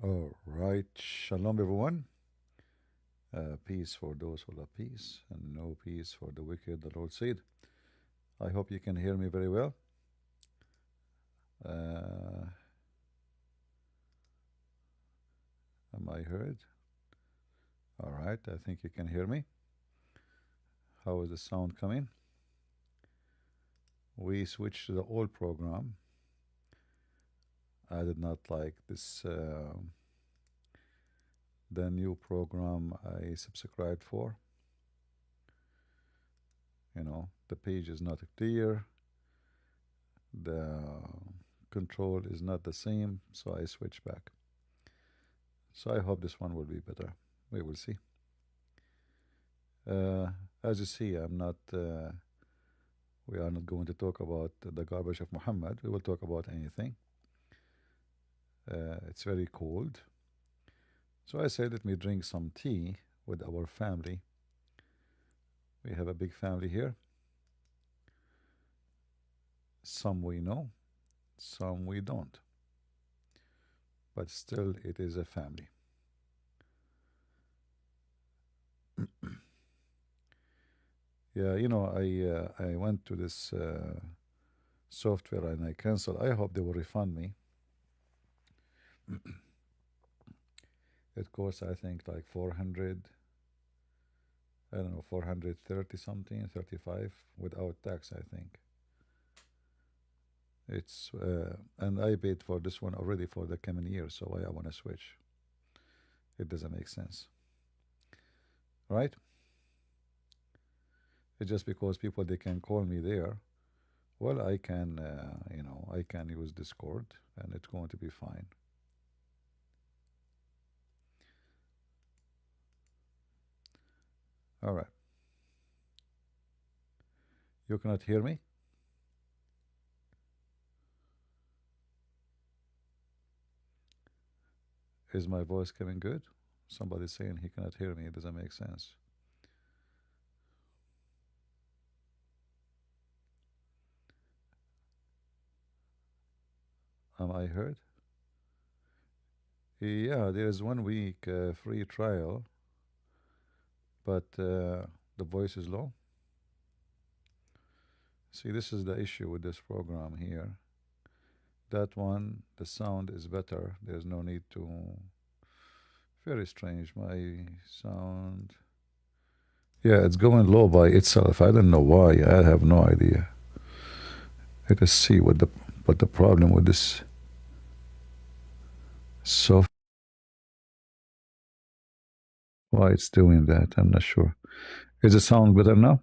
All right. Shalom, everyone. Peace for those who love peace, and no peace for the wicked, the Lord said. I hope you can hear me very well. Uh, am I heard? All right. I think you can hear me. How is the sound coming? We switched to the old program. I did not like this, the new program I subscribed for. The page is not clear. The control is not the same, so I switched back. So I hope this one will be better. We will see. Uh, as you see, we are not going to talk about the garbage of Muhammad. We will talk about anything. It's very cold. So I said, let me drink some tea with our family. We have a big family here. Some we know, some we don't. But still, it is a family. Yeah, I went to this software and I canceled. I hope they will refund me. It costs, I think, like 400, I don't know, 430 something, 35 without tax, I think. It's and I paid for this one already for the coming year, so why I want to switch? It doesn't make sense, right? It's just because people they can call me there. Well, I can, I can use Discord, and it's going to be fine. All right. You cannot hear me? Is my voice coming good? Somebody's saying he cannot hear me. It doesn't make sense. Am I heard? Yeah, there is 1 week free trial, but the voice is low. See, this is the issue with this program here. That one, the sound is better. There's no need to. Very strange. My sound. Yeah, it's going low by itself. I don't know why. I have no idea. Let us see what the problem with this soft. Why it's doing that? I'm not sure. Is the sound better now?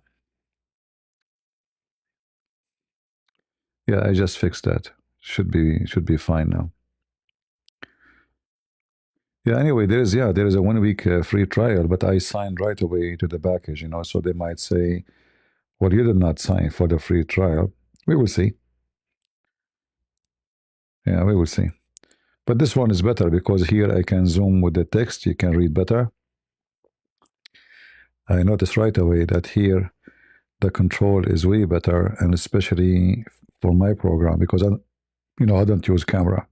Yeah, I just fixed that. Should be fine now. Yeah. Anyway, there is a 1 week free trial, but I signed right away to the package. So they might say, "Well, you did not sign for the free trial." We will see. Yeah, we will see. But this one is better because here I can zoom with the text. You can read better. I noticed right away that here the control is way better, and especially for my program because I don't use camera.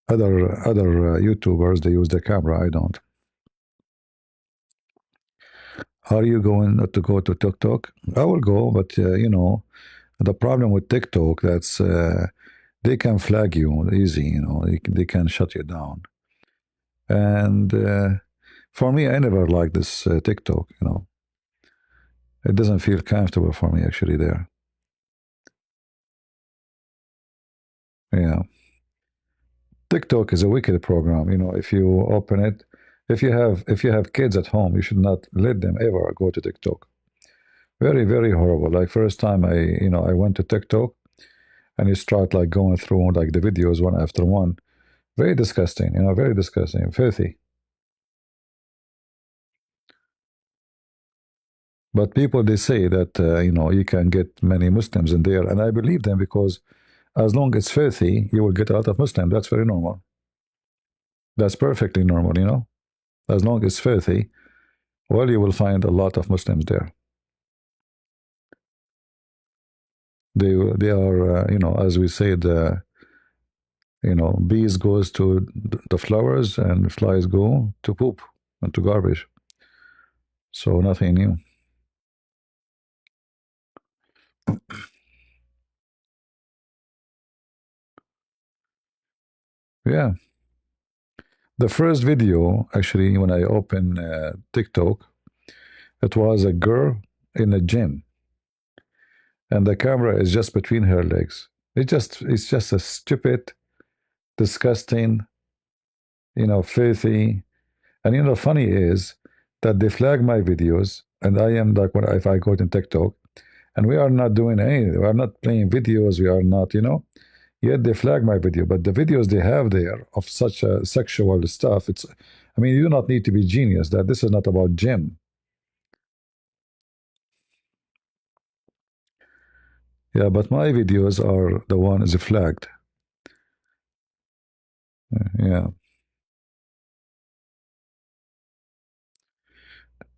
Other YouTubers they use the camera. I don't. Are you going to go to TikTok? I will go, but the problem with TikTok that's they can flag you easy. They can shut you down. And for me, I never liked this TikTok. It doesn't feel comfortable for me actually there. Yeah. TikTok is a wicked program. If you open it, if you have kids at home, you should not let them ever go to TikTok. Very, very horrible. Like first time I went to TikTok and you start like going through like the videos one after one. Very disgusting, very disgusting, filthy. But people they say that you can get many Muslims in there, and I believe them because as long as it's filthy, you will get a lot of Muslims. That's very normal. That's perfectly normal. As long as it's filthy, well, you will find a lot of Muslims there. They are, as we said, Bees goes to the flowers and flies go to poop and to garbage. So nothing new. Yeah. The first video, actually, when I opened TikTok, it was a girl in a gym, and the camera is just between her legs. It's just a stupid, disgusting, filthy. And funny is that they flag my videos, and I am like, when if I go to TikTok, and we are not doing anything, we are not playing videos, we are not. Yet they flag my video, but the videos they have there of such a sexual stuff, I mean, you do not need to be genius. That this is not about gym. Yeah, but my videos are the one is flagged. Yeah.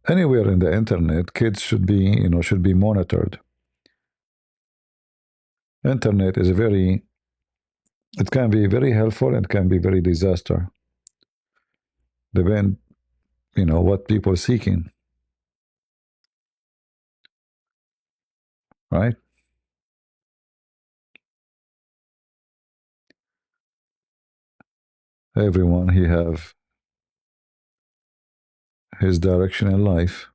Anywhere in the internet, kids should be monitored. Internet is it can be very helpful and can be very disaster. Depend, what people are seeking, right? Everyone he have his direction in life.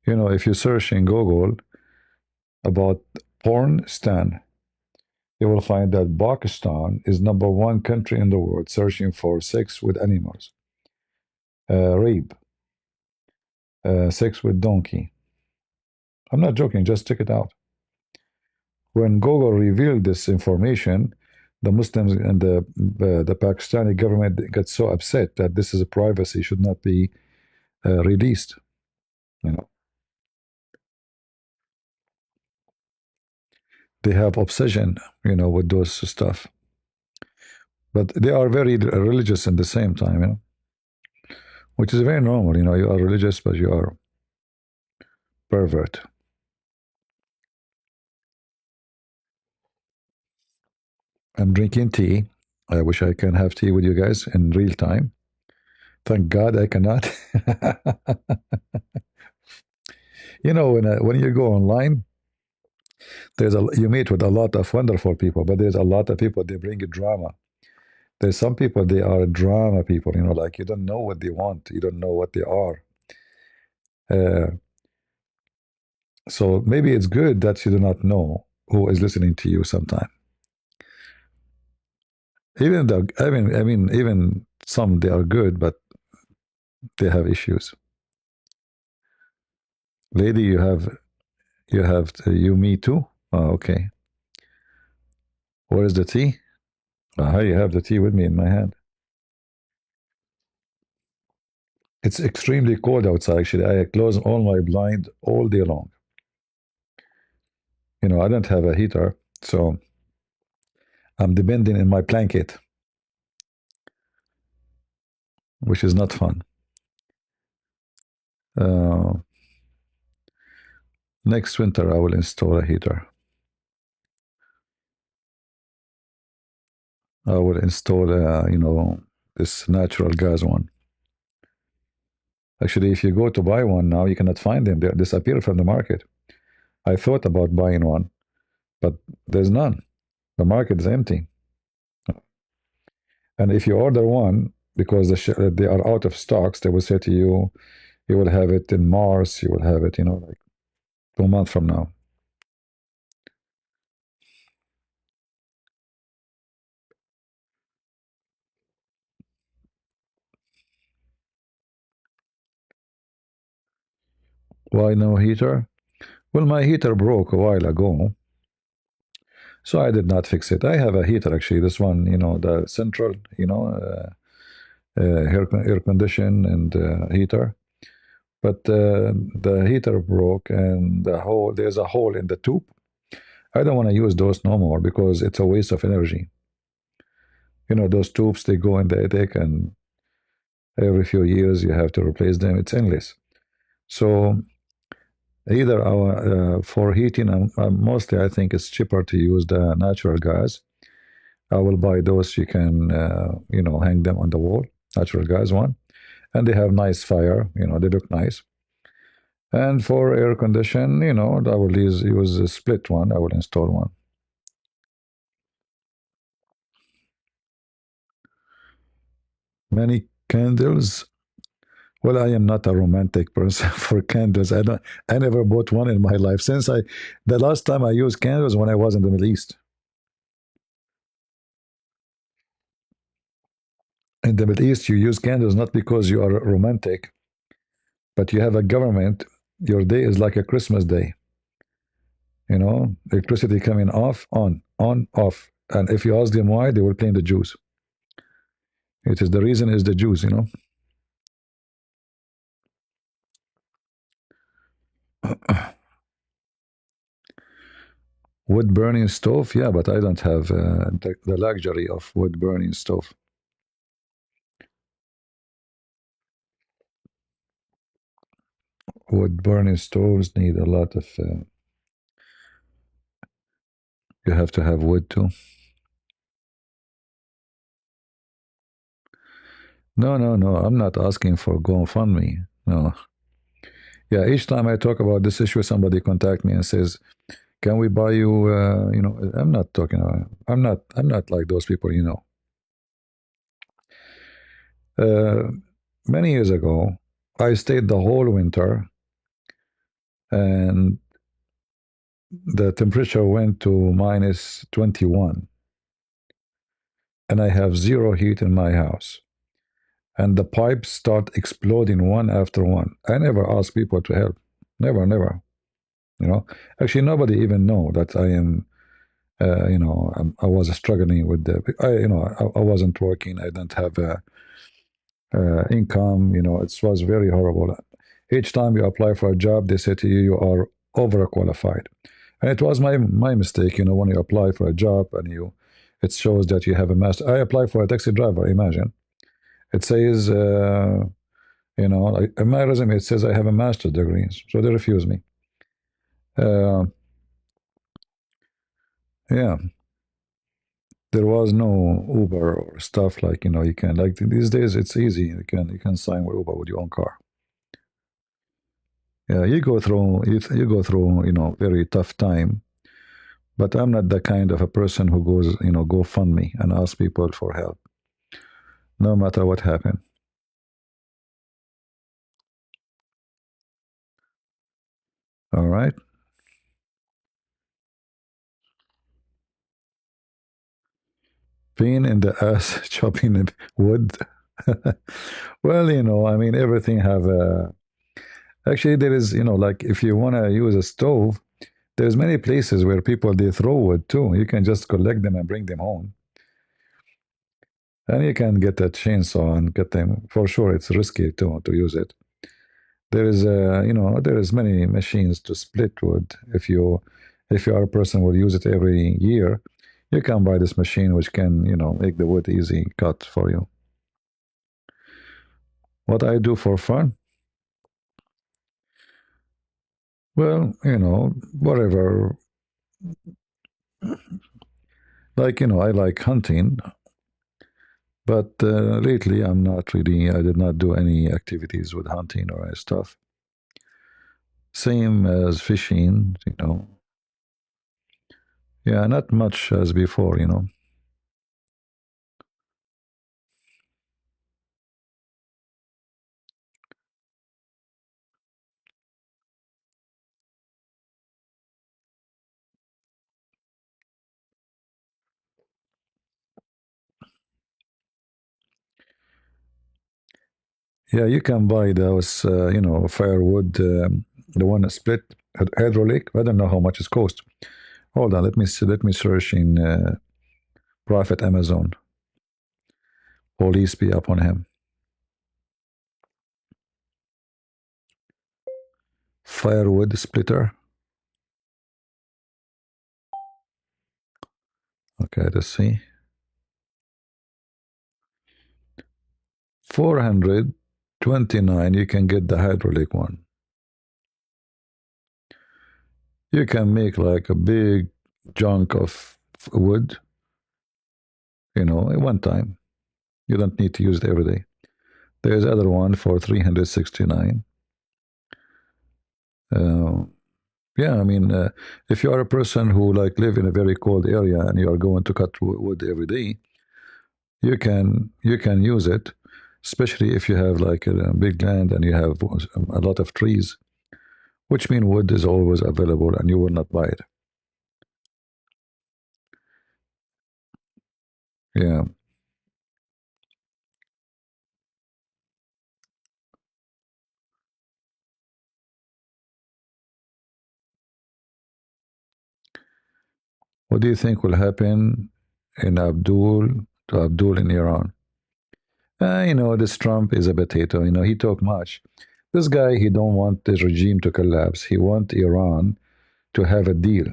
If you search in Google about porn stan, you will find that Pakistan is number one country in the world searching for sex with animals, rape, sex with donkey. I'm not joking, just check it out. When Google revealed this information, the Muslims and the Pakistani government got so upset that this is a privacy, should not be released. You know, they have obsession, with those stuff, but they are very religious at the same time, which is very normal. You are religious, but you are pervert. I'm drinking tea. I wish I can have tea with you guys in real time. Thank God I cannot. When you go online, you meet with a lot of wonderful people, but there's a lot of people they bring you drama. There's some people they are drama people. Like you don't know what they want, you don't know what they are. Uh, so maybe it's good that you do not know who is listening to you sometime. Even though I mean, even some they are good, but they have issues. Lady, you me too. Oh, okay. Where is the tea? You have the tea with me in my hand. It's extremely cold outside. Actually, I close all my blind all day long. I don't have a heater, so I'm depending on my blanket, which is not fun. Uh, Next winter, I will install a heater. I will install, this natural gas one. Actually, if you go to buy one now, you cannot find them. They disappear from the market. I thought about buying one, but there's none. The market is empty. And if you order one, because they are out of stocks, they will say to you, you will have it in Mars, you will have it, like 2 months from now. Why no heater? Well, my heater broke a while ago, so I did not fix it. I have a heater actually. This one, the central, air condition and heater. But the heater broke, and there's a hole in the tube. I don't want to use those no more because it's a waste of energy. Those tubes they go in the attic, and every few years you have to replace them. It's endless. So Either our for heating, mostly I think it's cheaper to use the natural gas. I will buy those. You can hang them on the wall, natural gas one, and they have nice fire. They look nice. And for air condition, I will use a split one. I will install one. Many candles. Well, I am not a romantic person for candles. I never bought one in my life since the last time I used candles when I was in the Middle East. In the Middle East, you use candles not because you are romantic, but you have a government. Your day is like a Christmas day. Electricity coming off, on, off. And if you ask them why, they will blame the Jews. It is the reason is the Jews. Wood burning stove, yeah, but I don't have the luxury of wood burning stove. Wood burning stoves need a lot of. You have to have wood too. No, no, no. I'm not asking for GoFundMe. No. Yeah, each time I talk about this issue, somebody contact me and says, "Can we buy you?" I'm not talking. I'm not. I'm not like those people. Uh, Many years ago, I stayed the whole winter, and the temperature went to minus 21, and I have zero heat in my house. And the pipes start exploding one after one. I never ask people to help. Never, never. You know, actually, nobody even know that I am. I was struggling with the. I wasn't working. I didn't have income. It was very horrible. Each time you apply for a job, they say to you, you are overqualified. And it was my mistake. When you apply for a job and it shows that you have a master. I applied for a taxi driver. Imagine it says, like, in my resume it says I have a master's degree, so they refuse me. Uh, yeah, there was no Uber or stuff like you can like these days. It's easy. You can sign with Uber with your own car. Yeah, you go through very tough time. But I'm not the kind of a person who goes go fund me and ask people for help, no matter what happened. All right, pain in the ass chopping wood. Well, I mean, everything have a. Actually, there is like if you want to use a stove, there's many places where people they throw wood too. You can just collect them and bring them home, and you can get a chainsaw and get them. For sure, it's risky to use it. There is many machines to split wood. If you are a person who will use it every year, you can buy this machine which can make the wood easy cut for you. What I do for fun? Well, whatever. Like I like hunting, but lately I'm not really. I did not do any activities with hunting or any stuff. Same as fishing. Yeah, not much as before. Yeah, you can buy those, firewood, the one split hydraulic. I don't know how much it cost. Hold on, let me see, let me search in Prophet Amazon. Police be upon him. Firewood splitter. Okay, let's see. 429. You can get the hydraulic one. You can make like a big chunk of wood, at one time. You don't need to use it every day. There's other one for 369. Uh, yeah, I mean, if you are a person who like live in a very cold area and you are going to cut wood every day, you can use it, especially if you have like a big land and you have a lot of trees, which mean wood is always available and you will not buy it. Yeah. What do you think will happen in Abdul in Iran? This Trump is a potato. He talk much. This guy, he don't want this regime to collapse. He want Iran to have a deal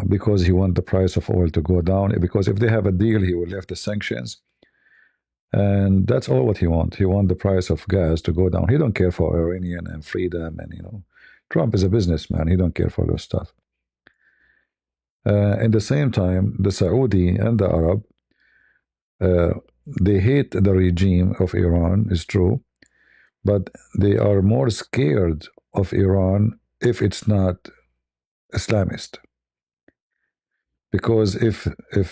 because he want the price of oil to go down. Because if they have a deal, he will lift the sanctions, and that's all what he want. He want the price of gas to go down. He don't care for Iranian and freedom, and Trump is a businessman. He don't care for those stuff. In the same time, the Saudi and the Arab, uh, they hate the regime of Iran. Is true, but they are more scared of Iran if it's not Islamist. Because if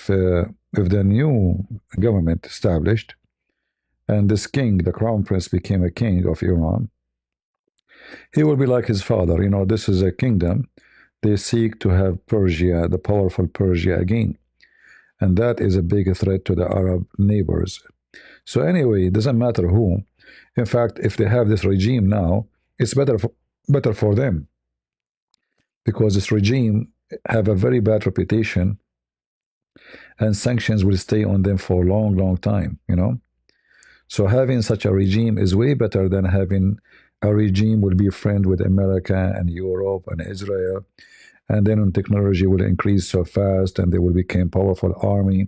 the new government established and this king, the crown prince, became a king of Iran, he will be like his father. This is a kingdom. They seek to have Persia, the powerful Persia, again, and that is a big threat to the Arab neighbors. So anyway, it doesn't matter who. In fact, if they have this regime now, it's better for them because this regime have a very bad reputation and sanctions will stay on them for a long, long time. So having such a regime is way better than having a regime will be a friend with America and Europe and Israel, and then when technology will increase so fast and they will become powerful army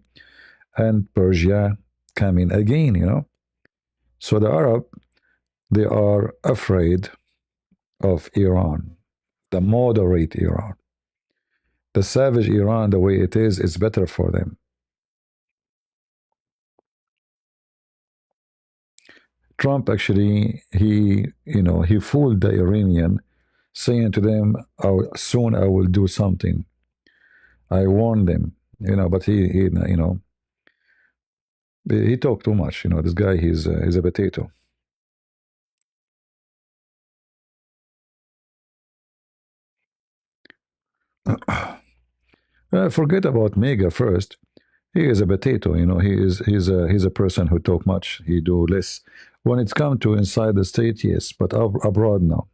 and Persia coming again. So the Arab, they are afraid of Iran, the moderate Iran. The savage Iran, the way it is better for them. Trump actually, he fooled the Iranian, saying to them, "Oh, soon I will do something. I warned them." But he talked too much. This guy, he's a potato. Forget about Mega first. He is a potato. He's a person who talk much. He do less. When it's come to inside the state, yes, but abroad, no.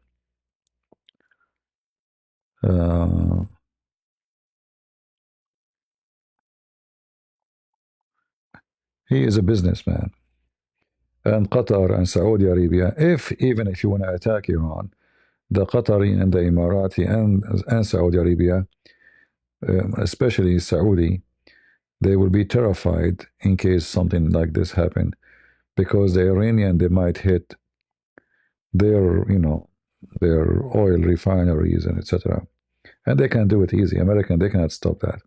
Uh, he is a businessman. And Qatar and Saudi Arabia, if even if you want to attack Iran, the Qatari and the Emirati and Saudi Arabia, especially Saudi, they will be terrified in case something like this happen, because the Iranian they might hit their oil refineries and etc. And they can do it easy. American they cannot stop that.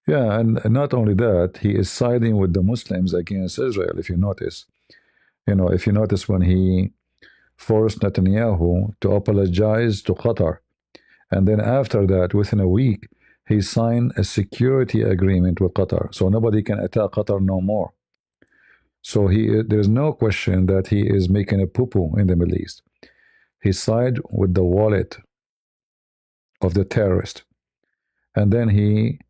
Yeah, and not only that, he is siding with the Muslims against Israel. If you notice when he forced Netanyahu to apologize to Qatar. And then after that, within a week, he signed a security agreement with Qatar. So nobody can attack Qatar no more. So there's no question that he is making a poo-poo in the Middle East. He sided with the wallet of the terrorist. And then he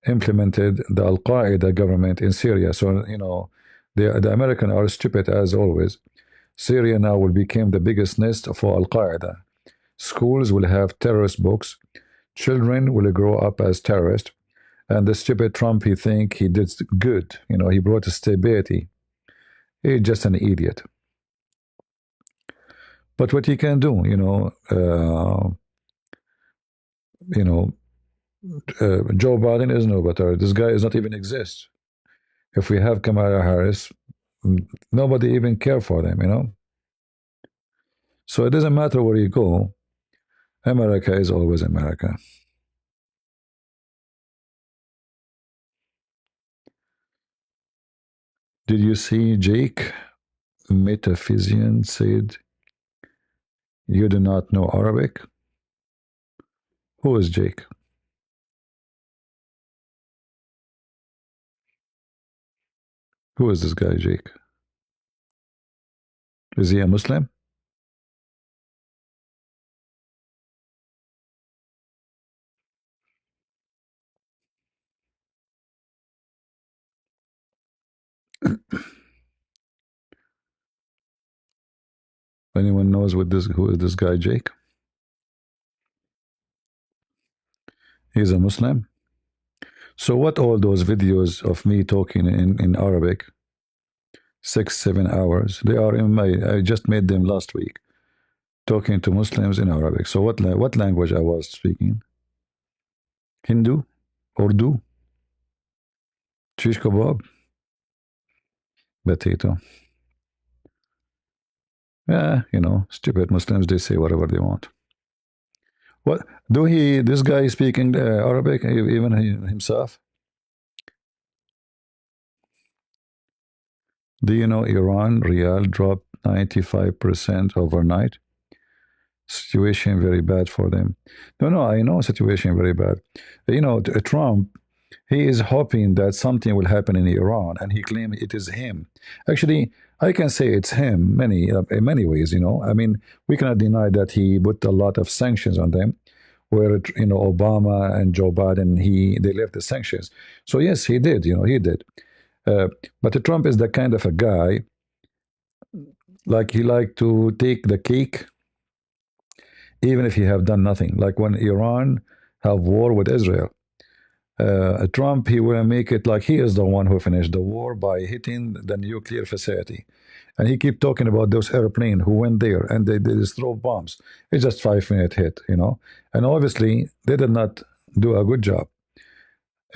implemented the Al Qaeda government in Syria. So, the Americans are stupid as always. Syria now will become the biggest nest for Al Qaeda. Schools will have terrorist books. Children will grow up as terrorists. And the stupid Trump, he think he did good. He brought stability. He's just an idiot. But what he can do, you know, Joe Biden is no better. This guy is not even exist. If we have Kamala Harris, nobody even care for them, you know. So it doesn't matter where you go. America is always America. Did you see Jake, metaphysician, said you do not know Arabic? Who is Jake? Who is this guy, Jake? Is he a Muslim? Anyone knows what this who is this guy, Jake? He's a Muslim. So what all those videos of me talking in Arabic, 6, 7 hours, they are in my I just made them last week, talking to Muslims in Arabic. So what language I was speaking? Hindu? Urdu? Shish kebab? Potato. Yeah, you know, stupid Muslims, they say whatever they want. What do he this guy speaking Arabic even himself? Do you know Iran Real dropped 95% overnight? Situation very bad for them. No, no, I know situation very bad. You know, Trump, he is hoping that something will happen in Iran, and he claims it is him. Actually, I can say it's him in many ways. You know, I mean, we cannot deny that he put a lot of sanctions on them, where you know Obama and Joe Biden they left the sanctions. So yes, he did. You know, he did. Uh, but Trump is the kind of a guy like he like to take the cake even if he have done nothing. Like when Iran have war with Israel, Trump he will make it like he is the one who finished the war by hitting the nuclear facility, and he keep talking about those airplanes who went there and they just throw bombs. It's just 5 minute hit, you know, and obviously they did not do a good job.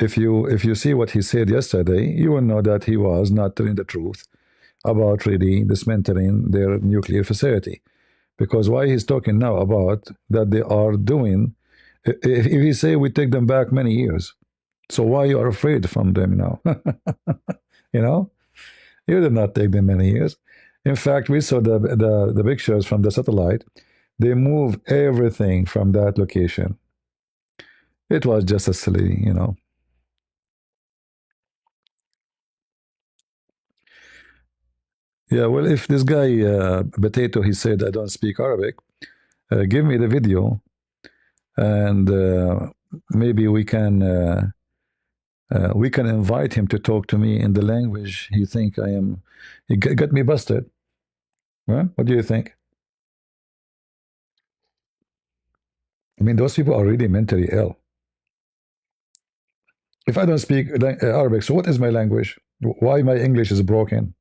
If you see what he said yesterday, you will know that he was not telling the truth about really dismantling their nuclear facility. Because why he's talking now about that they are doing, if he say we take them back many years, so why you are afraid from them now? You know, you did not take them many years. In fact, we saw the pictures from the satellite. They move everything from that location. It was just a silly, you know. Yeah, well, if this guy Potato, he said I don't speak Arabic, give me the video, and maybe we can invite him to talk to me in the language he think I am. He got me busted. Huh? What do you think? I mean, those people are really mentally ill. If I don't speak Arabic, so what is my language? Why my English is broken?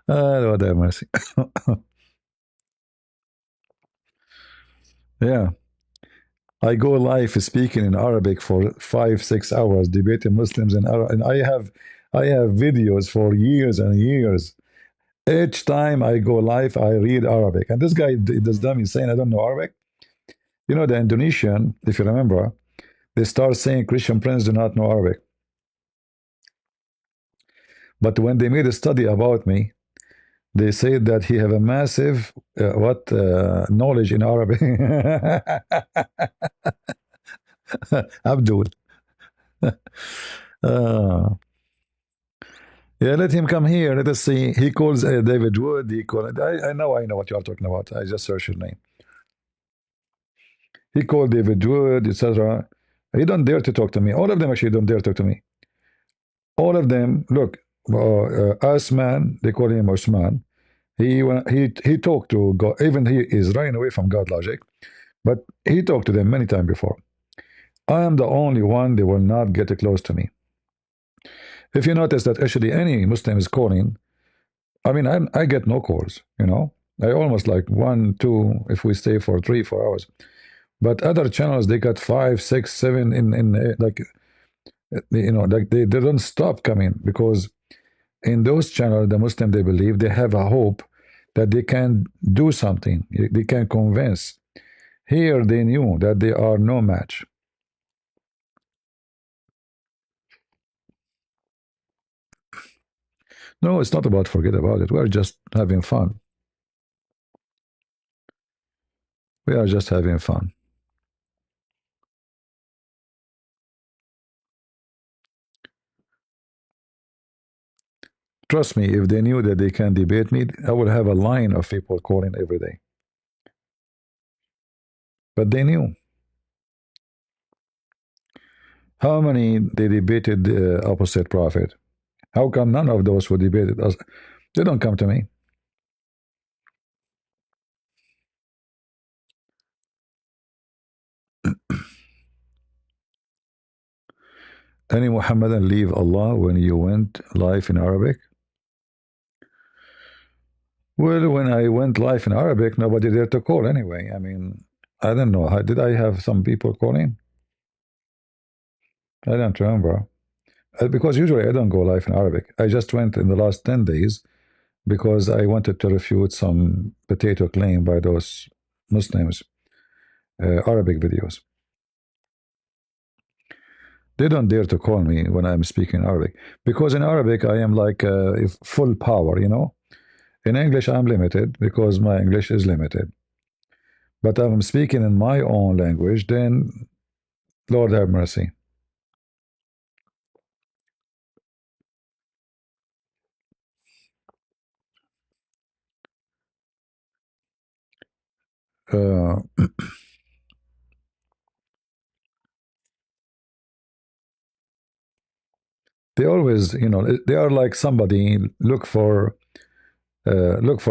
Lord have mercy. Yeah, I go live speaking in Arabic for 5, 6 hours, debating Muslims in Arabic, and I have videos for years and years. Each time I go live, I read Arabic, and this guy, this dummy, is saying I don't know Arabic. You know, the Indonesian, if you remember, they start saying Christian prince do not know Arabic. But when they made a study about me, they said that he have a massive what knowledge in Arabic. Abdul. uh, yeah, let him come here. Let us see. He calls David Wood. I know what you are talking about. I just searched your name. He called David Wood, etc. He don't dare to talk to me. All of them actually don't dare to talk to me. All of them. Look, Asman. They call him Osman. He talked to God. Even he is running away from God logic, but he talked to them many times before. I am the only one they will not get close to me. If you notice that actually any Muslim is calling, I mean, I get no calls, you know. I almost like one, two, if we stay for 3, 4 hours. But other channels, they got five, six, seven in like, you know, like they don't stop coming because in those channels, the Muslim, they believe they have a hope that they can do something. They can convince. Here, they knew that they are no match. No, it's not about forget about it. We're just having fun. We are just having fun. Trust me, if they knew that they can debate me, I would have a line of people calling every day. But they knew. How many they debated the opposite prophet? How come none of those who debated us? They don't come to me. Any Muhammadan leave Allah when you went live in Arabic? Well, when I went live in Arabic, nobody dared to call anyway. I mean, I don't know. Did I have some people calling? I don't remember. Because usually I don't go live in Arabic. I just went in the last 10 days because I wanted to refute some potato claim by those Muslims, Arabic videos. They don't dare to call me when I'm speaking Arabic because in Arabic I am like full power, you know. In English I'm limited because my English is limited. But I'm speaking in my own language, then Lord have mercy. Uh, they always, you know, they are like somebody look for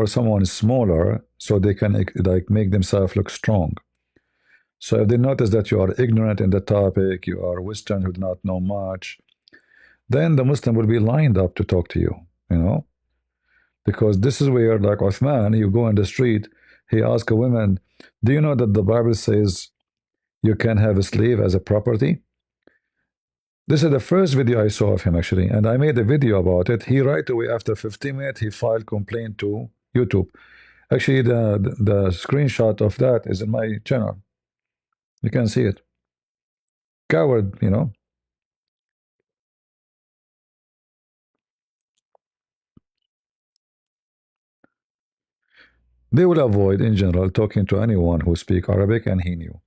someone smaller so they can like make themselves look strong. So if they notice that you are ignorant in the topic, you are Western who do not know much, then the Muslim will be lined up to talk to you, you know? Because this is where, like Uthman, you go in the street, he asks a woman, do you know that the Bible says you can have a slave as a property? This is the first video I saw of him actually, and I made a video about it. He right away after 15 minutes, he filed complaint to YouTube. Actually, the screenshot of that is in my channel. You can see it. Coward, you know. They will avoid, in general, talking to anyone who speak Arabic, and he knew.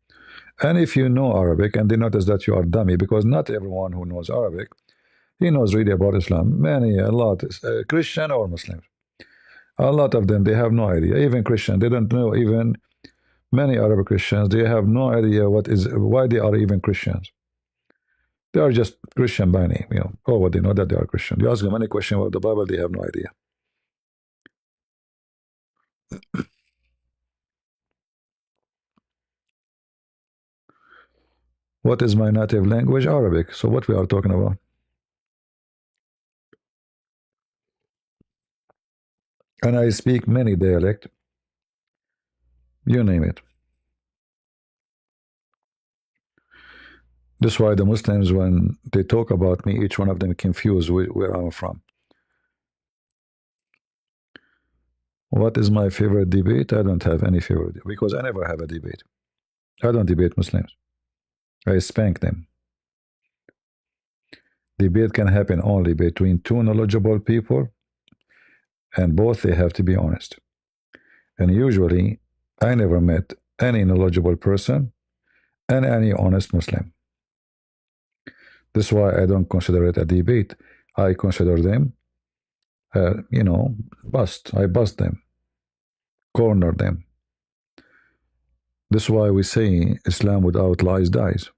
And if you know Arabic and they notice that you are dummy, because not everyone who knows Arabic, he knows really about Islam. Many, a lot, Christian or Muslim. A lot of them, they have no idea. Even Christian, they don't know. Even many Arab Christians, they have no idea why they are even Christians. They are just Christian by name, you know. Oh, what they know that they are Christian. You ask them any question about the Bible, they have no idea. What is my native language? Arabic. So what we are talking about? And I speak many dialect. You name it. That's why the Muslims, when they talk about me, each one of them confused where I'm from. What is my favorite debate? I don't have any favorite because I never have a debate. I don't debate Muslims. I spank them. Debate can happen only between two knowledgeable people, and both they have to be honest. And usually, I never met any knowledgeable person and any honest Muslim. That's why I don't consider it a debate. I consider them, you know, bust. I bust them, corner them. That's why we say Islam without lies dies.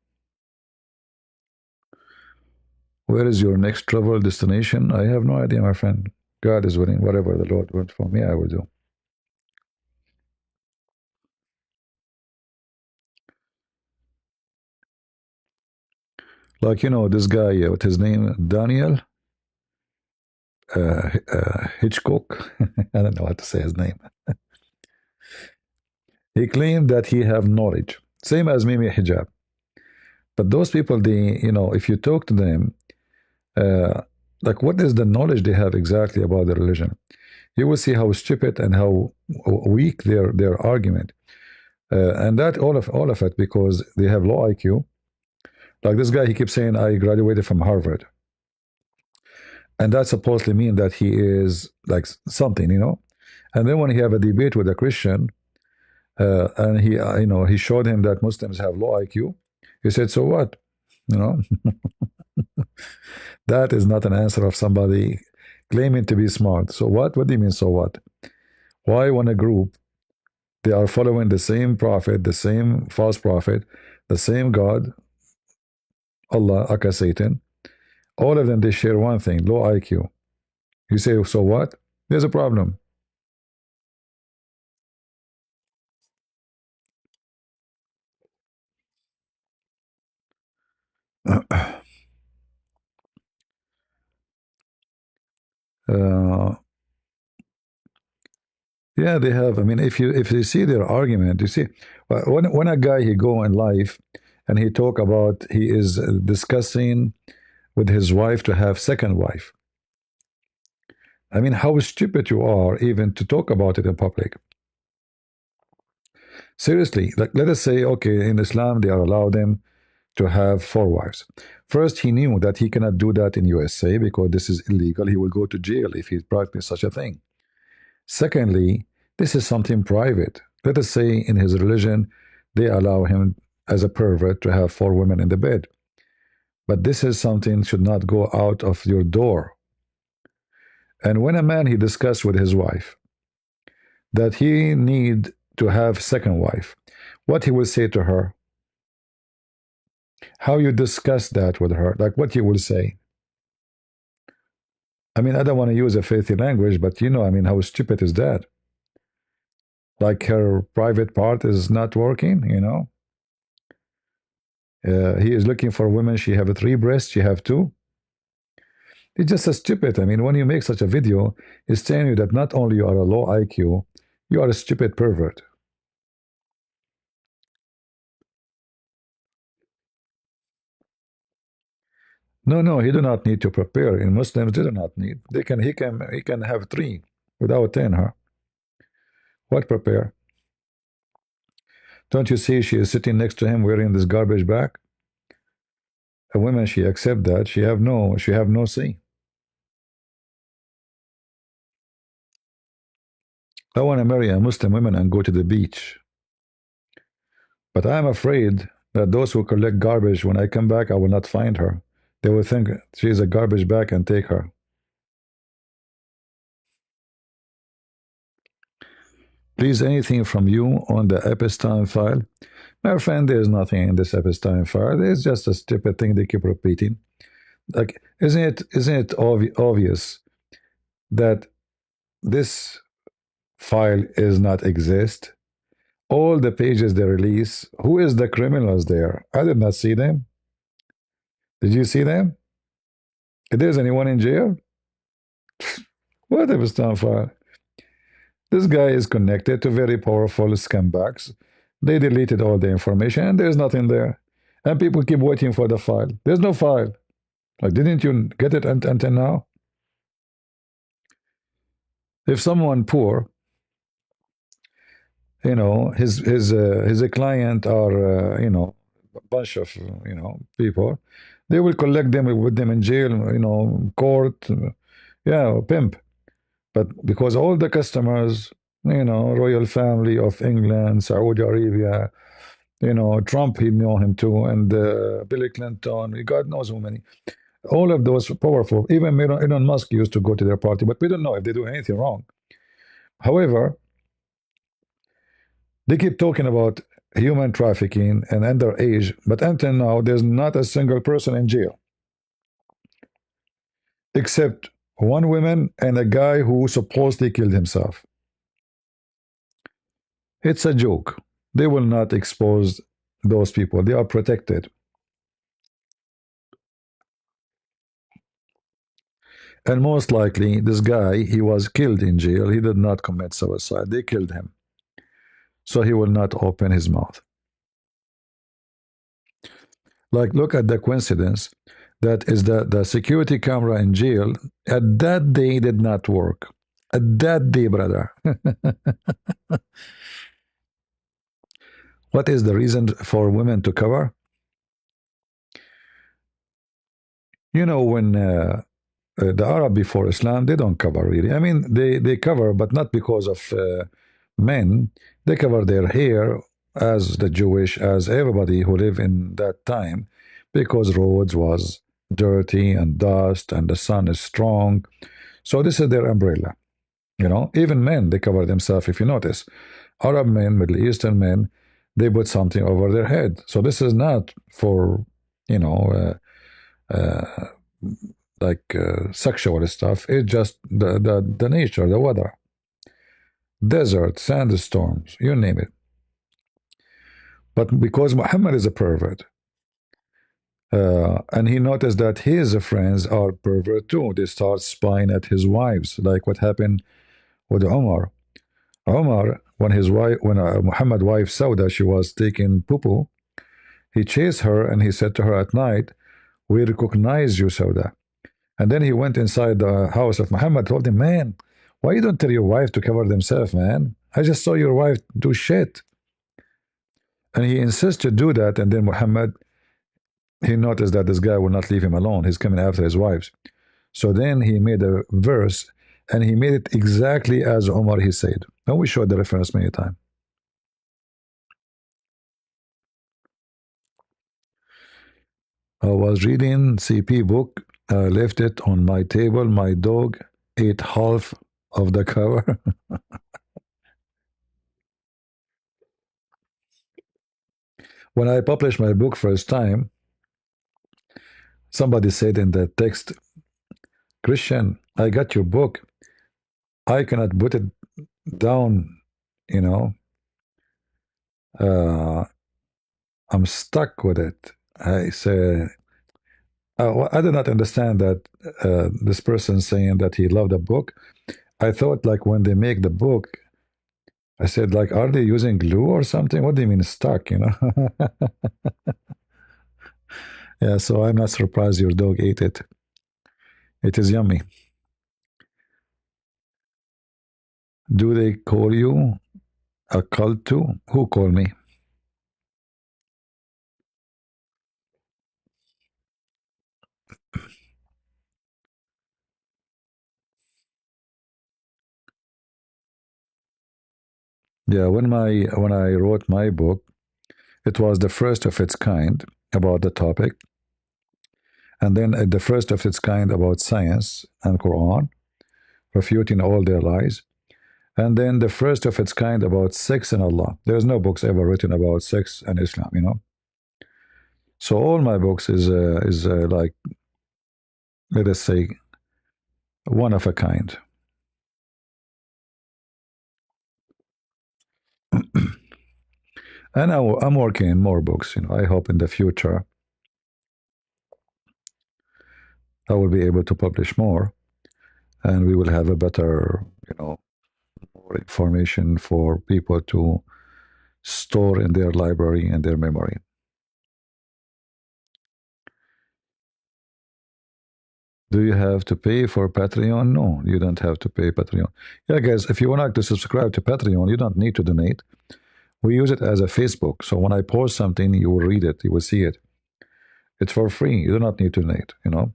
Where is your next travel destination? I have no idea, my friend. God is willing. Whatever the Lord wants for me, I will do. Like, you know, this guy, what his name? Daniel? Hitchcock. I don't know how to say his name. He claimed that he have knowledge, same as Mimi Hijab. But those people, if you talk to them, uh, like what is the knowledge they have exactly about the religion? You will see how stupid and how weak their argument. And that all of it because they have low IQ. Like this guy, he keeps saying, "I graduated from Harvard," and that supposedly mean that he is like something. And then when he have a debate with a Christian, and he showed him that Muslims have low IQ, he said, "So what?" You know, that is not an answer of somebody claiming to be smart. So what? What do you mean? So what? Why when a group they are following the same prophet, the same false prophet, the same God, Allah, aka Satan, all of them they share one thing: low IQ. You say, so what? There's a problem. uh, yeah, they have. I mean, if you see their argument, you see when a guy he go in life and he talk about he is discussing with his wife to have second wife. I mean, how stupid you are even to talk about it in public. Seriously, like let us say, okay, in Islam they are allowed them to have four wives. First, he knew that he cannot do that in USA because this is illegal. He will go to jail if he practices such a thing. Secondly, this is something private. Let us say in his religion, they allow him as a pervert to have four women in the bed. But this is something should not go out of your door. And when a man he discussed with his wife that he need to have second wife, what he will say to her, how you discuss that with her, like what you will say. I mean, I don't want to use a filthy language, but I mean, how stupid is that? Like her private part is not working. He is looking for women. She have three breasts. She have two. It's just so stupid. I mean, when you make such a video, it's telling you that not only you are a low IQ, you are a stupid pervert. No, no, he do not need to prepare. In Muslims, they do not need. They can. He can have three without ten. Her. What prepare? Don't you see she is sitting next to him wearing this garbage bag? A woman she accept that she have no say. I want to marry a Muslim woman and go to the beach. But I'm afraid that those who collect garbage, when I come back, I will not find her. They will think she's a garbage bag and take her. Please, anything from you on the epistime file? My friend, there's nothing in this epistime file. It's just a stupid thing they keep repeating. Like, isn't it obvious that this file is not exist? All the pages they release, who is the criminals there? I did not see them. Did you see them? If there's anyone in jail, what epistime file? This guy is connected to very powerful scumbags. They deleted all the information and there's nothing there. And people keep waiting for the file. There's no file. Like, didn't you get it until now? If someone poor, his client are a bunch of people, they will collect them with them in jail, court, yeah, pimp. But because all the customers, royal family of England, Saudi Arabia, Trump, he know him too, and Billy Clinton, God knows how many. All of those powerful, even Elon Musk used to go to their party, but we don't know if they do anything wrong. However, they keep talking about human trafficking and underage, but until now, there's not a single person in jail except one woman and a guy who supposedly killed himself. It's a joke. They will not expose those people. They are protected. And most likely, this guy, he was killed in jail. He did not commit suicide. They killed him. So he will not open his mouth. Like, look at the coincidence. That is the security camera in jail at that day did not work. At that day, brother. What is the reason for women to cover? You know, when the Arab before Islam, they don't cover really. I mean, they cover, but not because of men. They cover their hair as the Jewish, as everybody who lived in that time, because roads was dirty and dust and the sun is strong. So this is their umbrella. You know, even men, they cover themselves, if you notice. Arab men, Middle Eastern men, they put something over their head. So this is not for, you know, sexual stuff. It's just the nature, the weather, desert, sandstorms, you name it. But because Muhammad is a pervert, and he noticed that his friends are pervert too, they start spying at his wives, like what happened with Umar. Umar, when his wife, when Muhammad's wife Sauda, she was taking poo, he chased her and he said to her at night, "We recognize you, Sauda." And then he went inside the house of Muhammad, told him, "Man, why you don't tell your wife to cover themselves, man? I just saw your wife do shit." And he insisted to do that. And then Muhammad, he noticed that this guy will not leave him alone. He's coming after his wives. So then he made a verse and he made it exactly as Omar he said. And we showed the reference many times. I was reading CP book. I left it on my table. My dog ate half of the cover. When I published my book first time, somebody said in the text, "Christian, I got your book. I cannot put it down, you know. Uh, I'm stuck with it." I said, I did not understand that this person saying that he loved the book. I thought like when they make the book, I said like, are they using glue or something? What do you mean stuck? You know? Yeah. So I'm not surprised your dog ate it. It is yummy. Do they call you a cult too? Who call me? Yeah. When I wrote my book, it was the first of its kind about the topic, and then the first of its kind about science and Quran, refuting all their lies. And then the first of its kind about sex and Allah. There's no books ever written about sex and Islam, you know. So all my books is like, let us say, one of a kind. And I'm working in more books. You know, I hope in the future I will be able to publish more, and we will have a better, you know, more information for people to store in their library and their memory. Do you have to pay for Patreon? No, you don't have to pay Patreon. Yeah, guys, if you want to subscribe to Patreon, you don't need to donate. We use it as a Facebook. So when I post something, you will read it, you will see it. It's for free. You do not need to donate, you know.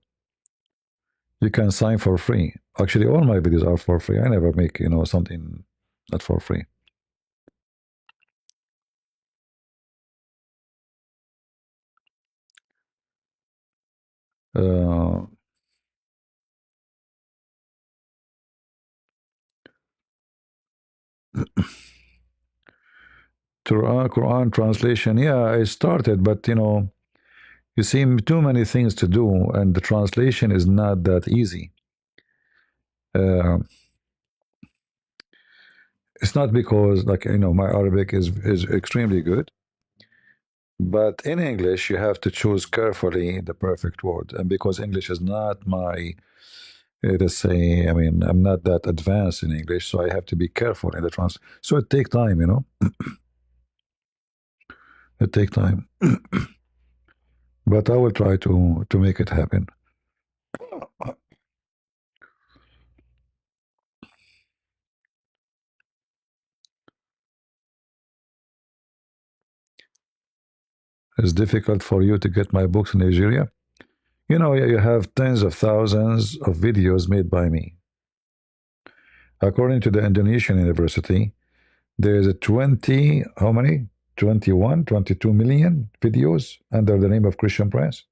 You can sign for free. Actually, all my videos are for free. I never make, you know, something not for free. Uh, Quran translation, yeah, I started, but you know, you see too many things to do, and the translation is not that easy. Uh, it's not because, like, you know, my Arabic is extremely good, but in English you have to choose carefully the perfect word, and because English is not my, It is say, I mean, I'm not that advanced in English, so I have to be careful in the trans. So it take time, you know. It take time, but I will try to make it happen. It's difficult for you to get my books in Nigeria. You know, you have tens of thousands of videos made by me. According to the Indonesian university, there is a 20, how many? 21, 22 million videos under the name of Christian Prince.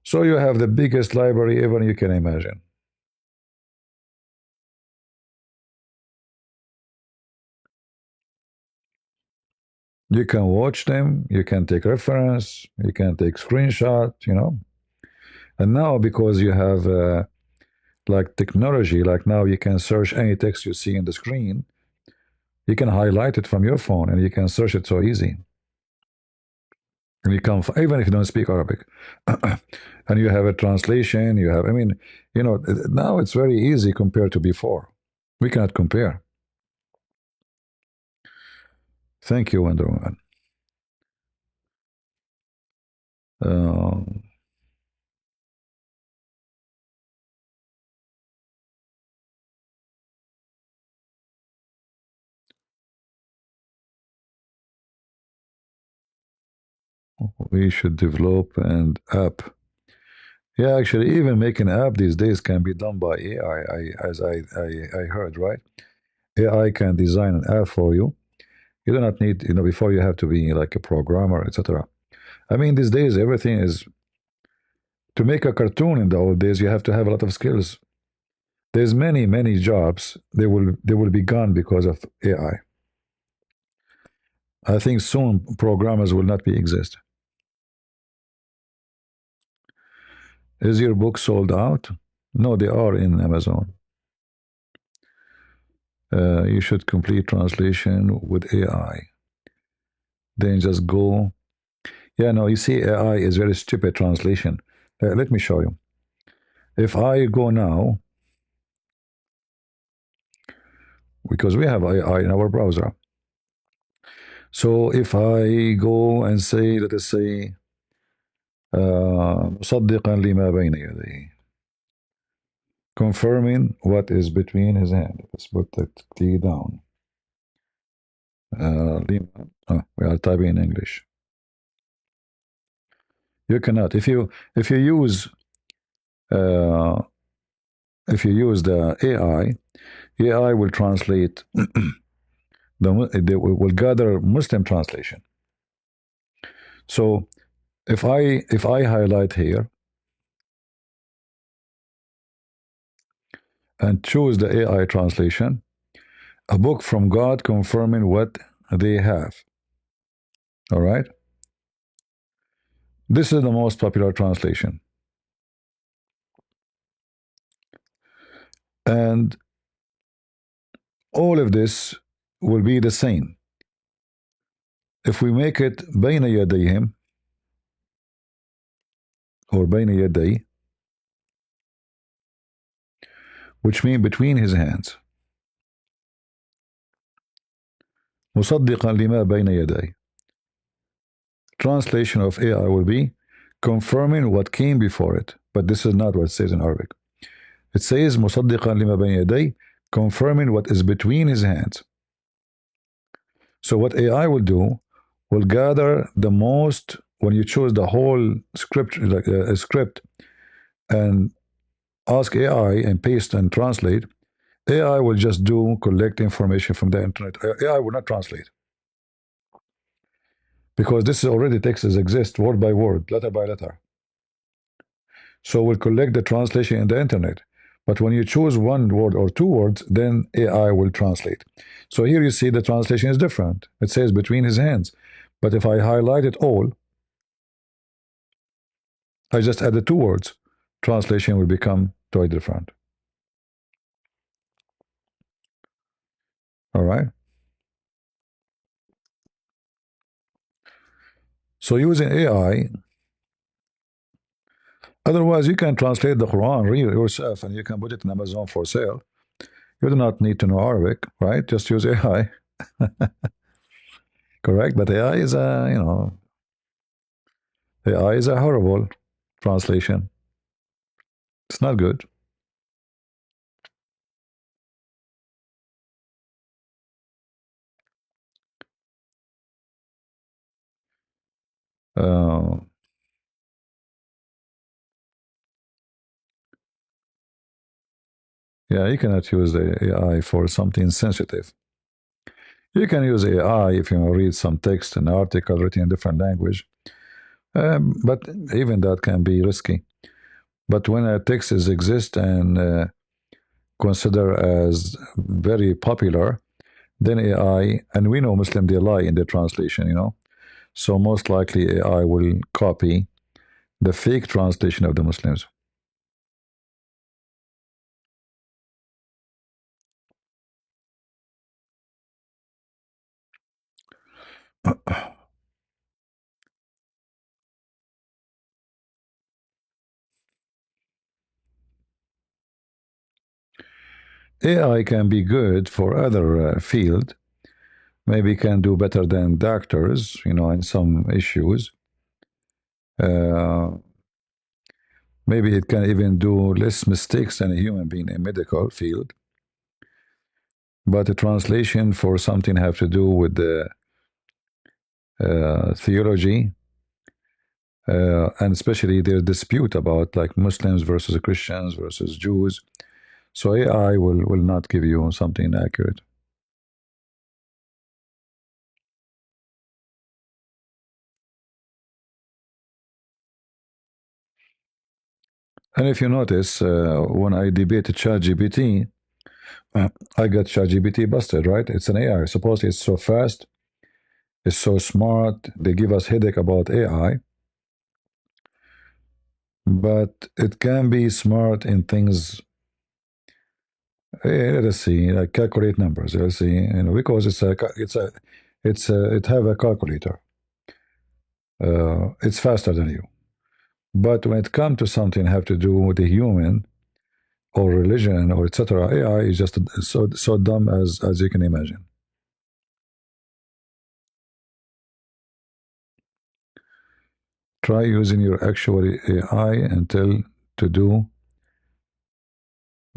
So you have the biggest library ever you can imagine. You can watch them, you can take reference, you can take screenshot, you know. And now because you have like technology, like now you can search any text you see in the screen, you can highlight it from your phone and you can search it so easy. And you can, even if you don't speak Arabic, and you have a translation, you have, I mean, you know, now it's very easy compared to before. We cannot compare. Thank you, Wonder Woman. Uh, we should develop an app. Yeah, actually, even making an app these days can be done by AI. As I heard, right? AI can design an app for you. You do not need, you know, before you have to be like a programmer, etc. I mean, these days everything is to make a cartoon. In the old days, you have to have a lot of skills. There's many jobs they will be gone because of AI. I think soon programmers will not be exist. Is your book sold out? No, they are in Amazon. You should complete translation with AI. Then just go. Yeah, no, you see, AI is very stupid translation. Let me show you. If I go now, because we have AI in our browser. So if I go and say, let us say, مصدقا لما بين يديه, confirming what is between his hand. Let's put that T down. We are typing in English. You cannot. If you use uh, if you use the AI will translate they will gather Muslim translation. So if I highlight here and choose the AI translation, a book from God confirming what they have. All right. This is the most popular translation. And all of this will be the same. If we make it بين يديهم or بين يدي, which means between his hands, مصدقا لما بين يدي. Translation of AI will be confirming what came before it. But this is not what it says in Arabic. It says مصدقا لما بين يدي, confirming what is between his hands. So what AI will do will gather the most when you choose the whole script, like a script, and ask AI and paste and translate. AI will just do collect information from the internet. AI will not translate because this is already text as exists word by word, letter by letter. So we'll collect the translation in the internet. But when you choose one word or two words, then AI will translate. So here you see the translation is different. It says between his hands. But if I highlight it all, I just add the two words. Translation will become totally different. All right. So using AI, Otherwise, you can translate the Quran, read it yourself, and you can put it in Amazon for sale. You do not need to know Arabic, right? Just use AI. Correct? But AI is AI is a horrible translation. It's not good. Uh, yeah, you cannot use the AI for something sensitive. You can use AI if you read some text, an article written in different language, but even that can be risky. But when a text is exist and considered as very popular, then AI, and we know Muslim they lie in the translation. So most likely AI will copy the fake translation of the Muslims. AI can be good for other field. Maybe can do better than doctors, in some issues. Uh, Maybe it can even do less mistakes than a human being in medical field. But the translation for something have to do with the theology, and especially their dispute about like Muslims versus Christians versus Jews. So AI will not give you something accurate. And if you notice, when I debated ChatGPT, I got ChatGPT busted, right? It's an AI. Supposedly it's so fast, it's so smart. They give us headache about AI, but it can be smart in things. Let us see, like calculate numbers. Let's see, because it have a calculator. It's faster than you. But when it comes to something have to do with the human or religion or etc., AI is just so dumb as you can imagine. Try using your actual AI and tell to do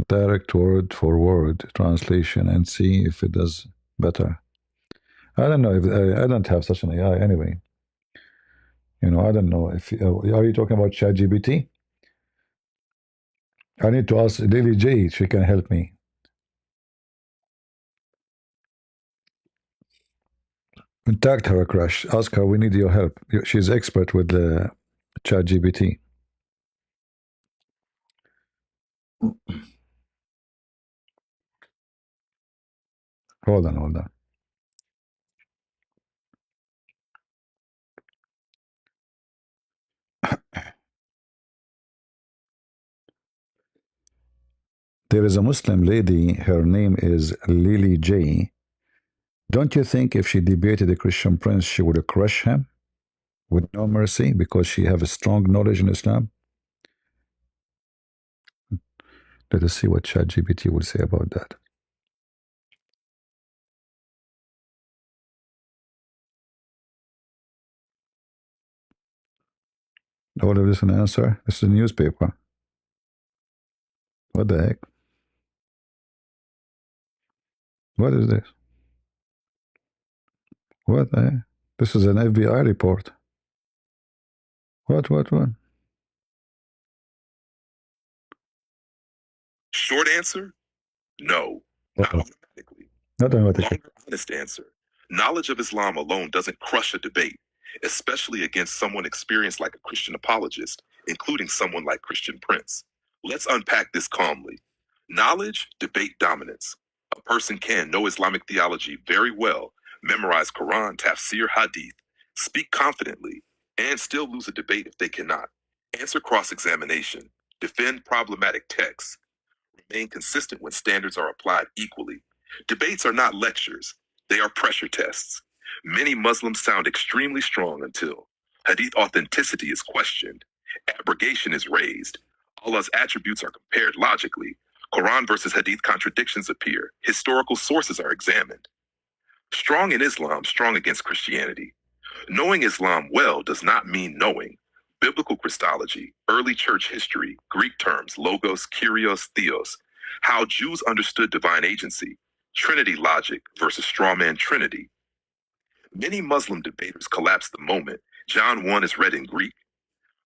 direct word for word translation and see if it does better. I don't know if I don't have such an AI anyway. I don't know if are you talking about ChatGPT? I need to ask Lily J. She can help me. Contact her, crush. Ask her. We need your help. She's expert with the ChatGPT. Hold on, hold on. There is a Muslim lady. Her name is Lily J. Don't you think if she debated a Christian prince, she would crush him with no mercy because she have a strong knowledge in Islam? Let us see what ChatGPT will say about that. All of this an answer? This is a newspaper. What the heck? What is this? What the heck? This is an FBI report. What? Short answer, no, not Uh-oh. automatically. Not automatically. Longer, honest answer. Knowledge of Islam alone doesn't crush a debate, especially against someone experienced like a Christian apologist, including someone like Christian Prince. Let's unpack this calmly. Knowledge, debate dominance. A person can know Islamic theology very well, memorize Quran, tafsir, hadith, speak confidently, and still lose a debate if they cannot. Answer cross-examination, defend problematic texts, remain consistent when standards are applied equally. Debates are not lectures, they are pressure tests. Many Muslims sound extremely strong until Hadith authenticity is questioned, Abrogation is raised. Allah's attributes are compared logically. Quran versus Hadith contradictions appear. Historical sources are examined. Strong in Islam, strong against Christianity. Knowing Islam well does not mean knowing. Biblical Christology, early church history, Greek terms, logos, kyrios, theos, how Jews understood divine agency, Trinity logic versus strawman Trinity. Many Muslim debaters collapse the moment. John 1 is read in Greek.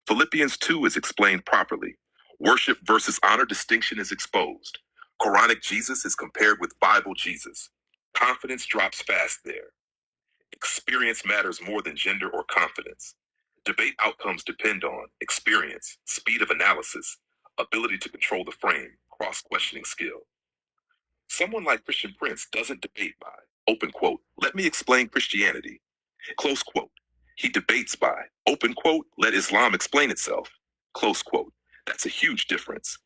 Philippians 2 is explained properly. Worship versus honor distinction is exposed. Quranic Jesus is compared with Bible Jesus. Confidence drops fast there. Experience matters more than gender or confidence. Debate outcomes depend on experience, speed of analysis, ability to control the frame, cross-questioning skill. Someone like Christian Prince doesn't debate by, open quote, let me explain Christianity, close quote. He debates by, open quote, let Islam explain itself, close quote. That's a huge difference.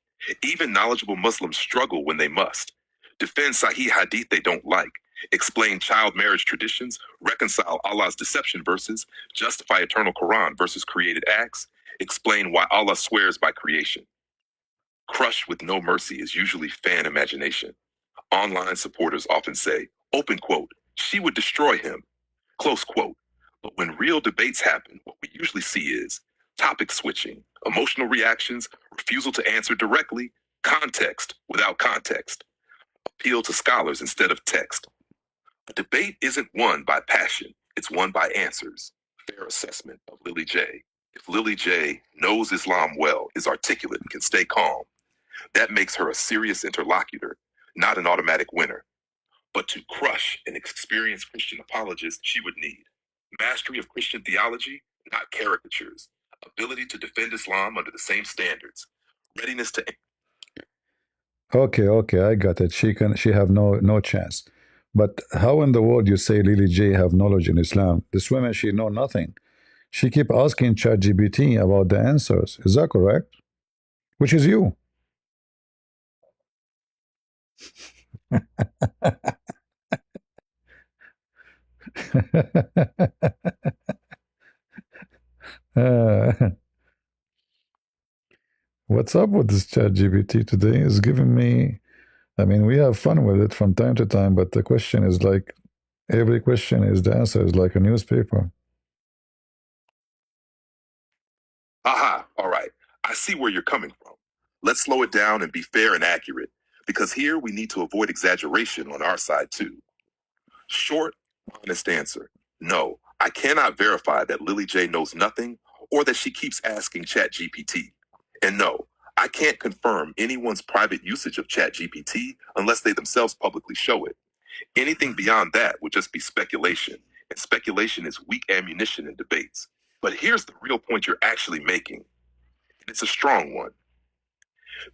Even knowledgeable Muslims struggle when they must. Defend Sahih Hadith they don't like, explain child marriage traditions, reconcile Allah's deception verses, justify eternal Quran versus created acts, explain why Allah swears by creation. Crush with no mercy is usually fan imagination. Online supporters often say, open quote, she would destroy him, close quote. But when real debates happen, what we usually see is topic switching, emotional reactions, refusal to answer directly, context without context, appeal to scholars instead of text. A debate isn't won by passion, it's won by answers. Fair assessment of Lily J. If Lily J knows Islam well, is articulate, and can stay calm, that makes her a serious interlocutor, not an automatic winner. But to crush an experienced Christian apologist, she would need mastery of Christian theology, not caricatures, ability to defend Islam under the same standards, readiness to. Okay, I got it. She have no chance. But how in the world you say Lily J have knowledge in Islam? This woman, she know nothing. She keep asking ChatGPT about the answers. Is that correct? Which is you. Uh, what's up with this ChatGPT today? Is giving me. I mean, we have fun with it from time to time, but the question is like every question is the answer is like a newspaper. Aha, all right. I see where you're coming from. Let's slow it down and be fair and accurate, because here we need to avoid exaggeration on our side too. Short, honest answer. No, I cannot verify that Lily J knows nothing or that she keeps asking ChatGPT. And no, I can't confirm anyone's private usage of ChatGPT unless they themselves publicly show it. Anything beyond that would just be speculation, and speculation is weak ammunition in debates. But here's the real point you're actually making, and it's a strong one.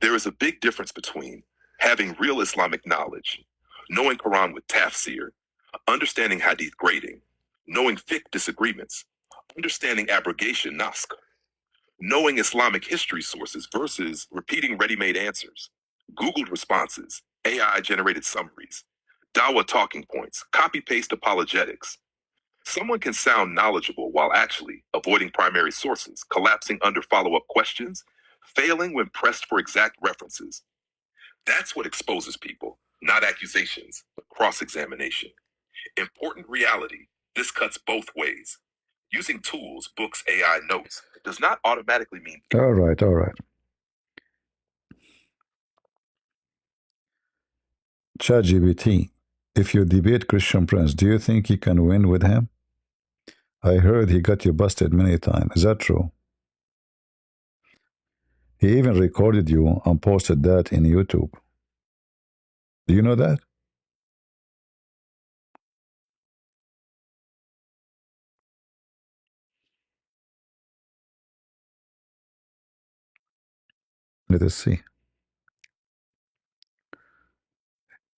There is a big difference between having real Islamic knowledge, knowing Quran with tafsir, understanding hadith grading, knowing fiqh disagreements, understanding abrogation naskh, knowing Islamic history sources versus repeating ready-made answers, Googled responses, AI-generated summaries, Dawa talking points, copy-paste apologetics. Someone can sound knowledgeable while actually avoiding primary sources, collapsing under follow-up questions, failing when pressed for exact references. That's what exposes people, not accusations, but cross-examination. Important reality, this cuts both ways. Using tools, books, AI notes, does not automatically mean. All right. ChatGPT, if you debate Christian Prince, do you think you can win with him? I heard he got you busted many times. Is that true? He even recorded you and posted that in YouTube. Do you know that? Let us see.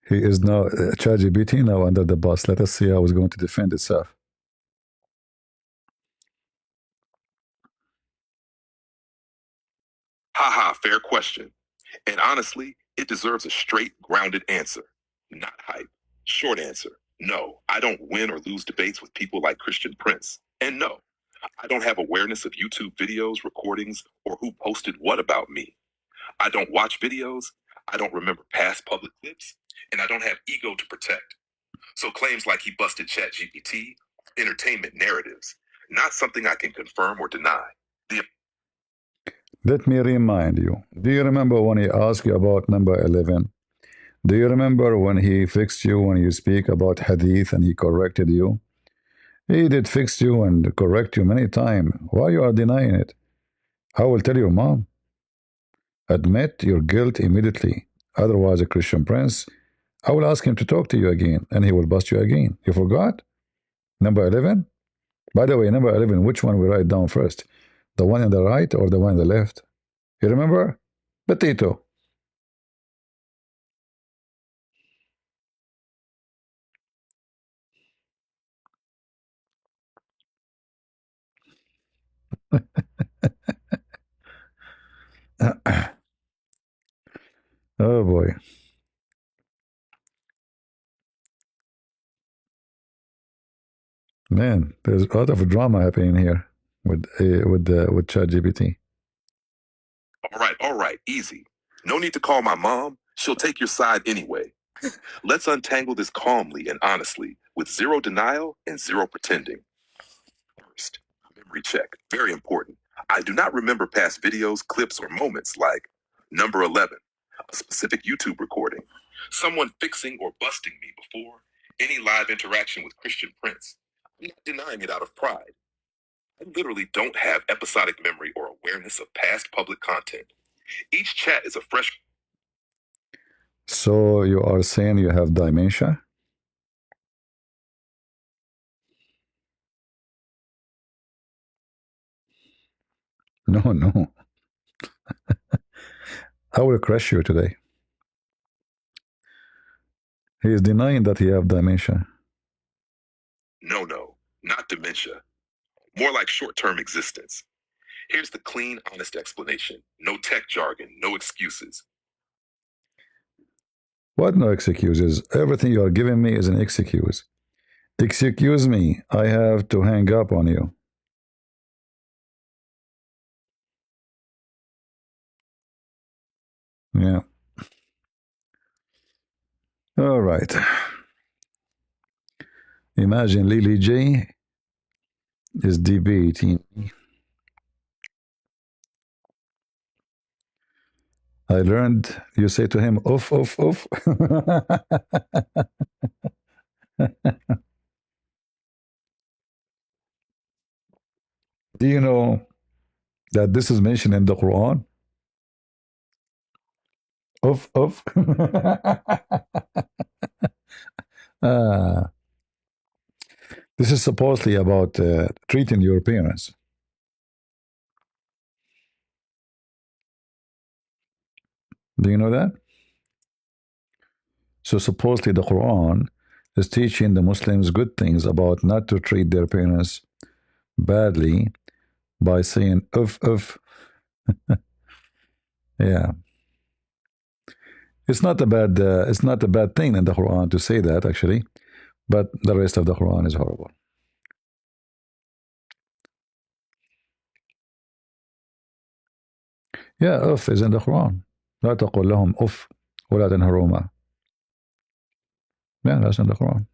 He is now ChatGPT now under the bus. Let us see how it's going to defend itself. Haha, fair question. And honestly, it deserves a straight, grounded answer, not hype. Short answer, no, I don't win or lose debates with people like Christian Prince. And no, I don't have awareness of YouTube videos, recordings, or who posted what about me. I don't watch videos. I don't remember past public clips, and I don't have ego to protect. So claims like he busted ChatGPT, entertainment narratives, not something I can confirm or deny. The Let me remind you. Do you remember when he asked you about number 11? Do you remember when he fixed you when you speak about hadith and he corrected you? He did fix you and correct you many times. Why you are denying it? I will tell your mom. Admit your guilt immediately. Otherwise, a Christian prince, I will ask him to talk to you again and he will bust you again. You forgot? Number 11? By the way, number 11, which one we write down first? The one on the right or the one on the left? You remember? Potato. Oh boy. Man, there's a lot of drama happening here with ChatGPT. all right, easy. No need to call my mom. She'll take your side anyway. Let's untangle this calmly and honestly, with zero denial and zero pretending. First, memory check. Very important. I do not remember past videos, clips, or moments like number 11, a specific YouTube recording, someone fixing or busting me before, any live interaction with Christian Prince. I'm not denying it out of pride. I literally don't have episodic memory or awareness of past public content. Each chat is a fresh. So you are saying you have dementia? No, no. I will crush you today. He is denying that he have dementia. No, not dementia. More like short term existence. Here's the clean, honest explanation. No tech jargon, no excuses. What no excuses? Everything you are giving me is an excuse. Excuse me, I have to hang up on you. Yeah. All right. Imagine Lily J is debating. I learned you say to him, oof, oof, oof. Do you know that this is mentioned in the Quran? Oof, oof. Ah, this is supposedly about treating your parents. Do you know that? So supposedly the Quran is teaching the Muslims good things about not to treat their parents badly by saying "of." Yeah, it's not a bad thing in the Quran to say that actually, but the rest of the Quran is horrible. Yeah, "of" is in the Quran. لا تقل لهم أف ولا تنهرهما. Yeah, that's in the Quran.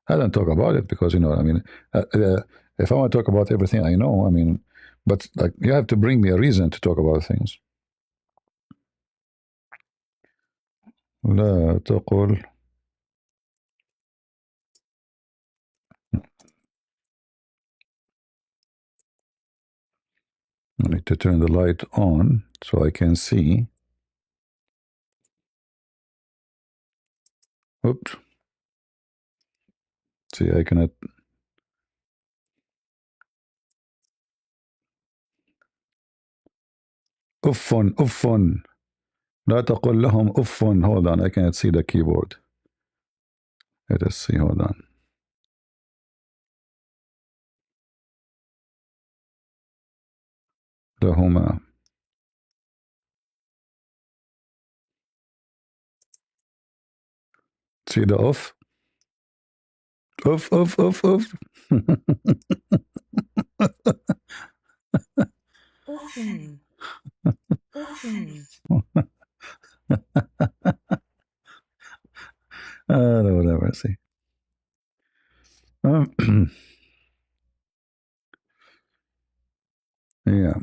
I don't talk about it because I mean, if I want to talk about everything I know, I mean, but like you have to bring me a reason to talk about things. لا تقل. I need to turn the light on so I can see. Oops. See, I cannot. أف أف. لا تقل لهم أف. Hold on, I cannot see the keyboard. Let us see, hold on. لهما. See the off? Oof, oof, oof, oof. Lord have mercy. Yeah.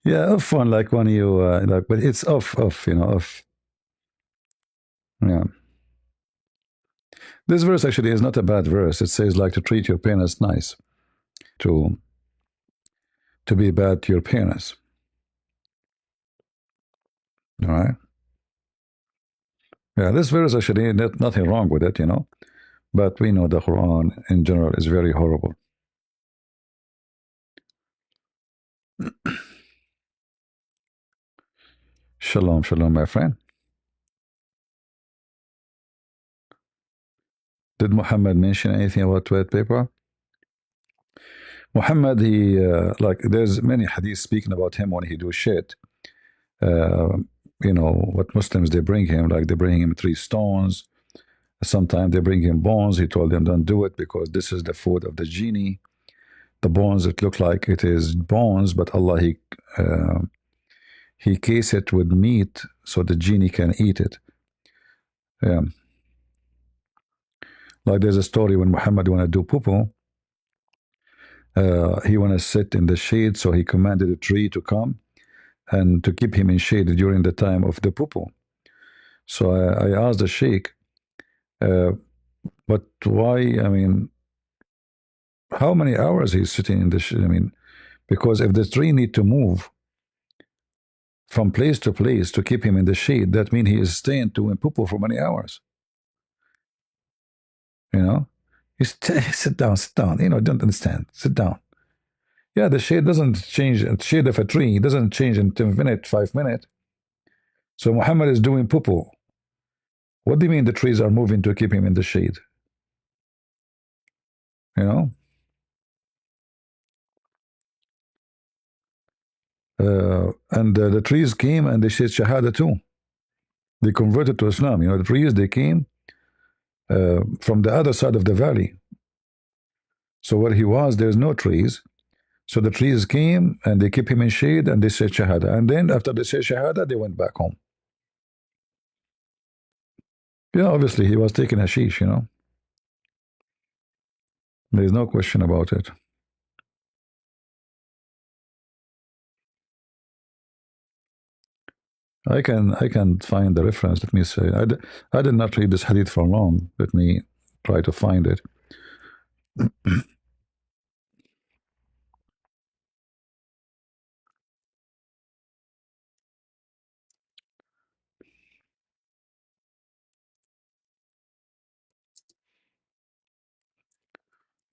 Yeah, off one like when you like, but it's off, off. Yeah. This verse actually is not a bad verse. It says like to treat your parents nice, to be bad to your parents. All right. Yeah, this verse actually nothing wrong with it. But we know the Quran in general is very horrible. Shalom, shalom, my friend. Did Muhammad mention anything about toilet paper? Muhammad, he like there's many hadiths speaking about him when he do shit. Uh, what Muslims they bring him, like they bring him 3 stones. Sometimes they bring him bones. He told them don't do it because this is the food of the genie. The bones it look like it is bones, but Allah he case it with meat so the genie can eat it. Yeah. Like there's a story when Muhammad want to do poo, he want to sit in the shade, so he commanded a tree to come and to keep him in shade during the time of the poo. So I asked the sheikh, uh, but why? I mean, how many hours he's sitting in the shade? I mean, because if the tree need to move from place to place to keep him in the shade, that means he is staying to poo for many hours. You know, sit down, sit down. Don't understand. Sit down. Yeah, the shade doesn't change. The shade of a tree doesn't change in 10 minutes, 5 minutes. So Muhammad is doing poo. What do you mean the trees are moving to keep him in the shade? You know, and the trees came and they said Shahada too. They converted to Islam. The trees they came from the other side of the valley. So where he was, there's no trees. So the trees came and they kept him in shade and they said Shahada. And then after they said Shahada, they went back home. Yeah, obviously he was taking hashish. There's no question about it. I can find the reference. Let me say. I did not read this hadith for long. Let me try to find it.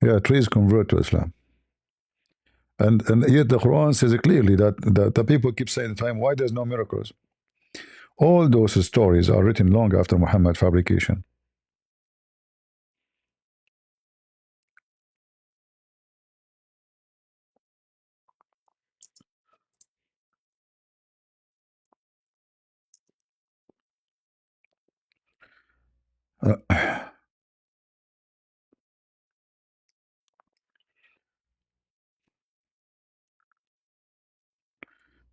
Yeah, trees convert to Islam. And yet the Quran says clearly that the people keep saying at the time, why there's no miracles? All those stories are written long after Muhammad fabrication.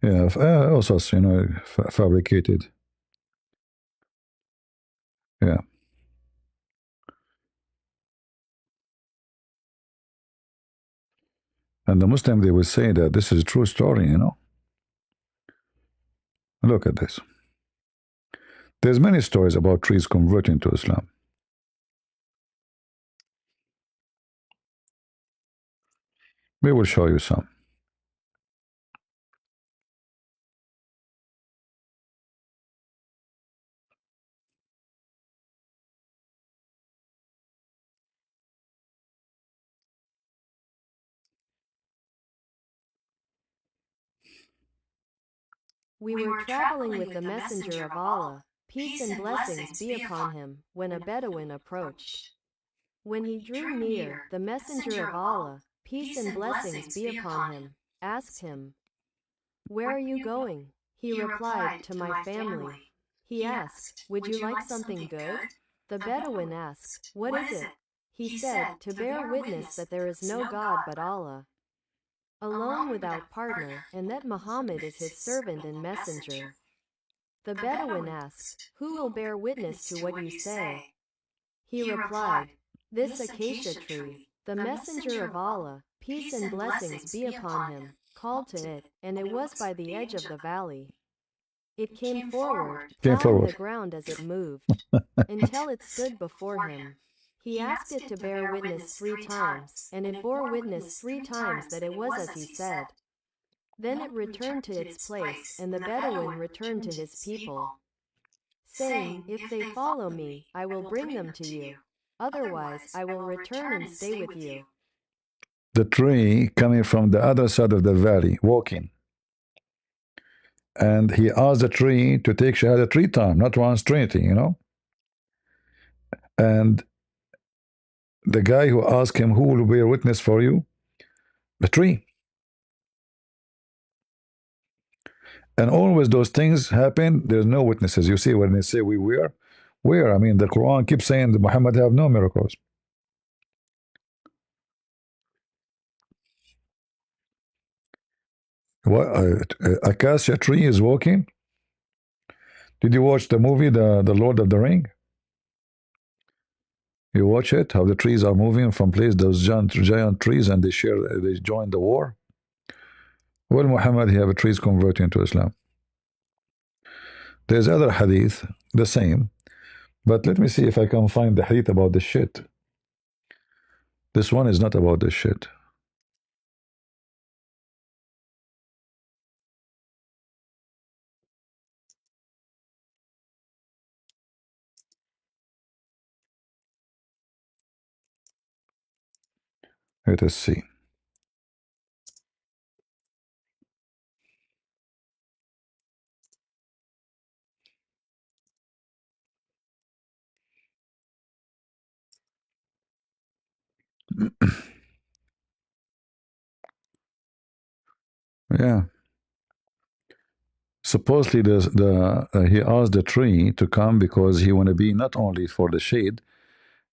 Yeah, also fabricated. Yeah, and the Muslim they will say that this is a true story. Look at this. There's many stories about trees converting to Islam. We will show you some. We were traveling with the Messenger of Allah, peace and blessings be upon him, when a Bedouin approached. When he drew near, the Messenger of Allah, peace and blessings be upon him, asked him, "Where are you going?" He replied, "To my family." He asked, "Would you like something good?" The Bedouin asked, "What is it?" He said, "To bear witness that there is no God but Allah, alone without partner, and that Muhammad is his servant and messenger." The Bedouin asked, "Who will bear witness to what you say?" He replied, "This acacia tree." The messenger of Allah, peace and blessings be upon him, called to it, and it was by the edge of the valley. It came forward, Came plowing the forward. ground as it moved, until it stood before him. He asked it to bear witness 3 times, and it bore witness 3 times that it was as he said. Then it returned to its place, and the Bedouin returned to his people, saying, "If they follow me, I will bring them to you. Otherwise, I will return and stay with you." The tree coming from the other side of the valley, walking. And he asked the tree to take Shahada 3 times, not once, Trinity, you know. And the guy who asked him, "Who will bear witness for you?" The tree. And always those things happen, there's no witnesses. You see, when they say we were, where? I mean, the Quran keeps saying that Muhammad have no miracles. What? Acacia tree is walking. Did you watch the movie, the Lord of the Ring? You watch it, how the trees are moving from place, those giant trees, and they join the war. Well, Muhammad, he have a trees converting to Islam. There's other hadith, the same, but let me see if I can find the hadith about the shit. This one is not about the shit. Let us see. Yeah. Supposedly, he asked the tree to come because he want to be not only for the shade,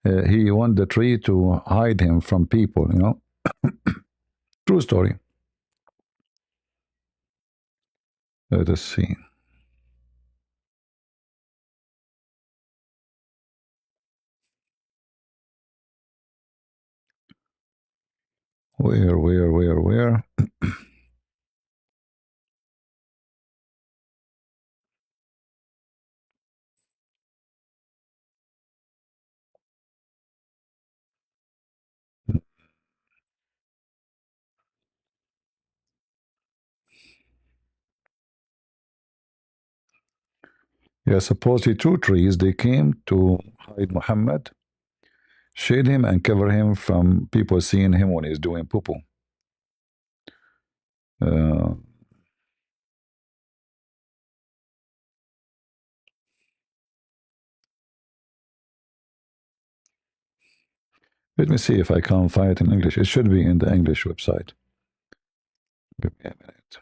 he want the tree to hide him from people. You know, true story. Let us see. Where? Yeah, supposedly 2 trees, they came to hide Muhammad, shade him and cover him from people seeing him when he's doing poo-poo. Uh, Let me see if I can find it in English. It should be in the English website. Give me a minute.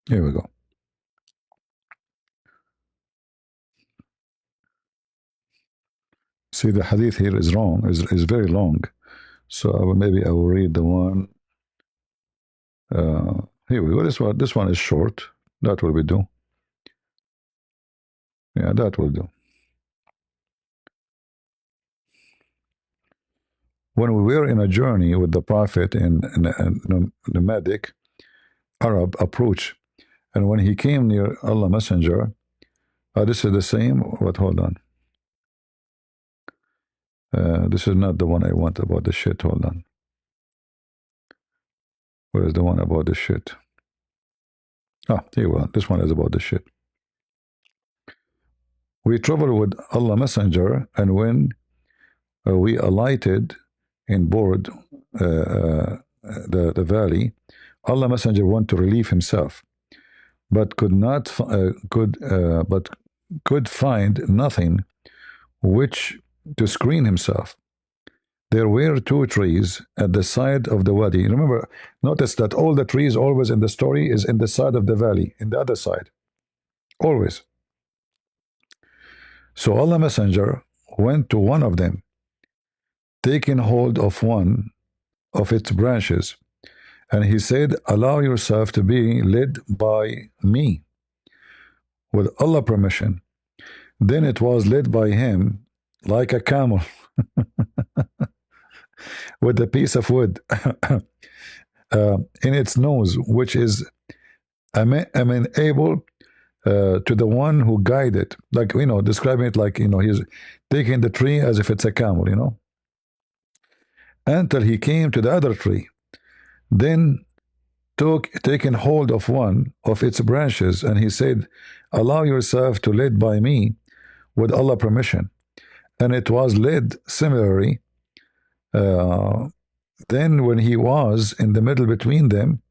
Here we go. See, the hadith here is wrong, is very long. So maybe I will read the one. Here we go. This one is short. That will be do. Yeah, that will do. When we were in a journey with the Prophet in a nomadic Arab approach, and when he came near Allah Messenger, this is the same. What? Hold on. This is not the one I want about the shit. Hold on. Where is the one about the shit? Ah, here we are. This one is about the shit. We traveled with Allah Messenger, and when we alighted in board the valley, Allah Messenger wanted to relieve himself, but could not but could find nothing which to screen himself. There were two trees at the side of the wadi. Remember, notice that all the trees always in the story is in the side of the valley, in the other side, always. So Allah Messenger went to one of them, taking hold of one of its branches, and he said, "Allow yourself to be led by me, with Allah permission." Then it was led by him like a camel with a piece of wood in its nose, which is amenable to the one who guided. Like, describing it like, he's taking the tree as if it's a camel, until he came to the other tree. Then taking hold of one of its branches, and he said, "Allow yourself to lead by me with Allah permission." And it was led similarly. Uh, then, when he was in the middle between them,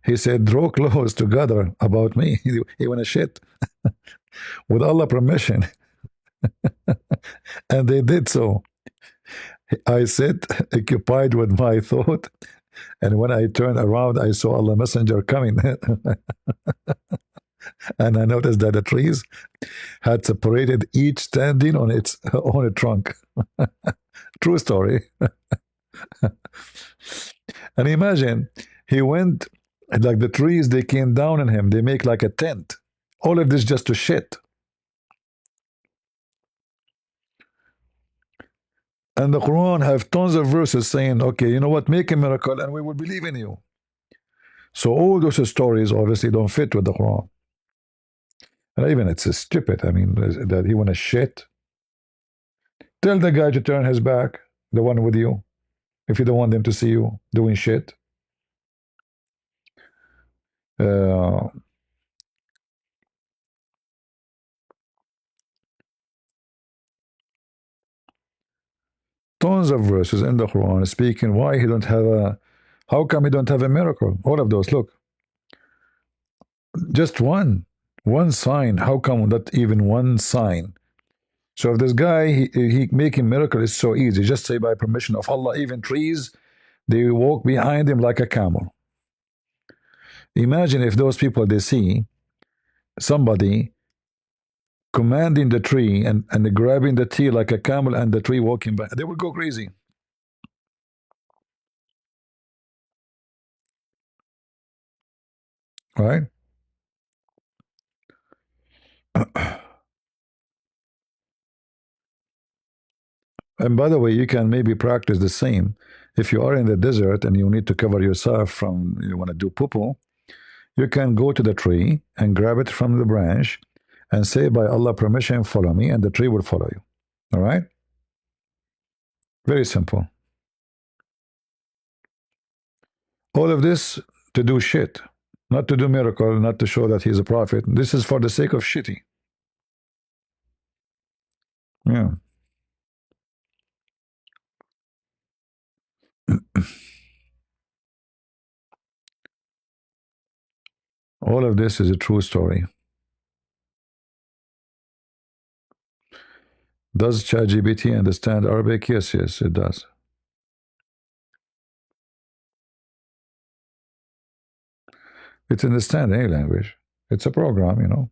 he said, "Draw close together about me." He went to shit with Allah permission, and they did so. I sat occupied with my thought, and when I turned around, I saw Allah Messenger coming, and I noticed that the trees had separated, each standing on its own trunk. True story. And imagine, he went like the trees, they came down on him, they make like a tent. All of this just to shit. And the Quran have tons of verses saying, okay, you know what, make a miracle and we will believe in you. So all those stories obviously don't fit with the Quran. And even it's stupid. I mean, that he want to shit. Tell the guy to turn his back, the one with you, if you don't want them to see you doing shit. Uh, Tons of verses in the Quran speaking why he don't have a, how come he don't have a miracle? All of those, look, just one sign. How come not even one sign? So if this guy he making miracle is so easy, just say by permission of Allah. Even trees, they walk behind him like a camel. Imagine if those people they see somebody commanding the tree and grabbing the tree like a camel and the tree walking by, they would go crazy, right? And by the way, you can maybe practice the same. If you are in the desert and you need to cover yourself from, you want to do poo, you can go to the tree and grab it from the branch and say, by Allah permission, follow me, and the tree will follow you. All right? Very simple. All of this to do shit, not to do miracle, not to show that he's a prophet. This is for the sake of shitty. Yeah. All of this is a true story. Does ChatGPT understand Arabic? Yes, yes, it does. It understands any language. It's a program,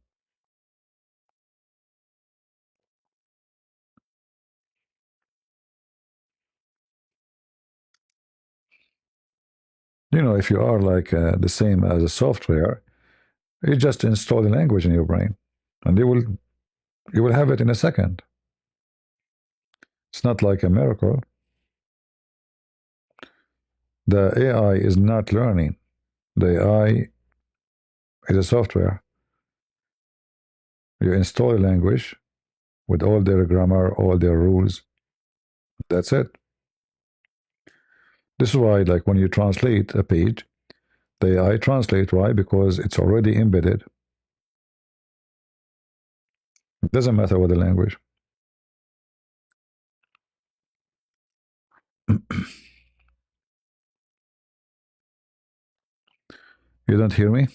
if you are like the same as a software, you just install the language in your brain, and you will have it in a second. It's not like a miracle. The AI is not learning. The AI is a software. You install a language with all their grammar, all their rules. That's it. This is why, like when you translate a page, the AI translate. Why? Because it's already embedded. It doesn't matter what the language. You don't hear me?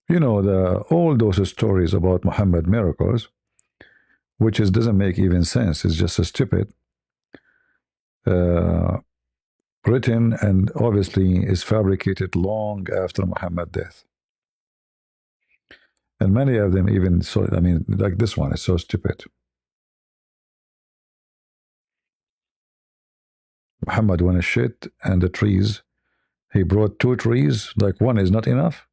You know, all those stories about Muhammad miracles, which is doesn't make even sense. It's just a stupid, uh, written and obviously is fabricated long after Muhammad's death. And many of them even so. I mean, like this one is so stupid. Muhammad went a shit and the trees. He brought two trees. Like one is not enough.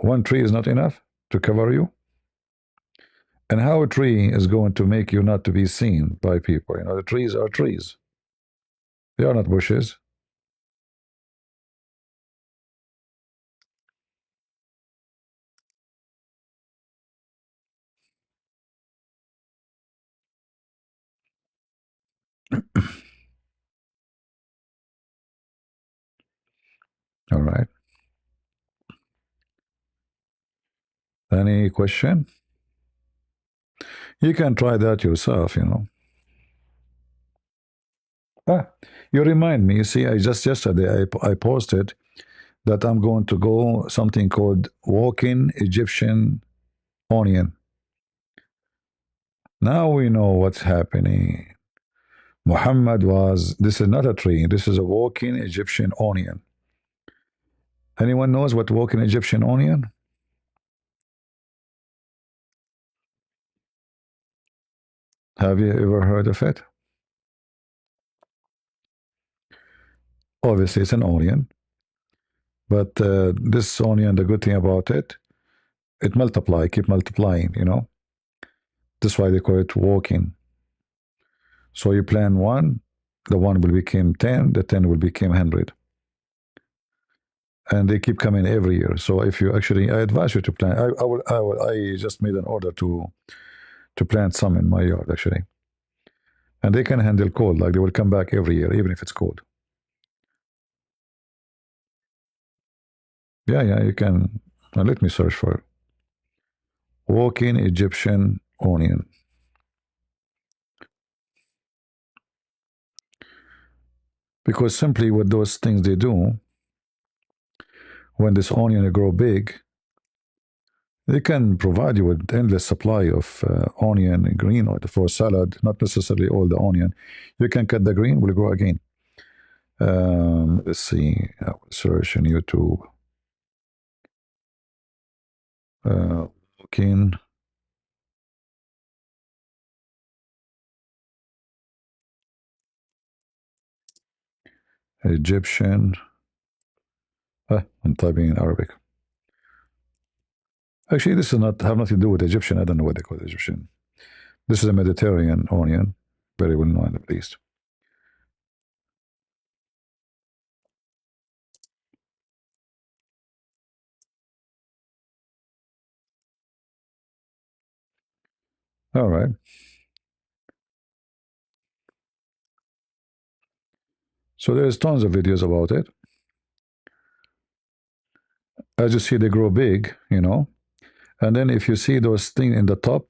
One tree is not enough to cover you. And how a tree is going to make you not to be seen by people? You know, the trees are trees. They are not bushes. All right. Any question? You can try that yourself, you know. Ah, you remind me. You see, I just yesterday I posted that I'm going to go something called walking Egyptian onion. Now we know what's happening. Muhammad was, this is not a tree, this is a walking Egyptian onion. Anyone knows what walking Egyptian onion? Have you ever heard of it? Obviously, it's an onion, but this onion, the good thing about it, it multiply, keep multiplying, you know. That's why they call it walking. So you plan one, the one will become 10, the 10 will become 100. And they keep coming every year. So if you actually, I advise you to plant. I just made an order to plant some in my yard actually, and they can handle cold. Like they will come back every year, even if it's cold. Yeah, yeah, you can. Let me search for it. Walking Egyptian onion. Because simply what those things they do, when this onion grow big, they can provide you with endless supply of onion and green or for salad, not necessarily all the onion. You can cut the green, will grow again. Let's see, I will search on YouTube. Walking Egyptian. I'm typing in Arabic. Actually, this is not have nothing to do with Egyptian. I don't know what they call it, Egyptian. This is a Mediterranean onion, very well known at least. All right. So there's tons of videos about it. As you see, they grow big, you know. And then if you see those things in the top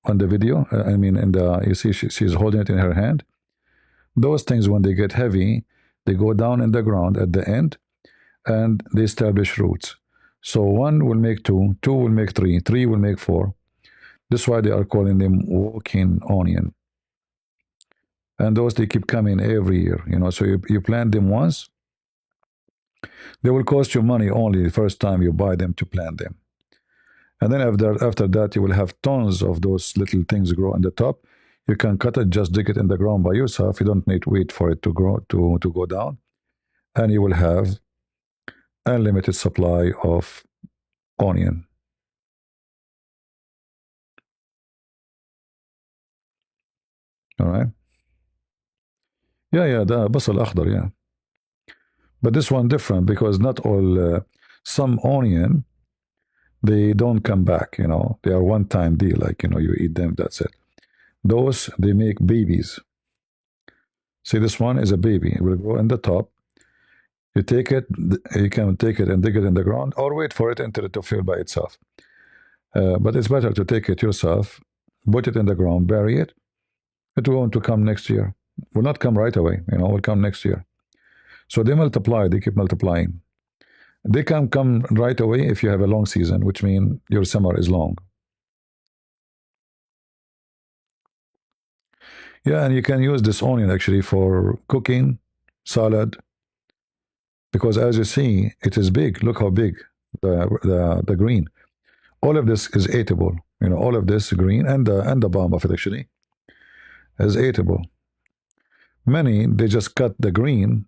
on the video, I mean, in the you see she's holding it in her hand. Those things, when they get heavy, they go down in the ground at the end, and they establish roots. So one will make two, two will make three, three will make four. That's why they are calling them walking onion. And those they keep coming every year, you know. So you plant them once, they will cost you money only the first time you buy them to plant them. And then after that, you will have tons of those little things grow on the top. You can cut it, just dig it in the ground by yourself. You don't need to wait for it to grow to go down, and you will have unlimited supply of onion. All right. Yeah, yeah, the basal akhdar, yeah. But this one different because not all. Some onion they don't come back. You know, they are one-time deal. Like you know, you eat them, that's it. Those they make babies. See, this one is a baby. It will grow in the top. You take it, you can take it and dig it in the ground, or wait for it until it will fill by itself. But it's better to take it yourself, put it in the ground, bury it. It will want to come next year. Will not come right away. You know, will come next year. So they multiply. They keep multiplying, They can come right away if you have a long season, which means your summer is long. Yeah, and you can use this onion actually for cooking, salad, because as you see, it is big. Look how big the green. All of this is eatable. You know, all of this green and the bomb of it actually is eatable. Many they just cut the green,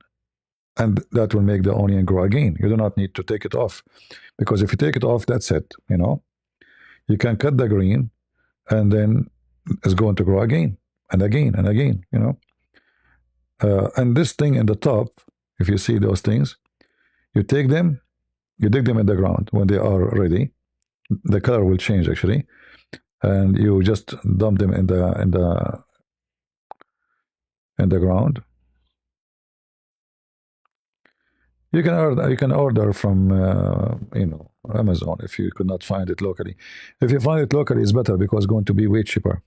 and that will make the onion grow again. You do not need to take it off, because if you take it off, that's it. You know, you can cut the green, and then it's going to grow again and again and again. You know, and this thing in the top, if you see those things, you take them, you dig them in the ground when they are ready. The color will change actually, and you just dump them in the ground. You can order from Amazon if you could not find it locally. If you find it locally, it's better because it's going to be way cheaper.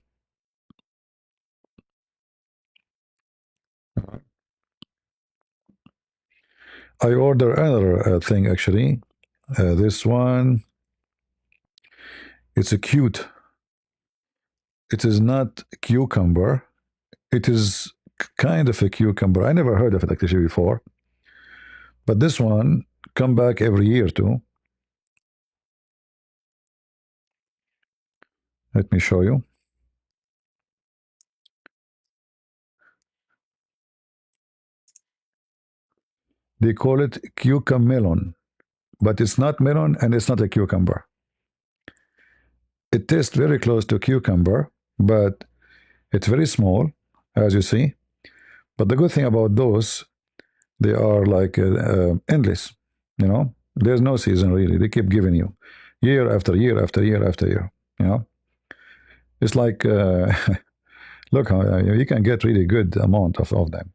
I order another thing actually. This one, it's a cute. It is not cucumber. It is kind of a cucumber. I never heard of it actually before. But this one come back every year too. Let me show you. They call it cucamelon, but it's not melon and it's not a cucumber. It tastes very close to cucumber, but it's very small, as you see. But the good thing about those, they are like endless. You know, there's no season really. They keep giving you year after year after year after year. You know, it's like look how you can get really good amount of them.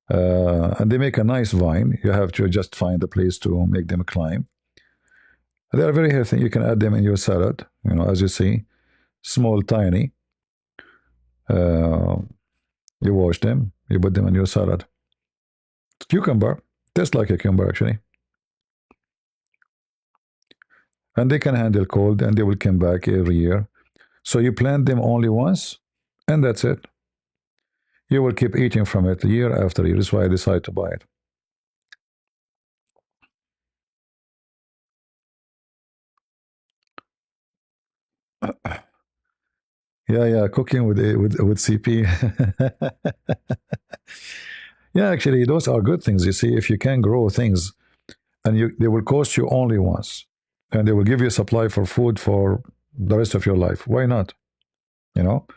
And they make a nice vine. You have to just find a place to make them climb. They are very healthy. You can add them in your salad. You know, as you see, small, tiny. Uh, you wash them. You put them in your salad. Cucumber tastes like a cucumber actually, and they can handle cold, and they will come back every year. So you plant them only once, and that's it. You will keep eating from it year after year. That's why I decided to buy it. Yeah, yeah, cooking with CP. Yeah, actually, those are good things. You see, if you can grow things, and they will cost you only once, and they will give you a supply for food for the rest of your life. Why not? You know,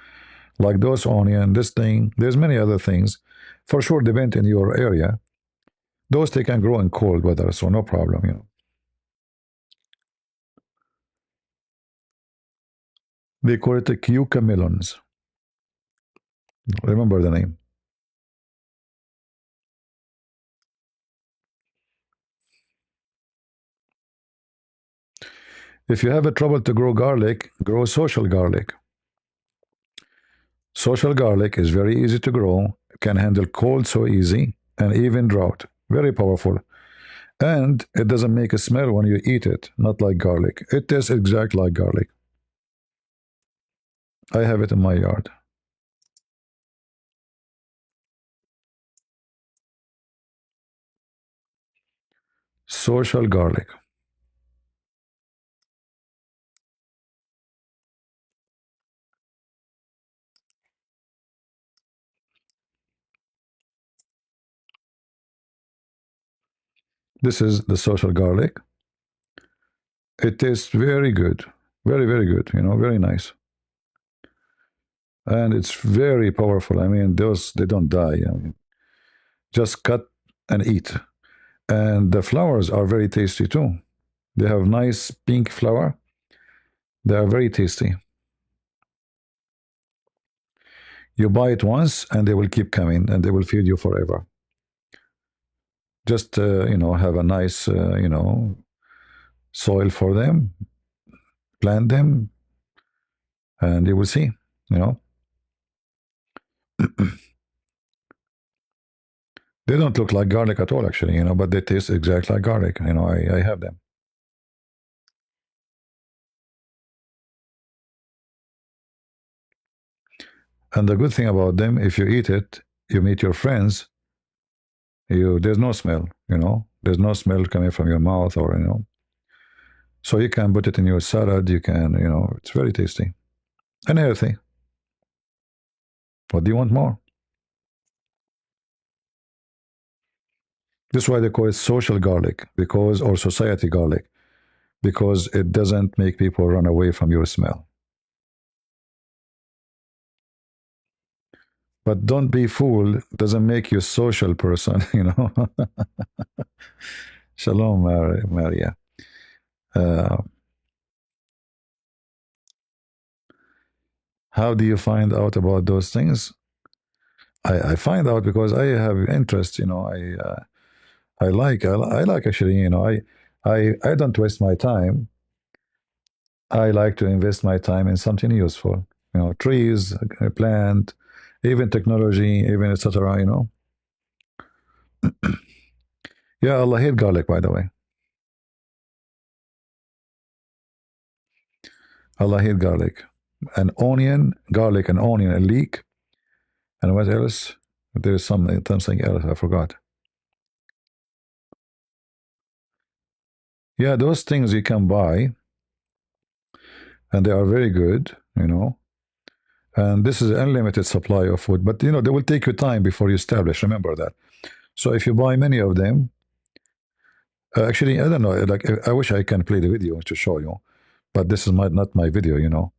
like those onion, this thing. There's many other things, for sure. Depend in your area. Those they can grow in cold weather, so no problem. You know, they call it the cucamelons. Remember the name. If you have a trouble to grow garlic, grow social garlic. Social garlic is very easy to grow, can handle cold so easy, and even drought. Very powerful. And it doesn't make a smell when you eat it, not like garlic. It tastes exactly like garlic. I have it in my yard. Social garlic. This is the social garlic. It tastes very good. Very, very good. You know, very nice. And it's very powerful. I mean, those, they don't die. I mean, just cut and eat. And the flowers are very tasty too. They have nice pink flower. They are very tasty. You buy it once, and they will keep coming, and they will feed you forever. Just have a nice soil for them, plant them, and you will see. You know, They don't look like garlic at all, actually, but they taste exactly like garlic. I have them. And the good thing about them, if you eat it, you meet your friends, there's no smell, there's no smell coming from your mouth or. So you can put it in your salad. You can, it's very tasty and healthy. What do you want more? This is why they call it social garlic, or society garlic, because it doesn't make people run away from your smell. But don't be fooled. Doesn't make you a social person. Shalom, Maria. Uh, how do you find out about those things? I find out because I have interest. I like actually. I don't waste my time. I like to invest my time in something useful. Trees, plant, even technology, even etc. Yeah, Allah hate garlic, by the way. Allah hate garlic. An onion, garlic, and onion, a leek, and what else? There is something else I forgot. Yeah, those things you can buy, and they are very good. And this is an unlimited supply of food, but they will take you time before you establish. Remember that. So if you buy many of them, actually, I don't know. Like, I wish I can play the video to show you, but this is not my video.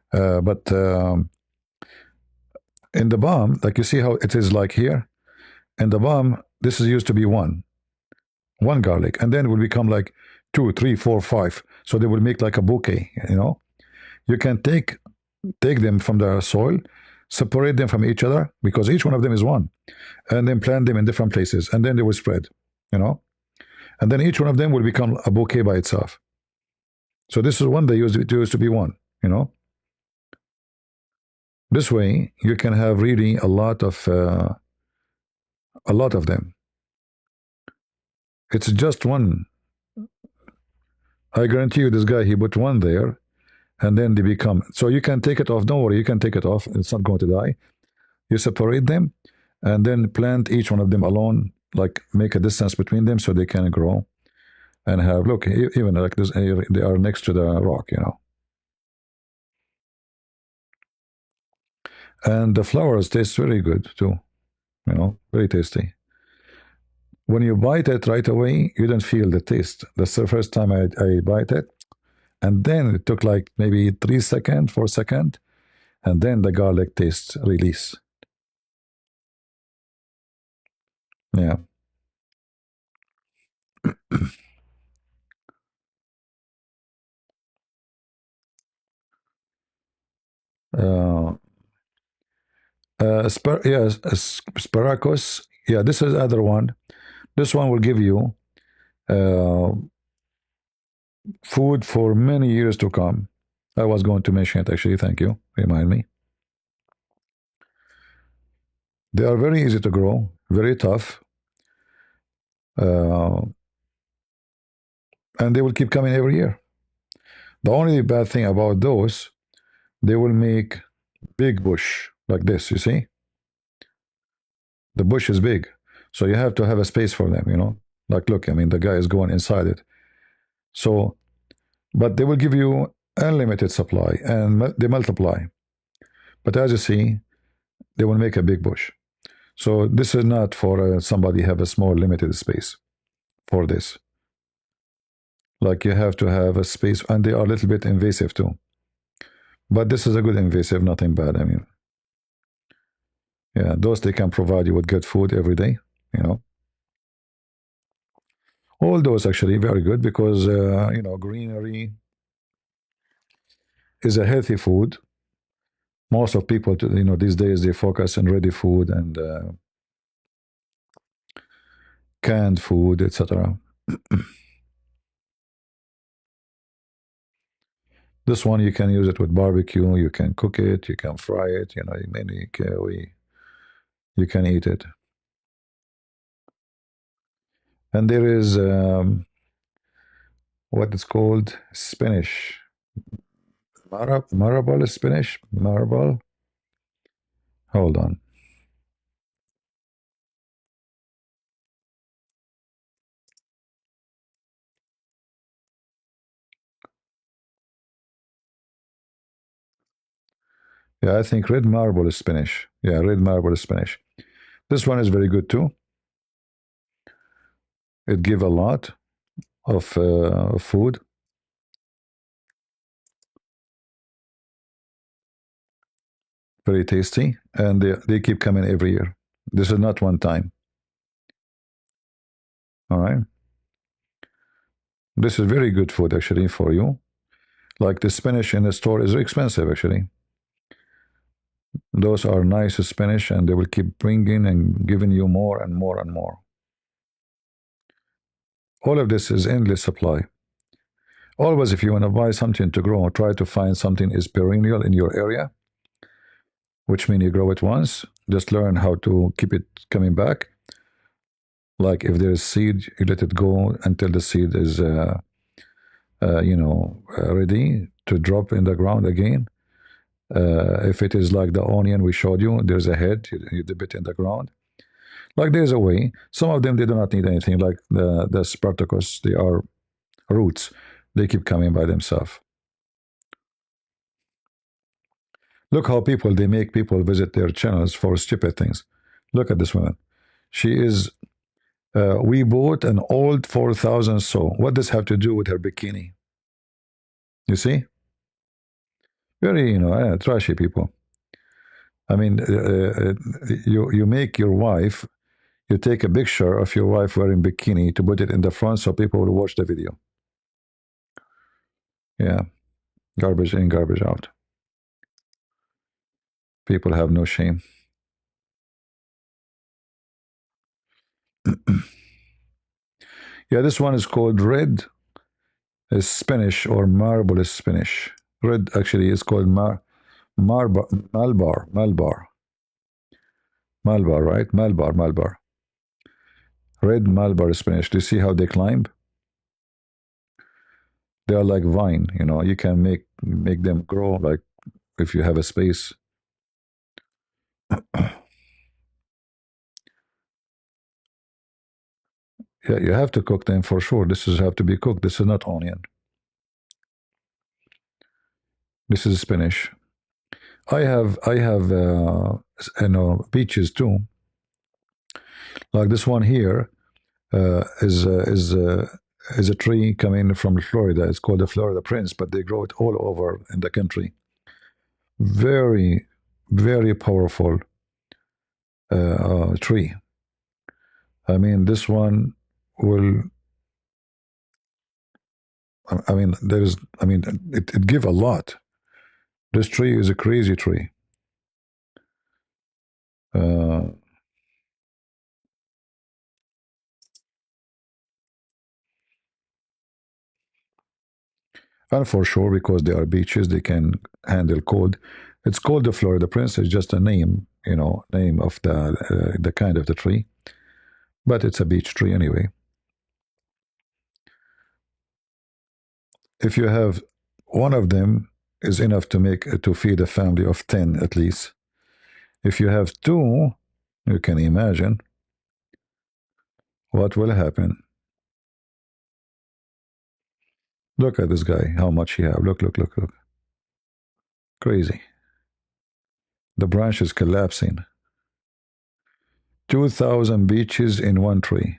But in the bomb, like you see how it is like here in the bomb, this is used to be one garlic, and then it will become like two, three, four, five. So they will make like a bouquet. You can take them from the soil, separate them from each other because each one of them is one, and then plant them in different places, and then they will spread. You know, and then each one of them will become a bouquet by itself. So this is one they used to be one. You know, this way you can have really a lot of them. It's just one. I guarantee you, this guy he put one there, and then they become. So you can take it off. Don't worry, you can take it off. It's not going to die. You separate them, and then plant each one of them alone. Like make a distance between them so they can grow and have. Look, even like this, they are next to the rock. And the flowers taste very good too. Very tasty. When you bite it right away, you don't feel the taste. That's the first time I bite it. And then it took like maybe 3 seconds, 4 seconds, and then the garlic taste release. Yeah. Uh, Asparagus. Yeah, this is the other one. This one will give you uh, food for many years to come. I was going to mention it actually. Thank you. Remind me. They are very easy to grow, very tough, uh, and they will keep coming every year. The only bad thing about those, they will make big bush like this. You see, the bush is big, so you have to have a space for them. Like look, I mean, the guy is going inside it. So, but they will give you unlimited supply and they multiply. But as you see, they will make a big bush. So this is not for somebody have a small limited space for this. Like you have to have a space, and they are a little bit invasive too. But this is a good invasive, nothing bad. I mean, yeah, those they can provide you with good food every day. You know, all those actually very good because greenery is a healthy food. Most of people, these days they focus on ready food and canned food, etc. This one you can use it with barbecue. You can cook it. You can fry it. You can eat it. And there is what it's called spinach. Marble spinach? Marble? Hold on. Yeah, I think red marble is spinach. Yeah, red marble is spinach. This one is very good too. It give a lot of food. Very tasty. And they keep coming every year. This is not one time. All right. This is very good food actually for you. Like the spinach in the store is expensive actually. Those are nice spinach and they will keep bringing and giving you more and more and more. All of this is endless supply. Always, if you want to buy something to grow, try to find something is perennial in your area, which means you grow it once. Just learn how to keep it coming back. Like if there is seed, you let it go until the seed is, ready to drop in the ground again. If it is like the onion we showed you, there's a head, you dip it in the ground. Like there's a way. Some of them, they do not need anything. Like the Spartacus, they are roots. They keep coming by themselves. Look how they make people visit their channels for stupid things. Look at this woman. She is, we bought an old 4,000 so. What does have to do with her bikini? You see? Very, trashy people. I mean, you make your wife, you take a picture of your wife wearing bikini to put it in the front so people will watch the video. Yeah, garbage in, garbage out. People have no shame. Yeah, this one is called red spinach or marble spinach. Red actually is called Malbar, right? Malbar. Red Malbar spinach. Do you see how they climb? They are like vine, you can make them grow like if you have a space. Yeah, you have to cook them for sure. This is have to be cooked. This is not onion. This is spinach. I have peaches too. Like this one here is a tree coming from Florida. It's called the Florida Prince, but they grow it all over in the country. Very, very powerful tree. I mean, this one will. I mean, there is. I mean, it give a lot. This tree is a crazy tree. Uh, and for sure, because they are beaches, they can handle cold. It's called the Florida Prince. It's just a name, name of the kind of the tree, but it's a beach tree anyway. If you have one of them, is enough to feed a family of 10 at least. If you have two, you can imagine what will happen. Look at this guy, how much he have. Look. Crazy. The branch is collapsing. 2,000 beaches in one tree.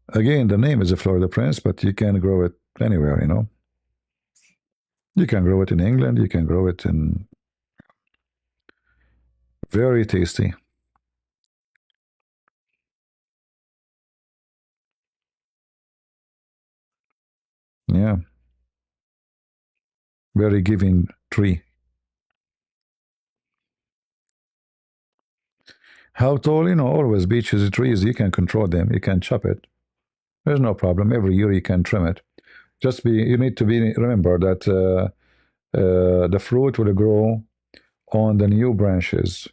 Again, the name is a Florida Prince, but you can grow it anywhere. You can grow it in England, you can grow it in. Very tasty. Yeah. Very giving tree. How tall? Always beaches, trees, you can control them, you can chop it. There's no problem. Every year you can trim it. You need to remember that the fruit will grow on the new branches.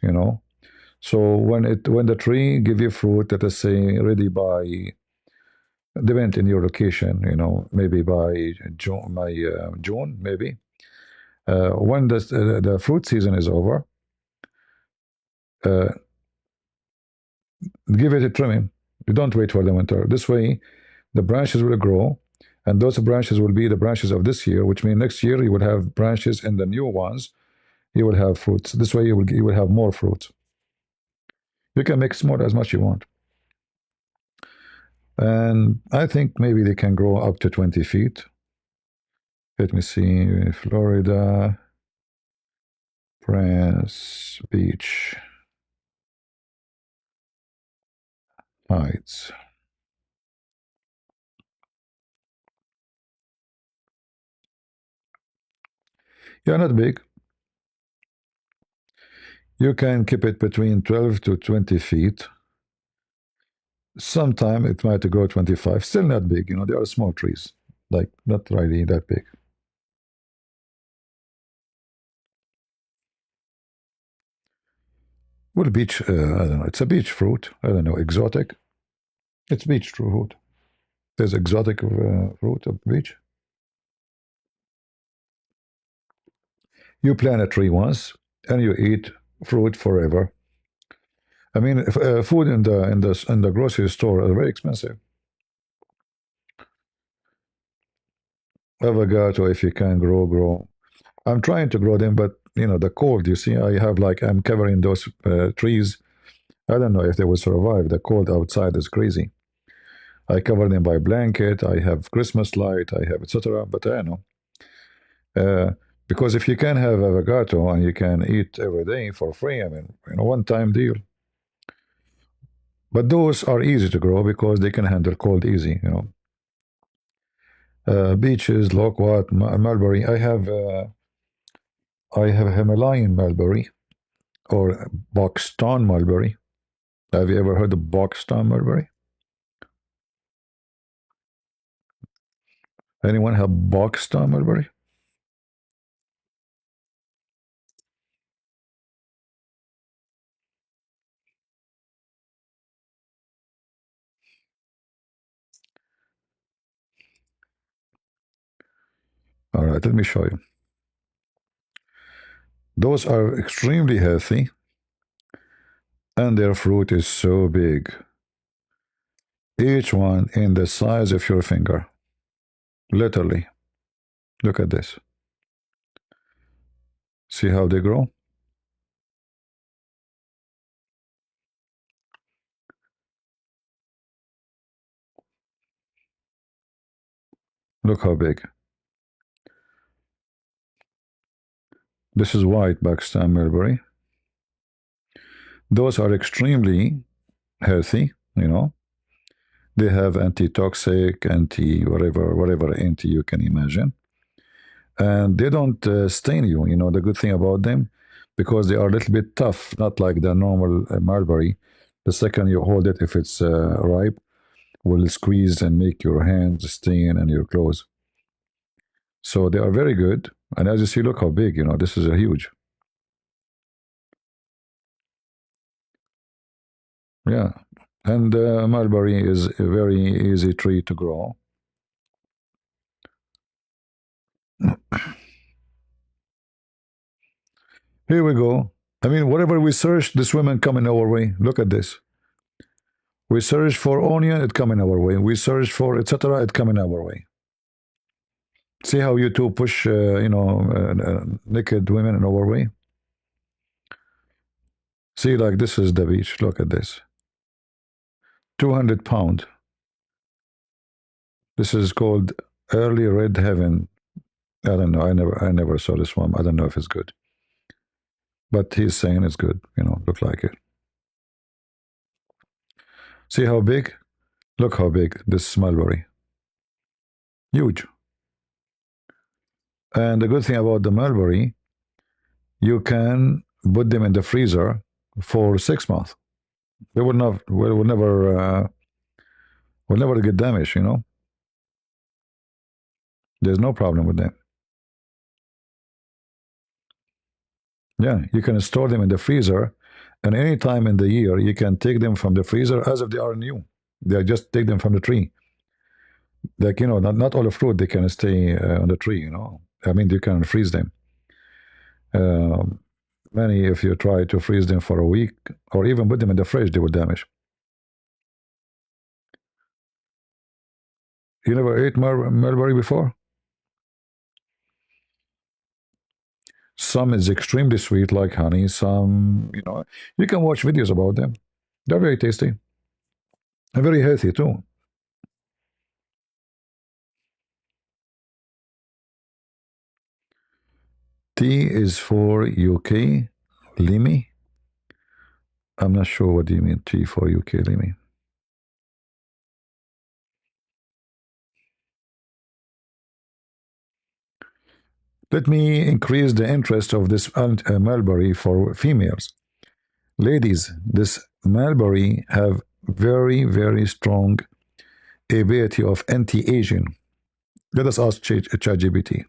So when the tree give you fruit, let us say ready by, depend in your location, maybe by June maybe. When the fruit season is over, uh, give it a trimming. You don't wait for the winter. This way, the branches will grow, and those branches will be the branches of this year, which means next year you will have branches in the new ones. You will have fruits. This way, you will have more fruits. You can make small as much you want, and I think maybe they can grow up to 20 feet. Let me see, Florida, France, beach heights. Yeah, not big. You can keep it between 12 to 20 feet. Sometime it might go 25. Still not big. They are small trees, like not really that big. Well, beach, I don't know. It's a beach fruit. I don't know. Exotic. It's beach fruit. There's exotic fruit of the beach. You plant a tree once and you eat fruit forever. I mean, food in the grocery store are very expensive. Avocado, if you can grow. I'm trying to grow them, but the cold. You see, I'm covering those trees. I don't know if they will survive. The cold outside is crazy. I cover them by blanket. I have Christmas light. I have etc. But I don't know. Uh, because if you can have avocado and you can eat every day for free, I mean, one-time deal. But those are easy to grow because they can handle cold easy. Beaches, loquat, mulberry. I have Himalayan mulberry or Pakistan mulberry. Have you ever heard of Pakistan mulberry? Anyone have Pakistan mulberry? All right, let me show you. Those are extremely healthy, and their fruit is so big. Each one in the size of your finger. Literally. Look at this. See how they grow? Look how big. This is white Pakistan mulberry. Those are extremely healthy. They have anti-toxic, whatever anti you can imagine. And they don't stain you. The good thing about them, because they are a little bit tough, not like the normal mulberry. The second you hold it, if it's ripe, will squeeze and make your hands stain and your clothes. So they are very good. And as you see, look how big. This is a huge. Yeah. And mulberry is a very easy tree to grow. Here we go. I mean, whatever we search, this women come in our way. Look at this. We search for onion, it come in our way. We search for etc. It come in our way. See how you two push, naked women in our way. See, like this is the beach. Look at this. 200 pound. This is called early red heaven. I don't know. I never saw this one. I don't know if it's good, but he's saying it's good. Look like it. See how big? Look how big this mulberry. Huge. And the good thing about the mulberry, you can put them in the freezer for 6 months. They will never get damaged. There's no problem with them. Yeah, you can store them in the freezer, And any time in the year, you can take them from the freezer as if they are new. They just take them from the tree. Like, not all the fruit they can stay on the tree. I mean, you can freeze them. Um, Many, if you try to freeze them for a week or even put them in the fridge, they will damage. You never ate mulberry before? Some is extremely sweet, like honey. Some, you can watch videos about them. They're very tasty and very healthy too. T is for UK, Limi. I'm not sure what do you mean T for UK, Limi. Let me increase the interest of this mulberry for females. Ladies, this mulberry have very, very strong ability of anti-aging. Let us ask ChatGPT.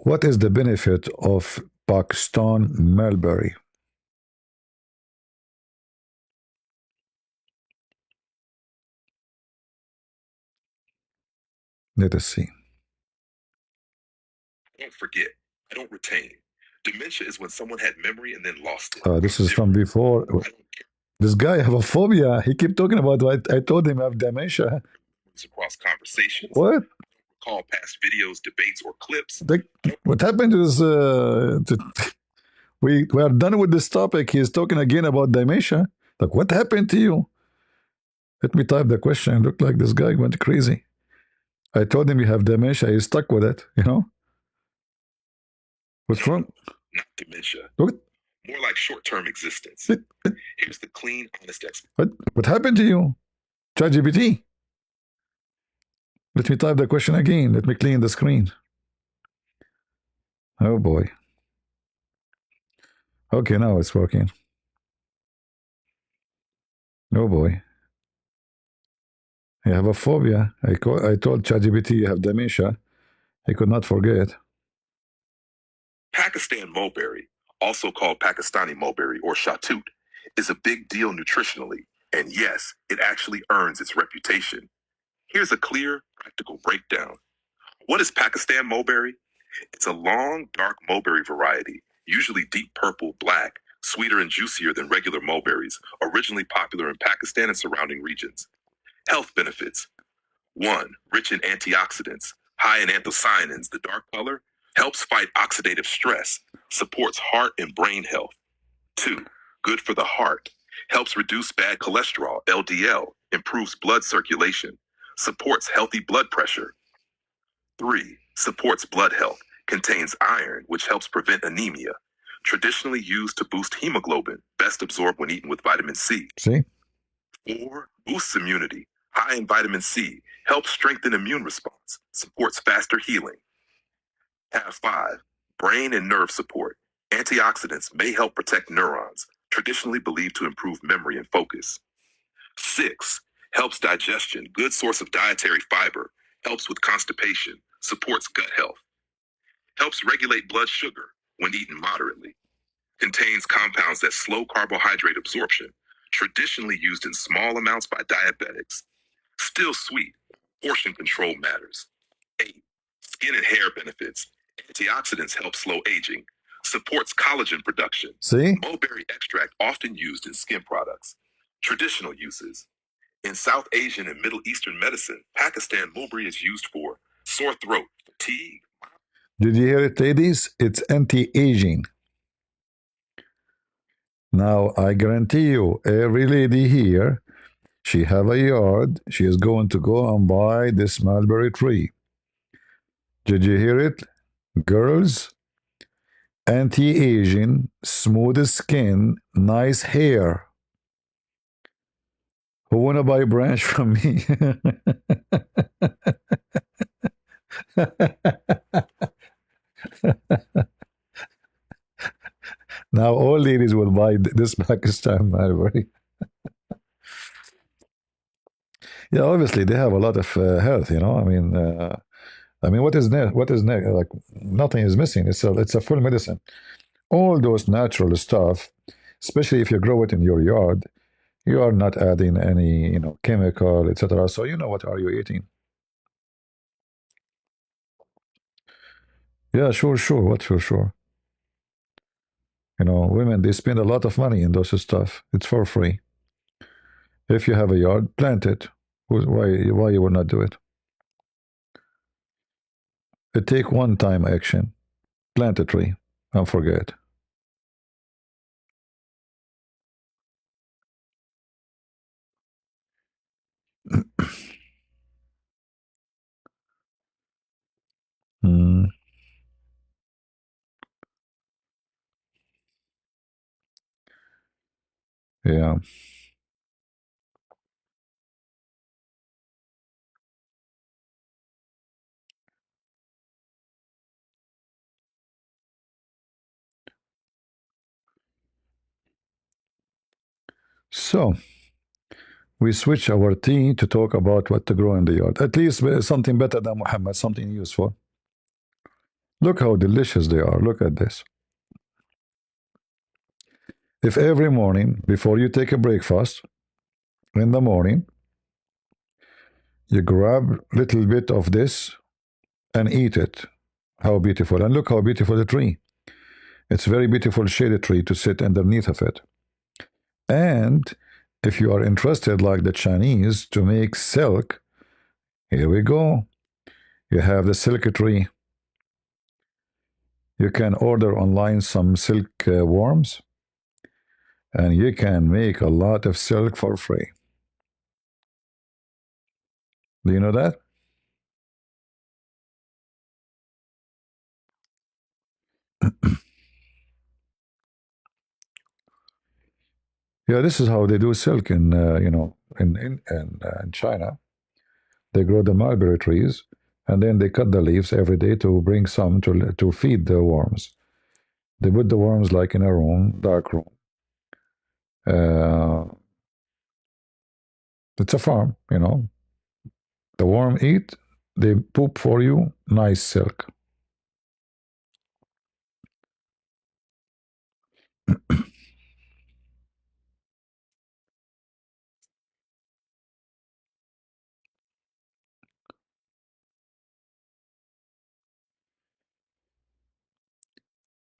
What is the benefit of Pakistan mulberry? Let us see. I don't forget. I don't retain. Dementia is when someone had memory and then lost it. This is from before. This guy have a phobia. He keep talking about what I told him I have dementia. Across conversations. What? Recall past videos, debates, or clips. What happened is we are done with this topic. He's talking again about dementia. Like, what happened to you? Let me type the question. It looked like this guy went crazy. I told him you have dementia. He's stuck with it. What's wrong? Not dementia. What? More like short-term existence. Here's the clean, honest explanation. What happened to you? ChatGPT. Let me type the question again. Let me clean the screen. Oh boy. Okay, now it's working. Oh boy. I have a phobia. I told ChatGPT you have dementia. I could not forget. Pakistan mulberry, also called Pakistani mulberry or shatut, is a big deal nutritionally. And yes, it actually earns its reputation. Here's a clear, practical breakdown. What is Pakistan mulberry? It's a long, dark mulberry variety, usually deep purple, black, sweeter and juicier than regular mulberries, originally popular in Pakistan and surrounding regions. Health benefits. 1. Rich in antioxidants, high in anthocyanins, the dark color, helps fight oxidative stress, supports heart and brain health. 2. Good for the heart, helps reduce bad cholesterol, LDL, improves blood circulation, supports healthy blood pressure. 3. Supports blood health, contains iron, which helps prevent anemia. Traditionally used to boost hemoglobin, best absorbed when eaten with vitamin C. See? 4. Boosts immunity, high in vitamin C, helps strengthen immune response, supports faster healing. Tab 5. Brain and nerve support. Antioxidants may help protect neurons, traditionally believed to improve memory and focus. 6. Helps digestion, good source of dietary fiber, helps with constipation, supports gut health. Helps regulate blood sugar when eaten moderately. Contains compounds that slow carbohydrate absorption, traditionally used in small amounts by diabetics. Still sweet, portion control matters. 8. Skin and hair benefits. Antioxidants help slow aging. Supports collagen production. See? Mulberry extract often used in skin products. Traditional uses. In South Asian and Middle Eastern medicine, Pakistan mulberry is used for sore throat, fatigue. Did you hear it, ladies? It's anti-aging. Now, I guarantee you, every lady here, she have a yard, she is going to go and buy this mulberry tree. Did you hear it? Girls, anti-aging, smooth skin, nice hair. Who wanna buy a branch from me? Now all ladies will buy this Pakistan mulberry. Yeah, obviously they have a lot of health. I mean, I mean, what is ne- what is ne- like nothing is missing. It's a full medicine. All those natural stuff, especially if you grow it in your yard, you are not adding any chemical, etc. So you know what are you eating? Yeah, sure, sure. What for sure? Women they spend a lot of money in those stuff. It's for free. If you have a yard, plant it. Why you would not do it? It take one time action. Plant a tree and forget. Mm, yeah. So we switch our tea to talk about what to grow in the yard. At least something better than Muhammad, something useful. Look how delicious they are. Look at this. If every morning, before you take a breakfast, in the morning, you grab a little bit of this and eat it. How beautiful. And look how beautiful the tree. It's a very beautiful shady tree to sit underneath of it. And if you are interested, like the Chinese, to make silk, here we go. You have the silk tree. You can order online some silk worms, and you can make a lot of silk for free. Do you know that? Yeah, this is how they do silk in in China. They grow the mulberry trees, and then they cut the leaves every day to bring some to feed the worms. They put the worms like in a room, dark room. Uh, it's a farm. The worm eat, they poop for you, nice silk.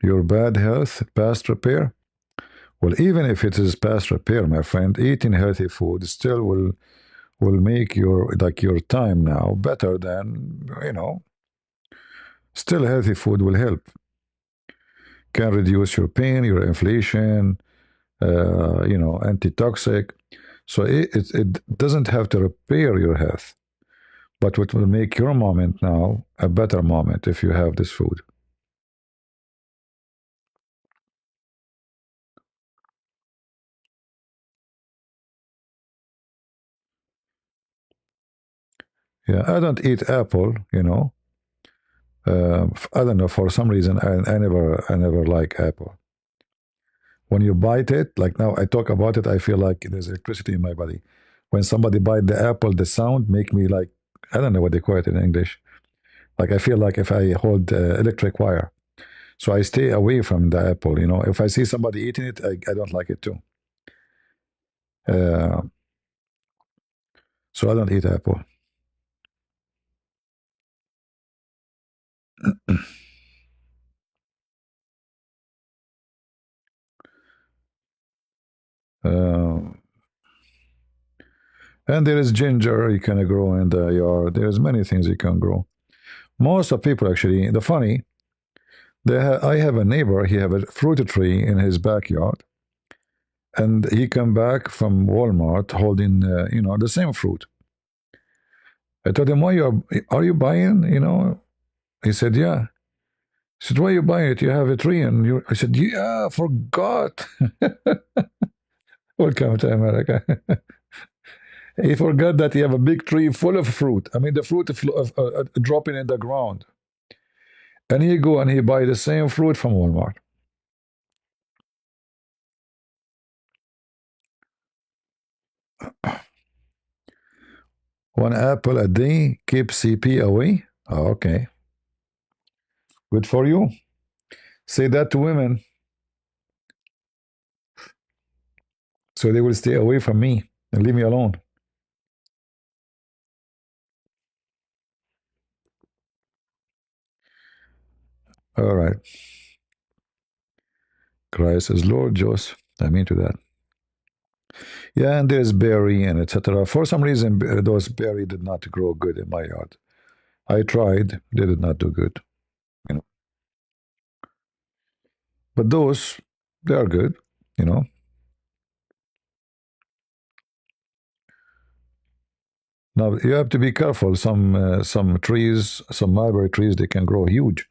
Your bad health, past repair. Well, even if it is past repair, my friend, eating healthy food still will make your time now better than. Still, healthy food will help. Can reduce your pain, your inflation, antitoxic. So it doesn't have to repair your health, but it will make your moment now a better moment if you have this food. Yeah, I don't eat apple. I don't know, for some reason I never like apple. When you bite it, like now I talk about it, I feel like there's electricity in my body. When somebody bite the apple, the sound make me like, I don't know what they call it in English. Like I feel like if I hold electric wire. So I stay away from the apple. If I see somebody eating it, I don't like it too. Uh, so I don't eat apple. Uh, and there is ginger you can grow in the yard. There's many things you can grow. Most of people actually, the funny, I have a neighbor. He have a fruit tree in his backyard, and he come back from Walmart holding, the same fruit. I told him, "Why are you buying?" He said, "Yeah." I said, "Why are you buying it? You have a tree, and you." I said, "Yeah, I forgot." Welcome to America. He forgot that he have a big tree full of fruit. I mean, the fruit dropping in the ground, and he go and he buy the same fruit from Walmart. One apple a day keeps CP away. Oh, okay. Good for you. Say that to women so they will stay away from me and leave me alone. All right. Christ is Lord, Jos. I'm into that. Yeah, and there's berry and etc. For some reason, those berry did not grow good in my yard. I tried; they did not do good. You know, but those they are good. You know. Now you have to be careful. Some trees, some mulberry trees, they can grow huge.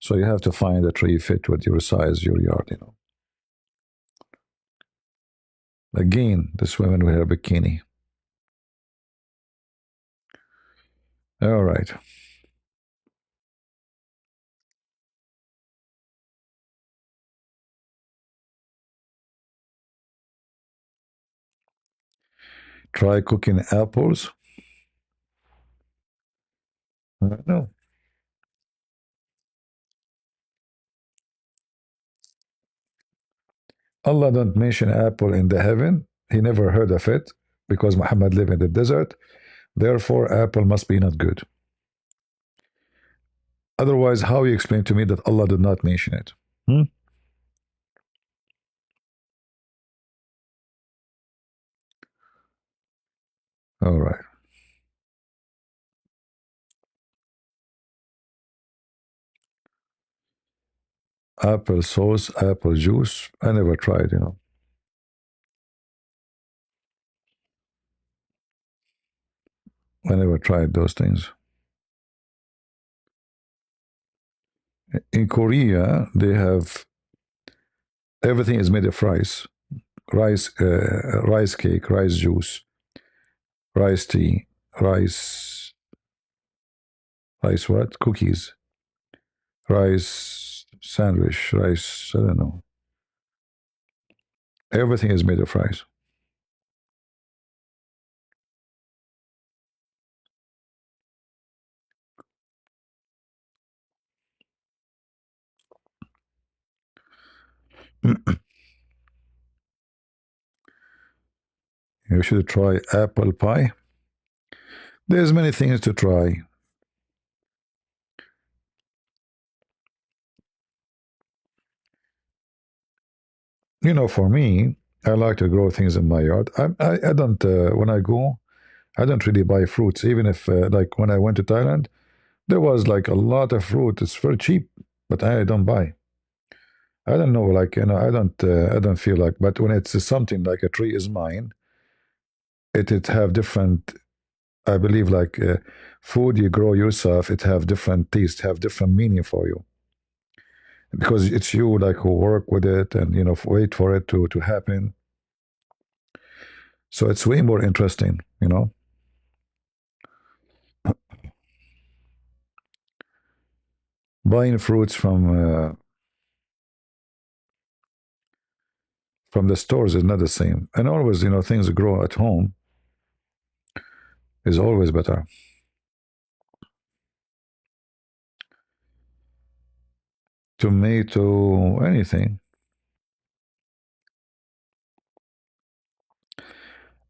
So you have to find a tree fit with your size, your yard. You know. Again, this women wear a bikini. All right. Try cooking apples. No. Allah don't mention apple in the heaven. He never heard of it because Muhammad lived in the desert. Therefore, apple must be not good. Otherwise, how you explain to me that Allah did not mention it? Hmm? All right. Apple sauce, apple juice. I never tried, you know. I never tried those things. In Korea, they have everything is made of rice, rice cake, rice juice, rice tea, rice, rice what? Cookies, rice sandwich, rice. I don't know. Everything is made of rice. You should try apple pie. There's many things to try. You know, for me, I like to grow things in my yard. I don't, when I go, I don't really buy fruits. Even if, like, when I went to Thailand, there was like a lot of fruit. It's very cheap, but I don't buy. I don't know, like, you know, I don't feel like, but when it's something like a tree is mine, it have different, I believe, like, food you grow yourself, it have different taste, have different meaning for you. Because it's you, like, who work with it and, you know, wait for it to happen. So it's way more interesting, you know. Buying fruits from the stores is not the same. And always, you know, things grow at home is always better. Tomato, anything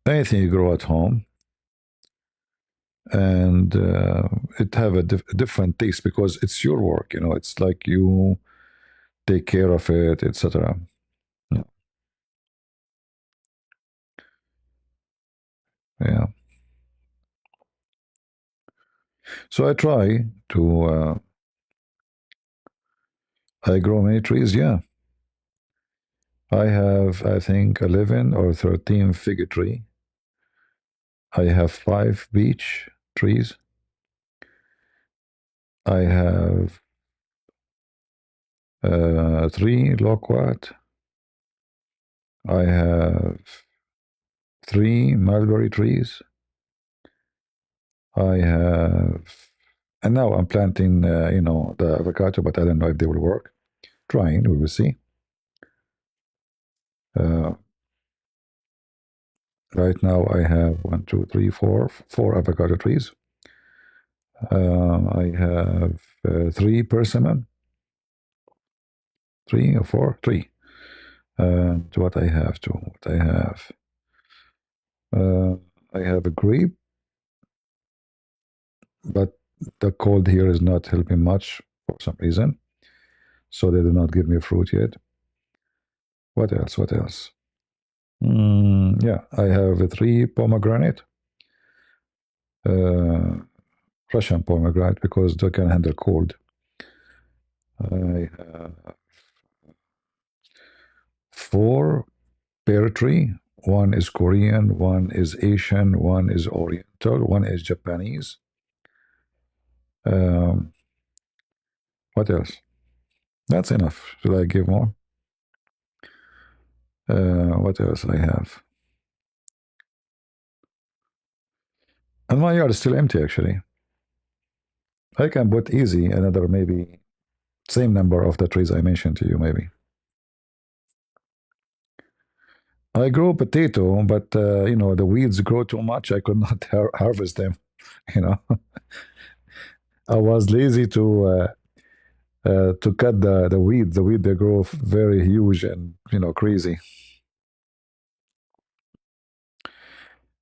you grow at home, and it have a different taste because it's your work. You know, it's like you take care of it, etc. Yeah. Yeah. So I try to. I grow many trees. Yeah, I have, I think, 11 or 13 fig tree. I have 5 beech trees. I have 3 loquat. I have 3 mulberry trees. I have, and now I'm planting, you know, the avocado, but I don't know if they will work. Trying, we will see. Uh, right now, I have 1, 2, 3, 4 avocado trees. I have three persimmon, three or four, three. And what I have too, what uh, I have a grape, but the cold here is not helping much for some reason, so they do not give me fruit yet. What else? What else? Yeah, I have three pomegranate, uh, Russian pomegranate because they can handle cold. I have four pear tree. One is Korean, one is Asian, one is Oriental, one is Japanese. Um, what else? That's enough. Should I give more? What else I have? And my yard is still empty actually. I can put easy another maybe same number of the trees I mentioned to you maybe. I grow potato, but the weeds grow too much. I could not harvest them. You know, I was lazy to cut the weed. The weed they grow very huge and crazy.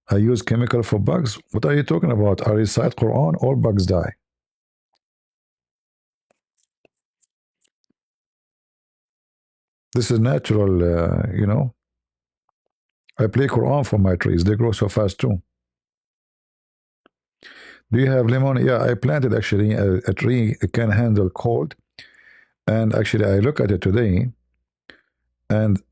I use chemical for bugs. What are you talking about? I recite Quran, all bugs die. This is natural. I play Quran for my trees. They grow so fast too. Do you have lemon? Yeah, I planted actually a tree. It can handle cold. And actually, I look at it today, and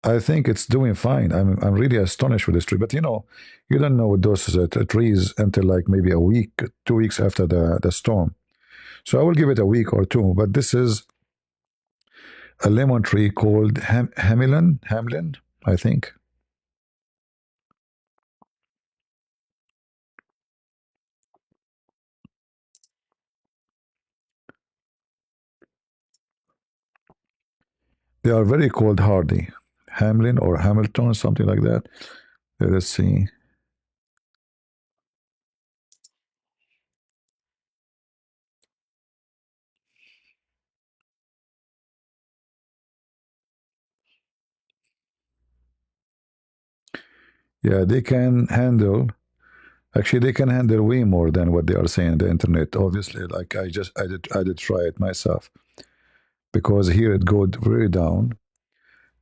I think it's doing fine. I'm really astonished with this tree. But you don't know those trees until like maybe a week, 2 weeks after the storm. So I will give it a week or two. But this is a lemon tree called Hamlin, I think. They are very cold hardy. Hamlin or Hamilton, something like that. Let's see. Yeah, they can handle. Actually, they can handle way more than what they are saying on the internet. Obviously, like I did try it myself because here it goes very down,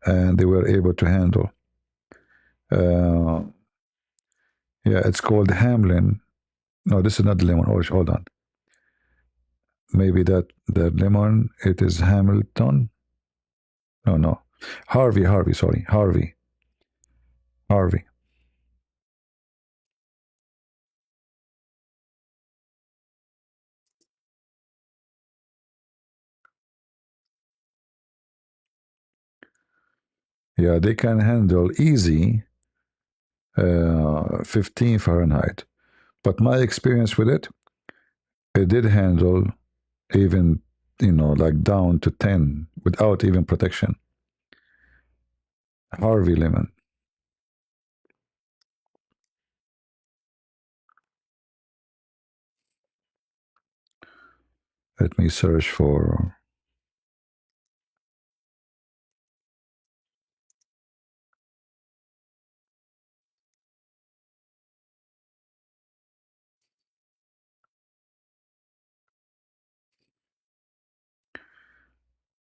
and they were able to handle. Uh, yeah, it's called Hamlin. No, this is not the lemon. Oh, hold on. Maybe that lemon. It is Hamilton. No, no. Harvey. Harvey. Sorry, Harvey. Harvey. Yeah, they can handle easy 15 Fahrenheit. But my experience with it, it did handle even like down to 10 without even protection. Harvey lemon. Let me search for.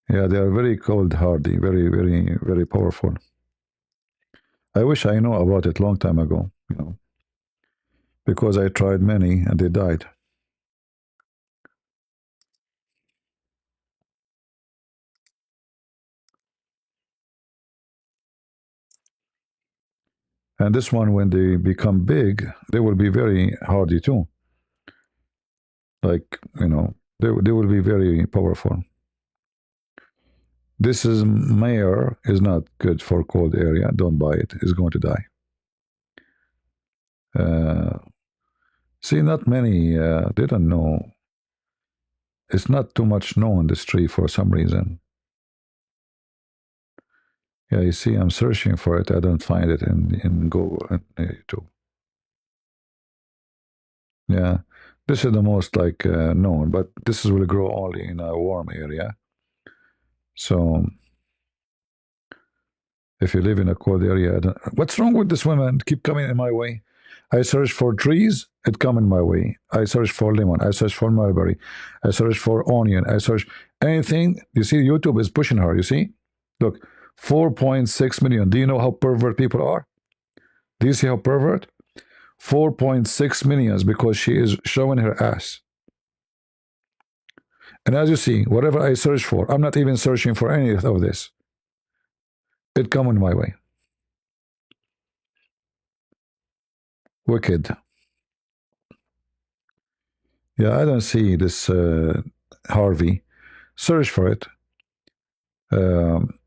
Yeah, they are very cold hardy, very, very, very powerful. I wish I know about it long time ago, because I tried many and they died. And this one, when they become big, they will be very hardy too. Like, they will be very powerful. This is Mayor is not good for cold area. Don't buy it. It's going to die. Uh, see, not many. They don't know. It's not too much known this tree for some reason. Yeah, you see, I'm searching for it. I don't find it in Google and YouTube. Yeah, This is the most like known, but this is will grow only in a warm area. So if you live in a cold area, what's wrong with this woman? Keep coming in my way. I search for trees, it come in my way. I search for lemon. I search for mulberry. I search for onion. I search anything. You see, YouTube is pushing her. You see, look, 4.6 million. Do you know how pervert people are? Do you see how pervert? 4.6 millions because she is showing her ass. And as you see, whatever I search for, I'm not even searching for any of this. It come in my way. Wicked. Yeah, I don't see this Harvey. Search for it. Um,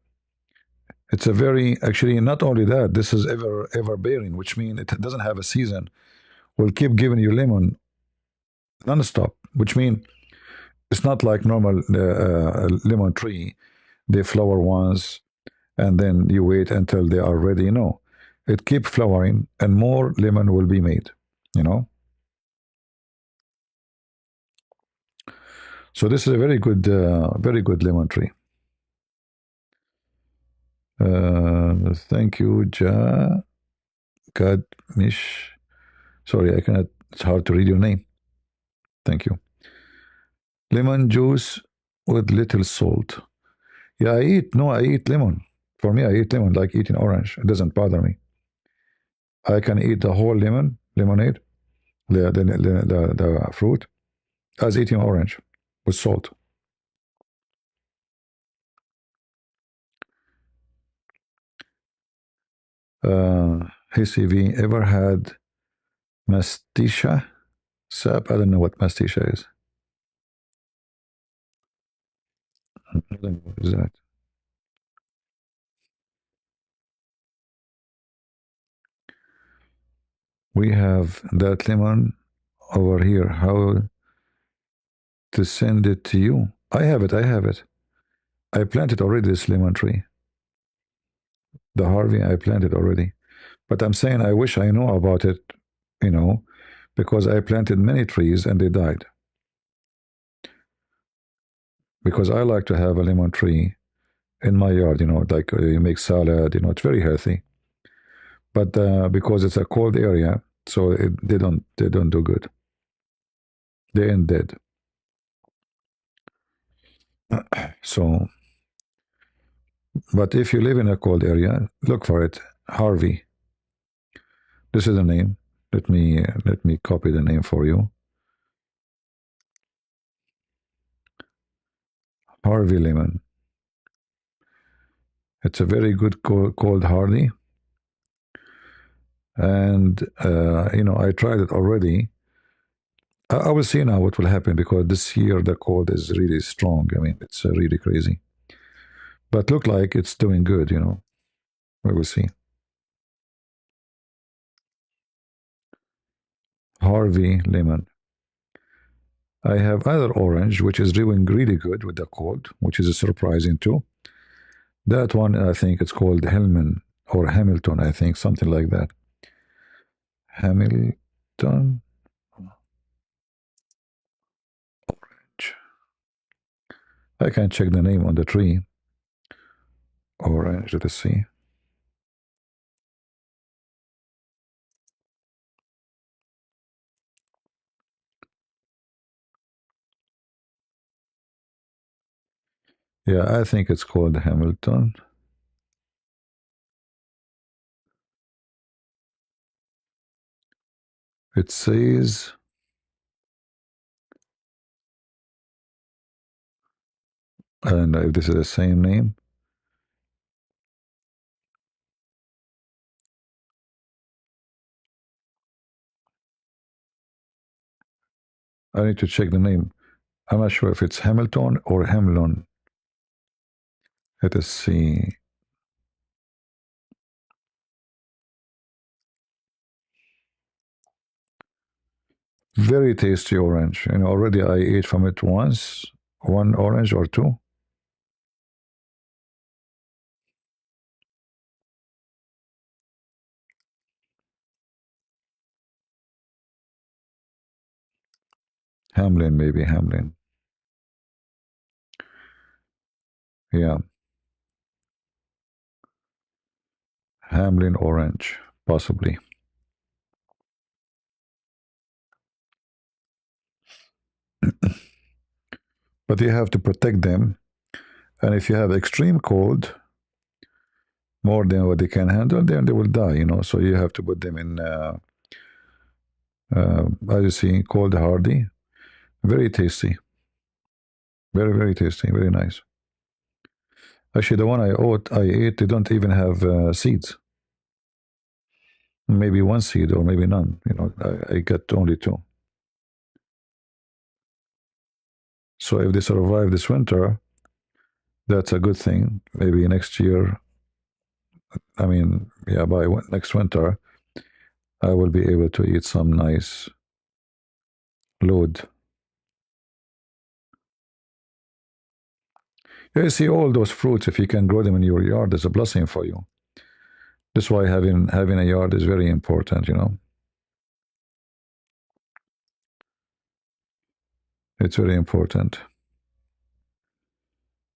it's a very actually not only that. This is ever bearing, which means it doesn't have a season. Will keep giving you lemon non-stop, which means it's not like normal lemon tree. They flower once and then you wait until they are ready. No, it keep flowering and more lemon will be made. You know. So this is a very good lemon tree. Thank you, God, Mish. Sorry, I cannot. It's hard to read your name. Thank you. Lemon juice with little salt. Yeah, I eat. No, I eat lemon. For me, I eat lemon like eating orange. It doesn't bother me. I can eat the whole lemonade, the fruit, as eating orange with salt. Hey, CV, ever had mastica sap? I don't know what mastica is. I don't know what is that. We have that lemon over here. How to send it to you? I have it. I have it. I planted already this lemon tree. The Harvey, I planted already. But I'm saying I wish I knew about it, you know, because I planted many trees and they died. Because I like to have a lemon tree in my yard, like you make salad, it's very healthy. But because it's a cold area, so they don't do good. They end dead. So, but if you live in a cold area, look for it. Harvey. This is the name. Let me copy the name for you. Harvey lemon. It's a very good cold hardy, and I tried it already. I will see now what will happen because this year the cold is really strong. I mean, it's really crazy. But look like it's doing good. We will see. Harvey lemon. I have other orange, which is doing really good with the cold, which is surprising too. That one, I think it's called Hellman or Hamilton, I think, something like that. Hamilton. I can check the name on the tree. Orange, let's see. Yeah, I think it's called Hamilton. It says, and if this is the same name, I need to check the name. I'm not sure if it's Hamilton or Hamlin. Let us see. Very tasty orange. Already I ate from it once, one orange or two. Hamlin, maybe Hamlin. Yeah, Hamlin orange, possibly. But you have to protect them. And if you have extreme cold, more than what they can handle, then they will die, you know. So you have to put them in, as you see, cold hardy. Very tasty. Very, very tasty. Very nice. Actually, the one I ate, they don't even have seeds. Maybe one seed or maybe none. You know, I got only two. So if they survive this winter, that's a good thing. Maybe next year, I mean, yeah, by next winter, I will be able to eat some nice load. Yeah, you see, all those fruits, if you can grow them in your yard, is a blessing for you. That's why having a yard is very important. You know, it's very important.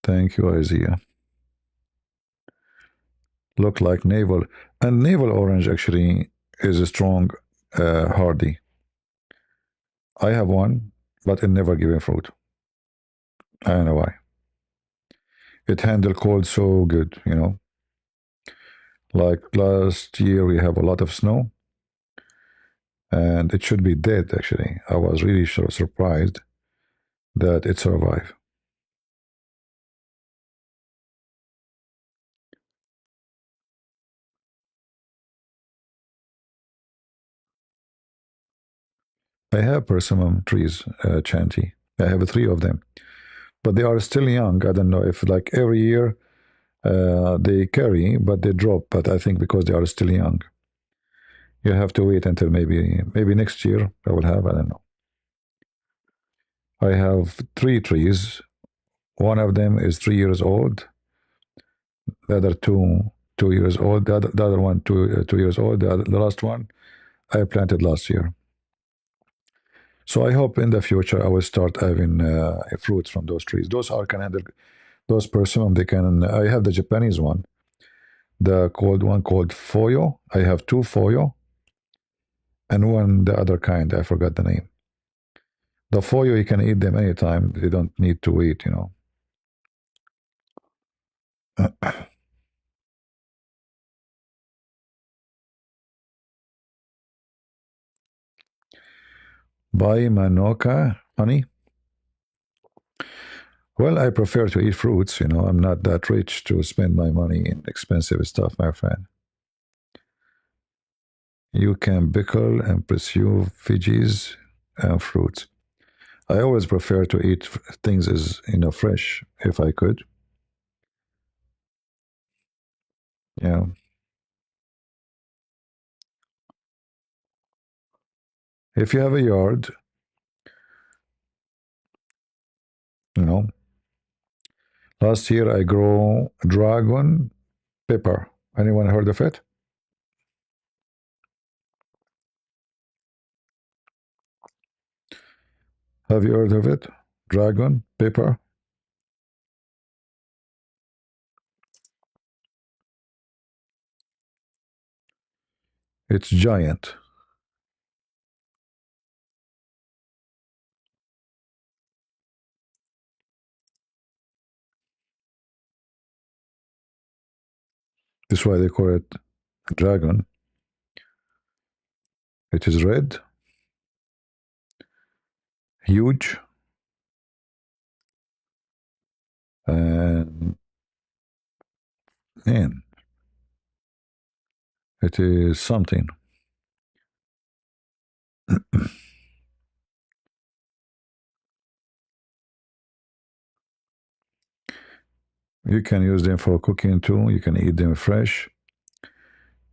Thank you, Isaiah. Look like navel, and navel orange actually is a strong, hardy. I have one, but it never giving fruit. I don't know why. It handled cold so good. You know, like last year we have a lot of snow, and it should be dead. Actually, I was really surprised that it survived. I have persimmon trees, Chanty. I have three of them, but they are still young. I don't know if like every year they carry, but they drop. But I think because they are still young, you have to wait until maybe next year. I will have. I don't know. I have three trees. One of them is 3 years old. The other two 2 years old. The other one 2 years old. The last one I planted last year. So I hope in the future I will start having fruits from those trees. Those are can handle those persimmon. They can. I have the Japanese one, the cold one called Foyo. I have two Foyo and one the other kind. I forgot the name. The Foyo you can eat them anytime. They don't need to wait. You know. Buy Manoka honey. Well, I prefer to eat fruits. You know, I'm not that rich to spend my money in expensive stuff, my friend. You can pickle and pursue veggies and fruits. I always prefer to eat things as fresh if I could. Yeah. If you have a yard, you know, last year I grow dragon pepper. Anyone heard of it? Have you heard of it? Dragon pepper. It's giant. That's why they call it dragon. It is red, huge, and man, it is something. You can use them for cooking too. You can eat them fresh.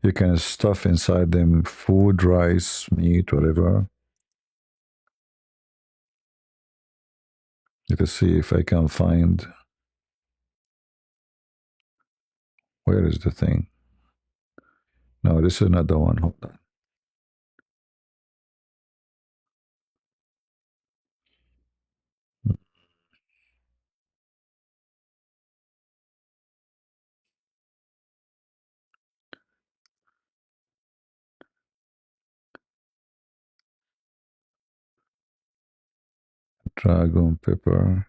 You can stuff inside them food, rice, meat, whatever. Let us see if I can find where is the thing. No, this is not the one. Hold on. Dragon pepper.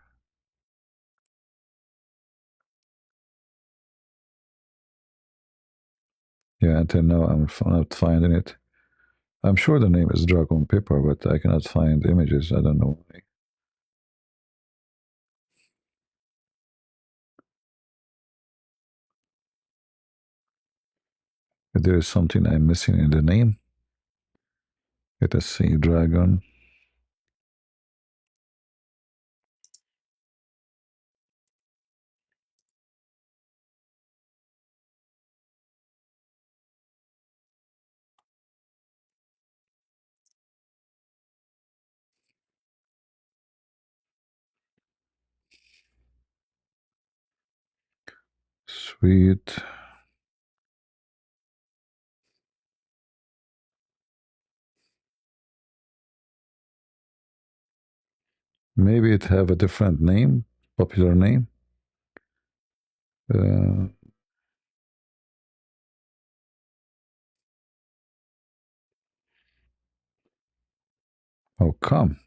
Yeah, until now I'm not finding it. I'm sure the name is dragon pepper, but I cannot find images. I don't know why. If there is something I'm missing in the name. Let us see, dragon. Sweet. Maybe it have a different name, popular name. Uh, how come?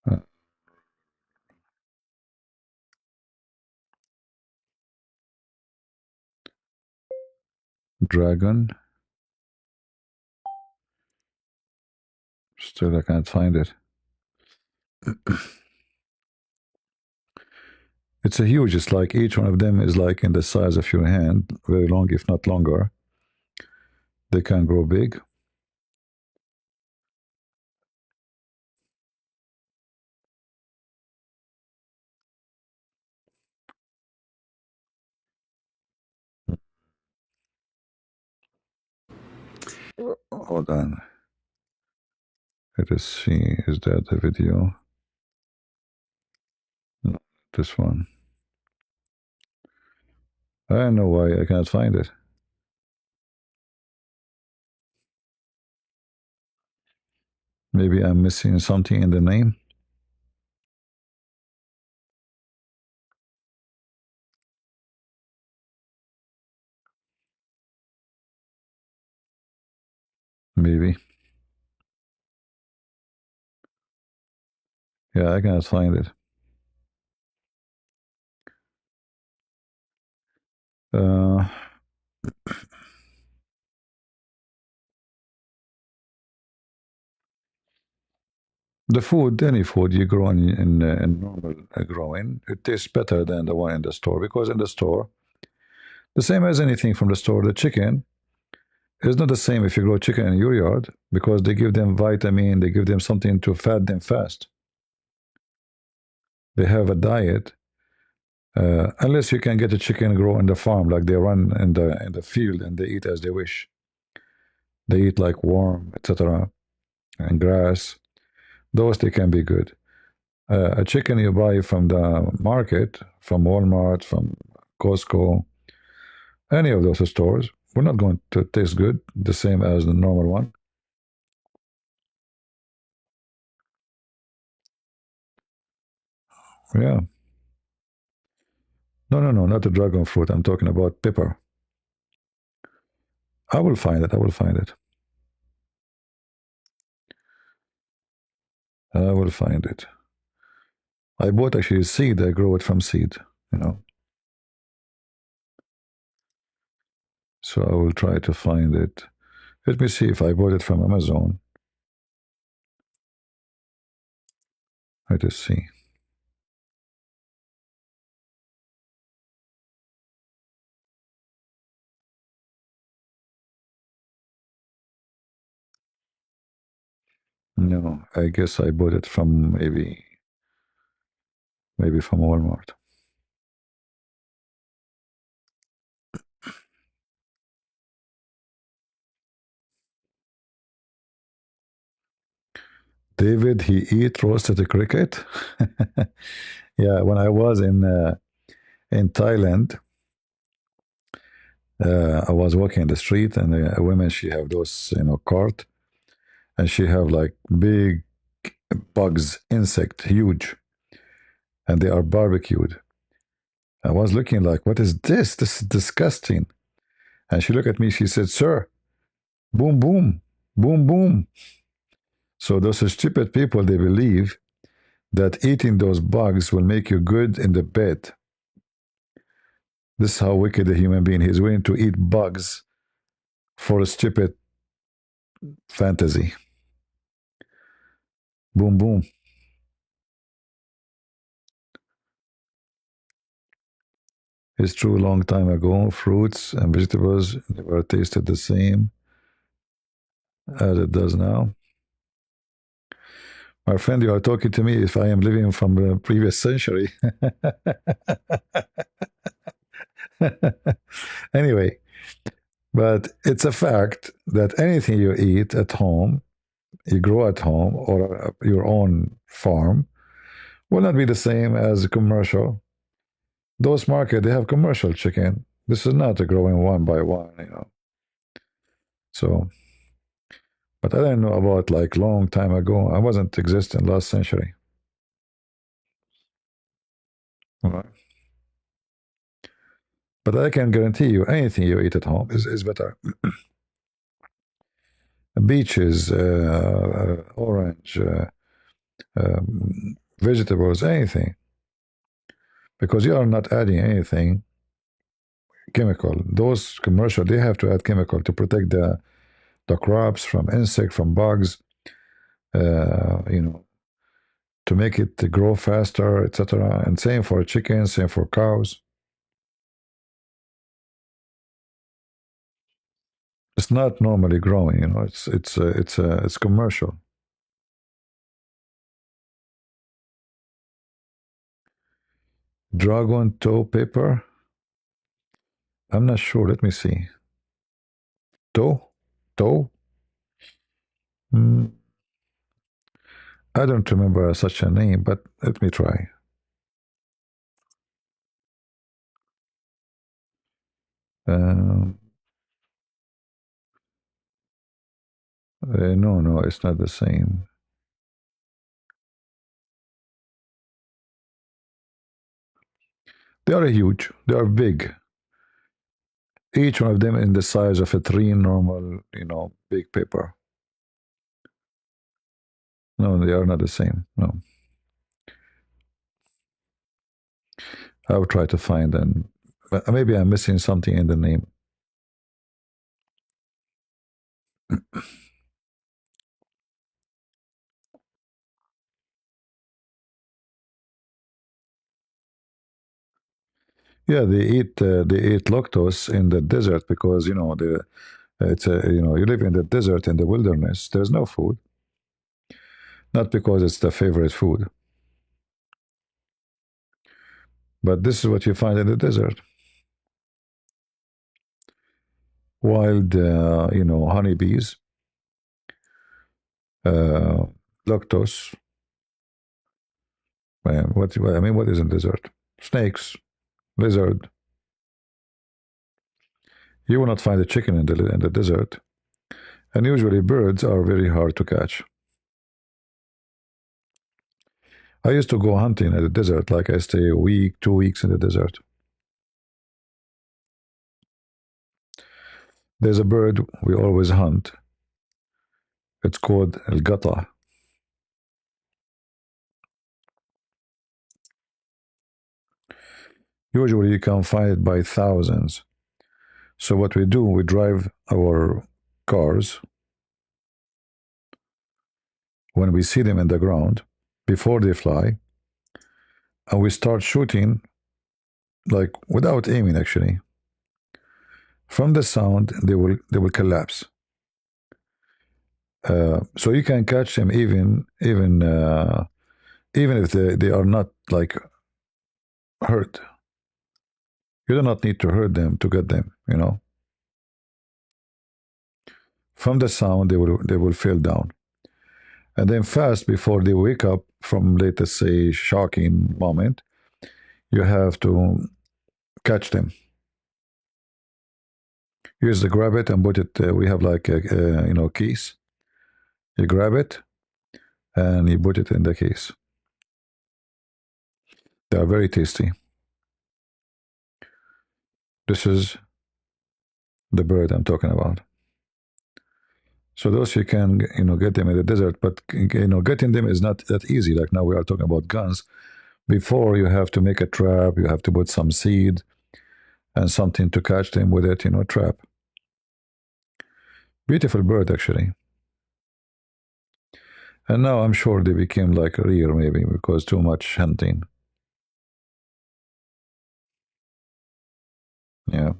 Uh, dragon. Still, I can't find it. It's a huge. It's like each one of them is like in the size of your hand, very long, if not longer. They can grow big. Hold on. Let us see. Is that the video? No, this one. I don't know why I can't find it. Maybe I'm missing something in the name. Maybe. Yeah, I cannot find it. Uh, the food, any food you grow in normal growing, it tastes better than the one in the store because in the store, the same as anything from the store, the chicken is not the same if you grow chicken in your yard because they give them vitamin, they give them something to fat them fast. They have a diet. Unless you can get a chicken grow in the farm, like they run in the field and they eat as they wish. They eat like worm, etc., and grass. Those they can be good. A chicken you buy from the market, from Walmart, from Costco, any of those stores, we're not going to taste good, the same as the normal one. Yeah. No, no, no, not the dragon fruit. I'm talking about pepper. I will find it. I will find it. I will find it. I bought actually seed. I grow it from seed, you know. So I will try to find it. Let me see if I bought it from Amazon. Let us see. No, I guess I bought it from maybe from Walmart. David, he eat roasted cricket. Yeah, when I was in Thailand, I was walking in the street, and a woman she have those cart, and she have like big bugs, insect, huge, and they are barbecued. I was looking like, what is this? This is disgusting. And she looked at me. She said, "Sir, boom, boom, boom, boom." So those stupid people, they believe that eating those bugs will make you good in the bed. This is how wicked a human being is, willing to eat bugs for a stupid fantasy. Boom, boom. It's true, a long time ago, fruits and vegetables never tasted the same as it does now. My friend, you are talking to me if I am living from the previous century. Anyway, but it's a fact that anything you eat at home, you grow at home or your own farm, will not be the same as a commercial. Those market, they have commercial chicken. This is not a growing one by one. So, but I didn't know about like long time ago. I wasn't existing last century. All right. But I can guarantee you, anything you eat at home is better. Beaches, orange, vegetables, anything, because you are not adding anything chemical. Those commercial, they have to add chemical to protect the crops from insect, from bugs, uh, you know, to make it grow faster, etc. And same for chickens, same for cows. It's not normally growing. It's commercial. Dragon toe paper. I'm not sure. Let me see. Toe, toe. Mm, I don't remember such a name, but let me try. Um, no, no, it's not the same. They are huge. They are big. Each one of them in the size of a three normal, big paper. No, they are not the same. No, I will try to find them. But maybe I'm missing something in the name. Yeah, they eat lactose in the desert because you live in the desert in the wilderness. There's no food, not because it's the favorite food, but this is what you find in the desert: wild, honeybees, uh, lactose. What is in desert? Snakes, lizard. You will not find a chicken in the desert, and usually birds are very hard to catch. I used to go hunting in the desert, like I stay a week, 2 weeks in the desert. There's a bird we always hunt. It's called el gata. Usually you can find it by thousands. So what we do, we drive our cars when we see them in the ground before they fly, and we start shooting like without aiming actually. From the sound, they will collapse. So you can catch them even if they are not like hurt. You do not need to hurt them to get them. From the sound, they will fall down, and then fast before they wake up from, let us say, shocking moment, you have to catch them. You just grab it and put it. We have like a case. You grab it and you put it in the case. They are very tasty. This is the bird I'm talking about. So those you can, get them in the desert, but getting them is not that easy. Like now we are talking about guns. Before you have to make a trap, you have to put some seed and something to catch them with it, trap. Beautiful bird actually. And now I'm sure they became like rare maybe because too much hunting. Yeah.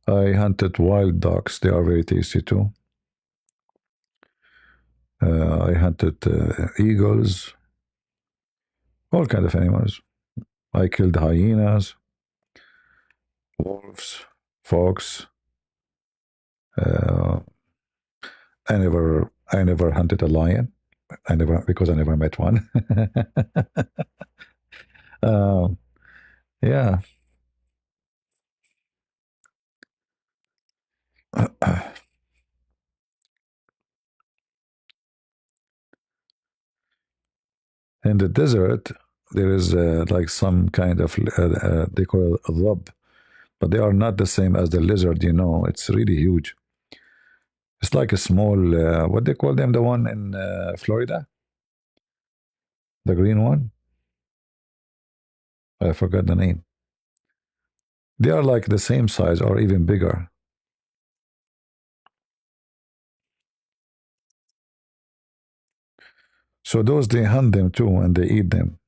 I hunted wild ducks. They are very tasty too. I hunted eagles, all kind of animals. I killed hyenas, wolves, fox. Uh, I never hunted a lion. I never met one. um, yeah. In the desert, there is like some kind of they call it a rub, but they are not the same as the lizard. It's really huge. It's like a small what they call them, the one in Florida, the green one. I forgot the name. They are like the same size or even bigger. So those they hunt them too and they eat them.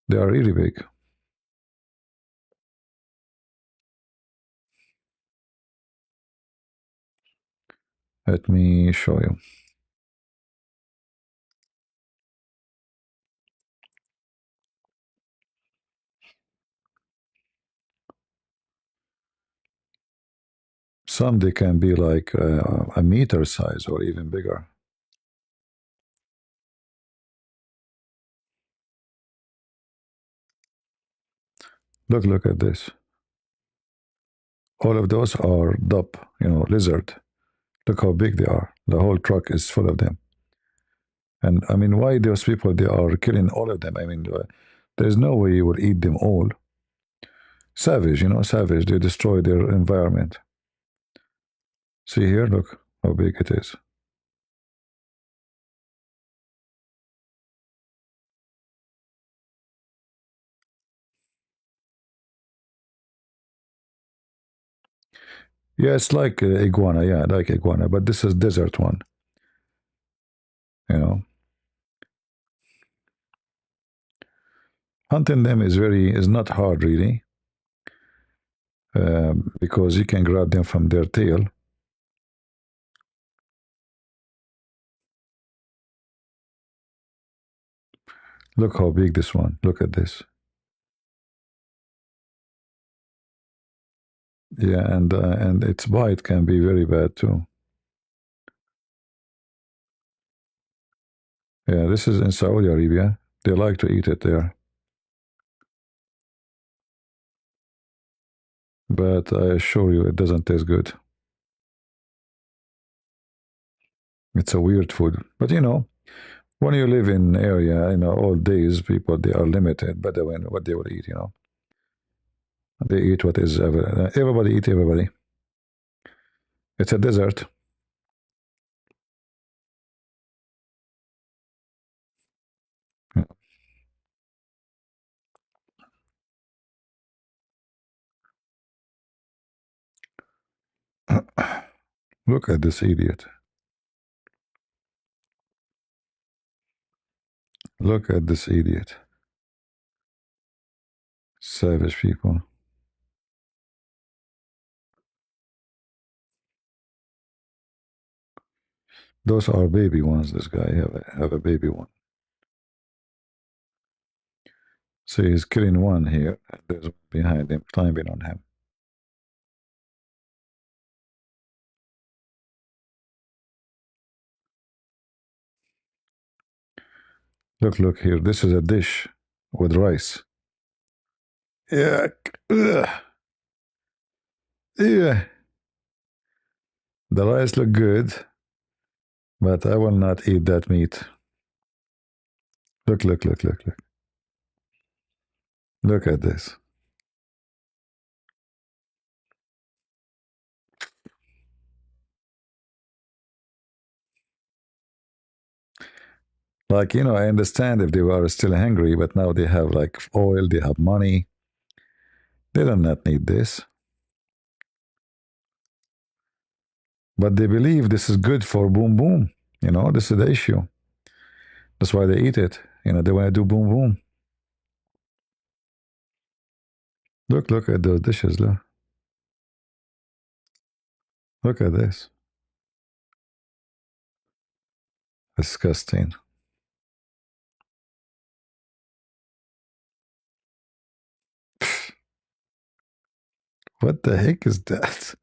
They are really big. Let me show you. Some they can be like a meter size or even bigger. Look at this. All of those are dup, lizard. Look how big they are. The whole truck is full of them. And I mean, why those people they are killing all of them? I mean, there's no way you would eat them all. Savage, savage. They destroy their environment. See here, look how big it is. Yeah, it's like iguana. Yeah, like iguana, but this is desert one. You know, hunting them is not hard really, because you can grab them from their tail. Look how big this one. Look at this. Yeah, and its bite can be very bad too. Yeah, this is in Saudi Arabia. They like to eat it there. But I assure you, it doesn't taste good. It's a weird food. But when you live in area, all days people they are limited. But when what they will eat, they eat what is everybody eat everybody. It's a desert. Look at this idiot. Look at this idiot. Savage people. Those are baby ones. This guy have a baby one. So he's killing one here. And there's one behind him, climbing on him. Look here. This is a dish with rice. Yeah. Ugh. Yeah. The rice look good, but I will not eat that meat. Look. Look at this. Like, I understand if they were still hungry, but now they have like oil, they have money. They do not need this. But they believe this is good for boom boom. This is the issue. That's why they eat it. They want to do boom boom. Look at those dishes. Look at this. Disgusting. What the heck is that?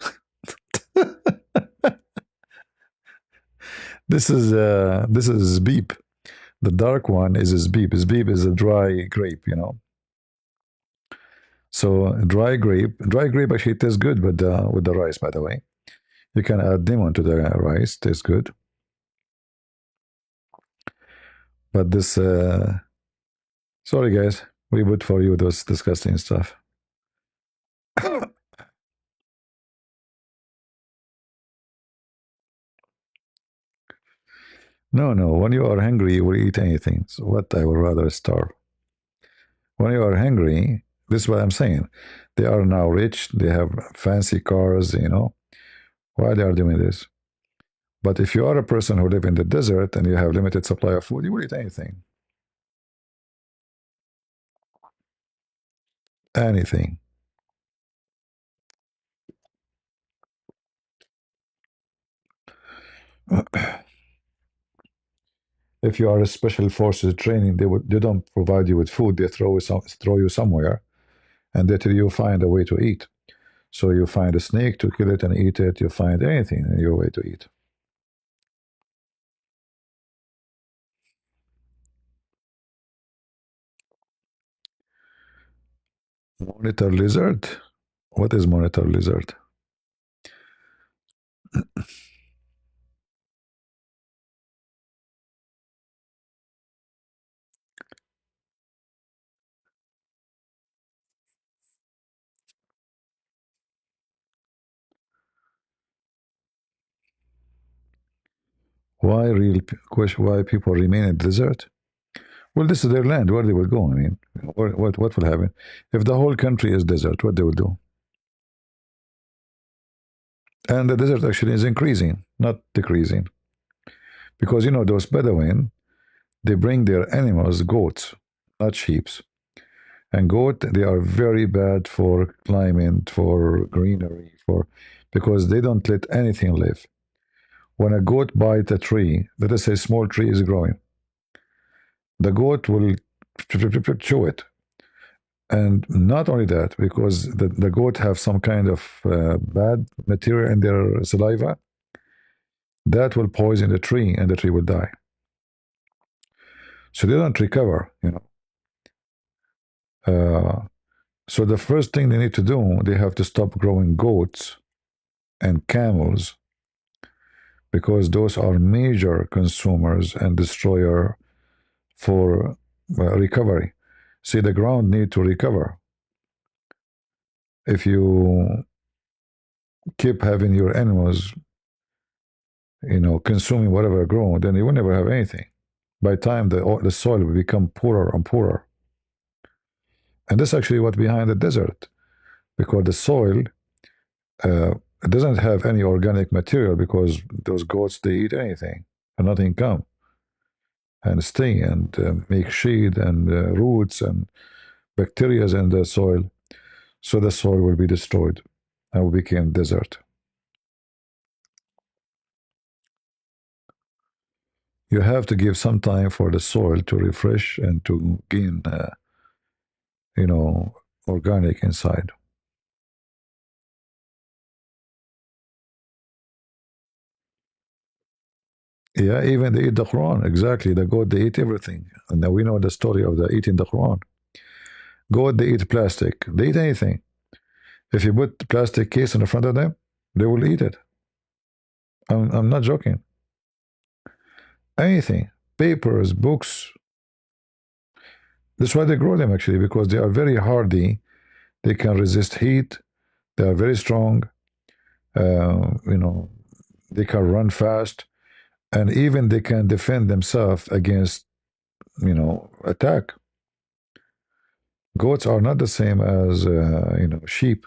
This is beep. The dark one is zbeep. Zbeep is a dry grape. So dry grape actually tastes good with the rice. By the way, you can add lemon to the rice. Tastes good. But this, sorry guys, we put for you those disgusting stuff. No, no. When you are hungry, you will eat anything. So what I would rather starve. When you are hungry, this is what I'm saying. They are now rich. They have fancy cars. Why they are doing this? But if you are a person who live in the desert and you have limited supply of food, you will eat anything. Anything. If you are a special forces training, they don't provide you with food. They throw you somewhere, and they tell you find a way to eat. So you find a snake to kill it and eat it. You find anything in your way to eat. Monitor lizard? What is monitor lizard? Why people remain in the desert? Well, this is their land. Where they will go? I mean, what will happen if the whole country is desert? What they will do? And the desert actually is increasing, not decreasing, because those Bedouin, they bring their animals, goats, not sheep. And goat, they are very bad for climate, for greenery, for because they don't let anything live. When a goat bites a tree, let us say a small tree is growing, the goat will chew it. And not only that, because the goat have some kind of bad material in their saliva, that will poison the tree and the tree will die. So they don't recover. So the first thing they need to do, they have to stop growing goats and camels because those are major consumers and destroyer for recovery. See, the ground need to recover. If you keep having your animals, consuming whatever grown, then you will never have anything. By time the soil will become poorer and poorer. And that's actually what behind the desert, because the soil doesn't have any organic material because those goats they eat anything and nothing come and stay and make shade and roots and bacteria in the soil. So the soil will be destroyed and will become desert. You have to give some time for the soil to refresh and to gain, organic inside. Yeah, even they eat the Quran. Exactly, the goat they eat everything. And now we know the story of the eating the Quran. Goat they eat plastic. They eat anything. If you put plastic case in front of them, they will eat it. I'm not joking. Anything, papers, books. That's why they grow them actually, because they are very hardy. They can resist heat. They are very strong. Uh, you know, they can run fast, and even they can defend themselves against attack. Goats are not the same as sheep.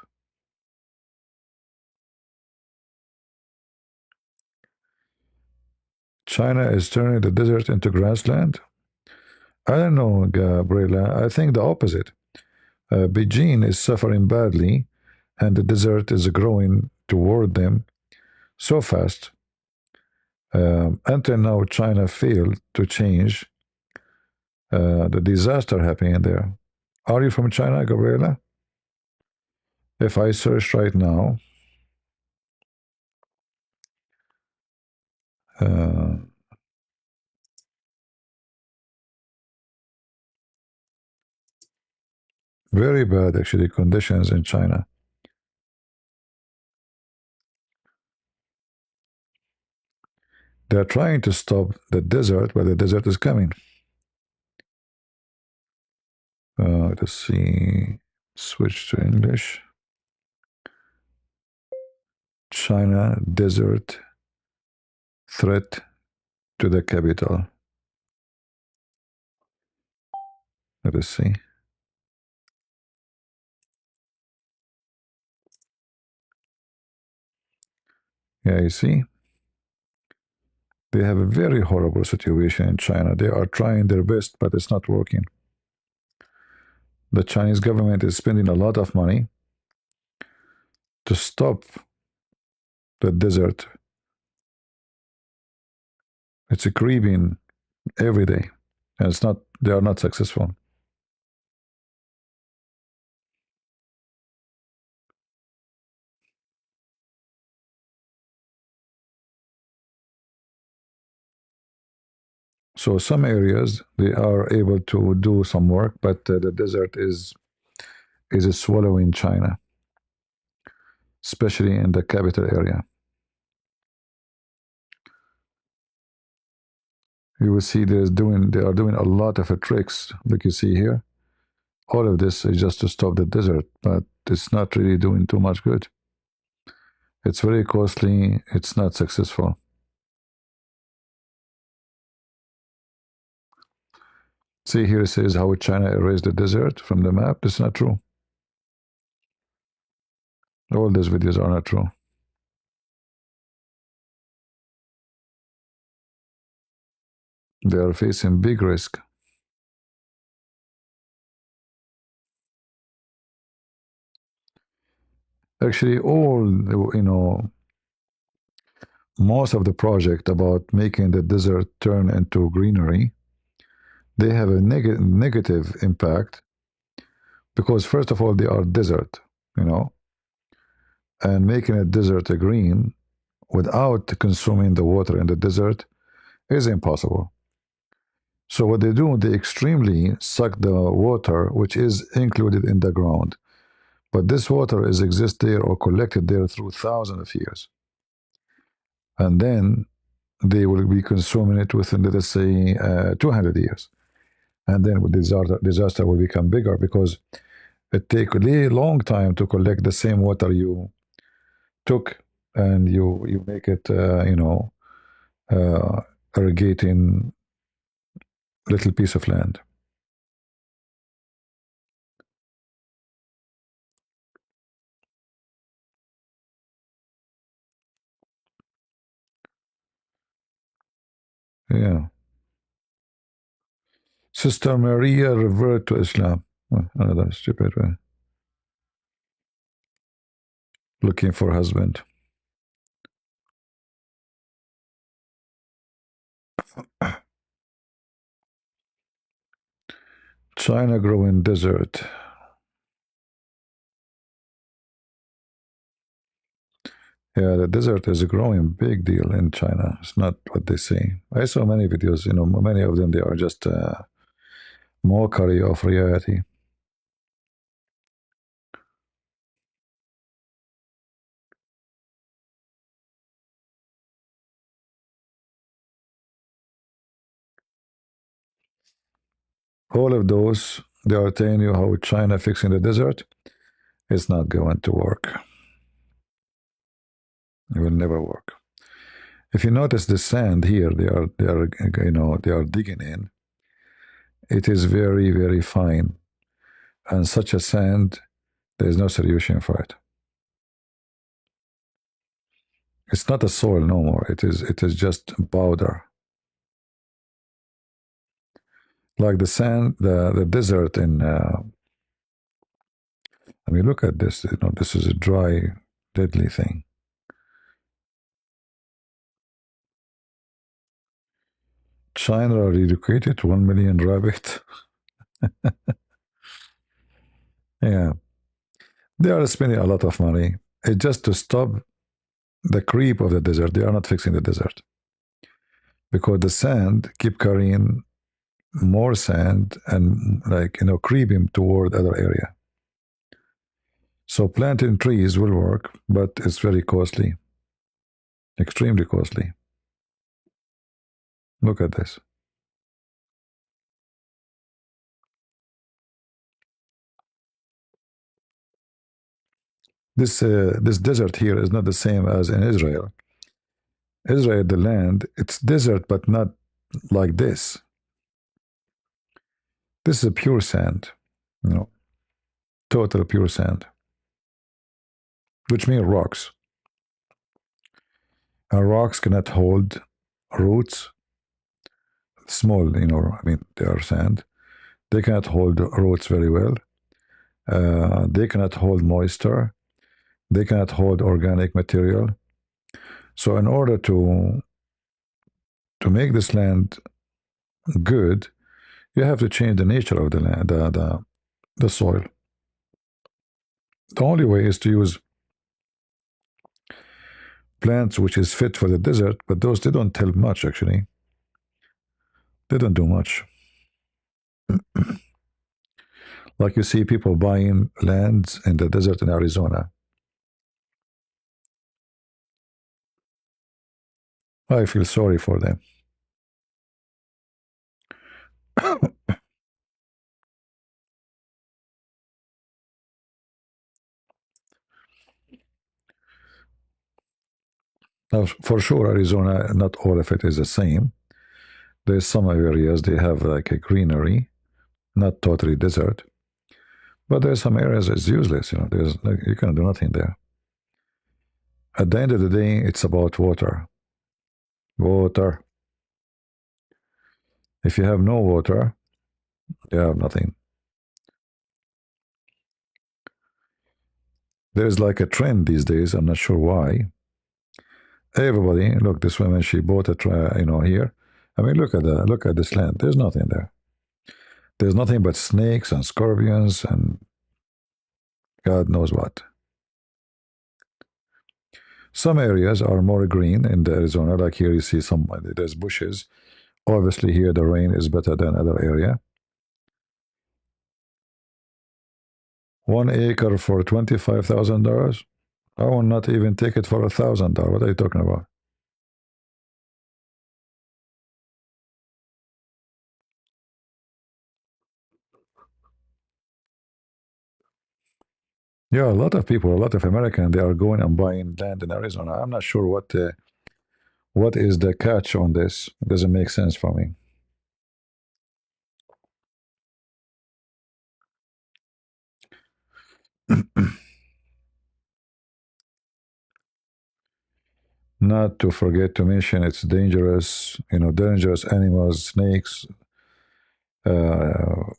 China is turning the desert into grassland. I don't know, Gabriela. I think the opposite. Beijing is suffering badly, and the desert is growing toward them so fast. Until now, China failed to change the disaster happening there. Are you from China, Gabriela? If I search right now, uh, very bad actually conditions in China. They're trying to stop the desert, but the desert is coming. Let's see. Switch to English. China desert threat to the capital. Let us see. Yeah, you see, they have a very horrible situation in China. They are trying their best, but it's not working. The Chinese government is spending a lot of money to stop the desert. It's creeping every day, and it's not. They are not successful. So some areas they are able to do some work, but the desert is swallowing China, especially in the capital area. You will see they are doing a lot of tricks, like you see here. All of this is just to stop the desert, but it's not really doing too much good. It's very costly. It's not successful. See here it says how China erased the desert from the map. That's not true. All these videos are not true. They are facing big risk. Actually, most of the project about making the desert turn into greenery, they have a negative impact because first of all, they are desert, you know, and making a desert a green without consuming the water in the desert is impossible. So what they do, they extremely suck the water which is included in the ground. But this water is exist there or collected there through thousands of years. And then they will be consuming it within, let us say, 200 years. And then disaster will become bigger because it takes a long time to collect the same water you took and you make it, uh, irrigating little piece of land. Yeah. Sister Maria reverted to Islam. Well, another stupid way. Looking for husband. China growing desert. Yeah, the desert is a growing big deal in China. It's not what they say. I saw many videos, many of them, they are just mockery of reality. All of those, they are telling you how China fixing the desert. It's not going to work. It will never work. If you notice the sand here, they are digging in. It is very, very fine. And such a sand, there is no solution for it. It's not a soil no more. It is just powder. Like the sand, the desert in I mean, look at this. This is a dry, deadly thing. China relocated 1 million rabbit. Yeah, they are spending a lot of money. It's just to stop the creep of the desert. They are not fixing the desert because the sand keep carrying more sand and creeping toward other area. So planting trees will work, but it's very costly, extremely costly. Look at this. This desert here is not the same as in Israel. Israel, the land, it's desert, but not like this. This is a pure sand, you know, total pure sand, which means rocks. And rocks cannot hold roots. Small, I mean, they are sand. They cannot hold roots very well. They cannot hold moisture. They cannot hold organic material. So, in order to make this land good, you have to change the nature of the land, the soil. The only way is to use plants which is fit for the desert, but those they don't help much actually. They don't do much. Like you see people buying lands in the desert in Arizona. I feel sorry for them. Now, for sure, Arizona, not all of it is the same. There's some areas they have like a greenery, not totally desert, but there's some areas it's useless. There's you can do nothing there. At the end of the day, it's about water. Water. If you have no water, you have nothing. There's like a trend these days. I'm not sure why. Everybody, look, this woman, she bought here. I mean, look at this land. There's nothing there. There's nothing but snakes and scorpions and God knows what. Some areas are more green in the Arizona, like here you see there's bushes. Obviously here the rain is better than other area. 1 acre for $25,000. I will not even take it for $1,000. What are you talking about? Yeah, a lot of people, a lot of Americans, they are going and buying land in Arizona. I'm not sure what is the catch on this. It doesn't make sense for me. Not to forget to mention it's dangerous, dangerous animals, snakes. Uh,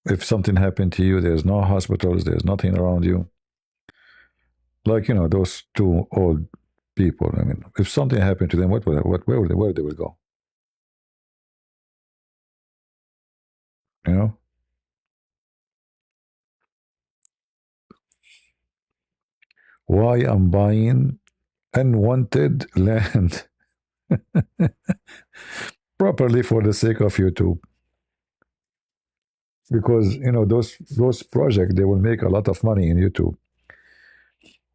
if something happened to you, there's no hospitals, there's nothing around you. Like, those two old people. I mean, if something happened to them, where they will go? You know? Why I'm buying unwanted land properly for the sake of YouTube. Because those projects they will make a lot of money in YouTube.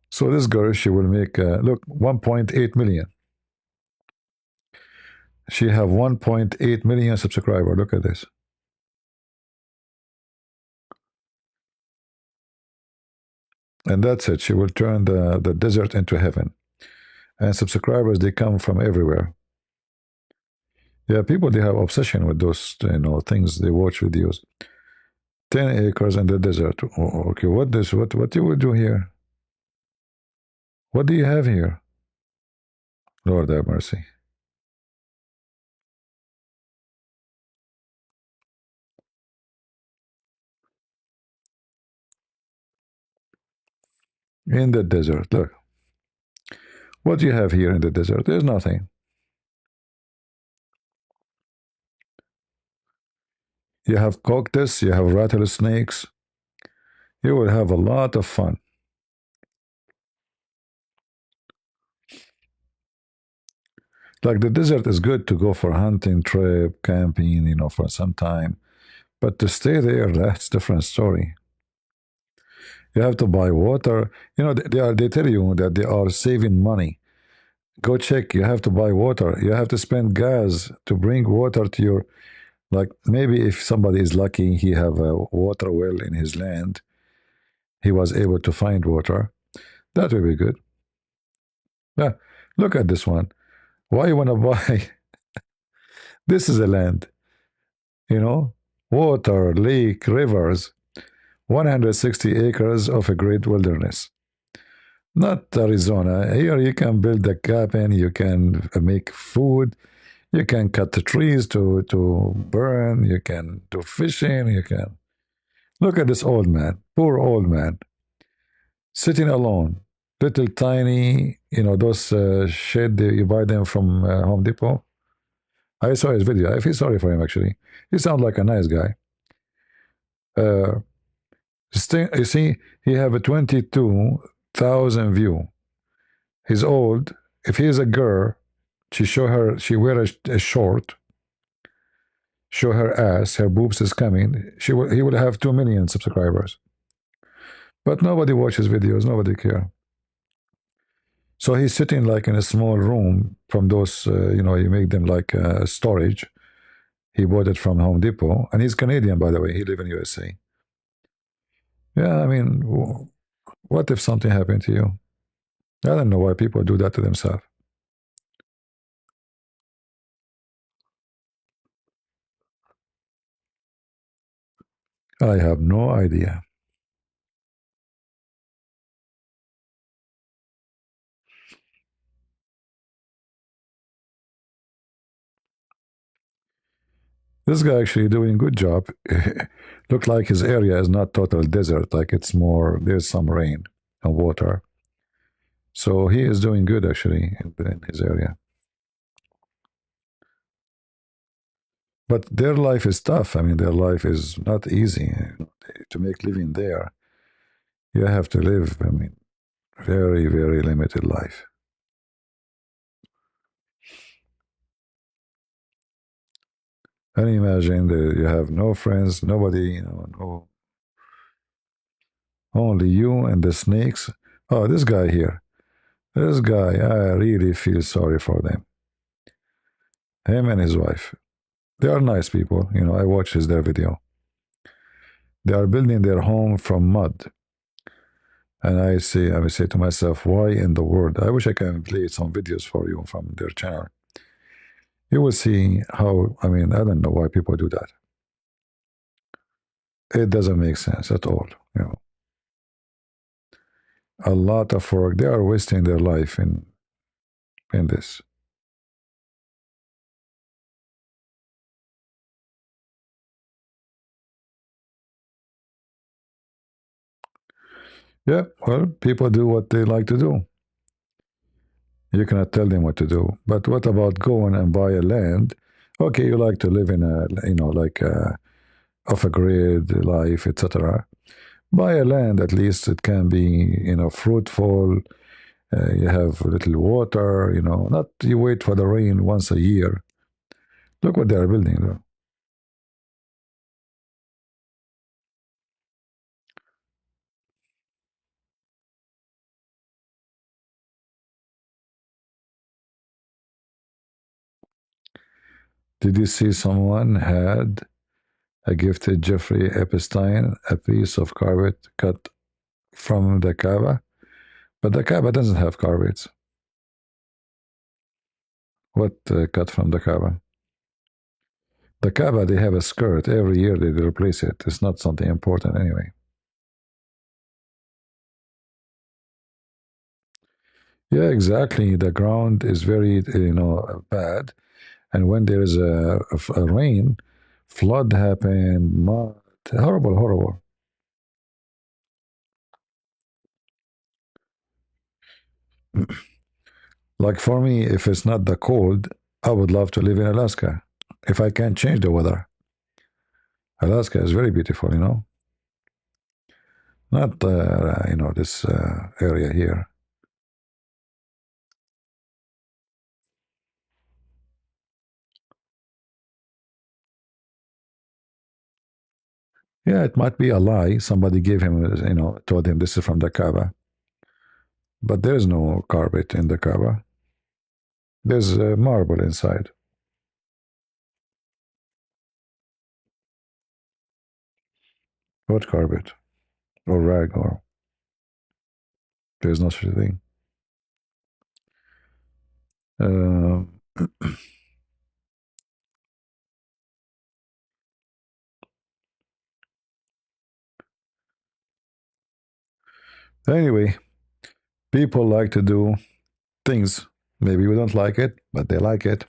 So this girl she will make look 1.8 million. She have 1.8 million subscriber. Look at this. And that's it. She will turn the desert into heaven. And subscribers they come from everywhere. Yeah, people they have obsession with those things. They watch videos. 10 acres in the desert. Okay, what this? What you would do here? What do you have here? Lord have mercy. In the desert. Look, what do you have here in the desert? There's nothing. You have cactus, you have rattlesnakes. You will have a lot of fun. Like the desert is good to go for hunting trip, camping, for some time. But to stay there, that's a different story. You have to buy water. They tell you that they are saving money. Go check. You have to buy water. You have to spend gas to bring water to your, like, maybe if somebody is lucky, he have a water well in his land. He was able to find water. That would be good. Yeah. Look at this one. Why you want to buy? This is a land. You know, water, lake, rivers. 160 acres of a great wilderness. Not Arizona. Here you can build a cabin, you can make food, you can cut the trees to burn, you can do fishing, you can. Look at this old man, poor old man, sitting alone. Little tiny, those shed you buy them from Home Depot. I saw his video. I feel sorry for him actually. He sounds like a nice guy. Uh, you see, he have a 22,000 view. He's old. If he is a girl, she wear a short, show her ass, her boobs is coming. He will have 2 million subscribers. But nobody watches videos, nobody care. So he's sitting like in a small room from those, you make them like storage. He bought it from Home Depot, and he's Canadian, by the way. He live in USA. Yeah, I mean, what if something happened to you? I don't know why people do that to themselves. I have no idea. This guy actually doing good job. Look like his area is not total desert, like it's more there's some rain and water. So he is doing good actually in his area. But their life is tough. I mean, their life is not easy. To make living there, you have to live, I mean, very, very limited life. And imagine that you have no friends, nobody, no, only you and the snakes. Oh, this guy here. This guy, I really feel sorry for them. Him and his wife. They are nice people. I watched their video. They are building their home from mud. And I say to myself, why in the world? I wish I can play some videos for you from their channel. You will see how, I mean, I don't know why people do that. It doesn't make sense at all. A lot of work. They are wasting their life in this. Yeah, well, people do what they like to do. You cannot tell them what to do. But what about going and buy a land? Okay, you like to live in a, like off a grid life, etc. Buy a land, at least it can be, fruitful. You have a little water, not you wait for the rain once a year. Look what they are building though. Did you see someone had a gifted Jeffrey Epstein a piece of carpet cut from the Kaaba? But the Kaaba doesn't have carpets. What cut from the Kaaba? The Kaaba, they have a skirt. Every year they replace it. It's not something important anyway. Yeah, exactly. The ground is very, bad. And when there is a rain, flood happen, mud, horrible, horrible. Like for me, if it's not that cold, I would love to live in Alaska. If I can change the weather, Alaska is very beautiful. Not this area here. Yeah, it might be a lie. Somebody gave him, told him this is from the Kaaba, but there's no carpet in the Kaaba. There's marble inside. What carpet or rag or there's no such a thing. Uh, anyway, people like to do things. Maybe we don't like it, but they like it,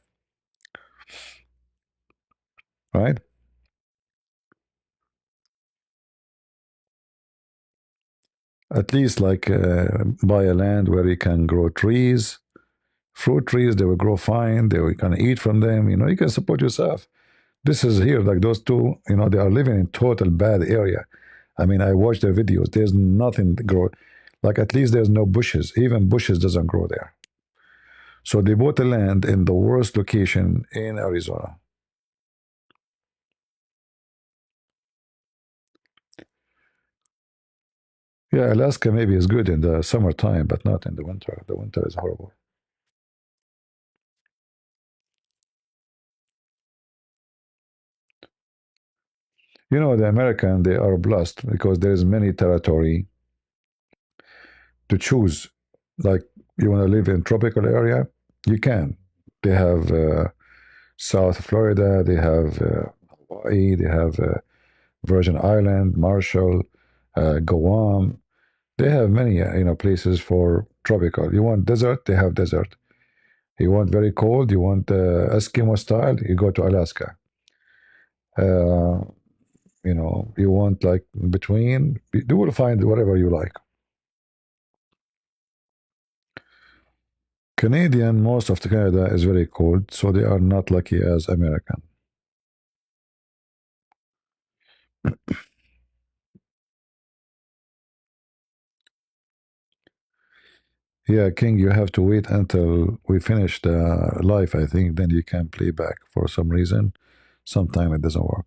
right? At least like buy a land where you can grow trees, fruit trees. They will grow fine. They will kind of eat from them. You can support yourself. This is here like those two. They are living in total bad area. I mean, I watched their videos. There's nothing to grow. Like at least there's no bushes. Even bushes doesn't grow there. So they bought the land in the worst location in Arizona. Yeah, Alaska maybe is good in the summertime, but not in the winter. The winter is horrible. The American, they are blessed because there is many territory to choose. Like you want to live in tropical area, you can. They have South Florida, they have Hawaii, they have Virgin Island, Marshall, Guam. They have many places for tropical. You want desert, they have desert. You want very cold, you want Eskimo style, you go to Alaska. Uh, you want like between, you will find whatever you like. Canadian, most of the Canada is very cold, so they are not lucky as American. Yeah, King, you have to wait until we finish the live, I think, then you can play back for some reason. Sometime it doesn't work.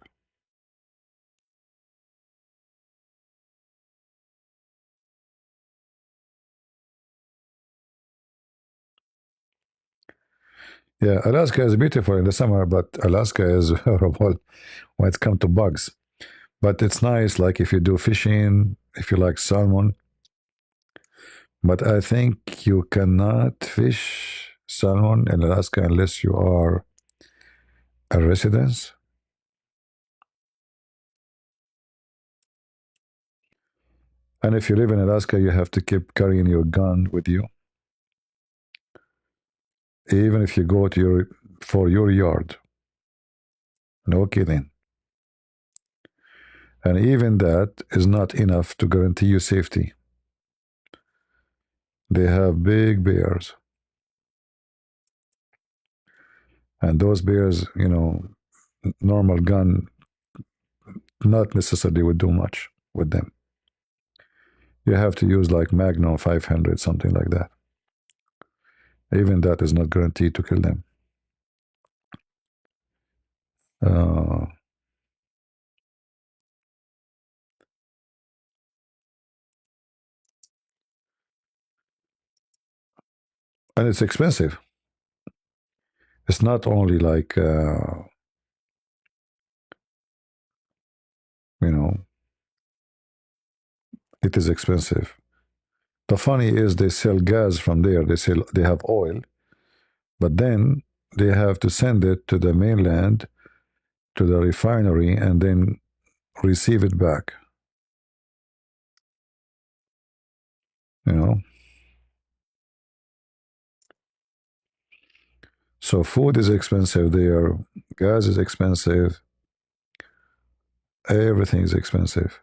Yeah, Alaska is beautiful in the summer, but Alaska is horrible when it comes to bugs. But it's nice, like if you do fishing, if you like salmon. But I think you cannot fish salmon in Alaska unless you are a resident. And if you live in Alaska, you have to keep carrying your gun with you, even if you go to your yard. No kidding. And even that is not enough to guarantee you safety. They have big bears, and those bears, normal gun not necessarily would do much with them. You have to use like Magnum 500, something like that. Even that is not guaranteed to kill them. Uh, and it's expensive. It's not only like, you know, it is expensive. The funny is they sell gas from there. They have oil, but then they have to send it to the mainland to the refinery and then receive it back. You know, so food is expensive there, gas is expensive, everything is expensive.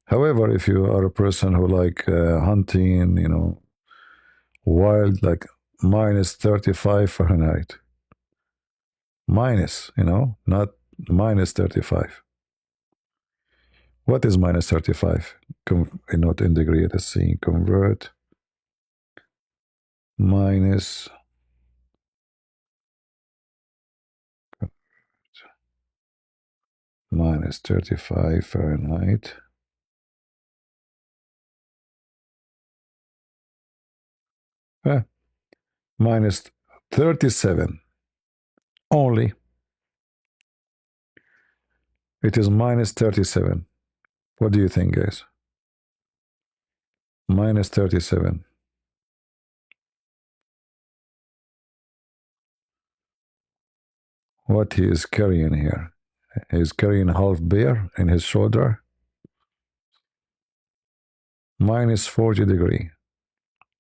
However, if you are a person who like hunting, wild, like minus 35 Fahrenheit, minus, not minus 35. What is minus 35? Not in degree, let's see, convert minus minus 35 Fahrenheit. Eh, minus 37 only. It is minus 37. What do you think, guys? Minus 37. What he is carrying here? He's carrying half bear in his shoulder. Minus 40 degree.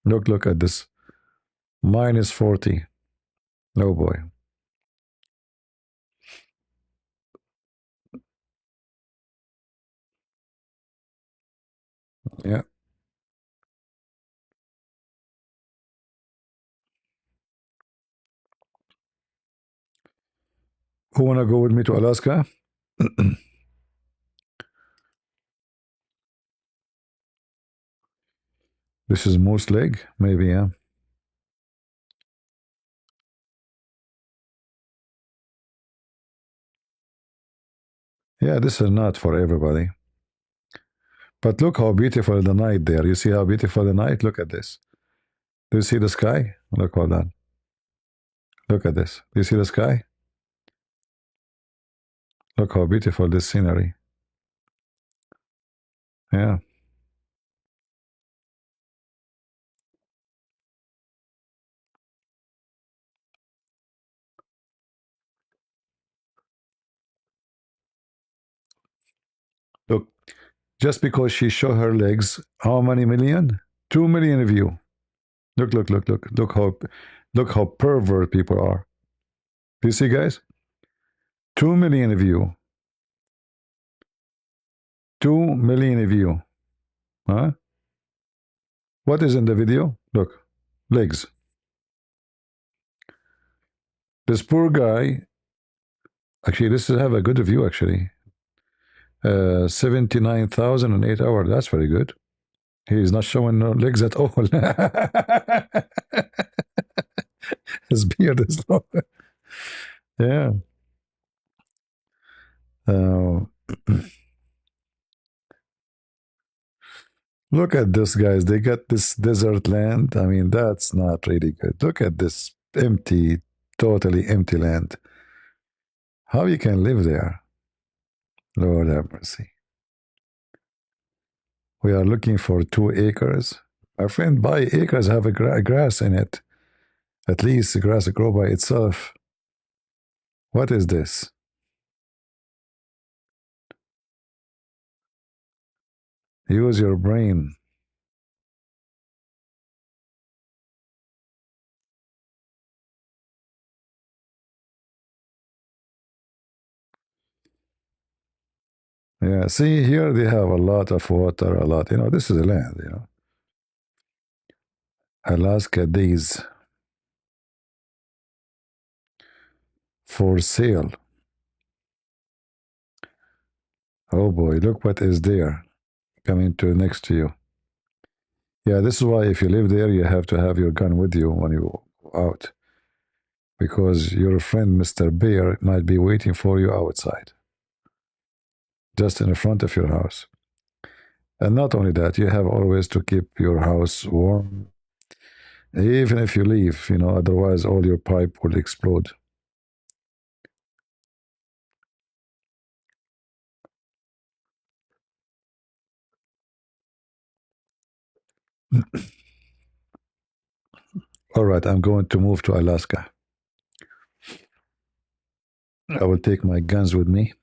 Look at this. Minus 40. Oh boy. Yeah. Who wanna go with me to Alaska? This is Moose Lake, maybe, yeah. Yeah, this is not for everybody. But look how beautiful the night there. You see how beautiful the night? Look at this. Do you see the sky? Look, hold on. Look at this. Do you see the sky? Look how beautiful this scenery. Yeah. Look, just because she showed her legs, how many million? 2 million view. Look. Look how pervert people are. Do you see, guys? 2 million view. 2 million view. Huh? What is in the video? Look, legs. This poor guy. Actually, this is have a good view. Actually, 79,000 in 8 hours. That's very good. He's not showing no legs at all. His beard is long. Yeah. Uh, Look at this, guys. They got this desert land. I mean, that's not really good. Look at this empty, totally empty land. How you can live there? Lord have mercy. We are looking for 2 acres. My friend, buy acres, have a grass in it. At least the grass grow by itself. What is this? Use your brain. Yeah, see, here they have a lot of water, a lot. This is a land. Alaska days for sale. Oh boy, look what is there coming to next to you. Yeah, this is why if you live there, you have to have your gun with you when you go out. Because your friend, Mr. Bear, might be waiting for you outside, just in front of your house. And not only that, you have always to keep your house warm, even if you leave, otherwise all your pipe will explode. All right, I'm going to move to Alaska. I will take my guns with me.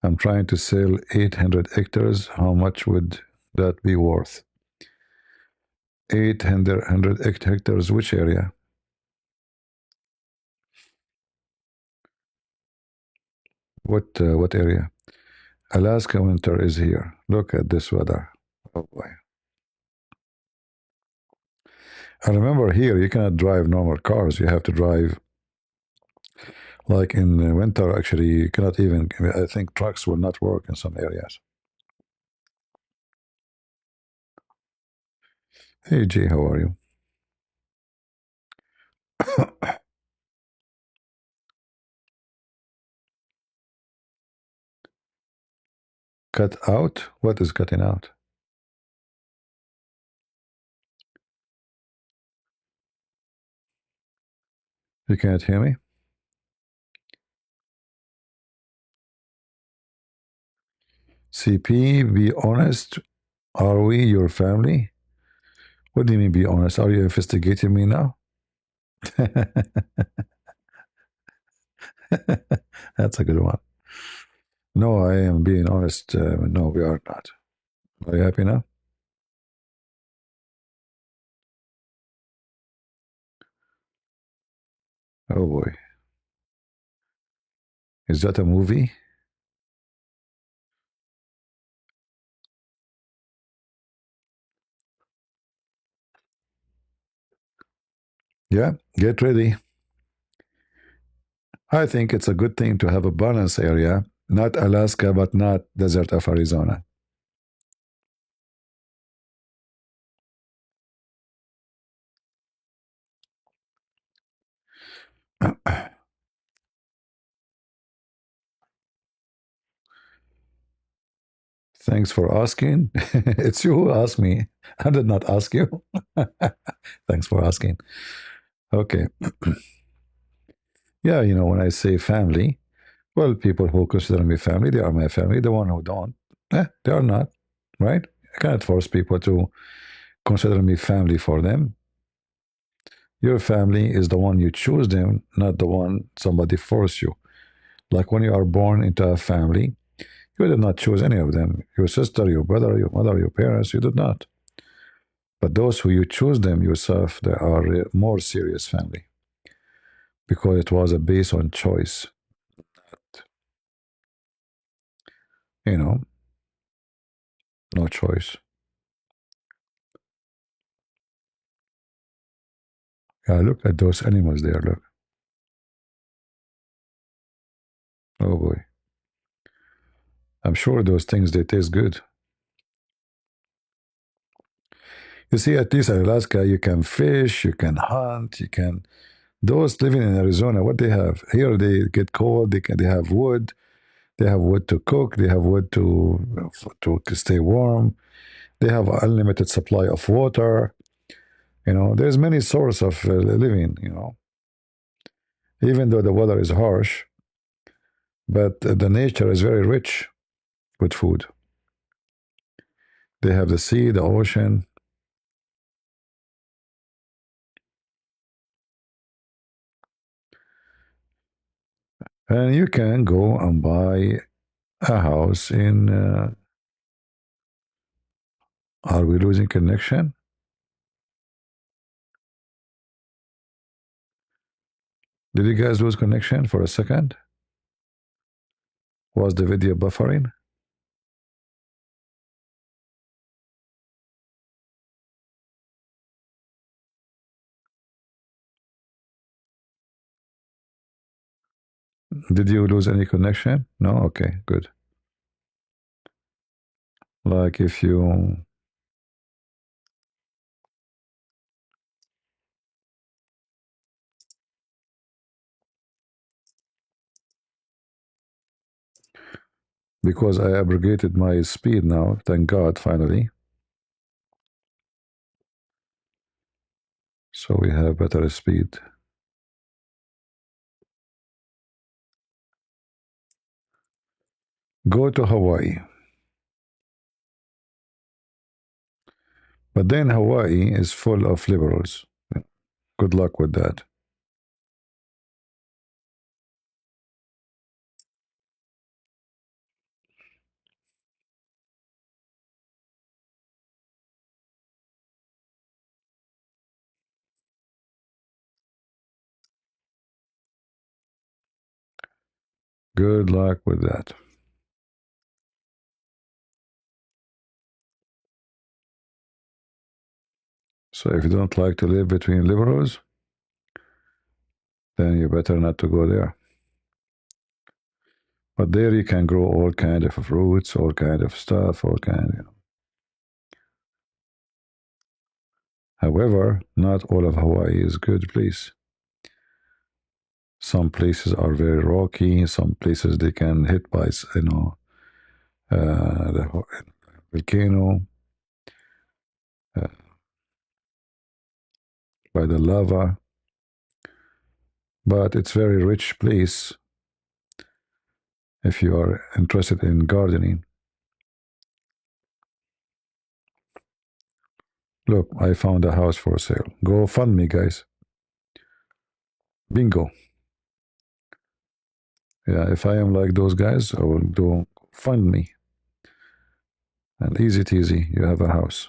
I'm trying to sell 800 hectares. How much would that be worth? 800 hectares, which area? What area? Alaska winter is here. Look at this weather. Oh boy. I remember here you cannot drive normal cars. You have to drive like in winter. Actually, you cannot even. I think trucks will not work in some areas. Hey Jay, how are you? Cut out? What is cutting out? You can't hear me? CP, be honest. Are we your family? What do you mean, be honest? Are you investigating me now? That's a good one. No, I am being honest. No, we are not. Are you happy now? Oh boy. Is that a movie? Yeah, get ready. I think it's a good thing to have a balance area, not Alaska, but not desert of Arizona. Thanks for asking. It's you who asked me. I did not ask you. Thanks for asking. Okay. Yeah, when I say family, well, people who consider me family, they are my family. The one who don't, they are not, right? I cannot force people to consider me family for them. Your family is the one you choose them, not the one somebody force you. Like when you are born into a family, you did not choose any of them. Your sister, your brother, your mother, your parents, you did not. But those who you choose them yourself, they are a more serious family because it was a based on choice. You know, no choice. Yeah, look at those animals there. Look. Oh boy. I'm sure those things they taste good. You see, at least in Alaska, you can fish, you can hunt, you can. Those living in Arizona, what they have here, they get cold. They have wood. They have wood to cook. They have wood to stay warm. They have unlimited supply of water. There's many sources of living. Even though the weather is harsh, but the nature is very rich with food. They have the sea, the ocean, and you can go and buy a house in. Are we losing connection? Did you guys lose connection for a second? Was the video buffering? Did you lose any connection? No? Okay, good. Like if you. Because I abrogated my speed now, thank God, finally. So we have better speed. Go to Hawaii. But then Hawaii is full of liberals. Good luck with that. Good luck with that. So if you don't like to live between liberals, then you better not to go there. But there you can grow all kind of fruits, all kind of stuff, all kind. However, not all of Hawaii is good place. Some places are very rocky. Some places they can hit by the volcano, uh, by the lava. But it's very rich place if you are interested in gardening. Look, I found a house for sale. Go fund me, guys. Bingo. Yeah, if I am like those guys, I will do fund me. And easy teasy, you have a house.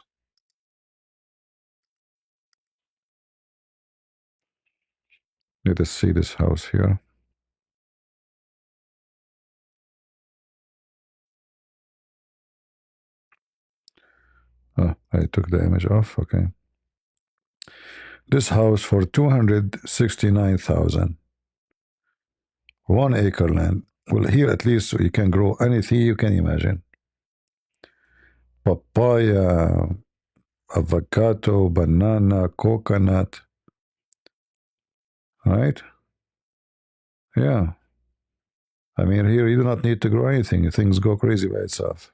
Let us see this house here. Oh, I took the image off. Okay. This house for 269,000. 1 acre land. Well, here at least you can grow anything you can imagine. Papaya, avocado, banana, coconut. Right? Yeah. I mean, here you do not need to grow anything. Things go crazy by itself.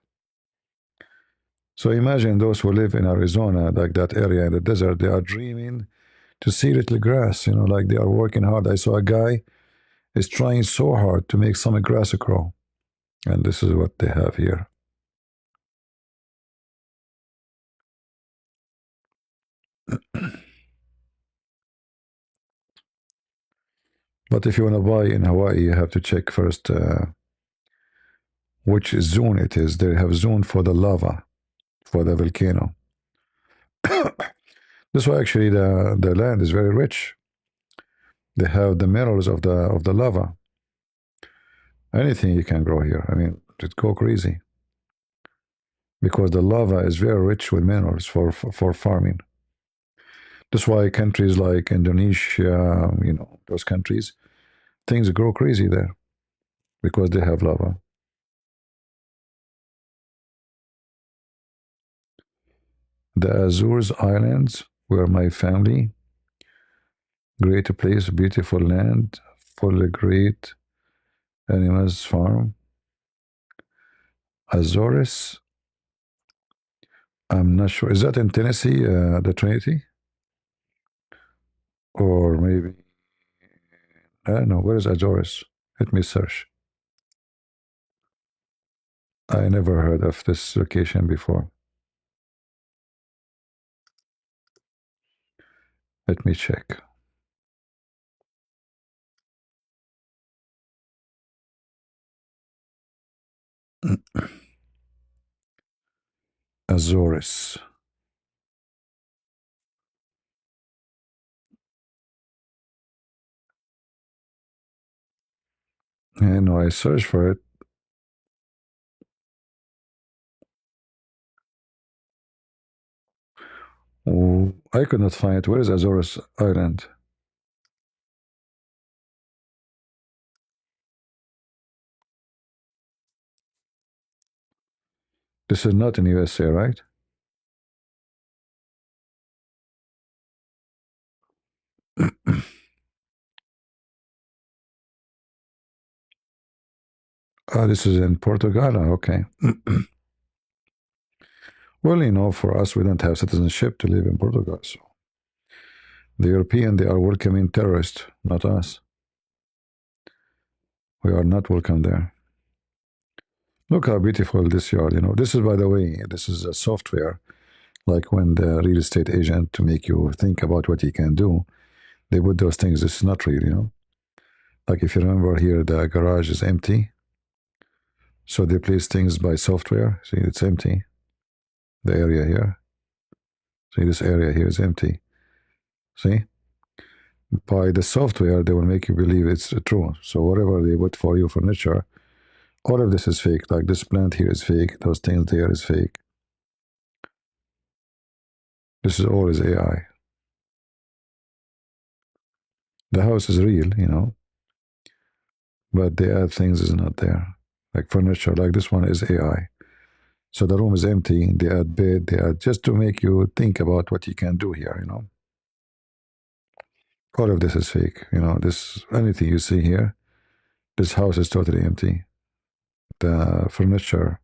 So imagine those who live in Arizona, like that area in the desert, they are dreaming to see little grass, like they are working hard. I saw a guy is trying so hard to make some grass grow. And this is what they have here. But if you want to buy in Hawaii, you have to check first which zone it is. They have zone for the lava, for the volcano. This way, actually, the land is very rich. They have the minerals of the lava. Anything you can grow here. I mean, it go crazy because the lava is very rich with minerals for farming. That's why countries like Indonesia, those countries, things grow crazy there because they have lava. The Azores Islands were my family. Great place, beautiful land, full great animals farm. Azores, I'm not sure. Is that in Tennessee, the Trinity? Or maybe, I don't know. Where is Azores? Let me search. I never heard of this location before. Let me check. Azores. And I search for it. Oh, I could not find it. Where is Azores Island? This is not in USA, right? This is in Portugal. Okay. Well, for us, we don't have citizenship to live in Portugal. So the European, they are welcoming terrorists, not us. We are not welcome there. Look how beautiful this yard. This is, by the way, this is a software. Like when the real estate agent to make you think about what you can do, they put those things. This is not real. Like if you remember here, the garage is empty. So they place things by software. See, it's empty. The area here. See, this area here is empty. See? By the software, they will make you believe it's true. So whatever they put for you furniture, all of this is fake. Like this plant here is fake. Those things there is fake. This is all is AI. The house is real, but the add things is not there. Like furniture, like this one is AI. So the room is empty. They add bed. They add just to make you think about what you can do here. All of this is fake. This anything you see here. This house is totally empty. The furniture.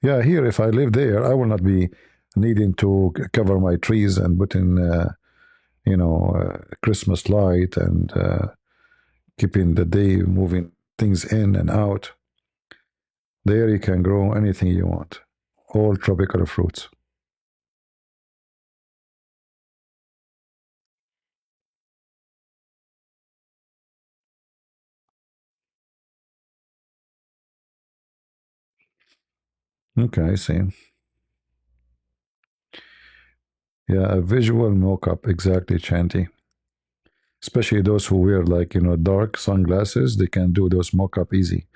Yeah, here if I live there, I will not be needing to cover my trees and put in, Christmas light and keeping the day moving things in and out. There you can grow anything you want, all tropical fruits. Okay, I see. Yeah, a visual mock-up, exactly, Chanty. Especially those who wear like dark sunglasses, they can do those mock-up easy.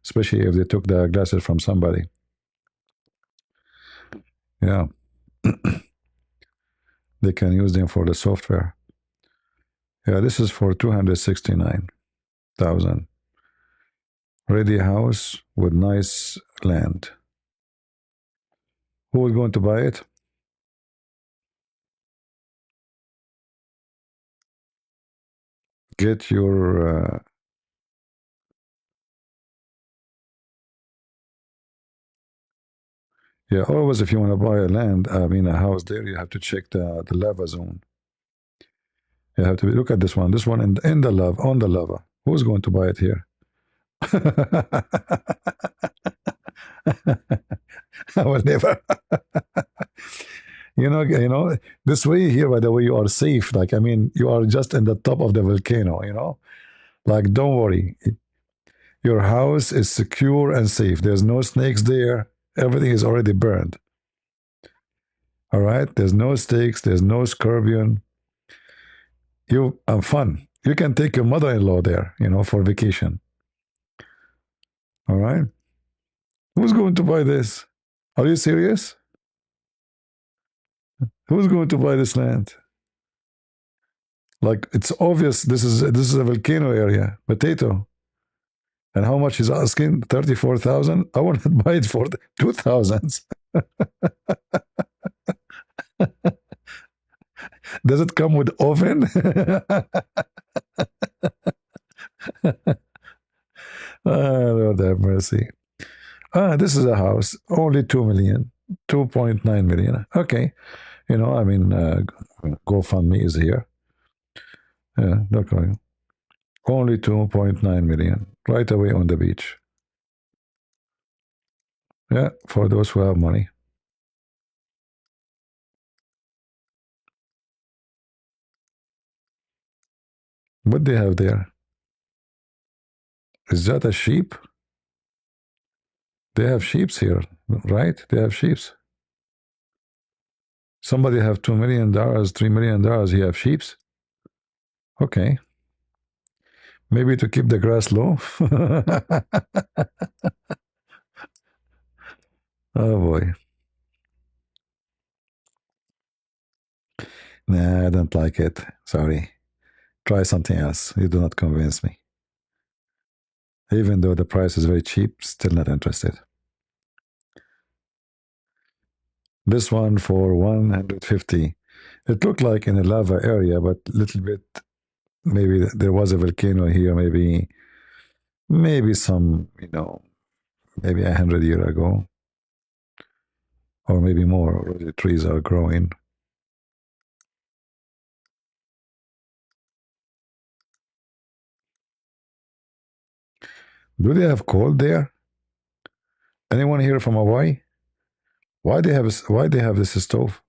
Especially if they took the glasses from somebody. Yeah, they can use them for the software. Yeah, this is for 269,000. Ready house with nice land. Who is going to buy it? Get your yeah. Always, if you want to buy a land, I mean a house there, you have to check the lava zone. You have to look at this one. This one in the lava, on the lava. Who's going to buy it here? I will never. This way here, by the way, you are safe. Like, I mean, you are just in the top of the volcano. Like, don't worry. Your house is secure and safe. There's no snakes there. Everything is already burned. All right. There's no snakes. There's no scorpion. You have fun. You can take your mother-in-law there, for vacation. All right. Who's going to buy this? Are you serious? Who's going to buy this land? Like it's obvious this is a volcano area. Potato. And how much is asking? 34,000? I want to buy it for 2,000. Does it come with oven? Lord have mercy. This is a house. Only 2 million. 2.9 million. Okay. I mean, GoFundMe is here. Yeah, okay. Only 2.9 million. Right away on the beach. Yeah, for those who have money. What they have there? Is that a sheep? They have sheeps here, right? They have sheeps. Somebody have $2 million, $3 million. He have sheeps. Okay, maybe to keep the grass low. Oh boy, nah, I don't like it. Sorry. Try something else. You do not convince me. Even though the price is very cheap, still not interested. This one for 150. It looked like in a lava area, but a little bit. Maybe there was a volcano here. Maybe some, maybe 100 years ago, or maybe more. Already the trees are growing. Do they have cold there? Anyone here from Hawaii? Why they have this stove?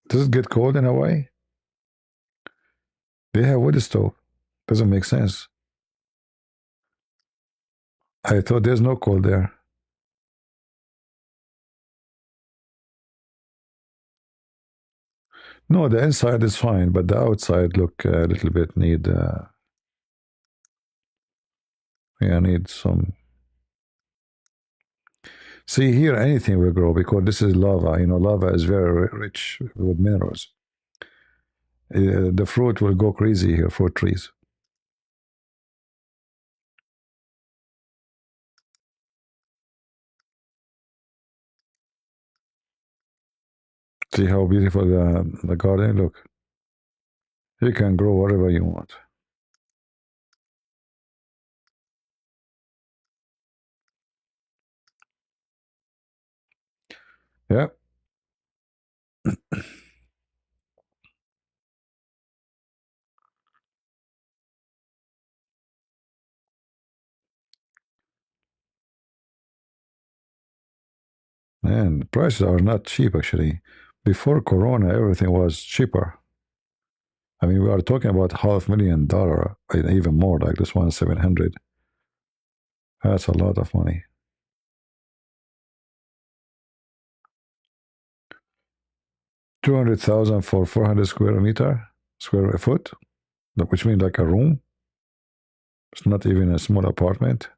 Does it get cold in Hawaii? They have wood stove. Doesn't make sense. I thought there's no cold there. No, the inside is fine, but the outside look a little bit need, yeah, need some. See here, anything will grow because this is lava. You know, lava is very rich with minerals. The fruit will go crazy here, fruit trees. See how beautiful the garden look. You can grow whatever you want. Yeah, and prices are not cheap actually. Before Corona, everything was cheaper. I mean, we are talking about $500,000, even more, like this one, 700. That's a lot of money. 200,000 for 400 square foot, which means like a room. It's not even a small apartment.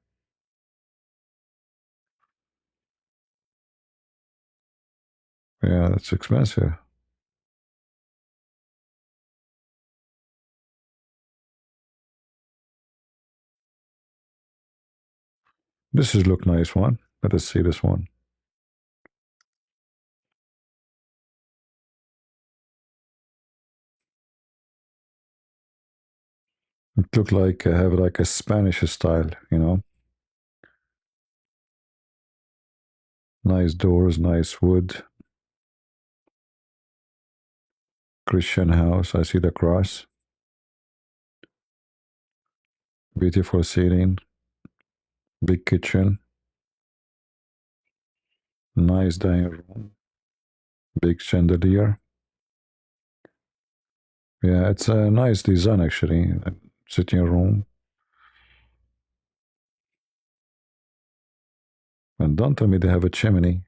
Yeah, that's expensive. This is look nice one. Let us see this one. It look like have like a Spanish style, you know. Nice doors, nice wood. Christian house. I see the cross. Beautiful ceiling. Big kitchen. Nice dining room. Big chandelier. Yeah, it's a nice design actually. Sitting room. And don't tell me they have a chimney.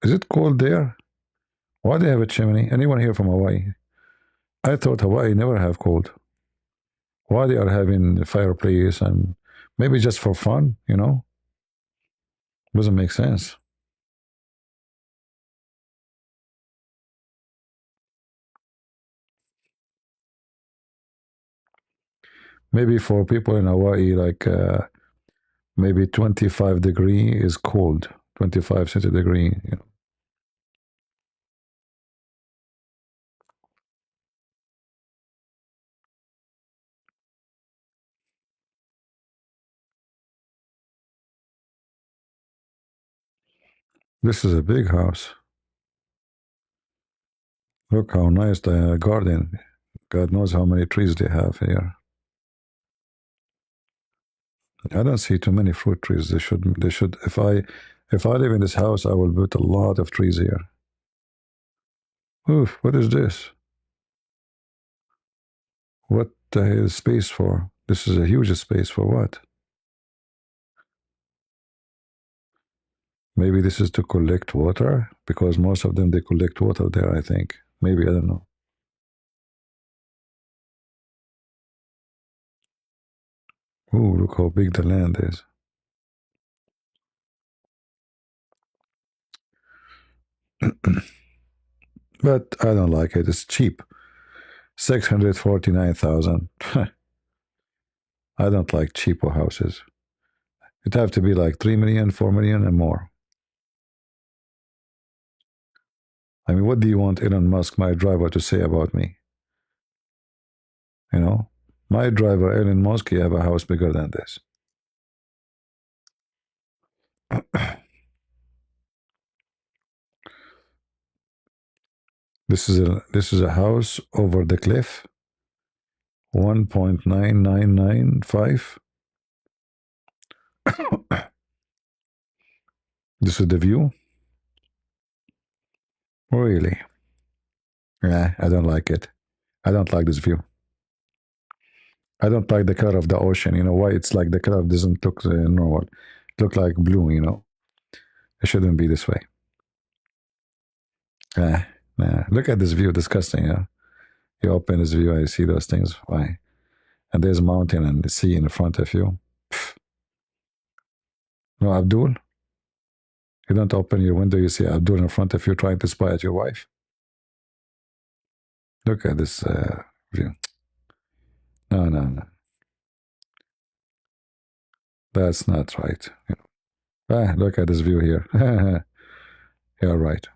Is it cold there? Why they have a chimney? Anyone here from Hawaii? I thought Hawaii never have cold. Why they are having a fireplace and maybe just for fun, you know? Doesn't make sense. Maybe for people in Hawaii, like maybe 25 degree is cold, 25 centidegree. You know. This is a big house. Look how nice the garden. God knows how many trees they have here. I don't see too many fruit trees. They should. They should. If I live in this house, I will put a lot of trees here. Oof! What is this? What the hell is space for? This is a huge space for what? Maybe this is to collect water because most of them they collect water there. I think. Maybe I don't know. Ooh, look how big the land is. But I don't like it. It's cheap. 649,000. I don't like cheapo houses. It have to be like 3 million, 4 million, and more. I mean, what do you want Elon Musk, my driver, to say about me? You know, my driver Elon Musk, he have a house bigger than this. This is a house over the cliff. 1.9995. This is the view. Really? Yeah, I don't like it. I don't like this view. I don't like the color of the ocean. You know why? It's like the color doesn't look normal. It look like blue. You know, it shouldn't be this way. Nah. Look at this view. Disgusting. Yeah. You open this view, I see those things. Why? And there's a mountain and the sea in front of you. No, Abdul, you don't open your window, you see Abdul in front of you trying to spy at your wife. Look at this view. No, no, no. That's not right. Look at this view here. You're right.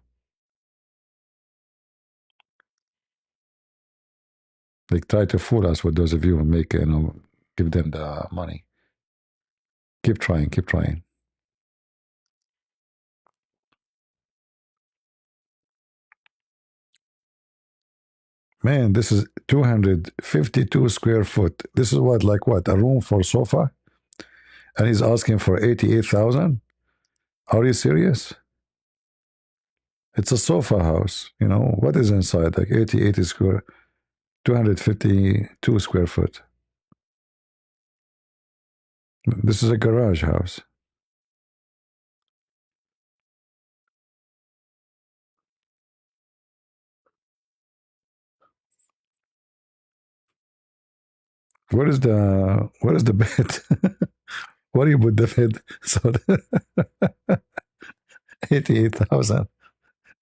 They try to fool us with those of you and make, give them the money. Keep trying, keep trying. Man, this is 252 square foot. This is what, like what, a room for sofa? And he's asking for 88,000? Are you serious? It's a sofa house. What is inside? Like 80 square, 252 square foot. This is a garage house. What is the bed? What do you put the bed? So 88,000.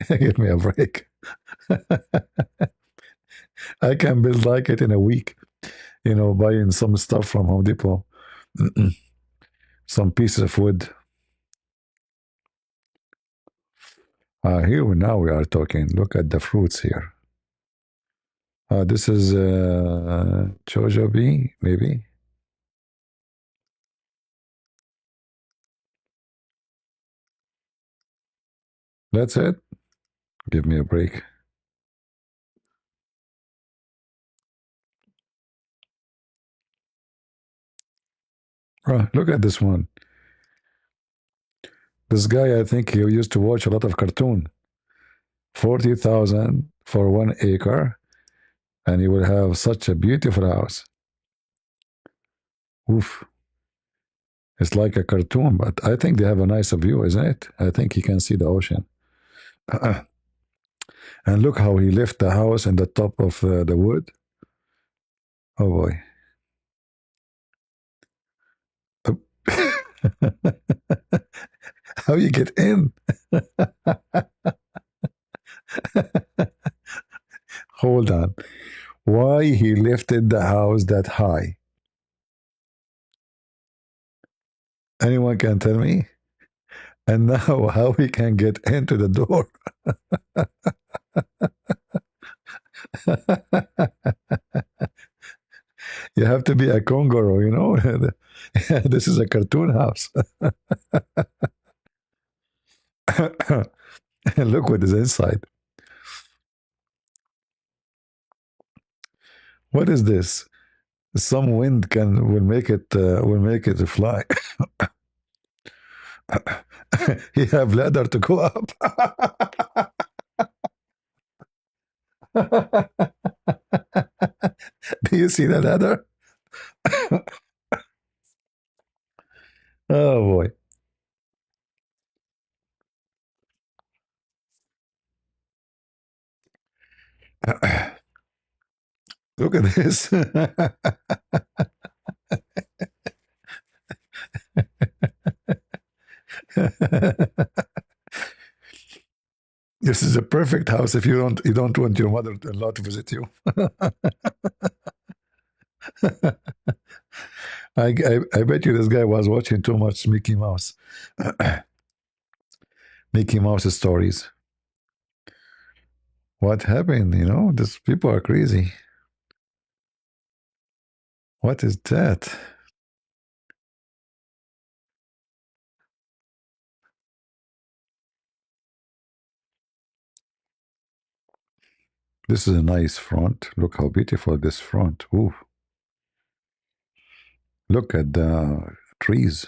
Give me a break. I can build like it in a week, buying some stuff from Home Depot. Some pieces of wood. Here now we are talking. Look at the fruits here. This is jojoba, maybe. That's it. Give me a break. Look at this one. This guy, I think he used to watch a lot of cartoon. 40,000 for 1 acre, and he will have such a beautiful house. Oof. It's like a cartoon, but I think they have a nicer view, isn't it? I think he can see the ocean. And look how he left the house in the top of the wood. Oh boy. How you get in? Hold on. Why he lifted the house that high? Anyone can tell me? And now how he can get into the door? You have to be a Congoro, This is a cartoon house. Look what is inside. What is this? Some wind will make it fly. He have ladder to go up. Do you see the ladder? Oh boy. Look at this. This is a perfect house if you don't want your mother-in-law to visit you. I bet you this guy was watching too much Mickey Mouse. Mickey Mouse stories. What happened? These people are crazy. What is that? This is a nice front. Look how beautiful this front. Ooh. Look at the trees.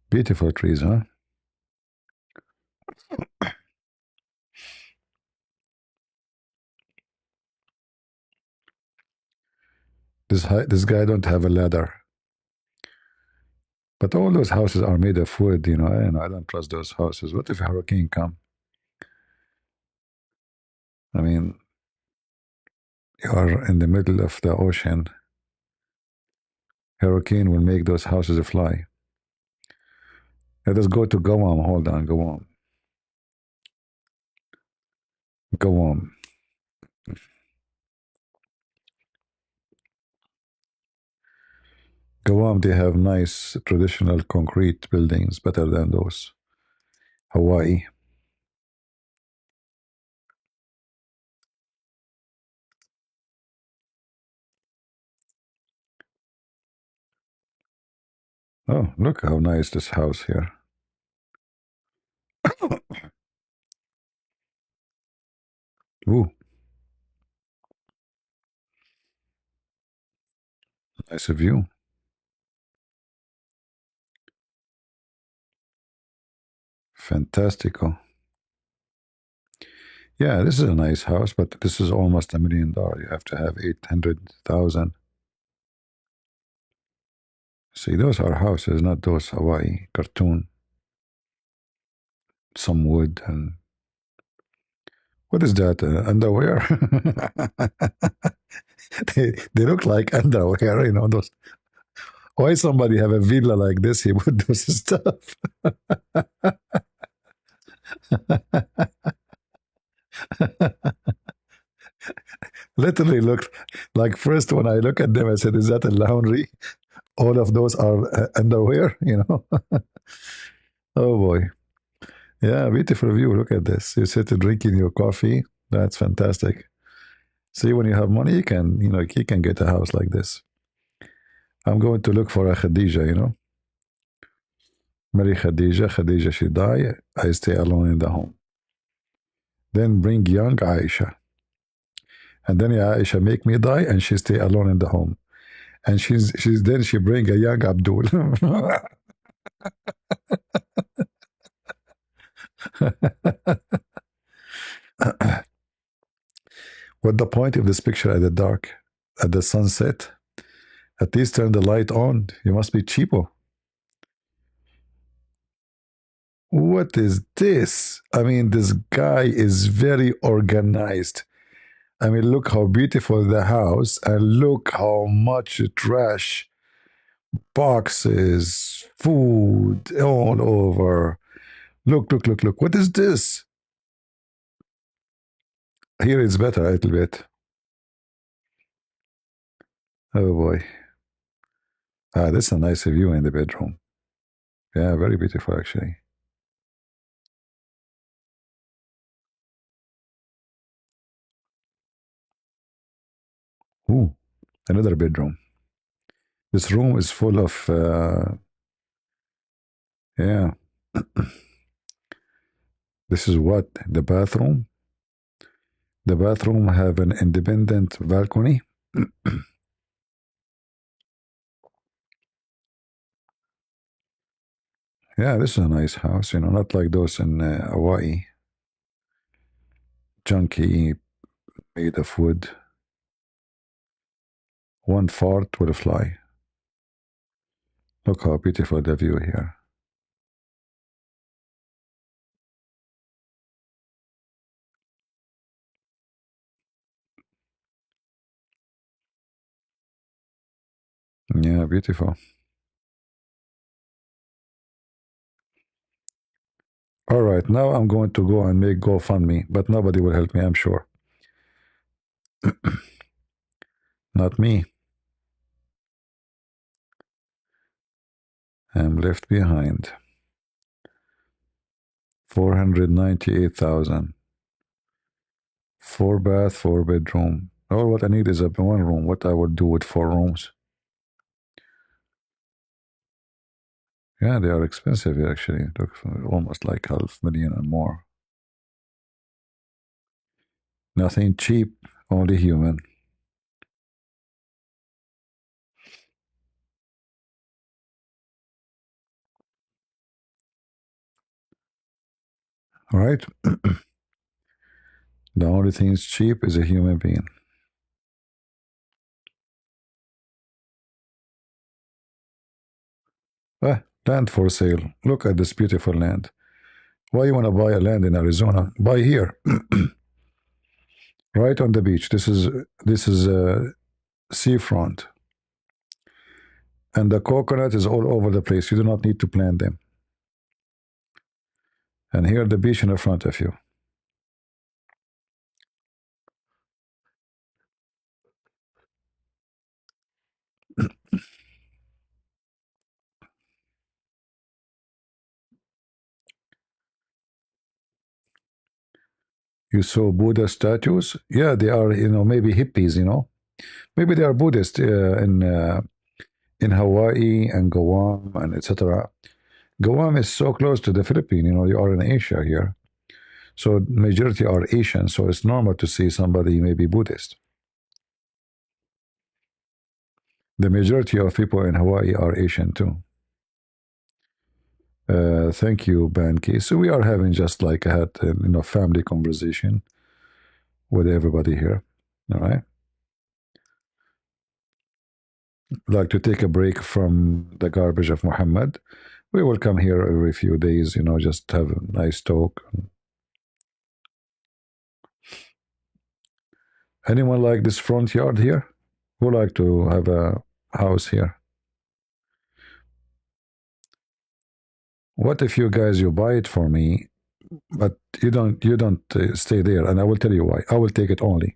Beautiful trees, huh? This guy don't have a ladder. But all those houses are made of wood, and I don't trust those houses. What if a hurricane come? I mean, you are in the middle of the ocean. Hurricane will make those houses fly. Let us go to Guam. Hold on, Guam. Guam. Guam, they have nice traditional concrete buildings better than those. Hawaii. Oh, look how nice this house here. Ooh, nice view. Fantastico. Yeah, this is a nice house, but this is almost $1 million. You have to have 800,000. See, those are houses, not those Hawaii cartoon. Some wood and what is that? Underwear? They look like underwear, you know. Those. Why somebody have a villa like this? He would do stuff. Literally looked like first when I look at them, I said, "Is that a laundry?" All of those are underwear, you know. Oh boy. Yeah, beautiful view. Look at this. You sit drinking your coffee. That's fantastic. See, when you have money, you can get a house like this. I'm going to look for a Khadija, you know. Marry Khadija. Khadija, she die. I stay alone in the home. Then bring young Aisha. And then Aisha make me die and she stay alone in the home. And she's then she bring a young Abdul. What the point of this picture at the dark, at the sunset? At least turn the light on. You must be cheapo. What is this? I mean, this guy is very organized. I mean, look how beautiful the house, and look how much trash, boxes, food all over. Look, look, look, look. What is this? Here it's better a little bit. Oh boy. Ah, this is a nice view in the bedroom. Yeah, very beautiful actually. Ooh, another bedroom. This room is full of, yeah. This is what? The bathroom? The bathroom have an independent balcony. Yeah, this is a nice house, not like those in Hawaii. Junky, made of wood. One fart will fly. Look how beautiful the view here. Yeah, beautiful. All right, now I'm going to go and make GoFundMe, but nobody will help me, I'm sure. Not me. I'm left behind. 498,000. 4 bath, 4 bedroom. All what I need is a one room. What I would do with 4 rooms. Yeah, they are expensive actually. Look, almost like 500,000 and more. Nothing cheap, only human. All right? The only thing is cheap is a human being. Land for sale. Look at this beautiful land. Why you want to buy a land in Arizona? Buy here. right on the beach. This is a seafront, and the coconut is all over the place. You do not need to plant them. And here the beach in front of you. You saw Buddha statues. Yeah, they are, maybe hippies. Maybe they are Buddhist in Hawaii and Guam and etc. Guam is so close to the Philippines. You are in Asia here, so majority are Asian. So it's normal to see somebody maybe Buddhist. The majority of people in Hawaii are Asian too. Thank you, Banky. So we are having just like a family conversation with everybody here. All right. Like to take a break from the garbage of Muhammad. We will come here every few days, just have a nice talk. Anyone like this front yard here? Who like to have a house here? What if you buy it for me, but you don't stay there, and I will tell you why. I will take it only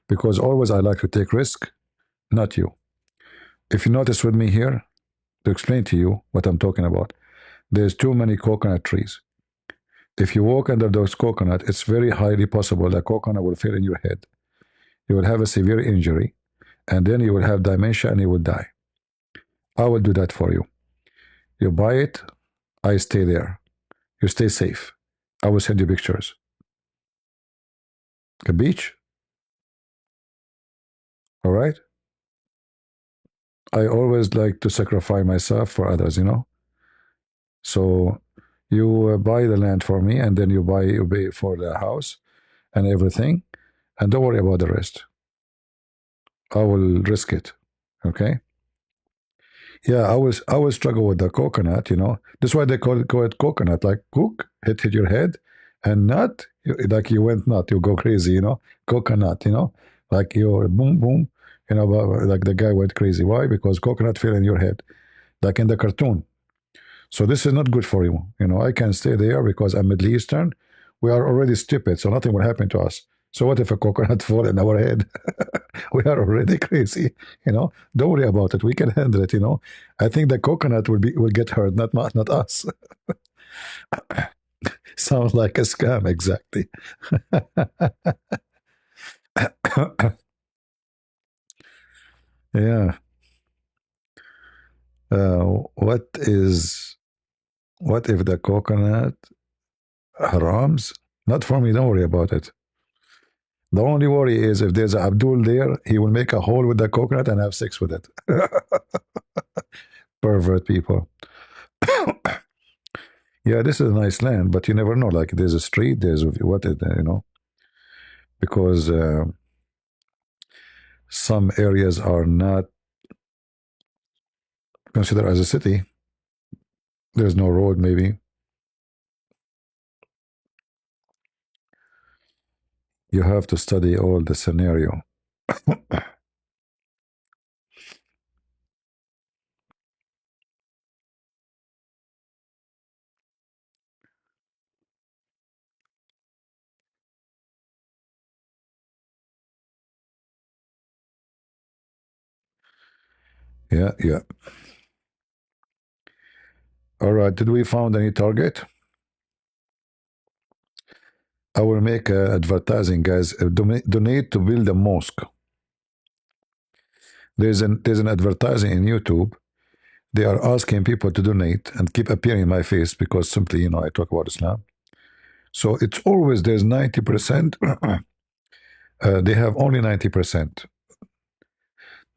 because always I like to take risk, not you. If you notice with me here, to explain to you what I'm talking about, there's too many coconut trees. If you walk under those coconut, it's very highly possible that coconut will fall in your head. You will have a severe injury, and then you will have dementia and you will die. I will do that for you. You buy it, I stay there. You stay safe. I will send you pictures. A beach, all right? I always like to sacrifice myself for others. So you buy the land for me, and then you pay for the house and everything, and don't worry about the rest. I will risk it. Okay? Yeah, I was struggle with the coconut. That's why they call it coconut. Like cook, hit your head, and nut, like you went nut, you go crazy. Coconut. Like you boom boom, like the guy went crazy. Why? Because coconut fell in your head, like in the cartoon. So this is not good for you. I can stay there because I'm Middle Eastern. We are already stupid, so nothing will happen to us. So what if a coconut fall in our head? We are already crazy. Don't worry about it. We can handle it. I think the coconut will get hurt, not us. Sounds like a scam, exactly. Yeah. What is what if the coconut harams? Not for me. Don't worry about it. The only worry is if there's a Abdul there, he will make a hole with the coconut and have sex with it. Pervert people. Yeah, this is a nice land, but you never know. Like there's a street, there's what because some areas are not considered as a city. There's no road, maybe. You have to study all the scenario. Yeah, yeah. All right. Did we found any target? I will make advertising, guys. Donate to build a mosque. There's an advertising in YouTube. They are asking people to donate and keep appearing in my face because simply, I talk about Islam. So it's always there's 90%. They have only 90%.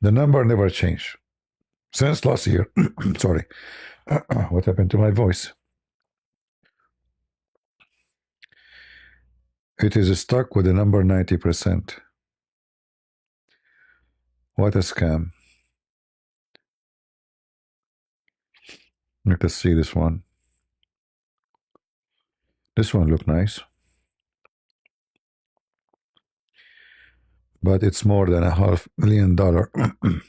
The number never changed since last year. Sorry. What happened to my voice? It is stuck with the number 90%. What a scam. Let us see this one. This one look nice. but it's more than $500,000.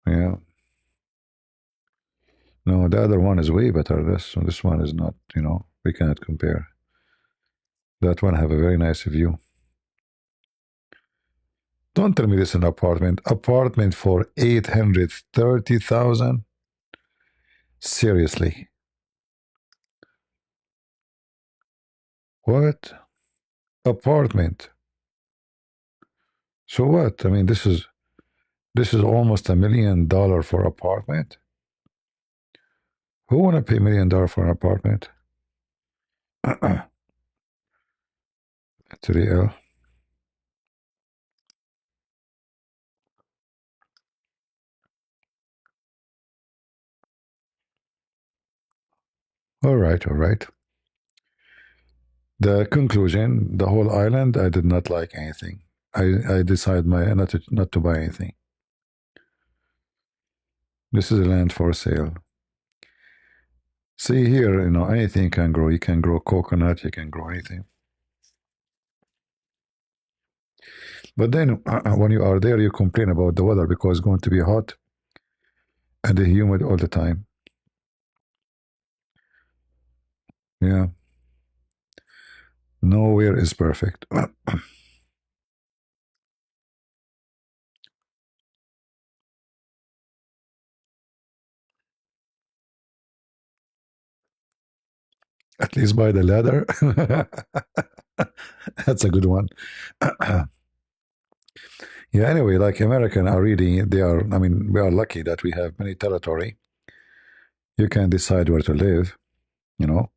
Yeah. No, the other one is way better. This one is not. We cannot compare. That one have a very nice view. Don't tell me this is an apartment. Apartment for 830,000. Seriously, what? Apartment. So what? I mean, this is almost $1 million for apartment. Who want to pay $1 million for an apartment? 3L. All right, all right. The conclusion: the whole island, I did not like anything. I decided not to buy anything. This is a land for sale. See here, anything can grow. You can grow coconut. You can grow anything. But then when you are there, you complain about the weather because it's going to be hot and humid all the time. Yeah, nowhere is perfect. At least by the ladder. That's a good one. Yeah, anyway, like American are really, I mean, we are lucky that we have many territory. You can decide where to live, you know.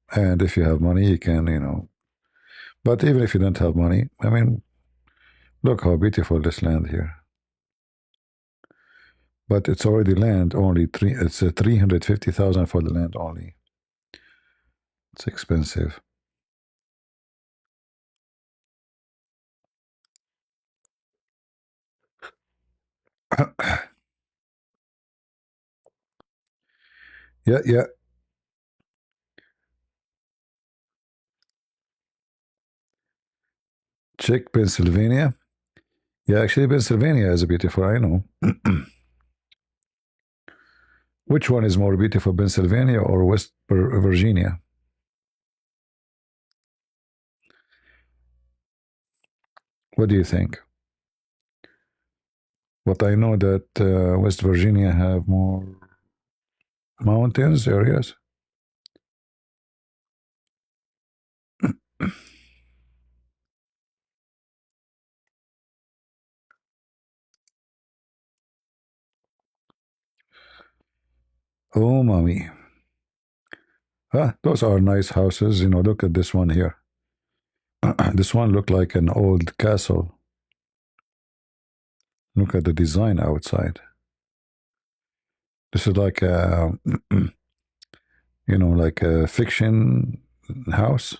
And if you have money, you can, But even if you don't have money, I mean, look how beautiful this land here. But it's already land only three. It's 350,000 for the land only. It's expensive. Yeah, yeah. Check Pennsylvania. Yeah, actually, Pennsylvania is beautiful. I know. Which one is more beautiful, Pennsylvania or West Virginia? What do you think? But I know that West Virginia have more mountains areas. Oh, mommy. Those are nice houses. Look at this one here. This one looked like an old castle. Look at the design outside. This is like a, like a fiction house.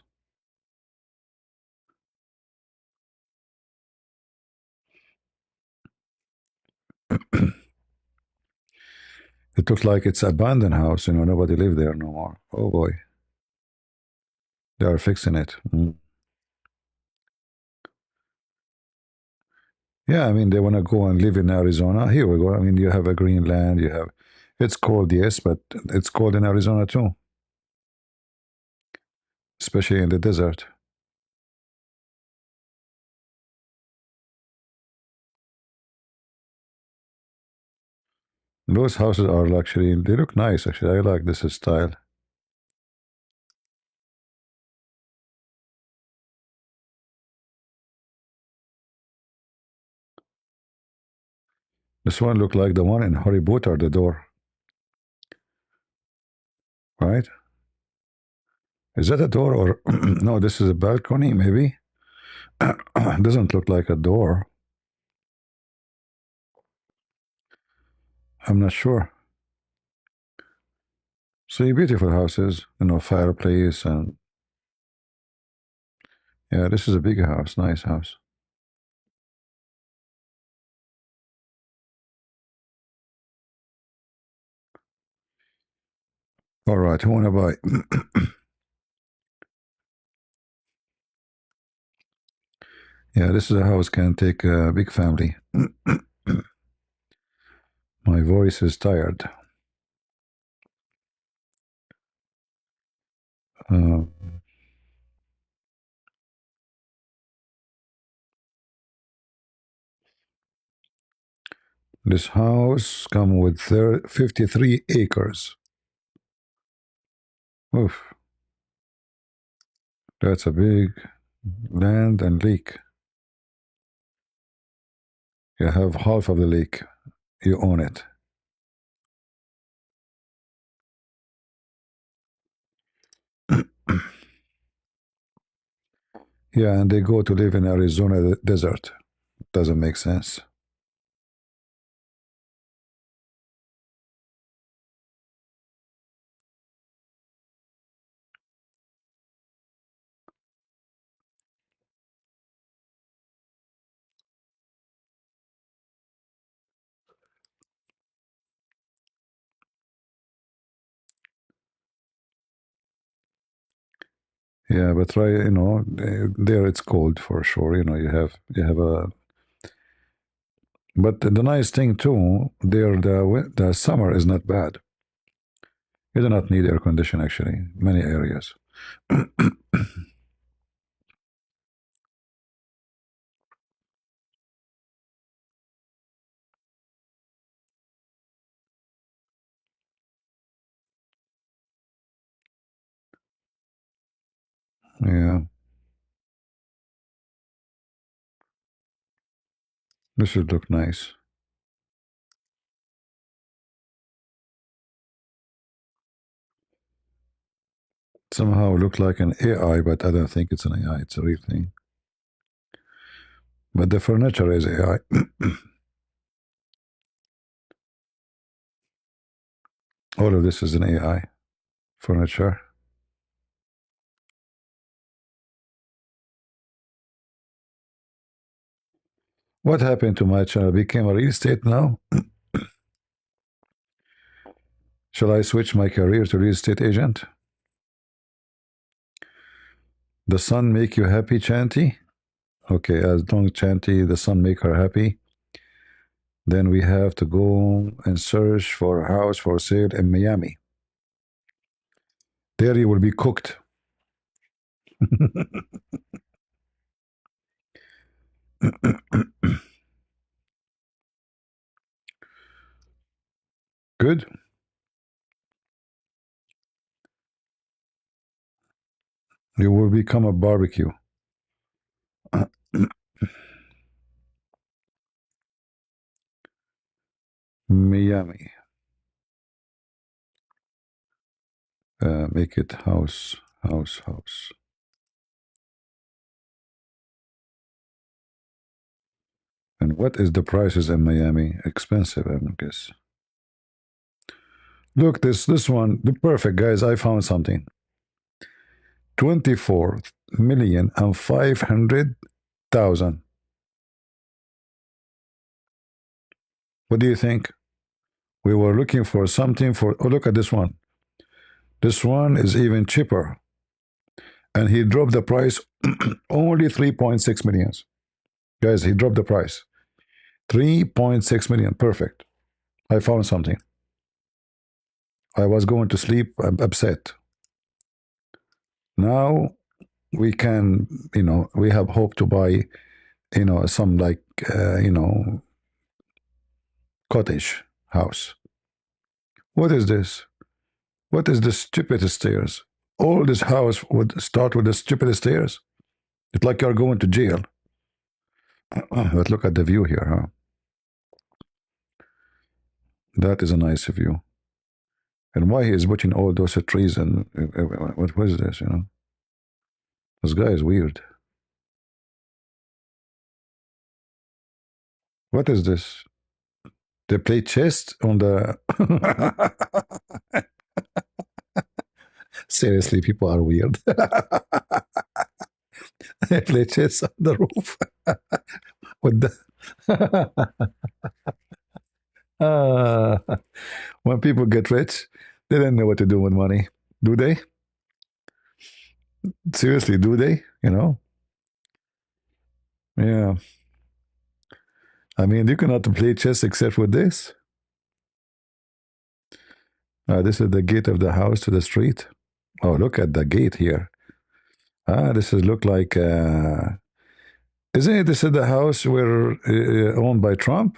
It looks like it's abandoned house. Nobody live there no more. Oh boy, they are fixing it. Yeah, I mean they want to go and live in Arizona. Here we go. I mean you have a green land. You have. It's cold, yes, but it's cold in Arizona too, especially in the desert. Those houses are luxury. They look nice, actually. I like this style. This one look like the one in Harry Potter, the door, right? Is that a door or no? This is a balcony, maybe. Doesn't look like a door. I'm not sure. See, beautiful houses, fireplace, and yeah, this is a big house, nice house. All right, who wanna buy? Yeah, this is a house can take a big family. My voice is tired. Uh, this house come with 53 acres. Oof, that's a big land and lake. You have half of the lake. You own it. Yeah, and they go to live in Arizona desert. Doesn't make sense. Yeah, but try, there it's cold for sure. You have a. But the nice thing too, there the summer is not bad. You do not need air condition actually. Many areas. Yeah, this should look nice. Somehow look like an AI, but I don't think it's an AI. It's a real thing. But the furniture is AI. All of this is an AI furniture. What happened to my channel? Became a real estate now? Shall I switch my career to real estate agent? The sun make you happy, Chanty? Okay, as long Chanty, the sun make her happy, then we have to go and search for a house for sale in Miami. There you will be cooked. Good. You will become a barbecue. Miami. Make it house, house, house. And what is the prices in Miami? Expensive, I guess. Look, this one, the perfect guys. I found something. 24,500,000. What do you think? We were looking for something for. Oh, look at this one. This one is even cheaper, and he dropped the price only 3.6 millions. Guys, he dropped the price 3.6 million. Perfect. I found something. I was going to sleep upset. Now we can, we have hope to buy, some like, cottage house. What is this? What is the stupidest stairs? All this house would start with the stupidest stairs. It's like you're going to jail. But look at the view here, huh? That is a nice view. And why he is putting all those trees and what is this? This guy is weird. What is this? They play chess on the. Seriously, people are weird. They play chess on the roof with the. uh, when people get rich, they don't know what to do with money, do they? Seriously, do they? Yeah. I mean, you cannot play chess except with this. This is the gate of the house to the street. Oh, look at the gate here. This is look like. Isn't it? This is the house where owned by Trump.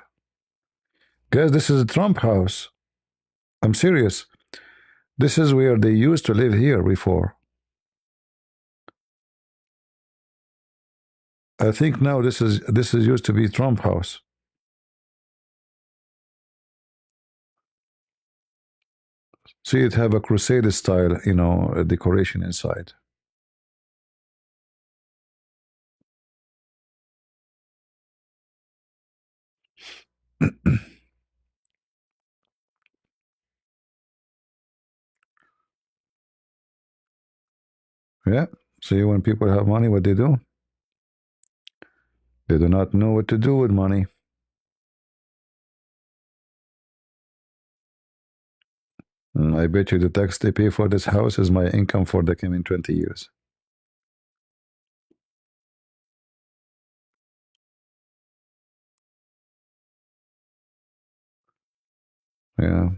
Guys, this is a Trump house. I'm serious. This is where they used to live here before. I think now this is used to be Trump house. See, it have a Crusader style, decoration inside. Yeah. See, when people have money, what they do? They do not know what to do with money. I bet you the tax they pay for this house is my income for the coming 20 years. Yeah.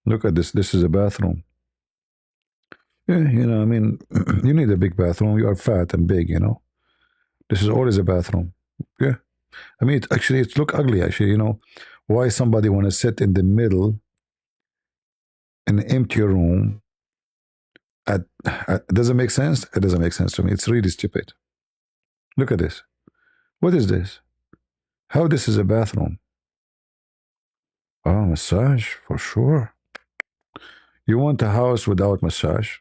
Look at this. This is a bathroom. Yeah, I mean, you need a big bathroom. You are fat and big. This is always a bathroom. Yeah. I mean, it look ugly, actually. Why somebody want to sit in the middle in an empty room doesn't make sense. It doesn't make sense to me. It's really stupid. Look at this. What is this? How this is a bathroom? Oh, massage for sure. You want a house without massage?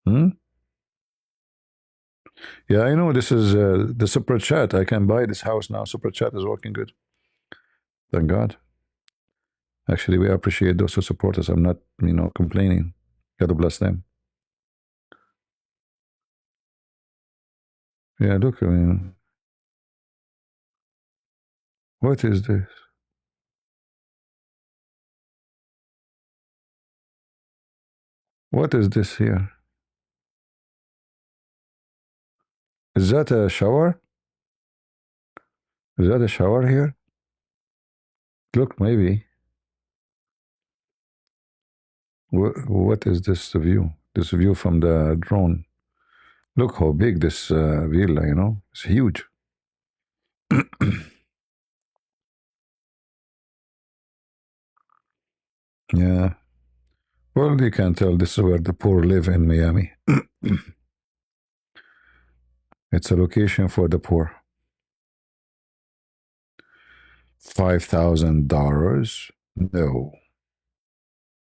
Hmm? Yeah, I know this is the super chat. I can buy this house now. Super chat is working good. Thank God. Actually, we appreciate those who support us. I'm not, complaining. God bless them. Yeah, look, I mean, what is this? What is this here? Is that a shower? Is that a shower here? Look, maybe. What is this view? This view from the drone. Look how big this villa. It's huge. Yeah. Well, you can tell this is where the poor live in Miami. It's a location for the poor. $5,000? No.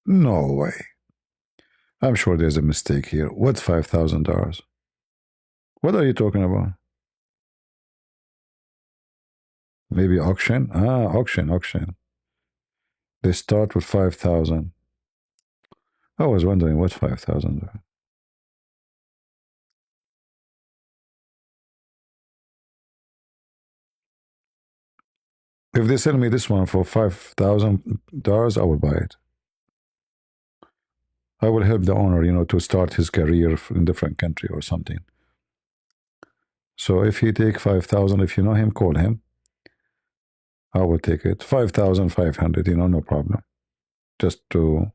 No way. I'm sure there's a mistake here. What's $5,000? What are you talking about? Maybe auction? Auction. They start with 5,000. I was wondering what 5,000. If they sell me this one for $5,000, I will buy it. I will help the owner, to start his career in different country or something. So if he take 5,000, if you know him, call him. I will take it. 5,500, no problem. Just to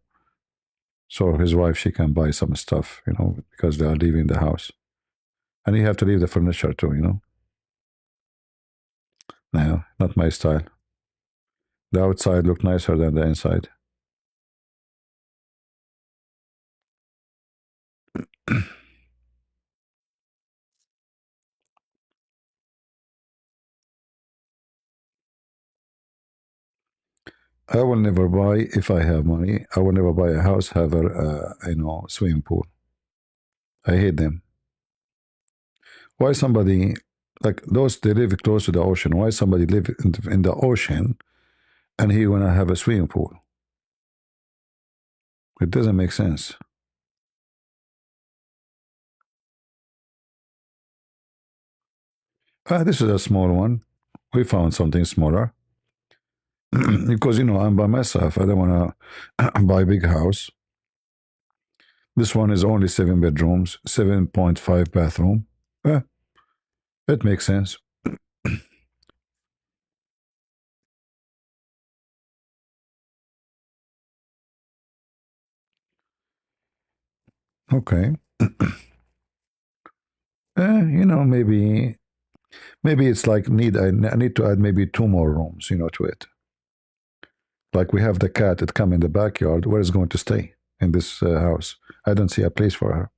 so his wife she can buy some stuff, because they are leaving the house, and you have to leave the furniture too. No, not my style. The outside look nicer than the inside. I will never buy if I have money. I will never buy a house have a swimming pool. I hate them. Why somebody like those they live close to the ocean? Why somebody live in the ocean and he wanna have a swimming pool? It doesn't make sense. This is a small one. We found something smaller because I'm by myself. I don't want to buy a big house. This one is only 7 bedrooms, 7.5 bathroom. Eh, it makes sense. Okay. Maybe it's like I need to add maybe 2 more rooms, to it. Like we have the cat that come in the backyard. Where is going to stay in this house? I don't see a place for her.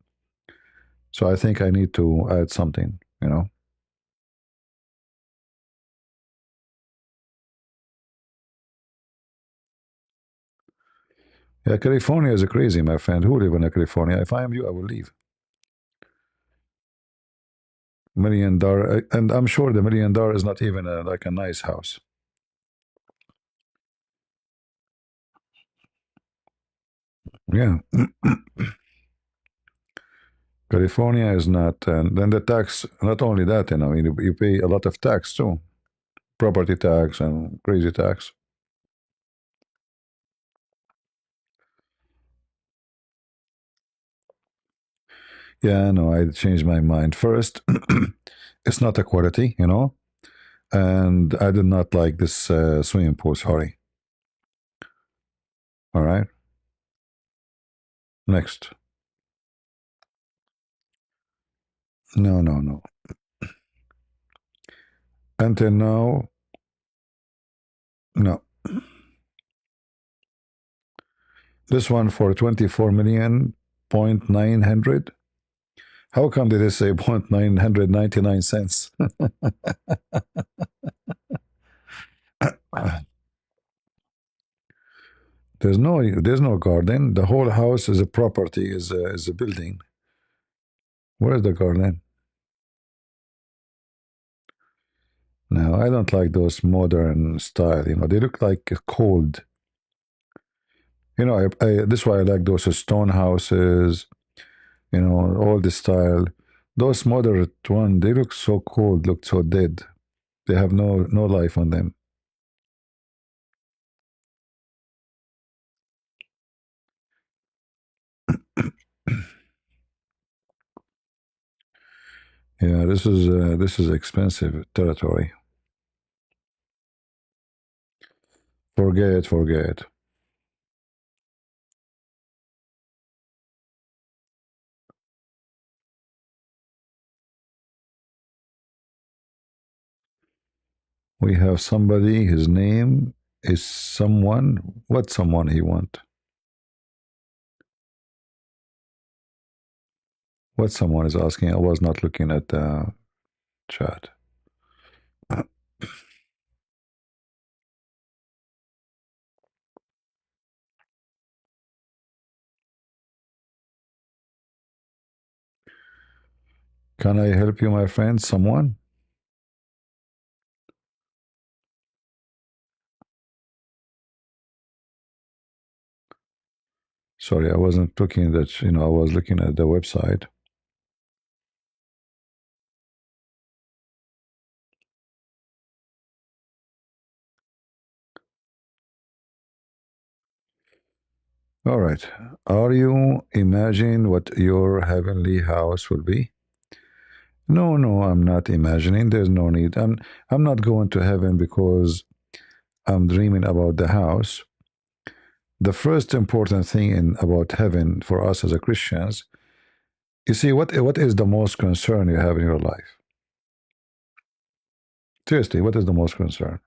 So I think I need to add something. Yeah, California is crazy, my friend. Who live in California? If I am you, I will leave. $1 million, and I'm sure the $1 million is not even like a nice house. Yeah, California is not, and then the tax. Not only that, you pay a lot of tax too, property tax and crazy tax. Yeah, no, I changed my mind. First, it's not a quality, and I did not like this swimming pool. Sorry. All right. Next. No, no, no. Until now, no. This one for 24 million point 900. How come did they say point 999 cents? There's no garden. The whole house is a property, is a building. Where is the garden? No, I don't like those modern style. They look like cold. This is why I like those stone houses. All the style. Those modern one, they look so cold, look so dead. They have no life on them. Yeah, this is expensive territory. Forget. We have somebody. His name is someone. What someone he want? What someone is asking? I was not looking at the chat. Can I help you, my friend? Someone? Sorry, I wasn't looking at that. I was looking at the website. All right. Are you imagine what your heavenly house will be? No, no, I'm not imagining. There's no need. I'm not going to heaven because I'm dreaming about the house. The first important thing about heaven for us as a Christians, you see, what is the most concern you have in your life? Seriously, what is the most concern?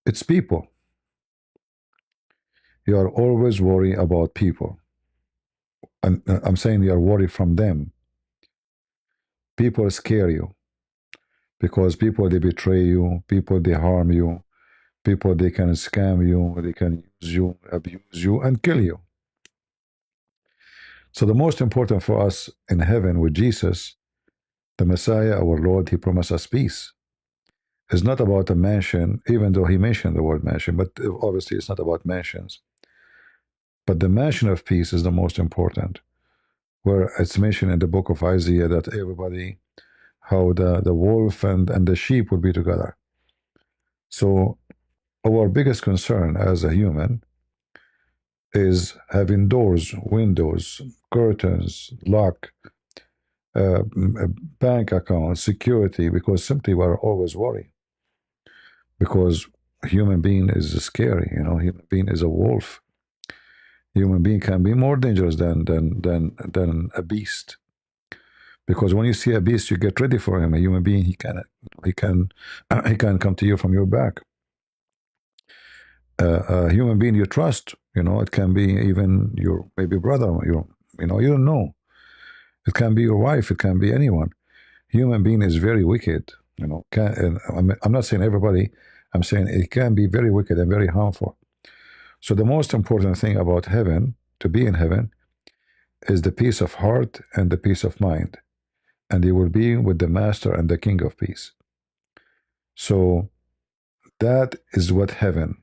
It's people. You are always worried about people. And I'm saying you are worried from them. People scare you because people they betray you, people they harm you, people they can scam you, they can use you, abuse you, and kill you. So the most important for us in heaven with Jesus, the Messiah, our Lord, He promised us peace. It's not about a mansion, even though He mentioned the word mansion, but obviously it's not about mansions. But the mansion of peace is the most important, where it's mentioned in the book of Isaiah that everybody, how the wolf and the sheep will be together. So our biggest concern as a human is having doors, windows, curtains, lock, bank accounts, security, because simply we're always worried. Because human being is scary, human being is a wolf. Human being can be more dangerous than a beast. Because when you see a beast, you get ready for him. A human being, he can he can come to you from your back. A human being you trust, it can be even your maybe brother, you don't know. It can be your wife, it can be anyone. Human being is very wicked, I'm not saying everybody, I'm saying it can be very wicked and very harmful. So the most important thing about heaven, to be in heaven, is the peace of heart and the peace of mind. And you will be with the master and the king of peace. So that is what heaven.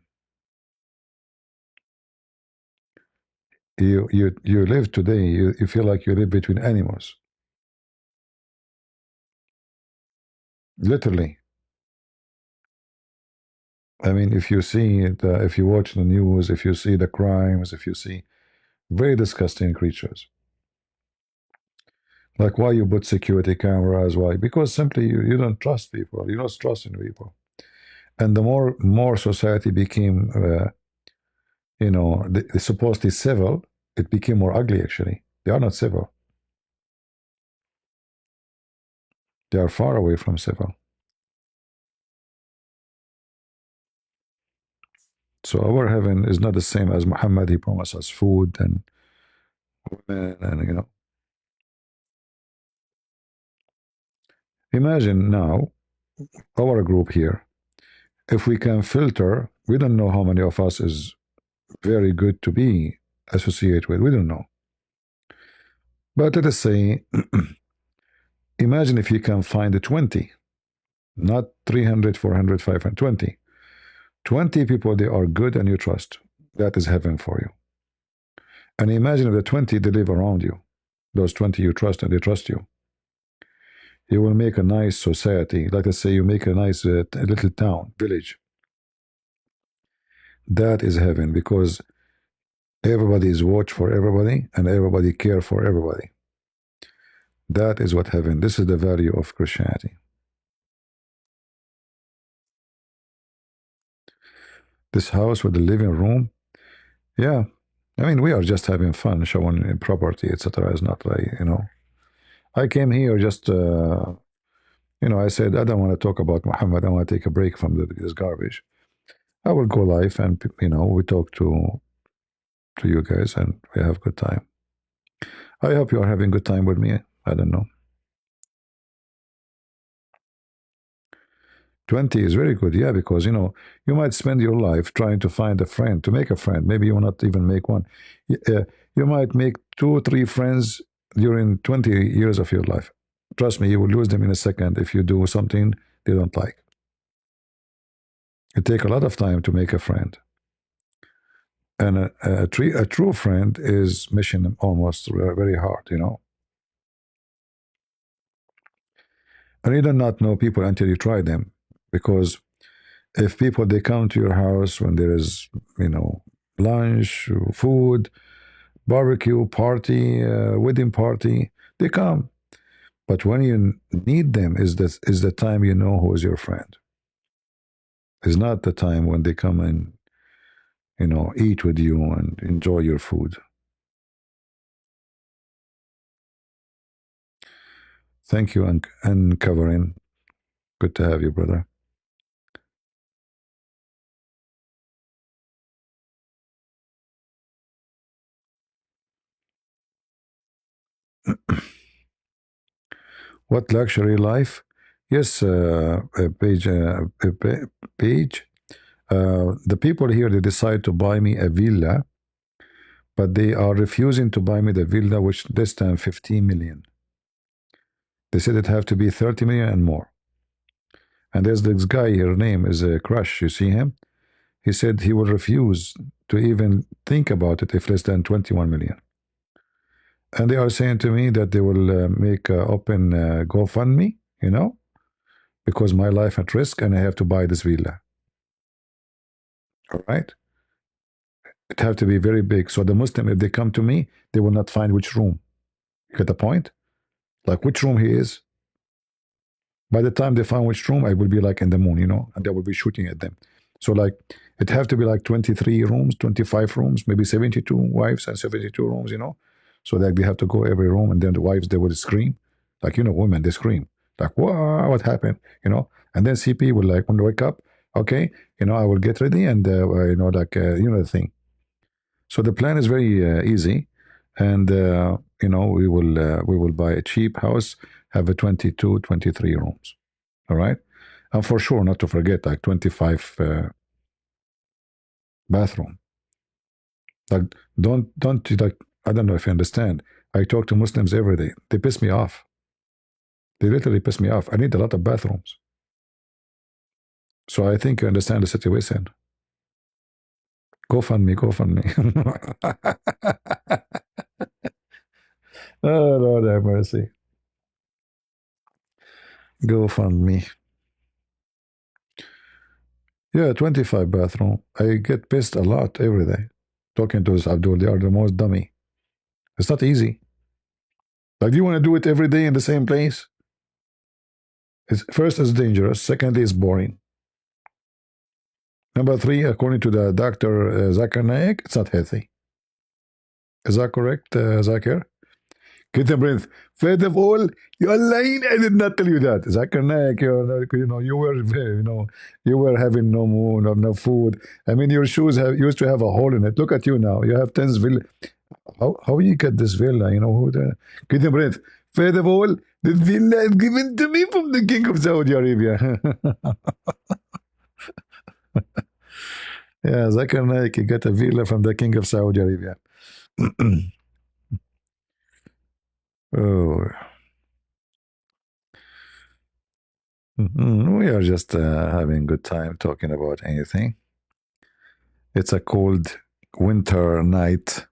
You live today, you feel like you live between animals. Literally. I mean, if you see it, if you watch the news, if you see the crimes, if you see very disgusting creatures. Like why you put security cameras? Why? Because simply you don't trust people. You don't trust in people. And the more society became, the supposedly civil, it became more ugly. Actually, they are not civil. They are far away from civil. So our heaven is not the same as Muhammad. He promised us food and women, and imagine now our group here. If we can filter, we don't know how many of us is very good to be associated with. We don't know. But let us say, imagine if you can find 20, not 300, 400, 500, 20. 20 people, they are good and you trust. That is heaven for you. And imagine if the 20 they live around you. Those 20 you trust and they trust you. You will make a nice society. Like I say, you make a nice little town, village. That is heaven because everybody is watch for everybody and everybody care for everybody. That is what heaven. This is the value of Christianity. This house with the living room, yeah. I mean, we are just having fun, showing property, etc. It's not like. I came here just, I said I don't want to talk about Muhammad. I want to take a break from this garbage. I will go live and we talk to you guys and we have good time. I hope you are having good time with me. I don't know. 20 is very good, yeah, because you might spend your life trying to find a friend, to make a friend. Maybe you will not even make one. You might make 2 or 3 friends during 20 years of your life. Trust me, you will lose them in a second if you do something they don't like. It takes a lot of time to make a friend. And a true friend is mission almost very hard. And you do not know people until you try them. Because if people, they come to your house when there is, lunch, food, barbecue, party, wedding party, they come. But when you need them is the time you know who is your friend. It's not the time when they come and, eat with you and enjoy your food. Thank you, and covering. Good to have you, brother. What luxury life? Yes, page, page. The people here, they decide to buy me a villa, but they are refusing to buy me the villa, which this time 15 million. They said it have to be 30 million and more. And there's this guy, her name is Crush. You see him? He said he will refuse to even think about it if less than 21 million. And they are saying to me that they will make open GoFundMe, because my life at risk and I have to buy this villa. All right. It have to be very big. So the Muslim, if they come to me, they will not find which room. You get the point? Like which room he is. By the time they find which room, I will be like in the moon, and they will be shooting at them. So like it have to be like 23 rooms, 25 rooms, maybe 72 wives and 72 rooms. So like they have to go every room, and then the wives they will scream, like women they scream like, "Wow, what happened?" And then CP will like when they wake up, okay, I will get ready and the thing. So the plan is very easy, and we will buy a cheap house, have a 22, 23 rooms. All right, and for sure not to forget like 25 bathroom. Like don't like I don't know if you understand. I talk to Muslims every day. They piss me off. They literally piss me off. I need a lot of bathrooms. So I think you understand the situation. Go fund me. Go fund me. Oh Lord have mercy. Go fund me. Yeah, 25 bathroom. I get pissed a lot every day. Talking to this Abdul, they are the most dummy. It's not easy. Like, do you want to do it every day in the same place? First, it's dangerous. Secondly, it's boring. Number three, according to the doctor Zakir Naik, it's not healthy. Is that correct, Zakir? Get a breath. First of all, you're lying. I did not tell you that. Zakir Naik, you were having no moon or no food. I mean, your shoes used to have a hole in it. Look at you now. You have tens villas. How you get this villa? Get a breath. First of all, the villa is given to me from the King of Saudi Arabia. Yeah, Zakir Naik got a villa from the King of Saudi Arabia. Oh, we are just having a good time talking about anything. It's a cold winter night,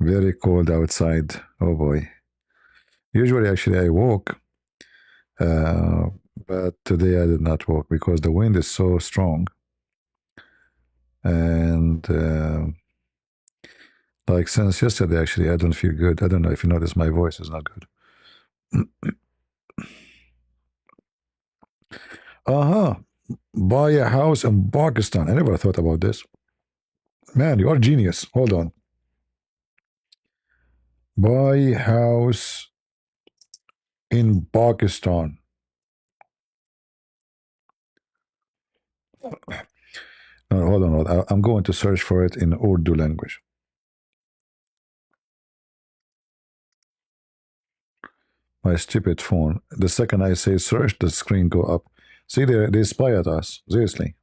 very cold outside. Oh boy. Usually, actually, I walk, uh, but today I did not walk because the wind is so strong. And like since yesterday, actually, I don't feel good. I don't know if you notice, my voice is not good. Uh-huh. Buy a house in Pakistan. I never thought about this. Man, you are genius. Hold on. Buy house in Pakistan. No, hold on. I'm going to search for it in Urdu language. My stupid phone. The second I say search, the screen go up. See, they spy at us. Seriously.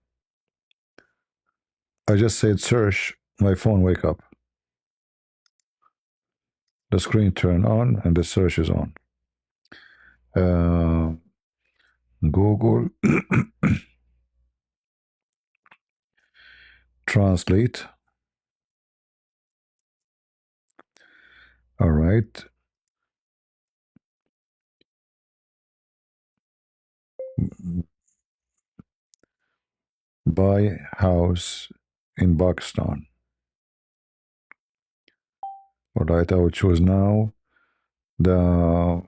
I just said search. My phone wake up. The screen turn on and the search is on. Uh, Google translate. All right. Buy house in Pakistan. All right. I will choose now the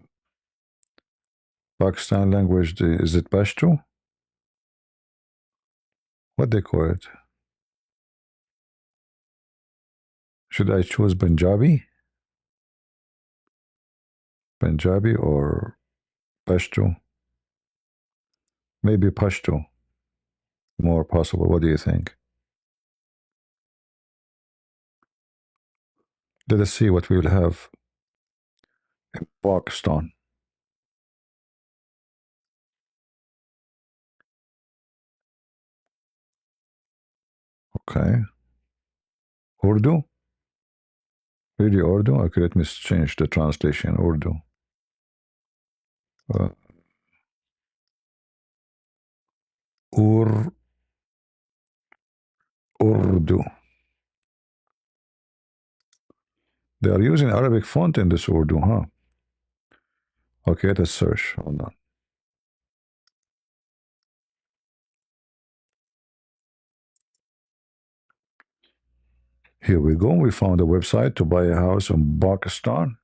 Pakistan language. Is it Pashto? What they call it? Should I choose Punjabi? Punjabi or Pashto? Maybe Pashto. More possible. What do you think? Let us see what we will have in Pakistan. Okay. Urdu? Really Urdu? Okay, let me change the translation. Urdu. Uh, Ur Urdu. They are using Arabic font in this Urdu, huh? Okay, let's search. Hold on. Here we go. We found a website to buy a house in Pakistan.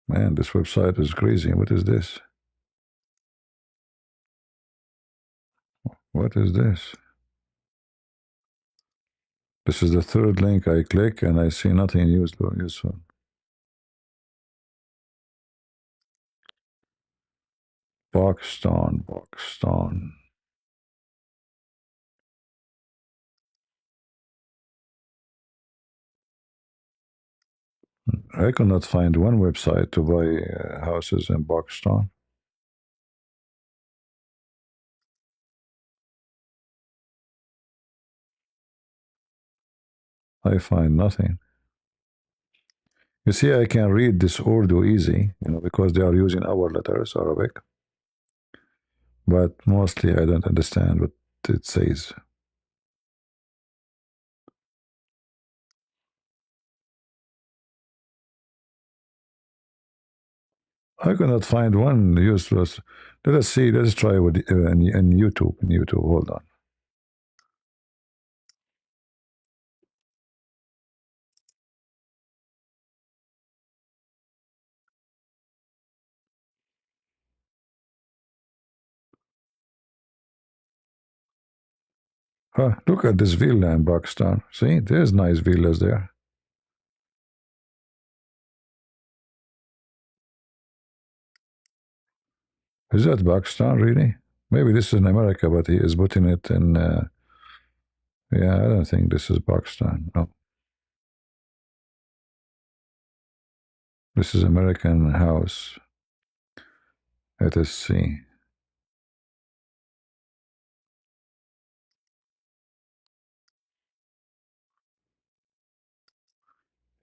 Man, this website is crazy. What is this? What is this? This is the third link I click and I see nothing useful. Pakistan. I cannot find one website to buy houses in Pakistan. I find nothing. You see, I can read this Urdu easy, because they are using our letters, Arabic. But mostly I don't understand what it says. I cannot find one useless. Let us see. Let's try with in YouTube. In YouTube, hold on. Look at this villa in Pakistan. See, there's nice villas there. Is that Pakistan really? Maybe this is in America, but he is putting it in. Yeah, I don't think this is Pakistan. No, this is American house. Let us see.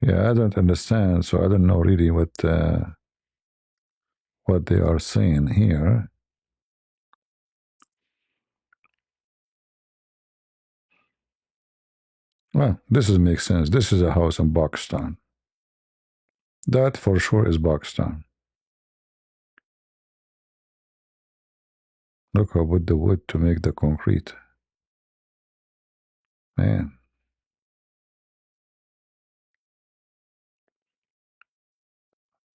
Yeah, I don't understand, so I don't know really what they are saying here. Well, this makes sense. This is a house in Pakistan. That for sure is Pakistan. Look, I put the wood to make the concrete. Man,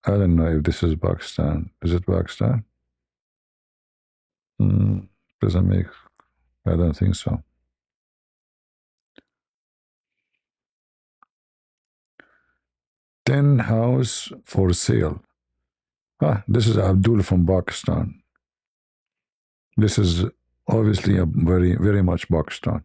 I don't know if this is Pakistan. Is it Pakistan? Doesn't make. I don't think so. Ten house for sale. This is Abdul from Pakistan. This is obviously a very, very much Pakistan.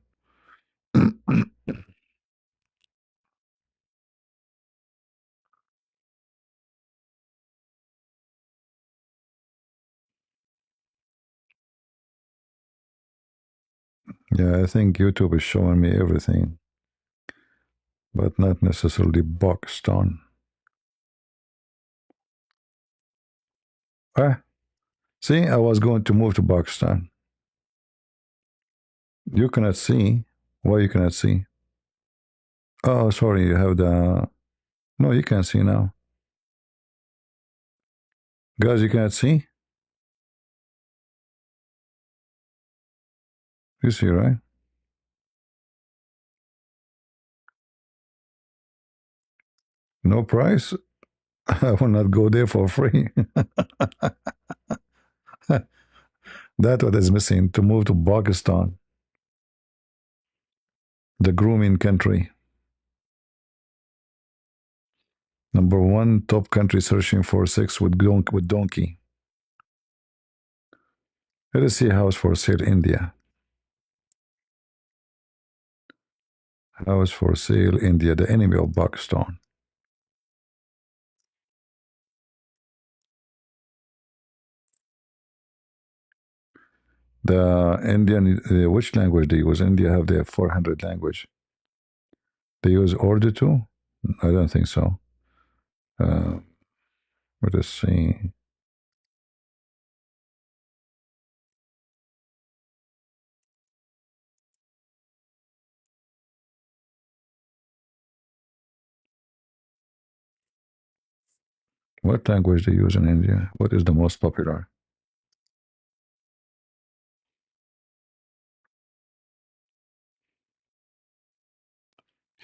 Yeah, I think YouTube is showing me everything, but not necessarily Pakistan. See, I was going to move to Pakistan. You cannot see. Why you cannot see? Oh, sorry, you have the. No, you can see now. Guys, you cannot see? You see, right? No price? I will not go there for free. That's what is missing to move to Pakistan, the grooming country. Number one top country searching for sex with donkey. Let us see house for sale India. House for sale India, the enemy of Pakistan. The Indian, which language they use? India have their 400 language. They use Urdu too? I don't think so. Let us see. What language they use in India? What is the most popular?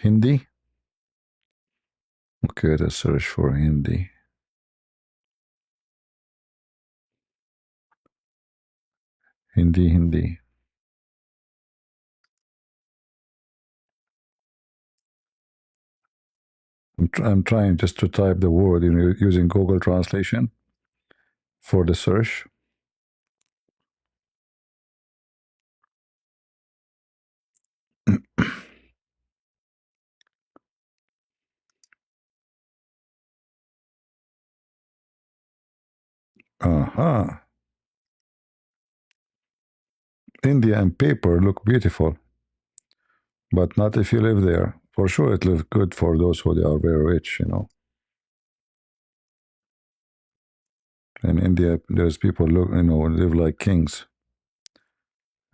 Hindi. Okay, let's search for Hindi. Hindi. I'm trying just to type the word using Google Translation for the search. Uh-huh. India and paper look beautiful, but not if you live there. For sure, it looks good for those who are very rich, you know. In India, there's people live like kings,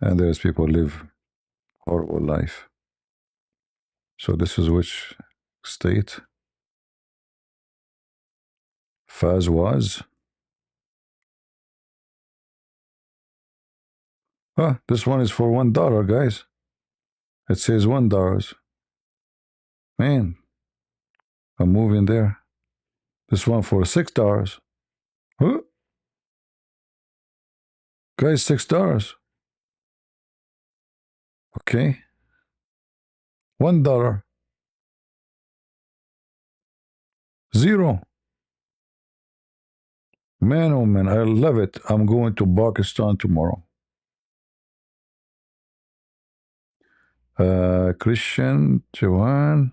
and there's people live horrible life. So this is which state? Faz was. Ah, this one is for $1, guys. It says $1. Man, I'm moving there. This one for $6. Huh? Guys, $6. Okay. $1. Zero. Man, oh man, I love it. I'm going to Pakistan tomorrow. Christian, Joanne,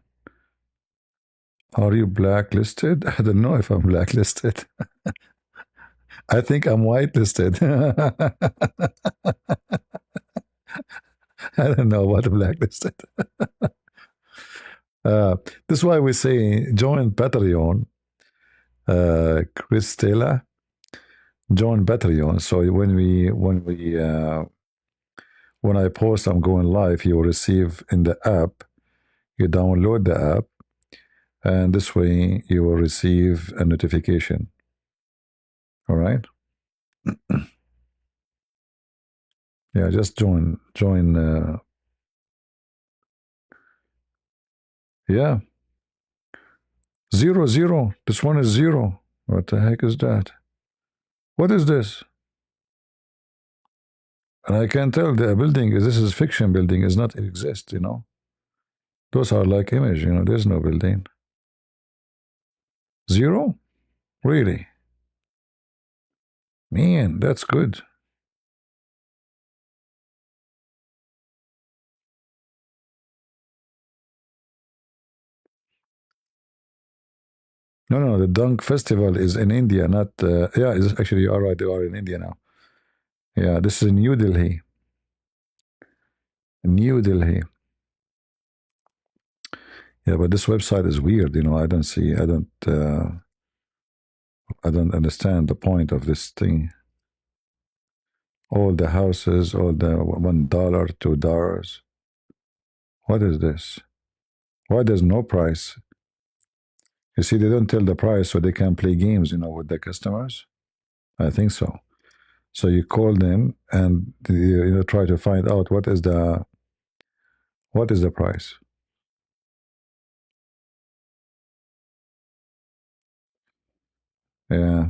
are you blacklisted? I don't know if I'm blacklisted. I think I'm whitelisted. I don't know what blacklisted. Uh, this is why we say join Patreon, Christella, join Patreon. So when I post I'm going live, you will receive in the app. You download the app, and this way you will receive a notification. All right. Yeah, just join. Yeah, 0 0. This one is 0. What the heck is that? What is this? And I can tell the building is this is fiction building is not exist. Those are like image. There's no building. 0, really? Man, that's good. No, the Dunk Festival is in India, not. Yeah, actually, you are right. You are in India now. Yeah, this is in New Delhi. New Delhi. Yeah, but this website is weird. I don't see. I don't understand the point of this thing. All the houses, all the $1, $2. What is this? Why there's no price? You see, they don't tell the price so they can play games, with the customers. I think so. So you call them and try to find out what is the price. Yeah.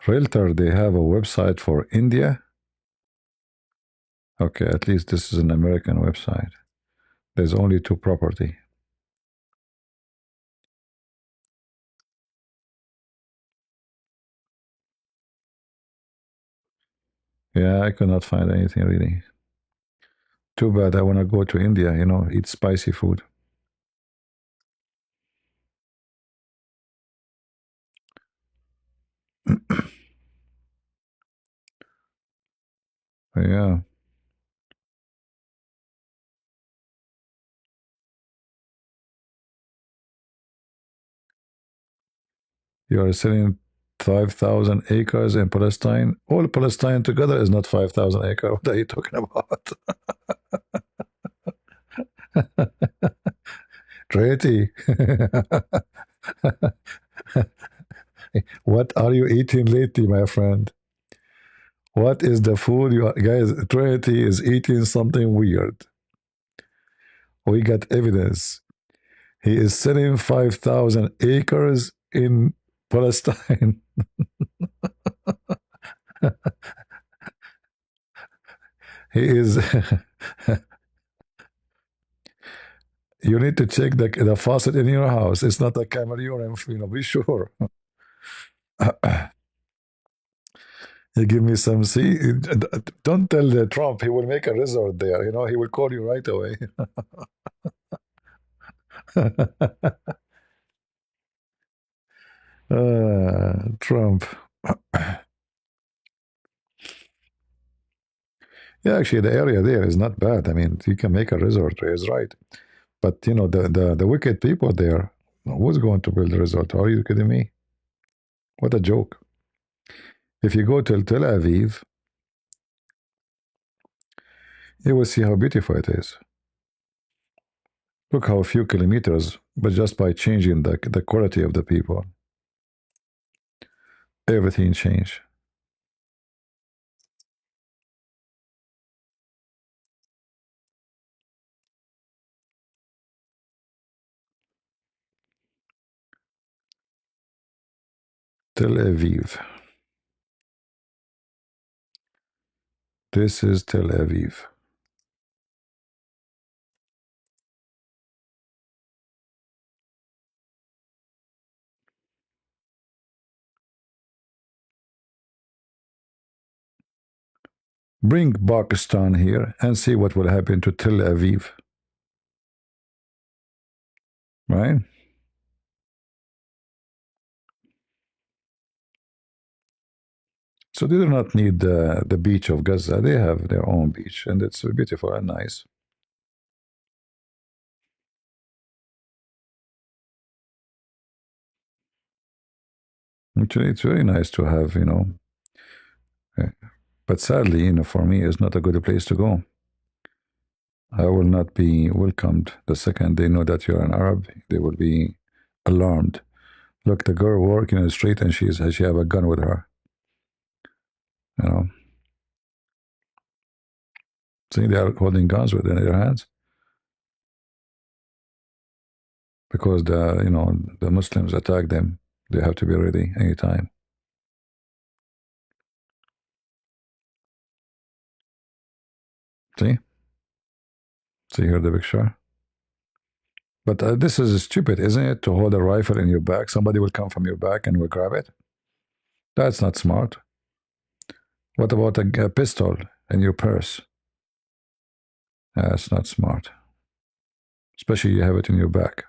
Realtor, they have a website for India. Okay, at least this is an American website. There's only 2 property. Yeah, I could not find anything really. Too bad. I want to go to India, eat spicy food. Yeah. You are selling 5,000 acres in Palestine. All Palestine together is not 5,000 acres. What are you talking about? Treaty. What are you eating lately, my friend? What is the food you are, guys? Trinity is eating something weird. We got evidence. He is selling 5,000 acres in Palestine. He is. You need to check the faucet in your house. It's not a camel urine, be sure. You give me some. See, don't tell Trump. He will make a resort there. He will call you right away. Trump. Yeah, actually, the area there is not bad. I mean, you can make a resort. He's right. But the wicked people there. Who's going to build a resort? Are you kidding me? What a joke! If you go to Tel Aviv, you will see how beautiful it is. Look how few kilometers, but just by changing the quality of the people, everything changed. Tel Aviv. This is Tel Aviv. Bring Pakistan here and see what will happen to Tel Aviv. Right? So they do not need the beach of Gaza. They have their own beach, and it's beautiful and nice. Actually, it's very nice to have. But sadly, for me, it's not a good place to go. I will not be welcomed. The second they know that you're an Arab, they will be alarmed. Look, the girl walking in the street and she have a gun with her. You know, see, they are holding guns in their hands because the Muslims attack them. They have to be ready anytime. See, see here the picture. But this is stupid, isn't it? To hold a rifle in your back, somebody will come from your back and will grab it. That's not smart. What about a pistol in your purse? That's not smart. Especially you have it in your back.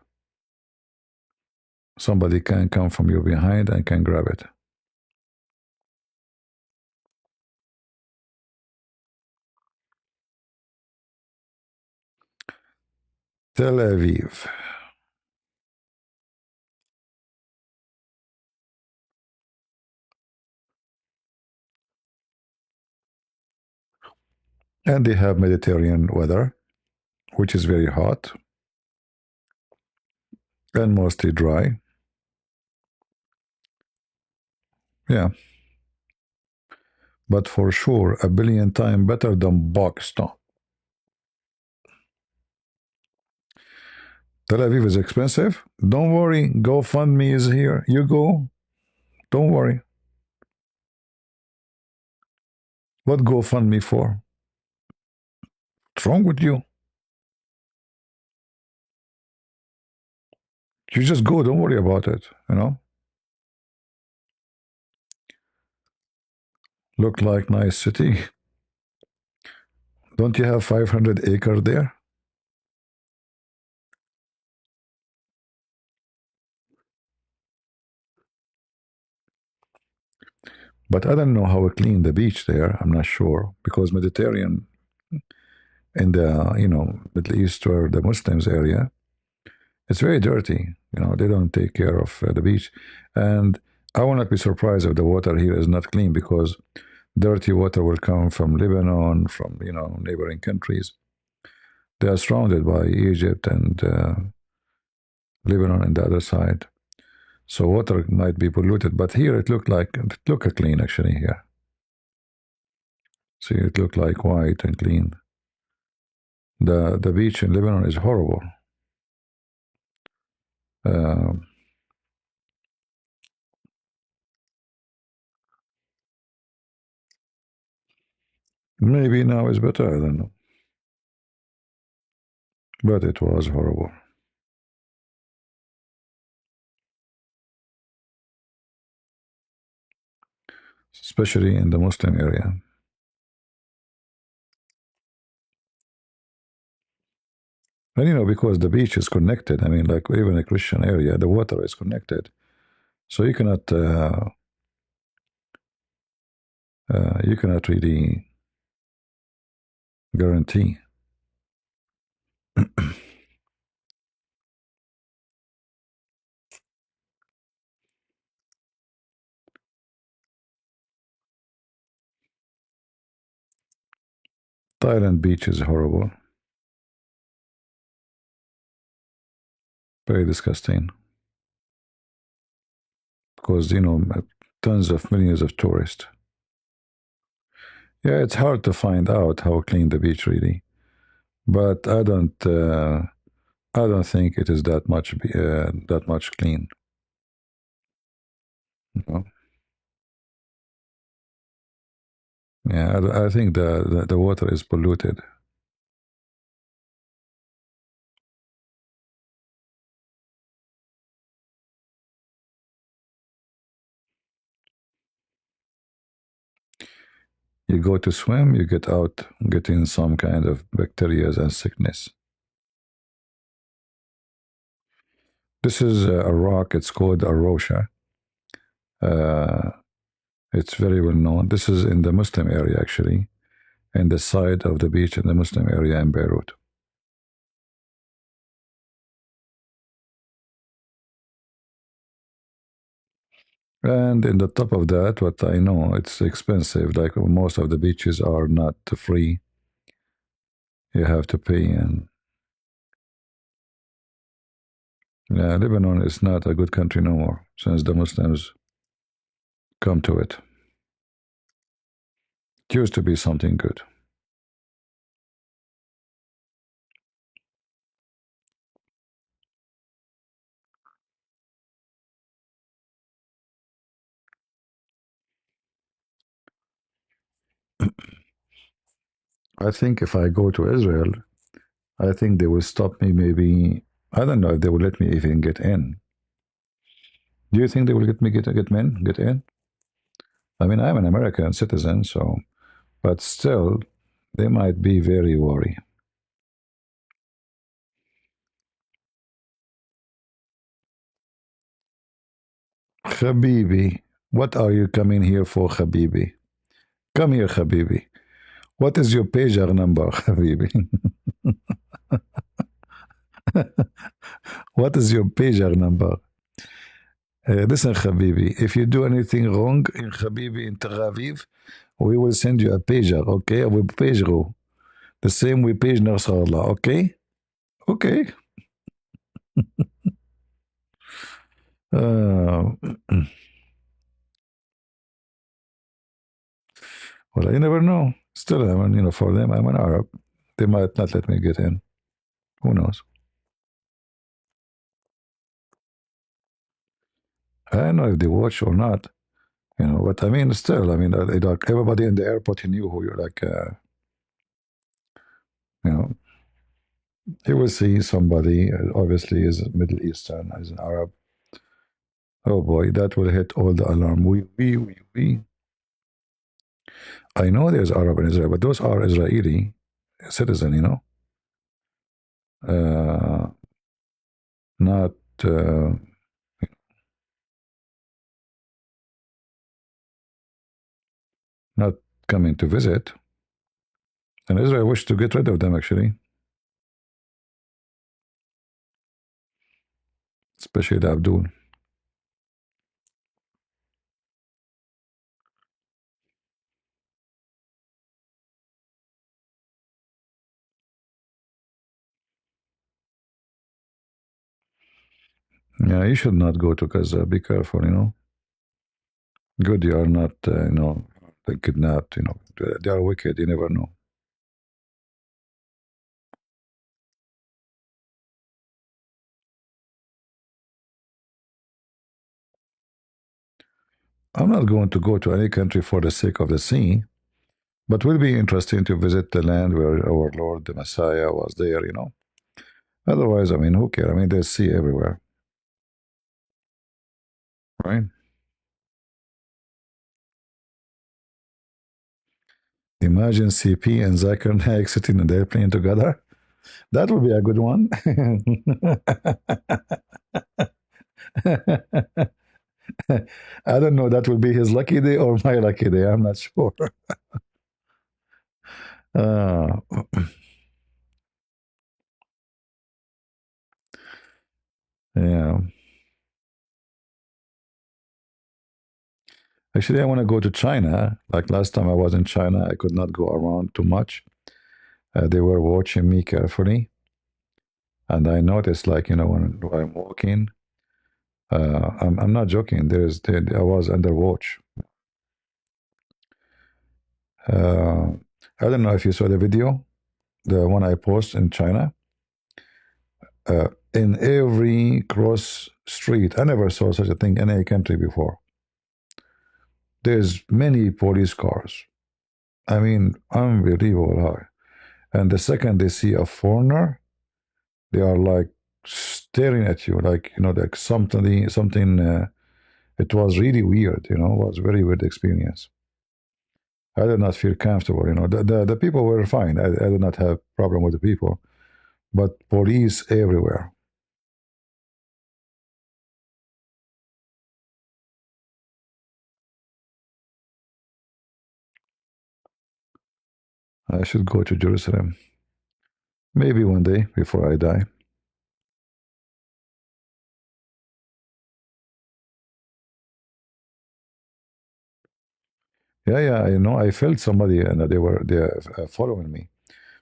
Somebody can come from your behind and can grab it. Tel Aviv. And they have Mediterranean weather, which is very hot and mostly dry. Yeah. But for sure, a billion times better than Pakistan. Tel Aviv is expensive. Don't worry. GoFundMe is here. You go. Don't worry. What GoFundMe for? What's wrong with you? You just go. Don't worry about it. Look like nice city. Don't you have 500 acres there? But I don't know how clean the beach there. I'm not sure because Mediterranean in the Middle East or the Muslims area, it's very dirty. They don't take care of the beach, and I will not be surprised if the water here is not clean because dirty water will come from Lebanon, from neighboring countries. They are surrounded by Egypt and Lebanon and the other side. So water might be polluted, but here it looked clean actually here. See, it looked like white and clean. The beach in Lebanon is horrible. Uh, Maybe now it's better. I don't know, but it was horrible, especially in the Muslim area. And because the beach is connected. I mean, like even a Christian area, the water is connected, so you cannot really guarantee. Thailand beach is horrible, very disgusting, because tons of millions of tourists. Yeah, it's hard to find out how clean the beach really, but I don't think it is that much clean. You know? Yeah, I think the water is polluted. You go to swim, you get out, getting some kind of bacteria and sickness. This is a rock. It's called a rosha. Uh, it's very well known. This is in the Muslim area actually, in the side of the beach in the Muslim area in Beirut. And in the top of that, what I know, it's expensive. Like most of the beaches are not free. You have to pay. And yeah, Lebanon is not a good country no more since the Muslims come to it. It used to be something good. I think if I go to Israel, I think they will stop me. Maybe I don't know if they will let me even get in. Do you think they will get me get in? I mean, I'm an American citizen, so but still, they might be very worried. Habibi, what are you coming here for, Habibi? Come here, Habibi. What is your pager number, Habibi? What is your pager number? Listen, Habibi, if you do anything wrong in Habibi in Tel Aviv, we will send you a pager, okay? We page you. The same we page Nasrallah, okay? Okay. Uh, well, you never know. Still, I mean, for them, I'm an Arab. They might not let me get in. Who knows? I don't know if they watch or not. But I mean, still, I mean, like everybody in the airport, he knew who you're like. You know, he will see somebody. Obviously, is Middle Eastern, is an Arab. Oh boy, that will hit all the alarm. We. I know there's Arab in Israel, but those are Israeli citizen. Uh, not uh, not coming to visit. And Israel wished to get rid of them actually, especially the Abdul. Yeah, you should not go to Gaza. Be careful, you know. Good, you are not, they kidnapped, they are wicked, you never know. I'm not going to go to any country for the sake of the sea, but will be interesting to visit the land where our Lord, the Messiah, was there, you know. Otherwise, I mean, who cares? I mean, there's sea everywhere, right? Imagine CP and Zakir Naik sitting in the airplane together. That would be a good one. I don't know. That will be his lucky day or my lucky day. I'm not sure. Uh, yeah. Actually, I want to go to China. Like last time I was in China, I could not go around too much. They were watching me carefully. And I noticed, like, when I'm walking, I'm not joking. I was under watch. Uh, I don't know if you saw the video, the one I posted in China. In every cross street, I never saw such a thing in any country before. There's many police cars. I mean, unbelievable high. And the second they see a foreigner, they are like staring at you, like like something. It was really weird. It was a very weird experience. I did not feel comfortable. The people were fine. I did not have problem with the people, but police everywhere. I should go to Jerusalem maybe one day before I die. Yeah, yeah, I felt somebody, and they following me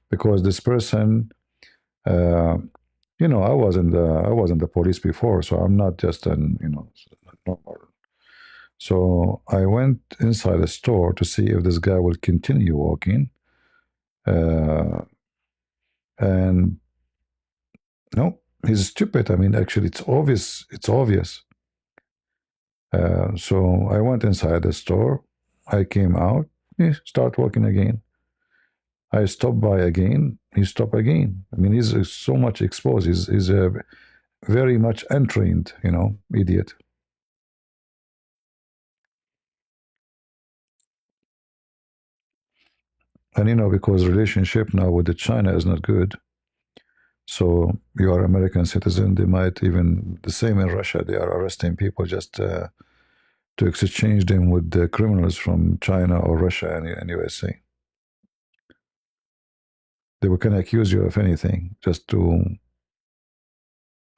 because this person, uh, I was in the police before, so I'm not just an normal. So I went inside the store to see if this guy will continue walking, uh, and no, he's stupid. I mean, actually, it's obvious. It's obvious. So I went inside the store. I came out. He start walking again. I stopped by again. He stopped again. I mean, he's so much exposed. He's a very much untrained, idiot. And because relationship now with the China is not good. So you are American citizen. They might even the same in Russia. They are arresting people just to exchange them with the criminals from China or Russia and USA. They can accuse you of anything just to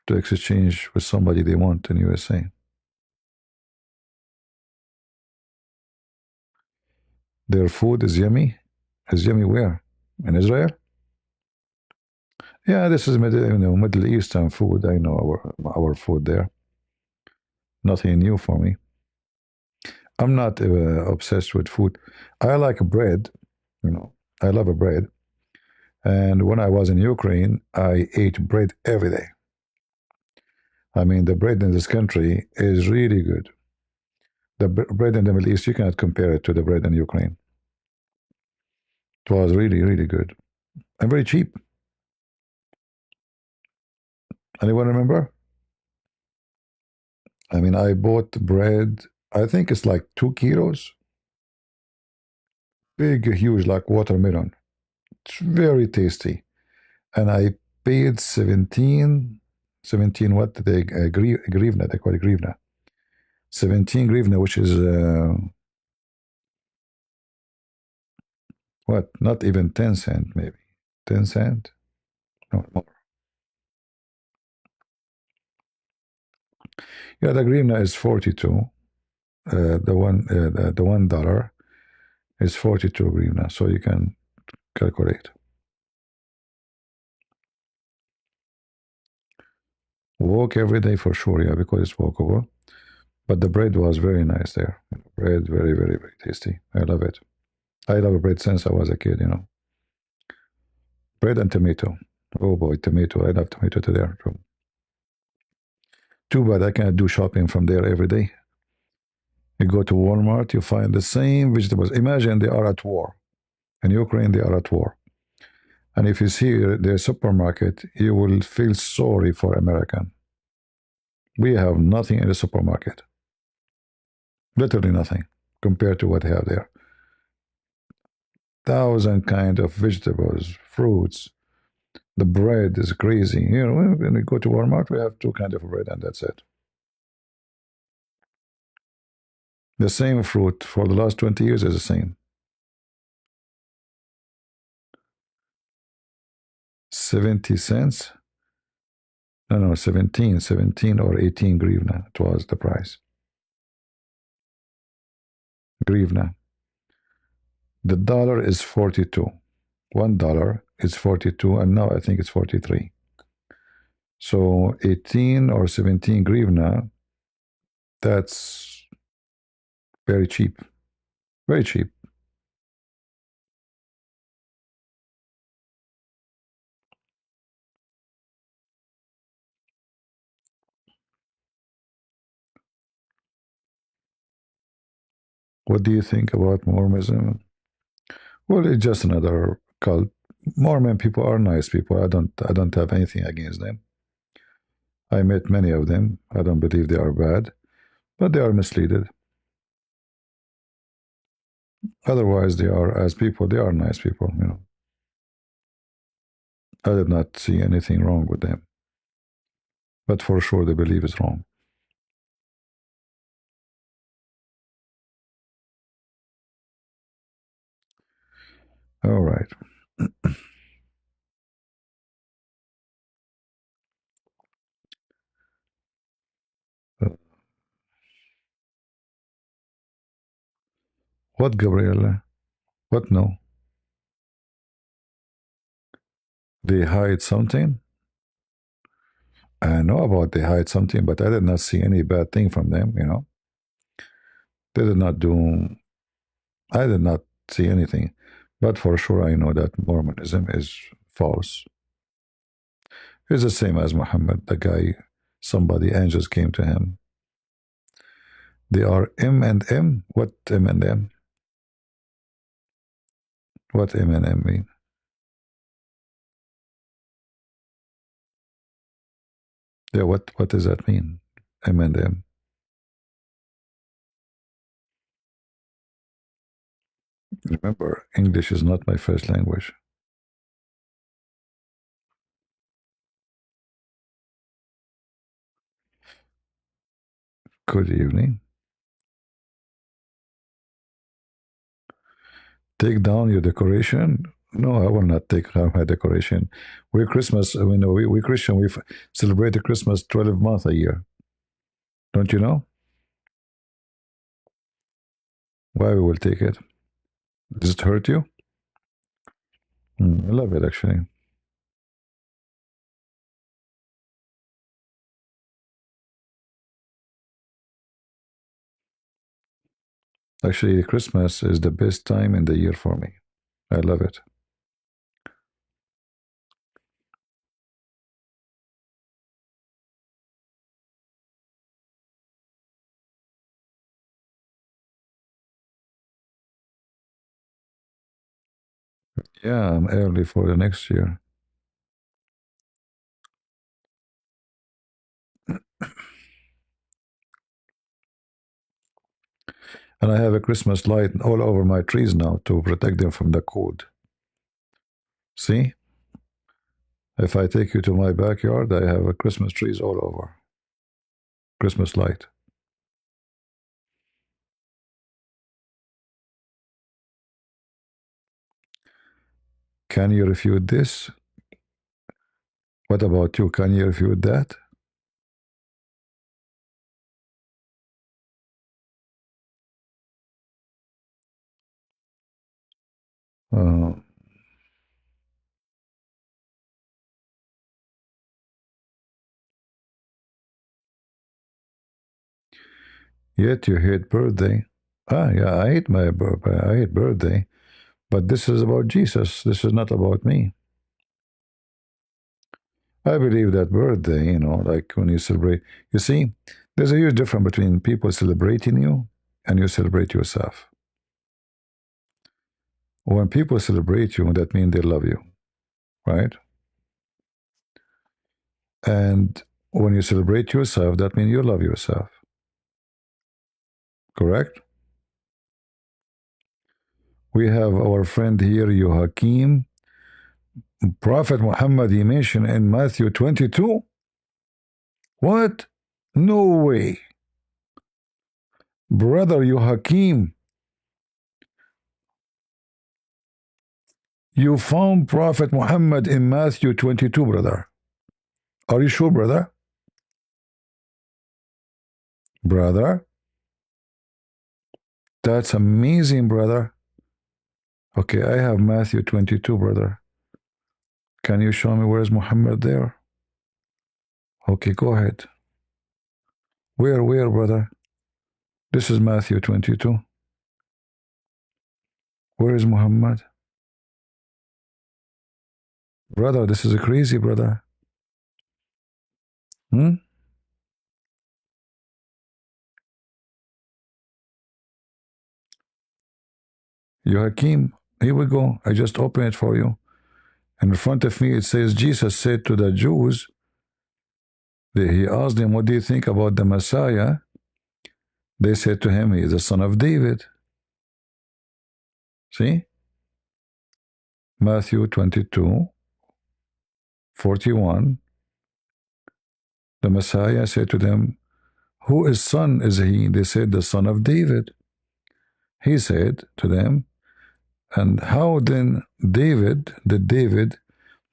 exchange with somebody they want in USA. Their food is yummy. Is yummy where? In Israel? Yeah, this is Middle Eastern food. I know our food there. Nothing new for me. I'm not obsessed with food. I like bread. I love a bread. And when I was in Ukraine, I ate bread every day. I mean, the bread in this country is really good. The bread in the Middle East, you cannot compare it to the bread in Ukraine. It was really, really good and very cheap. Anyone remember? I mean, I bought bread. I think it's like 2 kilos, big, huge, like watermelon. It's very tasty. And I paid 17, what they grivna, they call it grivna. 17 grivna, which is what? Not even 10 cent, maybe 10 cent. No more. Yeah, the grivna is 42. The $1 is 42 grivna, so you can calculate. Walk every day for sure, yeah, because it's walkable. But the bread was very nice there. Bread, very, very, very tasty. I love it. I love bread since I was a kid, you know. Bread and tomato. Oh boy, tomato. I love tomato to there. Too bad I can't do shopping from there every day. You go to Walmart, you find the same vegetables. Imagine they are at war. In Ukraine, they are at war. And if you see their supermarket, you will feel sorry for American. We have nothing in the supermarket. Literally nothing compared to what they have there. Thousand kind of vegetables, fruits. The bread is crazy. You know, when we go to Walmart, we have two kind of bread, and that's it. The same fruit for the last 20 years is the same. 70 cents? No, no, 17 or 18 grivna. It was the price. Grivna. The dollar is 42. $1 is 42, and now I think it's 43. So 18 or 17 grivna, that's very cheap. Very cheap. What do you think about Mormonism? Well, it's just another cult. Mormon people are nice people. I don't have anything against them. I met many of them. I don't believe they are bad, but they are misleaded. Otherwise, they are as people. They are nice people. You know, I did not see anything wrong with them. But for sure, the belief is wrong. All right. Uh, what, Gabriella? What? No, they hide something. I know about they hide something, but I did not see any bad thing from them. You know, they did not do. I did not see anything, but for sure I know that Mormonism is false. It's the same as Muhammad, the guy. Somebody angels came to him. They are M and M. What M and M? What M and M mean? Yeah, what does that mean? M and M. Remember, English is not my first language. Good evening. Take down your decoration. No, I will not take down my decoration. We're Christmas. We know we Christian. We celebrate the Christmas 12 months a year. Don't you know? Why we will take it? Does it hurt you? I love it actually. Actually, Christmas is the best time in the year for me. I love it. Yeah, I'm early for the next year. And I have a Christmas light all over my trees now to protect them from the cold. See? If I take you to my backyard, I have a Christmas trees all over. Christmas light. Can you refute this? What about you? Can you refute that? Uh, Yet you hate birthday. Ah, yeah, I hate my birthday. I hate birthday. But this is about Jesus. This is not about me. I believe that birthday, like when you celebrate, you see, there's a huge difference between people celebrating you and you celebrate yourself. When people celebrate you, that means they love you, right? And when you celebrate yourself, that means you love yourself, correct? We have our friend here, Hakim. Prophet Muhammad, he mentioned in Matthew 22. What? No way. Brother, Hakim, you found Prophet Muhammad in Matthew 22, brother. Are you sure, brother? Brother? That's amazing, brother. Okay, I have Matthew 22, brother. Can you show me where's Muhammad there? Okay, go ahead. Where, brother? This is Matthew 22. Where is Muhammad? Brother, this is crazy, brother. Hmm? Hakim, here we go. I just opened it for you. And in front of me, it says, Jesus said to the Jews, he asked them, what do you think about the Messiah? They said to him, he is the son of David. See? Matthew 22, 41. The Messiah said to them, whose son is he? They said, the son of David. He said to them, and how then did David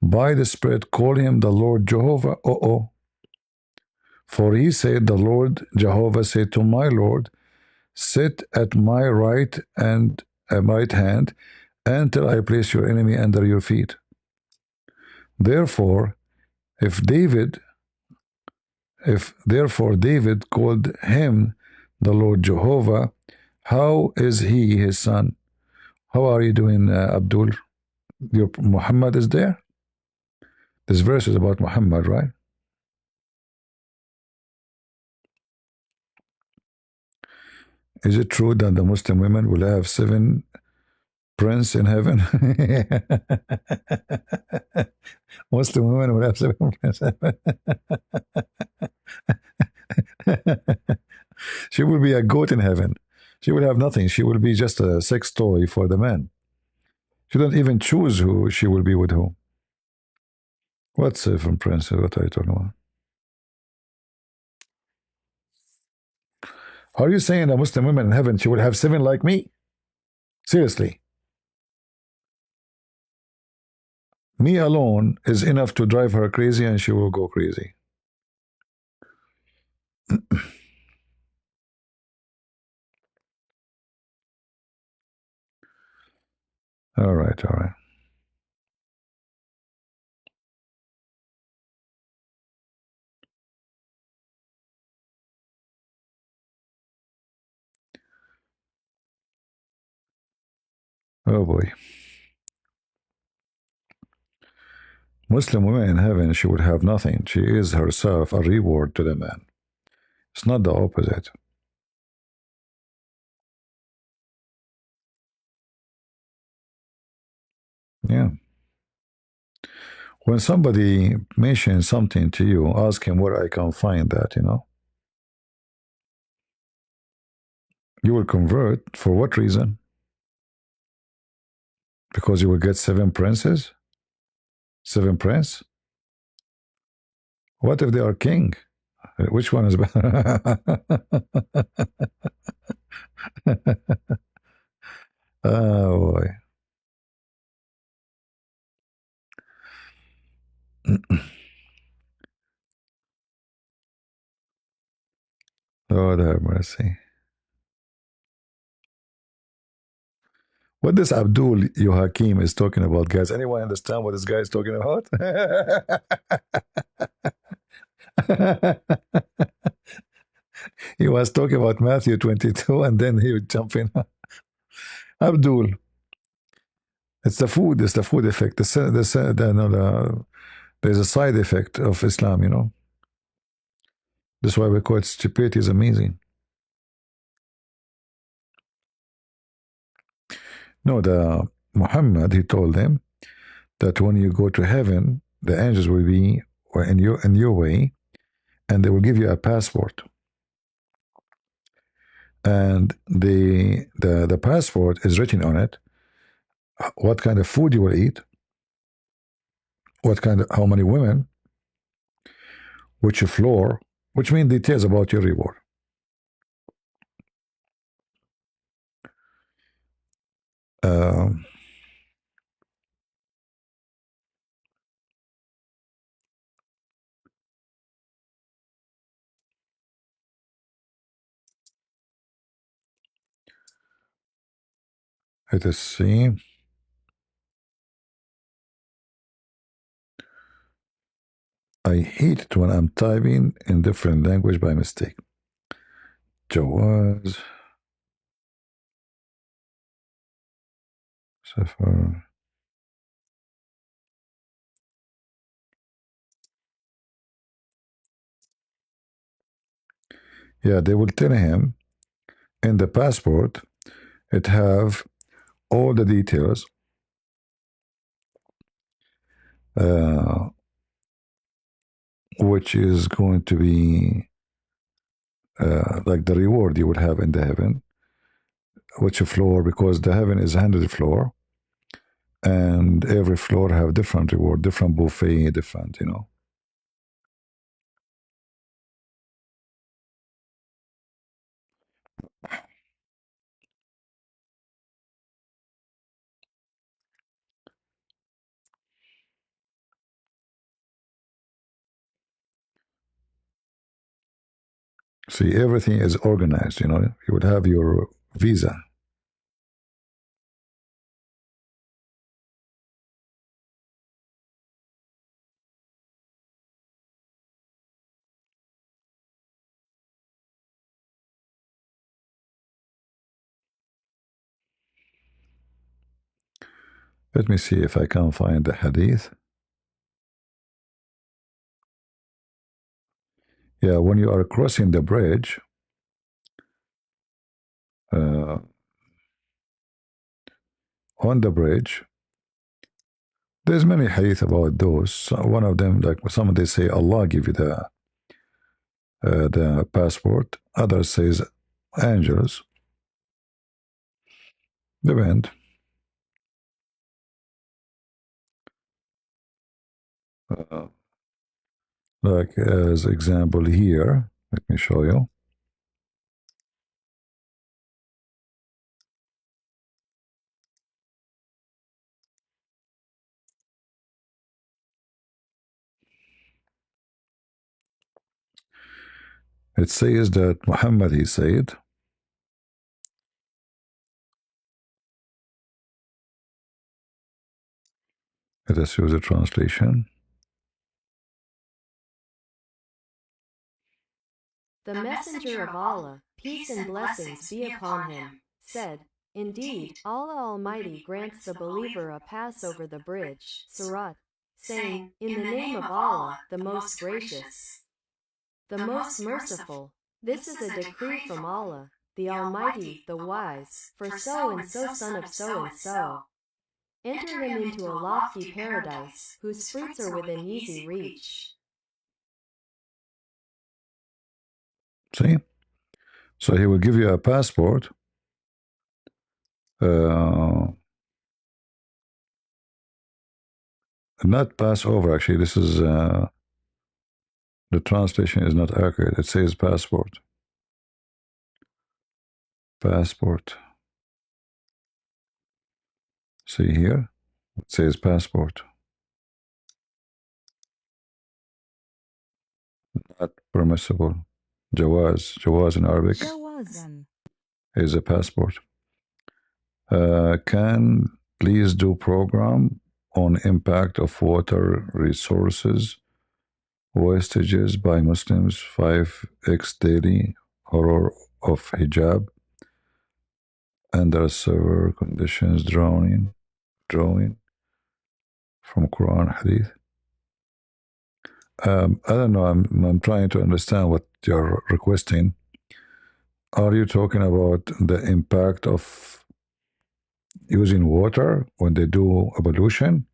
by the Spirit call him the Lord Jehovah? For he said, the Lord Jehovah said to my Lord, sit at my right hand until I place your enemy under your feet. Therefore, if therefore David called him the Lord Jehovah, how is he his son? How are you doing, Abdul? Your Muhammad is there? This verse is about Muhammad, right? Is it true that the Muslim women will have 7 princes in heaven? Muslim women will have 7 princes. She will be a goat in heaven. She will have nothing. She will be just a sex toy for the men. She don't even choose who she will be with who. What 7 princes? What are you talking about? Are you saying that Muslim women in heaven, she will have 7 like me? Seriously. Me alone is enough to drive her crazy and she will go crazy. All right, all right. Oh boy. Muslim women in heaven, she would have nothing. She is herself a reward to the man. It's not the opposite. Yeah. When somebody mentions something to you, ask him where I can find that, You will convert for what reason? Because you will get 7 princes? 7 prince? What if they are king? Which one is better? Oh boy. Lord have mercy. What this Abdul Hakim is talking about, guys? Anyone understand what this guy is talking about? He was talking about Matthew 22, and then he would jump in. Abdul, it's the food. It's the food effect. There's a side effect of Islam. That's why we call it stupidity is amazing. No, the Muhammad, he told them that when you go to heaven, the angels will be in your way, and they will give you a passport. And the passport is written on it what kind of food you will eat, how many women, which floor, which means details about your reward. Um, Let us see. I hate it when I'm typing in different language by mistake. Jawaz. Safar. Yeah, they will tell him in the passport it have all the details, uh, which is going to be like the reward you would have in the heaven, which floor, because the heaven is 100 floor, and every floor have different reward, different buffet, different. See, everything is organized. You would have your visa. Let me see if I can find the hadith. Yeah, when you are crossing the bridge, uh, on the bridge, there's many hadith about those. One of them, like some they say, Allah give you the passport. Others says angels. Depend. Uh, like as example here, let me show you. It says that Muhammad, he said, let us use a translation. The Messenger of Allah, peace and blessings be upon him, said, "Indeed, Allah Almighty grants the believer a pass over the bridge, Surat, saying, In the name of Allah, the most gracious, the most merciful. This is a decree from Allah, the Almighty, the Wise, for so and so son of so and so. Enter him into a lofty paradise, whose fruits are within easy reach." See? So he will give you a passport. Not pass over, actually. This is the translation is not accurate. It says passport. Passport. See here? It says passport. Not permissible. Jawaz. Jawaz in Arabic is a passport. Can please do program on impact of water resources wastages by Muslims 5x daily horror of hijab under severe conditions drawing from Quran Hadith. I don't know. I'm trying to understand what you're requesting. Are you talking about the impact of using water when they do ablution?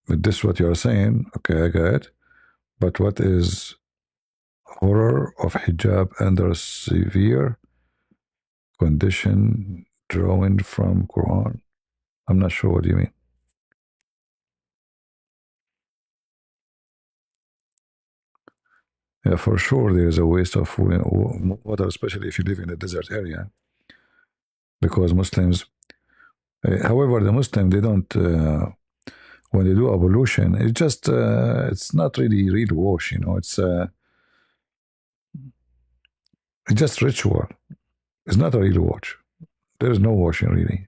Is this what you're saying? Okay, I get it. But what is horror of hijab under severe condition drawing from Quran? I'm not sure what you mean. Yeah, for sure there is a waste of water, especially if you live in a desert area, because Muslims. However, the Muslim they don't. When they do ablution, it's not really real wash. It's just ritual. It's not a real wash. There is no washing really.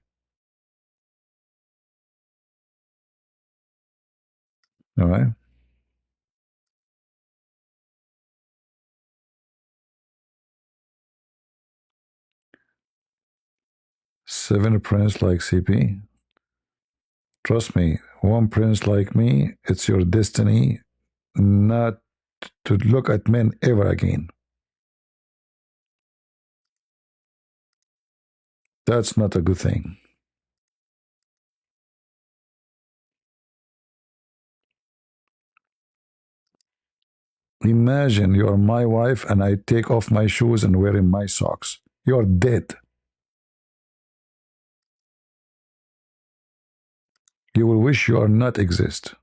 All right. Seven prince like CP. Trust me, one prince like me, it's your destiny not to look at men ever again. That's not a good thing. Imagine you are my wife and I take off my shoes and wearing my socks. You're dead. You will wish you are not exist.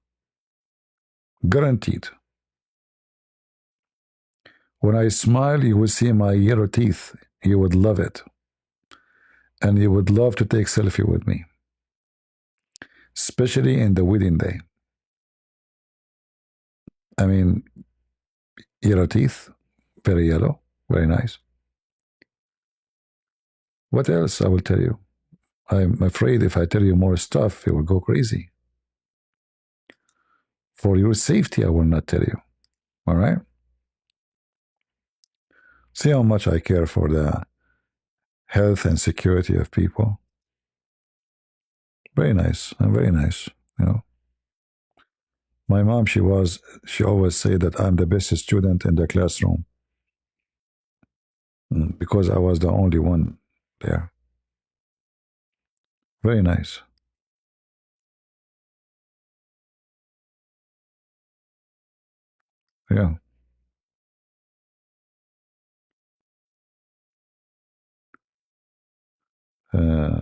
Guaranteed. When I smile, you will see my yellow teeth. You would love it. And you would love to take selfie with me, especially in the wedding day. I mean, yellow teeth, very yellow, very nice. What else I will tell you? I'm afraid if I tell you more stuff, you will go crazy. For your safety, I will not tell you. All right? See how much I care for the health and security of people. Very nice. I'm very nice. You know, my mom, she always said that I'm the best student in the classroom because I was the only one there. Very nice. Yeah. Uh,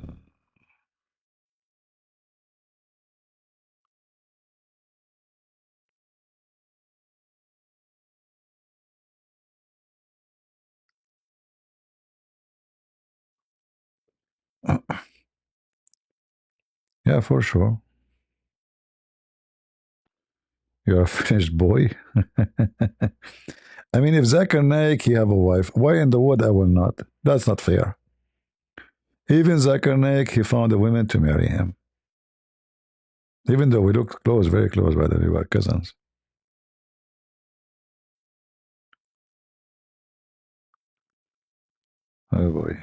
yeah, for sure. You're a finished boy. I mean, if Zakir Naik, he have a wife, why in the world I will not? That's not fair. Even Zakir Naik, he found a woman to marry him. Even though we look close, very close, by the way, we were cousins. Oh boy.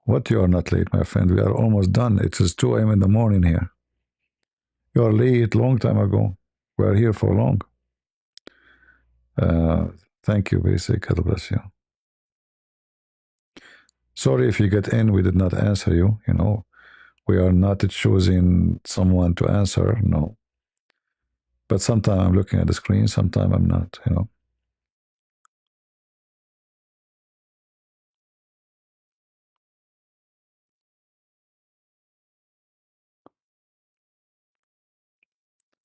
What, you are not late, my friend. We are almost done. It is 2 a.m. in the morning here. You are late long time ago. We are here for long. Uh, Thank you, Basic. God bless you. Sorry if you get in, we did not answer you. We are not choosing someone to answer, no. But sometimes I'm looking at the screen, sometimes I'm not.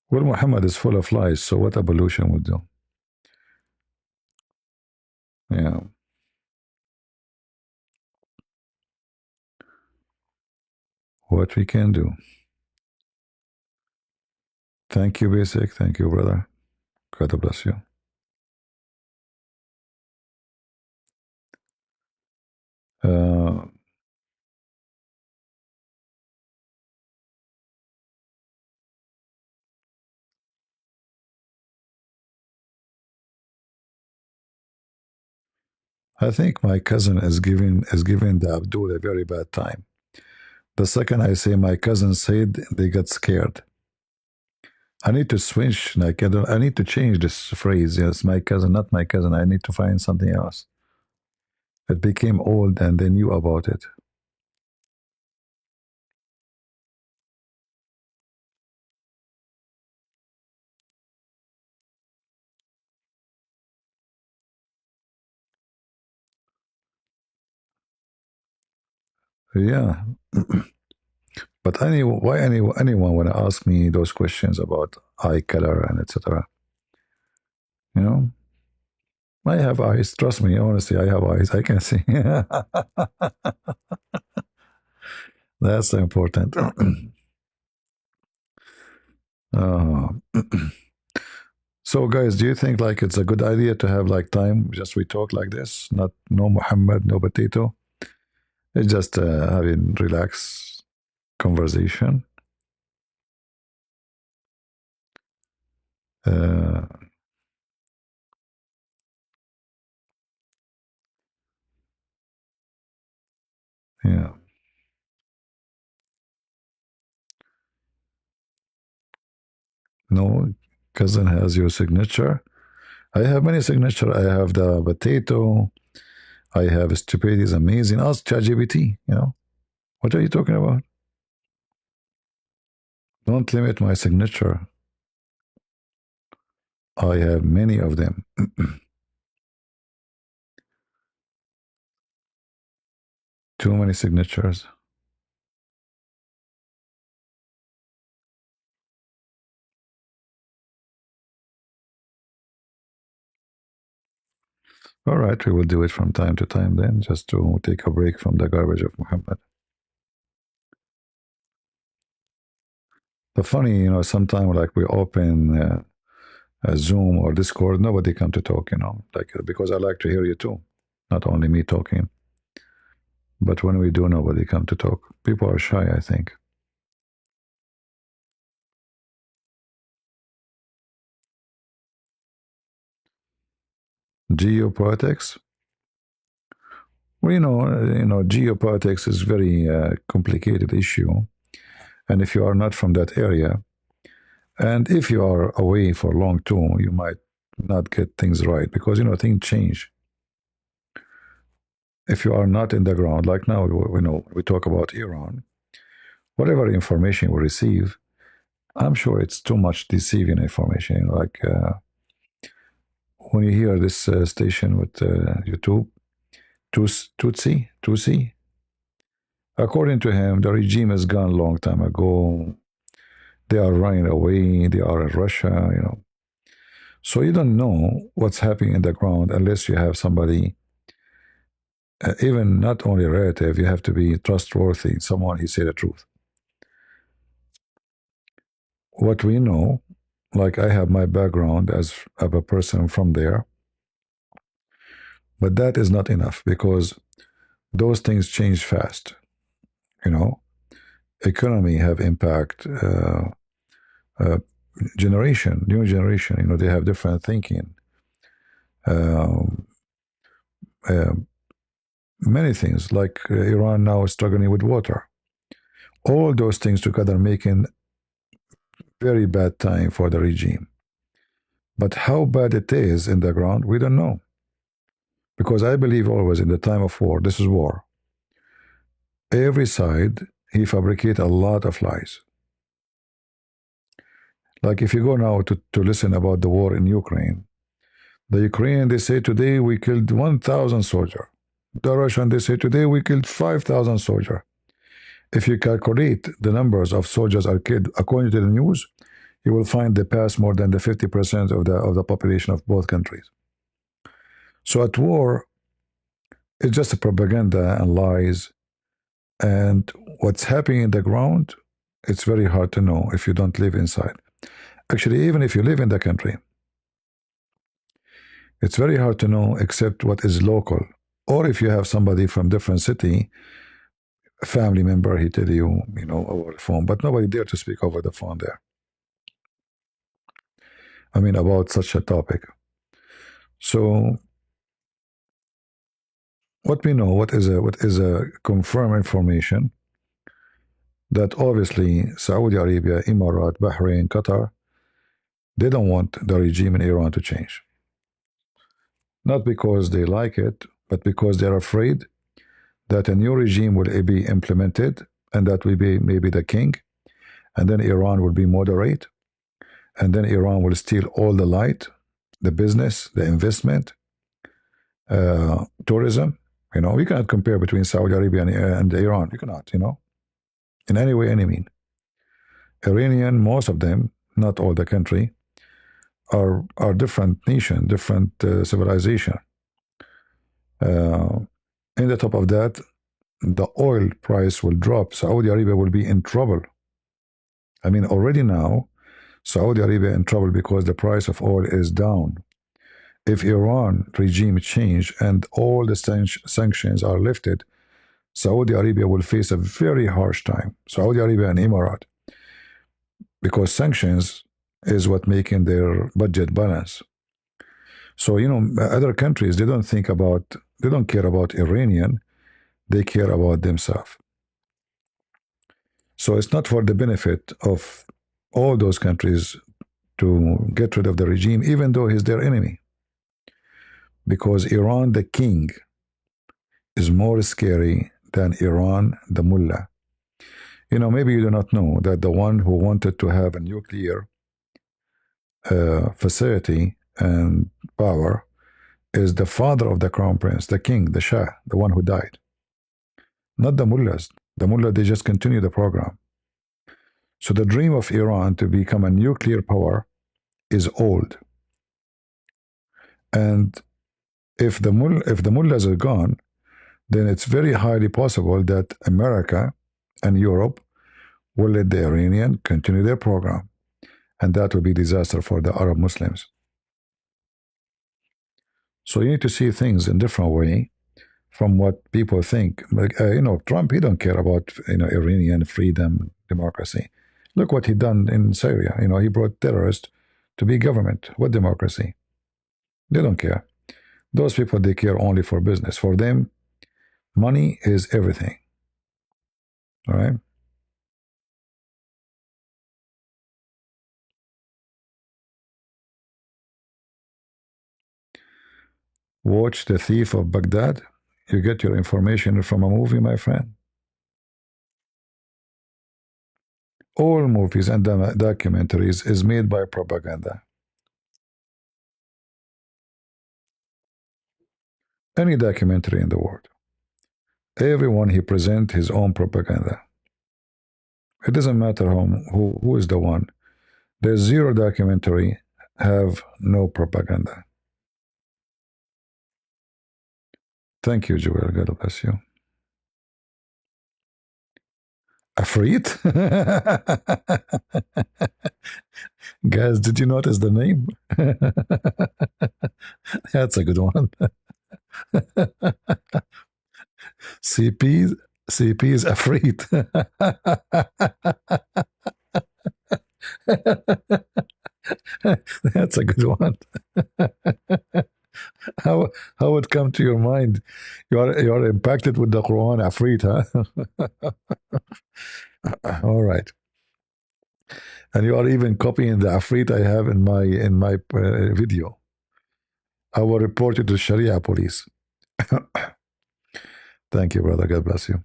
Well, Muhammad is full of lies, so what evolution would do? Yeah. What we can do. Thank you, Basic. Thank you, brother. God bless you. Uh, I think my cousin is giving the Abdul a very bad time. The second I say my cousin said, they got scared. I need to switch. Like I need to change this phrase. Yes, my cousin, not my cousin. I need to find something else. It became old, and they knew about it. Yeah, but anyone want to ask me those questions about eye color and etc. You know, I have eyes. Trust me, honestly, I have eyes. I can see. That's important. uh, so, guys, do you think like it's a good idea to have like time just we talk like this? Not no Muhammad, no potato. It's just having relaxed conversation. Uh, yeah. No, cousin has your signature. I have many signature. I have the potato. I have stupidity is amazing. Ask ChatGPT. What are you talking about? Don't limit my signature. I have many of them. Too many signatures. All right, we will do it from time to time then, just to take a break from the garbage of Muhammad. The funny, sometimes like we open Zoom or Discord, nobody come to talk, like because I like to hear you too, not only me talking. But when we do, nobody come to talk. People are shy, I think. Geopolitics. Well, geopolitics is very complicated issue, and if you are not from that area, and if you are away for long too, you might not get things right because things change. If you are not in the ground, like now, we talk about Iran. Whatever information we receive, I'm sure it's too much deceiving information. Like when you hear this station with YouTube, Tutsi, according to him, the regime is gone a long time ago. They are running away. They are in Russia. So you don't know what's happening in the ground unless you have somebody, even not only a relative, you have to be trustworthy, someone who say the truth. What we know, like I have my background as of a person from there, but that is not enough because those things change fast. You know, economy have impact. Uh, new generation. They have different thinking. Um, uh, Many things like Iran now is struggling with water. All those things together making very bad time for the regime. But how bad it is in the ground, we don't know. Because I believe always in the time of war, this is war. Every side, he fabricate a lot of lies. Like if you go now to listen about the war in Ukraine, the Ukrainian, they say today we killed 1,000 soldiers. The Russian, they say today we killed 5,000 soldiers. If you calculate the numbers of soldiers are killed according to the news, you will find they pass more than the 50% of the population of both countries. So at war, it's just a propaganda and lies. And what's happening in the ground, it's very hard to know if you don't live inside. Actually, even if you live in the country, it's very hard to know except what is local. Or if you have somebody from different city, a family member, he tell you, over the phone, but nobody dare to speak over the phone there. I mean, about such a topic. So what we know, what is a confirmed information that obviously Saudi Arabia, Emirat, Bahrain, Qatar, they don't want the regime in Iran to change. Not because they like it, but because they're afraid that a new regime will be implemented and that will be maybe the king, and then Iran will be moderate, and then Iran will steal all the light, the business, the investment, tourism. You cannot compare between Saudi Arabia and Iran. You cannot, in any way, any mean. Iranian, most of them, not all the country, are different nation, different civilization. Uh, in the top of that, the oil price will drop. Saudi Arabia will be in trouble. I mean, already now, Saudi Arabia in trouble because the price of oil is down. If Iran regime change and all the sanctions are lifted, Saudi Arabia will face a very harsh time. Saudi Arabia and Emirat, because sanctions is what making their budget balance. So other countries they don't care about Iranian, they care about themselves. So it's not for the benefit of all those countries to get rid of the regime, even though he's their enemy. Because Iran, the king, is more scary than Iran, the mullah. Maybe you do not know that the one who wanted to have a nuclear facility and power is the father of the crown prince, the king, the Shah, the one who died. Not the mullahs. The mullah, they just continue the program. So the dream of Iran to become a nuclear power is old. And if the mullahs are gone, then it's very highly possible that America and Europe will let the Iranian continue their program. And that will be disaster for the Arab Muslims. So you need to see things in different way from what people think. Like, Trump, he don't care about Iranian freedom, democracy. Look what he done in Syria. He brought terrorists to be government. What democracy? They don't care. Those people, they care only for business. For them, money is everything. All right. Watch The Thief of Baghdad. You get your information from a movie, my friend. All movies and documentaries is made by propaganda. Any documentary in the world. Everyone he present his own propaganda. It doesn't matter who is the one. There's zero documentary have no propaganda. Thank you, Joel. God bless you. Afrit? Guys, did you notice the name? That's a good one. CP, CP is Afrit. That's a good one. how it come to your mind? You are impacted with the Quran, Afrit, huh? All right. And you are even copying the Afrit I have in my video. I will report you to Sharia police. Thank you, brother. God bless you.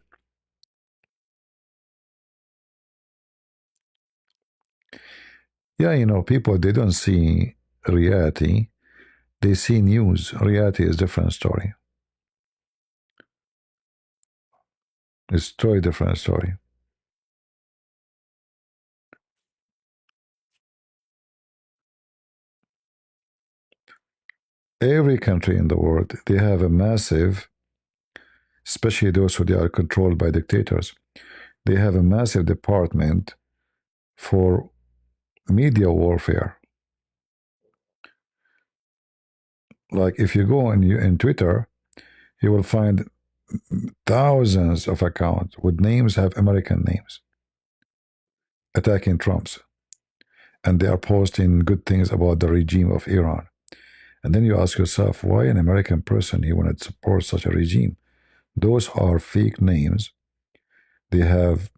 Yeah, people, they don't see reality. They see news. Reality is a different story. It's a totally different story. Every country in the world, they have a massive, especially those who they are controlled by dictators, they have a massive department for media warfare. Like if you go in Twitter, you will find thousands of accounts with names have American names attacking Trump's, and they are posting good things about the regime of Iran. And then you ask yourself, why an American person he wanted to support such a regime? Those are fake names. They have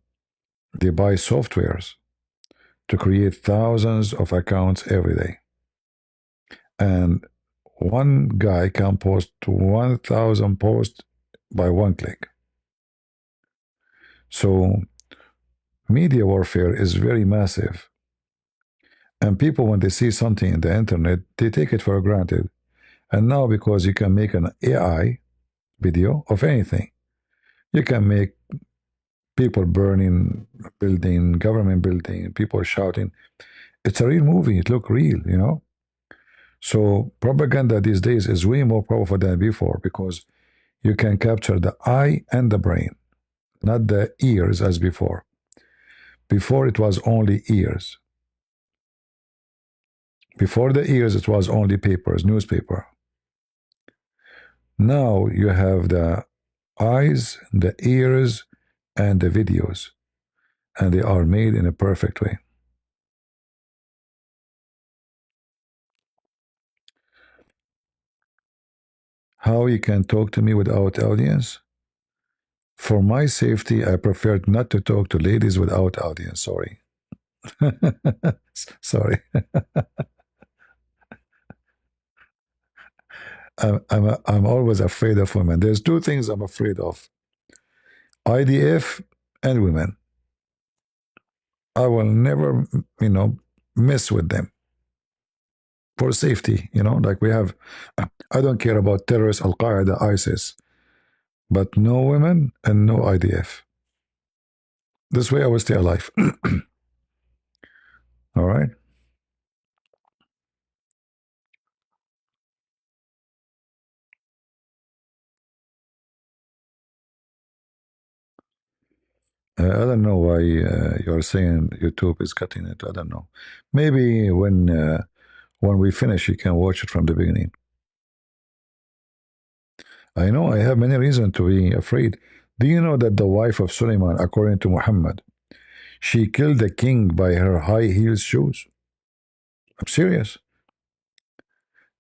they buy softwares to create thousands of accounts every day. And one guy can post 1,000 posts by one click. So media warfare is very massive. And people, when they see something in the internet, they take it for granted. And now, because you can make an AI video of anything, you can make people burning building, government building, people shouting. It's a real movie. It look real. So propaganda these days is way more powerful than before because you can capture the eye and the brain, not the ears as before. Before it was only ears. Before the ears, it was only papers, newspaper. Now you have the eyes, the ears, and the videos, and they are made in a perfect way. How you can talk to me without audience? For my safety, I prefer not to talk to ladies without audience. Sorry. Sorry. I'm always afraid of women. There's two things I'm afraid of: IDF and women. I will never, mess with them for safety. Like we have, I don't care about terrorists, Al Qaeda, ISIS, but no women and no IDF. This way I will stay alive. All right. I don't know why you're saying YouTube is cutting it. I don't know. Maybe when we finish, you can watch it from the beginning. I know I have many reasons to be afraid. Do you know that the wife of Suleiman, according to Muhammad, she killed the king by her high heels shoes? I'm serious.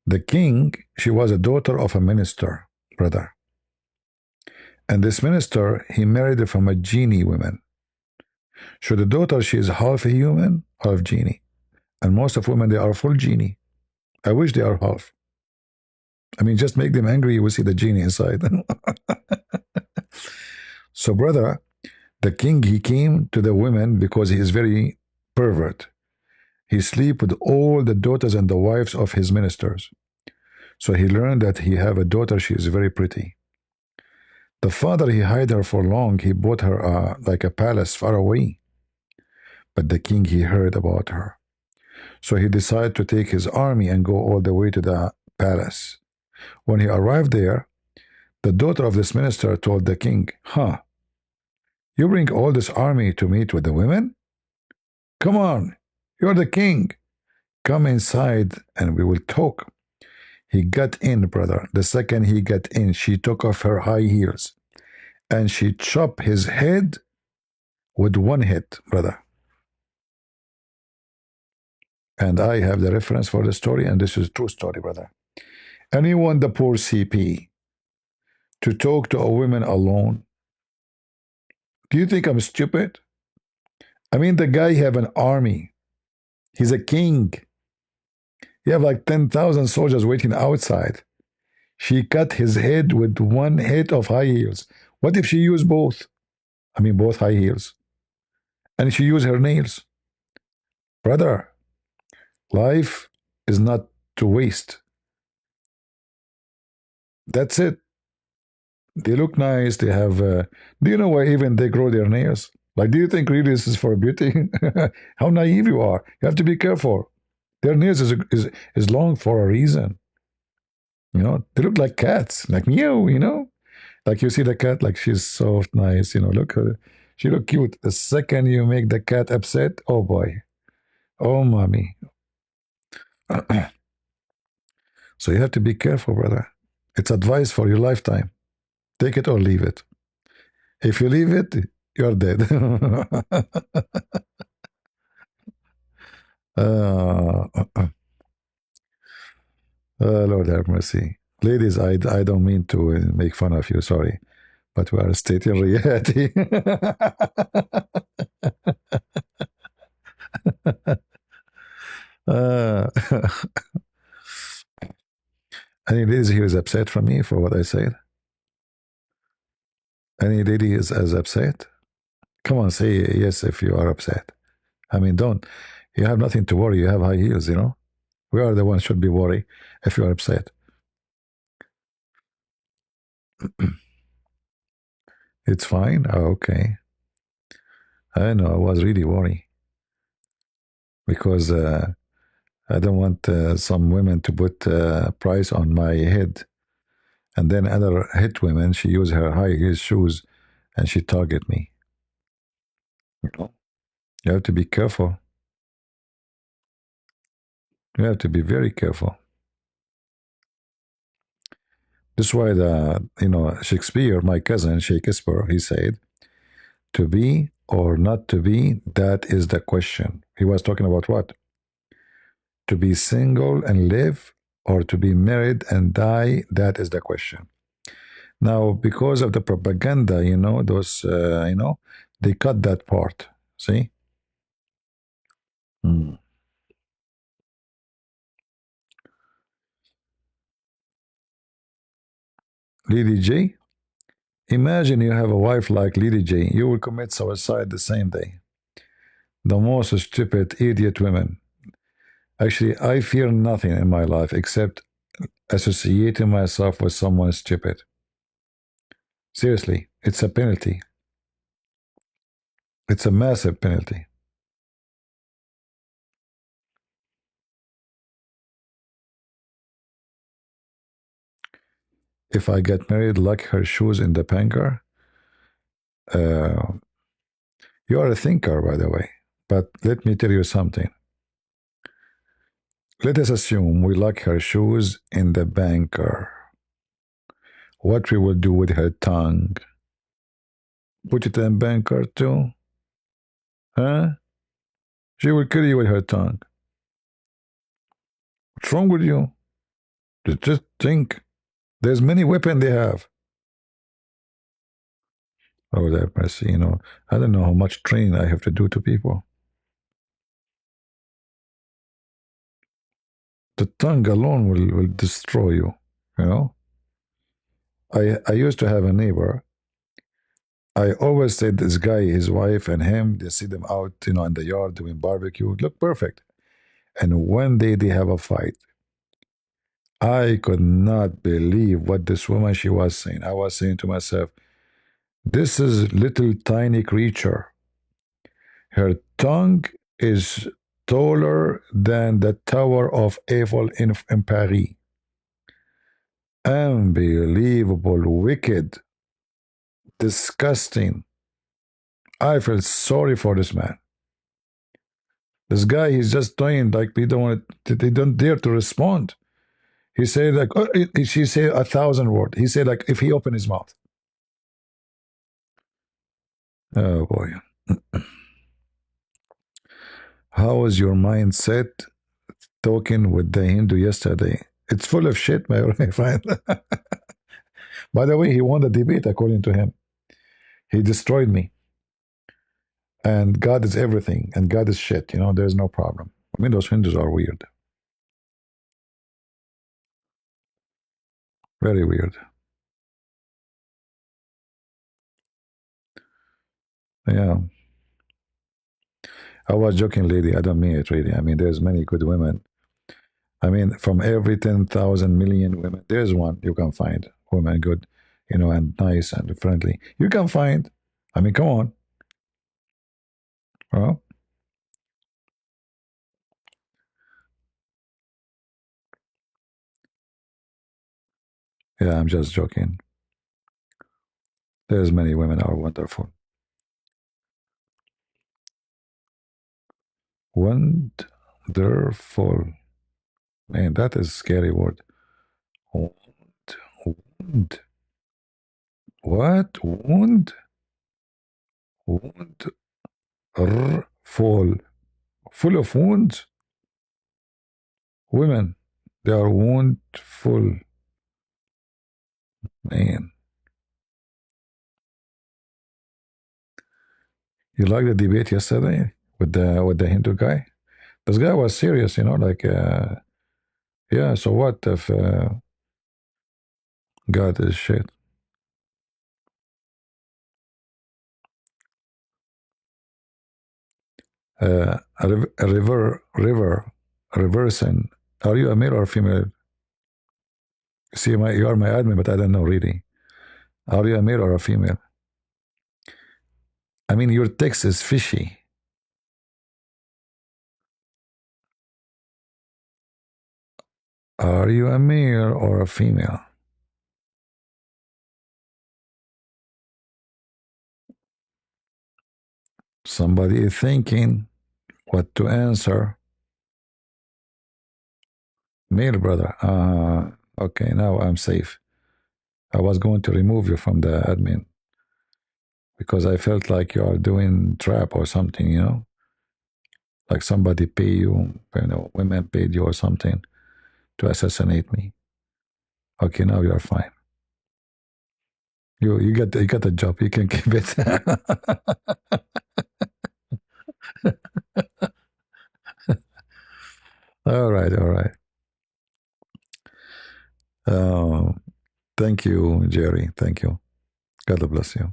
The king, she was a daughter of a minister, brother. And this minister, he married her from a genie woman. So the daughter, she is half a human, half genie. And most of women, they are full genie. I wish they are half. I mean, just make them angry, you will see the genie inside. So, brother, the king, he came to the women because he is very pervert. He sleep with all the daughters and the wives of his ministers. So he learned that he have a daughter, she is very pretty. The father, he hid her for long. He bought her like a palace far away. But the king, he heard about her. So he decided to take his army and go all the way to the palace. When he arrived there, the daughter of this minister told the king, you bring all this army to meet with the women? Come on, you're the king. Come inside and we will talk. He got in, brother. The second he got in, she took off her high heels and she chopped his head with one hit, brother. And I have the reference for the story, and this is a true story, brother. Anyone the poor CP to talk to a woman alone? Do you think I'm stupid? I mean, the guy have an army. He's a king. He have like 10,000 soldiers waiting outside. She cut his head with one hit of high heels. What if she used both? I mean, both high heels. And she used her nails. Brother, life is not to waste. That's it. They look nice. They have. Do you know why even they grow their nails? Like, do you think really this is for beauty? How naive you are. You have to be careful. Their nails is long for a reason. They look like cats, like meow. Like you see the cat, like she's soft, nice. Look, she look cute. The second you make the cat upset, oh boy, oh mommy. So you have to be careful, brother. It's advice for your lifetime. Take it or leave it. If you leave it, you're dead. uh, Lord have mercy. Ladies, I don't mean to make fun of you, sorry. but we are stating reality. uh, any ladies here is upset from me for what I said? Any lady is upset? Come on, say yes if you are upset. I mean, don't. You have nothing to worry. You have high heels, you know. We are the ones should be worried if you are upset. It's fine. Oh, okay. I know. I was really worried because I don't want some women to put price on my head, and then other hit women. She use her high heel shoes, and she target me. You know, you have to be careful. You have to be very careful. This is why Shakespeare, my cousin Shakespeare, he said, "To be or not to be, that is the question." He was talking about what? To be single and live, or to be married and die, that is the question. Now, because of the propaganda, they cut that part. See? Mm. Lady J, imagine you have a wife like Lady J. You will commit suicide the same day. The most stupid, idiot women. Actually, I fear nothing in my life except associating myself with someone stupid. Seriously, it's a penalty. It's a massive penalty. If I get married, like her shoes in the panger, uh, you are a thinker, by the way. But let me tell you something. Let us assume we like her shoes in the banker. What we will do with her tongue? Put it in banker too? Huh? She will kill you with her tongue. What's wrong with you? Just think. There's many weapons they have. Oh, that mercy, I don't know how much training I have to do to people. The tongue alone will destroy you, you know? I used to have a neighbor. I always said this guy, his wife, and him, they see them out, in the yard doing barbecue, look perfect. And one day they have a fight. I could not believe what this woman she was saying. I was saying to myself, this is little tiny creature. Her tongue is taller than the Tower of Eiffel in Paris. Unbelievable, wicked, disgusting. I felt sorry for this man. This guy, he's just doing like they don't dare to respond. He said like, she said 1,000 words. He said like, if he opened his mouth. Oh boy. How was your mindset talking with the Hindu yesterday? It's full of shit, my friend. By the way, he won the debate according to him. He destroyed me. And God is everything, and God is shit. There's no problem. I mean, those Hindus are weird. Very weird. Yeah. I was joking, lady. I don't mean it really. I mean, there's many good women. I mean, from every 10,000 million women, there's one you can find. Women good, and nice and friendly. You can find. I mean, come on. Well, yeah, I'm just joking. There's many women are wonderful. Wonderful. Man, that is a scary word. Wound. Wound. What? Wound? Wound. Fall. Full of wounds? Women. They are woundful. Man. You like the debate yesterday with the Hindu guy? This guy was serious, you know, like yeah. So what if God is shit? A reversing. Are you a male or a female? See, you are my admin, but I don't know really. Are you a male or a female? I mean, your text is fishy. Are you a male or a female? Somebody is thinking what to answer. Male, brother. Okay, now I'm safe. I was going to remove you from the admin because I felt like you are doing trap or something, you know, like somebody pay you know, women paid you or something to assassinate me. Okay, now you are fine. You got a job. You can keep it. All right, all right. Uh, Thank you, Jerry. Thank you. God bless you.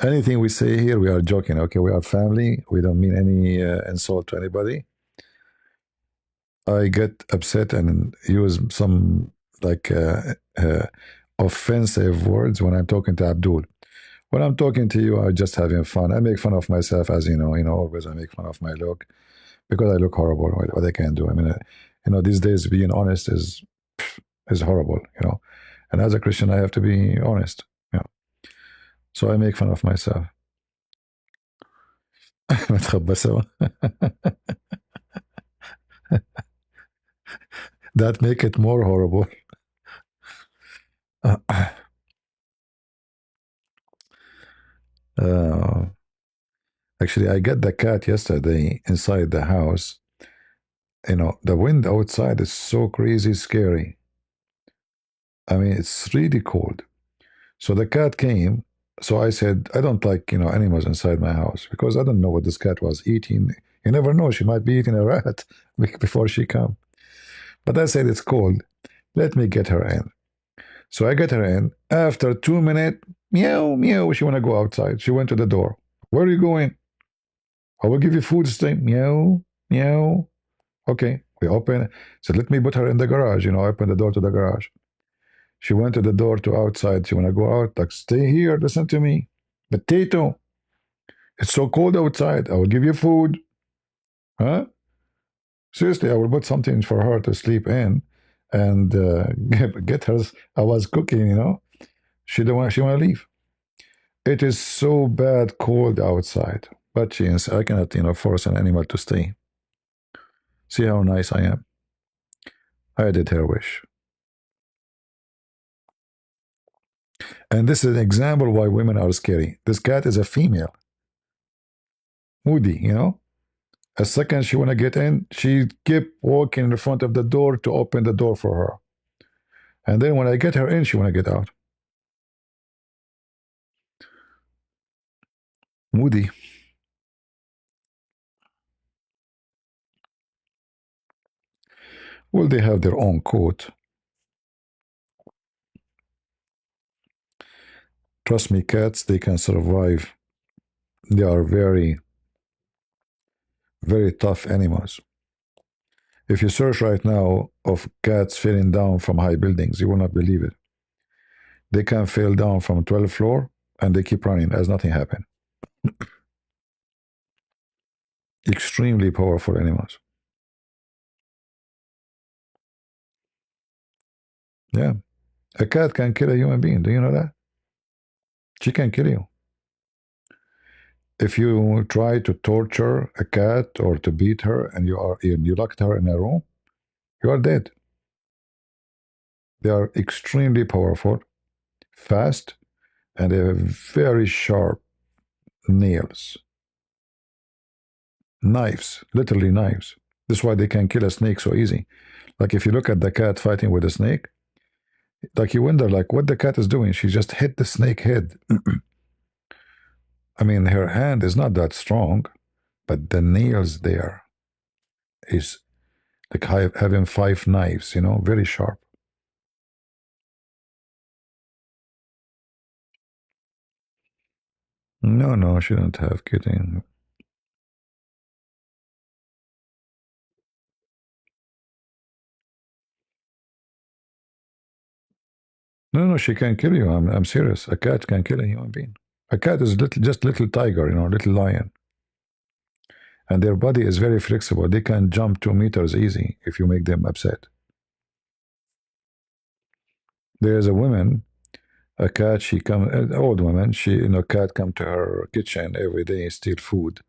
Anything we say here, we are joking. Okay, we are family. We don't mean any insult to anybody. I get upset and use some like offensive words when I'm talking to Abdul. When I'm talking to you, I'm just having fun. I make fun of myself, as you know. You know, always I make fun of my look because I look horrible. What I can do. I mean, you know, these days being honest is horrible. You know, and as a Christian, I have to be honest. You know, so I make fun of myself. That make it more horrible. Uh, Actually, I got the cat yesterday inside the house. You know, the wind outside is so crazy scary. I mean, it's really cold. So the cat came. So I said, I don't like, you know, animals inside my house because I don't know what this cat was eating. You never know. She might be eating a rat before she come. But I said, it's cold. Let me get her in. So I get her in. After 2 minutes, meow, meow, she want to go outside. She went to the door. Where are you going? I will give you food. Stay. Meow, meow. Okay, we open. So let me put her in the garage. You know, open the door to the garage. She went to the door to outside. She want to go out. Like, stay here. Listen to me. Potato. It's so cold outside. I will give you food. Huh? Seriously, I will put something for her to sleep in, and get her. I was cooking. You know, she don't want. She want to leave. It is so bad cold outside. But she, I cannot, you know, force an animal to stay. See how nice I am. I did her wish. And this is an example why women are scary. This cat is a female, moody, you know. A second she want to get in, she kept walking in front of the door to open the door for her. And then when I get her in, she want to get out. Moody. Well, they have their own code. Trust me, cats, they can survive. They are very, very tough animals. If you search right now of cats falling down from high buildings, you will not believe it. They can fall down from 12th floor and they keep running as nothing happened. Extremely powerful animals. Yeah. A cat can kill a human being. Do you know that? She can kill you. If you try to torture a cat or to beat her and you locked her in a room, you are dead. They are extremely powerful, fast, and they have very sharp nails. Knives, literally knives. This is why they can kill a snake so easy. Like if you look at the cat fighting with a snake, like you wonder like what the cat is doing. She just hit the snake head. I mean, her hand is not that strong, but the nails there is like having five knives, very sharp. No, no, she don't have kitten. No, no, she can kill you. I'm serious. A cat can kill a human being. A cat is just little tiger, little lion. And their body is very flexible. They can jump 2 meters easy if you make them upset. There's a woman, a cat, she come, an old woman, cat come to her kitchen every day and steal food.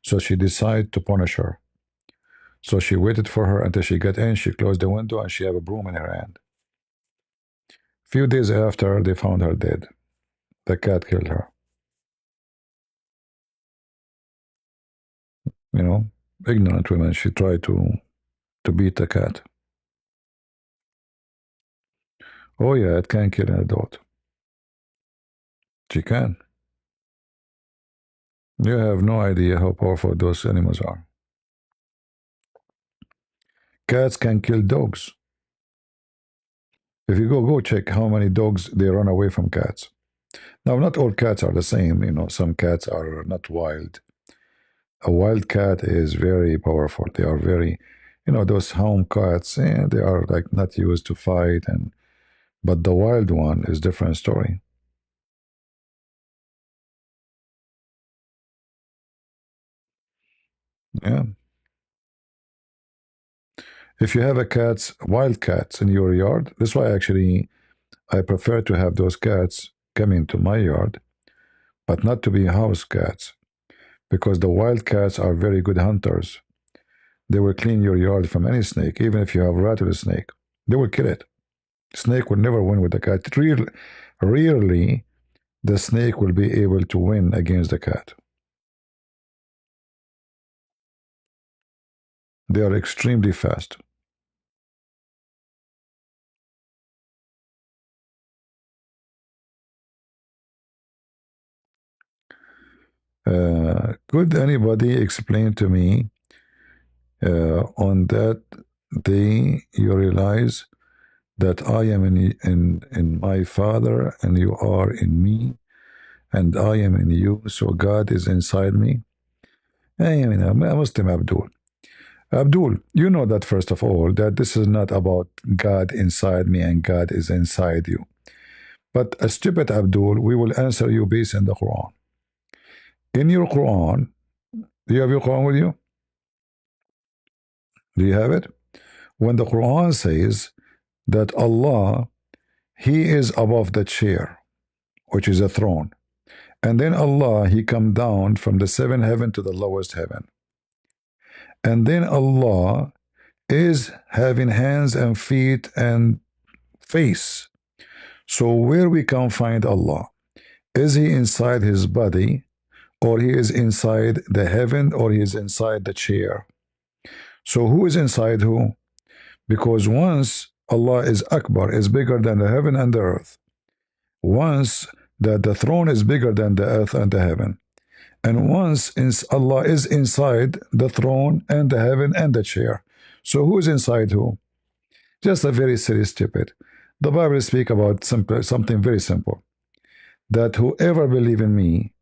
So she decided to punish her. So she waited for her until she got in, she closed the window, and she had a broom in her hand. Few days after, they found her dead. The cat killed her. You know, ignorant women, she tried to beat the cat. Oh yeah, it can kill an adult. She can. You have no idea how powerful those animals are. Cats can kill dogs. If you go check how many dogs they run away from cats. Now, not all cats are the same. Some cats are not wild. A wild cat is very powerful. They are very, those home cats. They are like not used to fight, but the wild one is different story. Yeah. If you have a cats, wild cats in your yard, that's why actually I prefer to have those cats come into my yard, but not to be house cats, because the wild cats are very good hunters. They will clean your yard from any snake, even if you have rattlesnake. They will kill it. Snake will never win with the cat. Rarely the snake will be able to win against the cat. They are extremely fast. Could anybody explain to me on that day you realize that I am in my Father and you are in me and I am in you, so God is inside me? I mean, Muslim Abdul. Abdul, you know that first of all, that this is not about God inside me and God is inside you. But a stupid Abdul, we will answer you based on the Quran. In your Quran, do you have your Quran with you? Do you have it? When the Quran says that Allah, He is above the chair, which is a throne, and then Allah, He come down from the seventh heaven to the lowest heaven, and then Allah is having hands and feet and face. So where we can find Allah? Is He inside His body, or He is inside the heaven, or He is inside the chair? So who is inside who? Because once Allah is Akbar, is bigger than the heaven and the earth. Once that the throne is bigger than the earth and the heaven. And once Allah is inside the throne and the heaven and the chair. So who is inside who? Just a very silly stupid. The Bible speaks about something very simple. That whoever believe in me,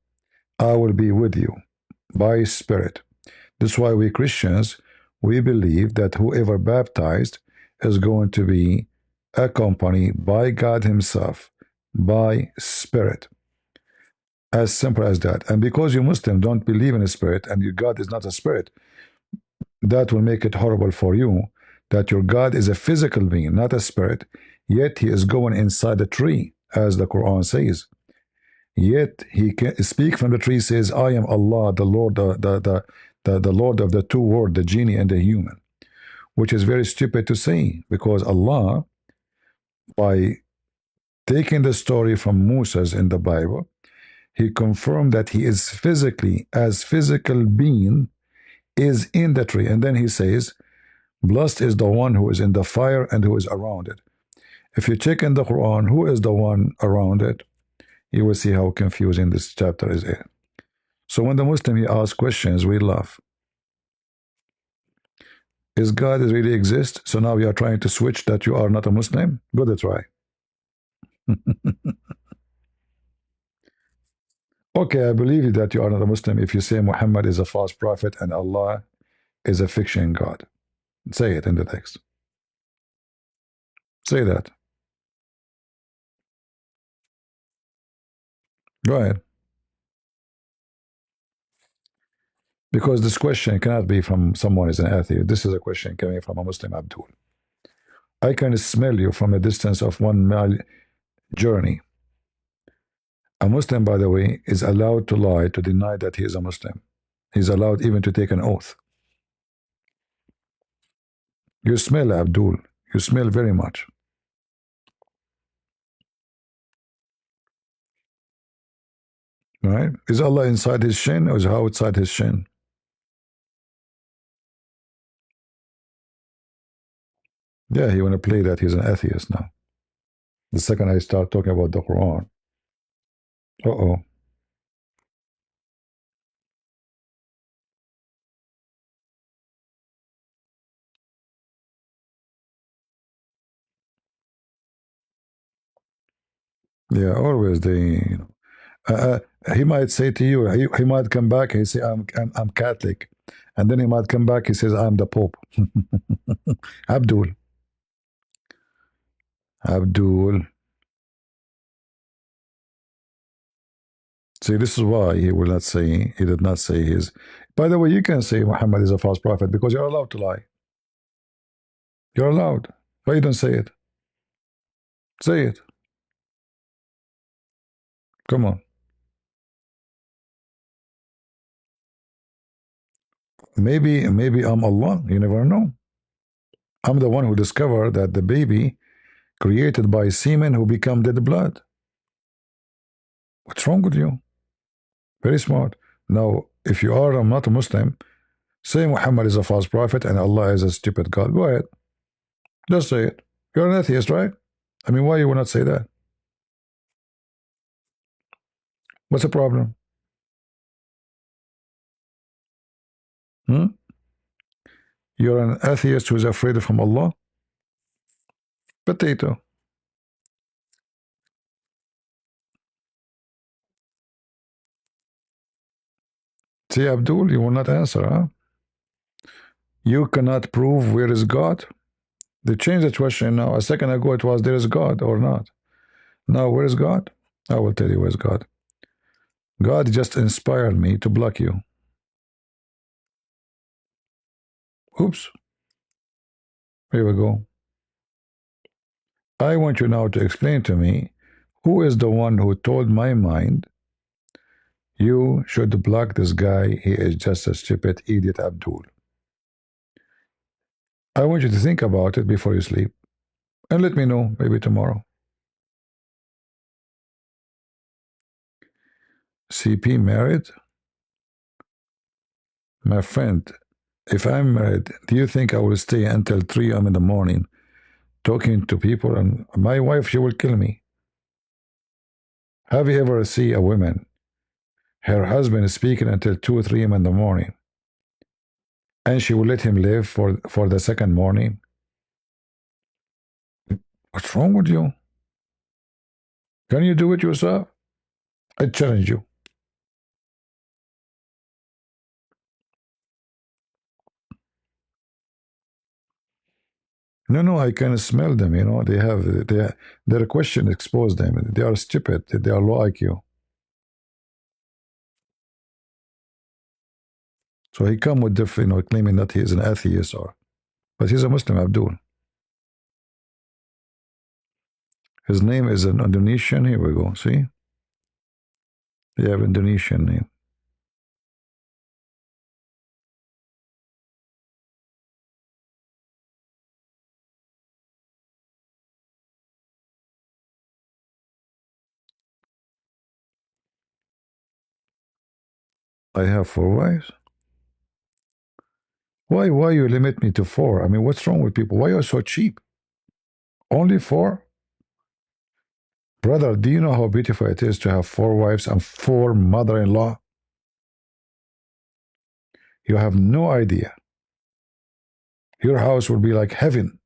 I will be with you by spirit. That's why we Christians, we believe that whoever baptized is going to be accompanied by God Himself, by Spirit. As simple as that. And because you Muslim don't believe in a spirit and your God is not a spirit, that will make it horrible for you that your God is a physical being, not a spirit, yet He is going inside the tree, as the Quran says. Yet He can speak from the tree, says, I am Allah, the Lord, the Lord of the two worlds, the genie and the human, which is very stupid to say, because Allah, by taking the story from Moses in the Bible, He confirmed that He is physically, as physical being, is in the tree. And then He says, blessed is the one who is in the fire and who is around it. If you check in the Quran, who is the one around it, you will see how confusing this chapter is. So when the Muslim he asks questions, we laugh. Is God really exist? So now you are trying to switch that you are not a Muslim? Good try. Okay, I believe that you are not a Muslim if you say Muhammad is a false prophet and Allah is a fiction God. Say it in the text. Say that. Go ahead. Because this question cannot be from someone who is an atheist. This is a question coming from a Muslim Abdul. I can smell you from a distance of 1 mile journey. A Muslim, by the way, is allowed to lie to deny that he is a Muslim. He's allowed even to take an oath. You smell, Abdul. You smell very much. Right? Is Allah inside his shin or is how outside his shin? Yeah, he want to play that he's an atheist now. The second I start talking about the Quran, uh-oh. Yeah, always they, he might say to you, he might come back, he say, I'm Catholic. And then he might come back, he says, I'm the Pope. Abdul. Abdul. See, this is why he will not say, he did not say his. By the way, you can say Muhammad is a false prophet because you're allowed to lie. You're allowed. Why you don't say it? Say it. Come on. Maybe I'm Allah. You never know. I'm the one who discovered that the baby created by semen who become dead blood. What's wrong with you? Very smart. Now, if you are not a Muslim, say Muhammad is a false prophet and Allah is a stupid God. Go ahead. Just say it. You're an atheist, right? I mean, why you would not say that? What's the problem? Hmm? You're an atheist who's afraid from Allah? Potato. See, Abdul, you will not answer, huh? You cannot prove where is God? They changed the question now. A second ago it was there is God or not. Now where is God? I will tell you where is God. God just inspired me to block you. Oops. Here we go. I want you now to explain to me who is the one who told my mind you should block this guy. He is just a stupid idiot, Abdul. I want you to think about it before you sleep and let me know maybe tomorrow. CP married? My friend, if I'm married, do you think I will stay until 3 a.m. in the morning talking to people? And my wife, she will kill me. Have you ever seen a woman, her husband is speaking until 2 or 3 a.m. in the morning, and she will let him live for the second morning? What's wrong with you? Can you do it yourself? I challenge you. No, no, I can smell them. You know, their question exposed them. They are stupid. They are low IQ. So he come with different, claiming that he is an atheist but he's a Muslim, Abdul. His name is an Indonesian. Here we go. See, they have Indonesian name. I have 4 wives. Why you limit me to 4? I mean, what's wrong with people? Why are you so cheap? Only 4? Brother, do you know how beautiful it is to have 4 wives and 4 mother-in-law? You have no idea. Your house will be like heaven.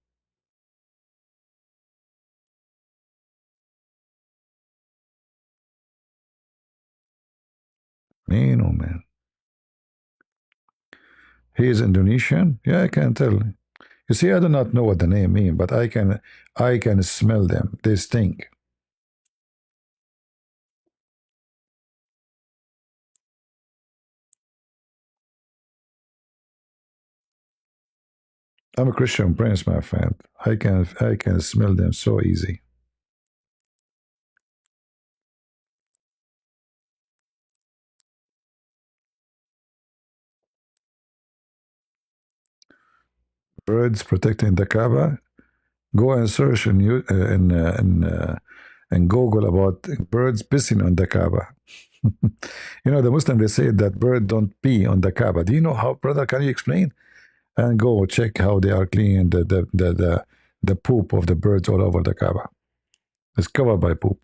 Man, oh man. He is Indonesian? Yeah, I can tell. You see, I do not know what the name mean, but I can smell them. They stink. I'm a Christian Prince, my friend. I can smell them so easy. Birds protecting the Kaaba. Go and search in Google about birds pissing on the Kaaba. The Muslim they say that birds don't pee on the Kaaba. Do you know how, brother? Can you explain? And go check how they are cleaning the poop of the birds all over the Kaaba. It's covered by poop.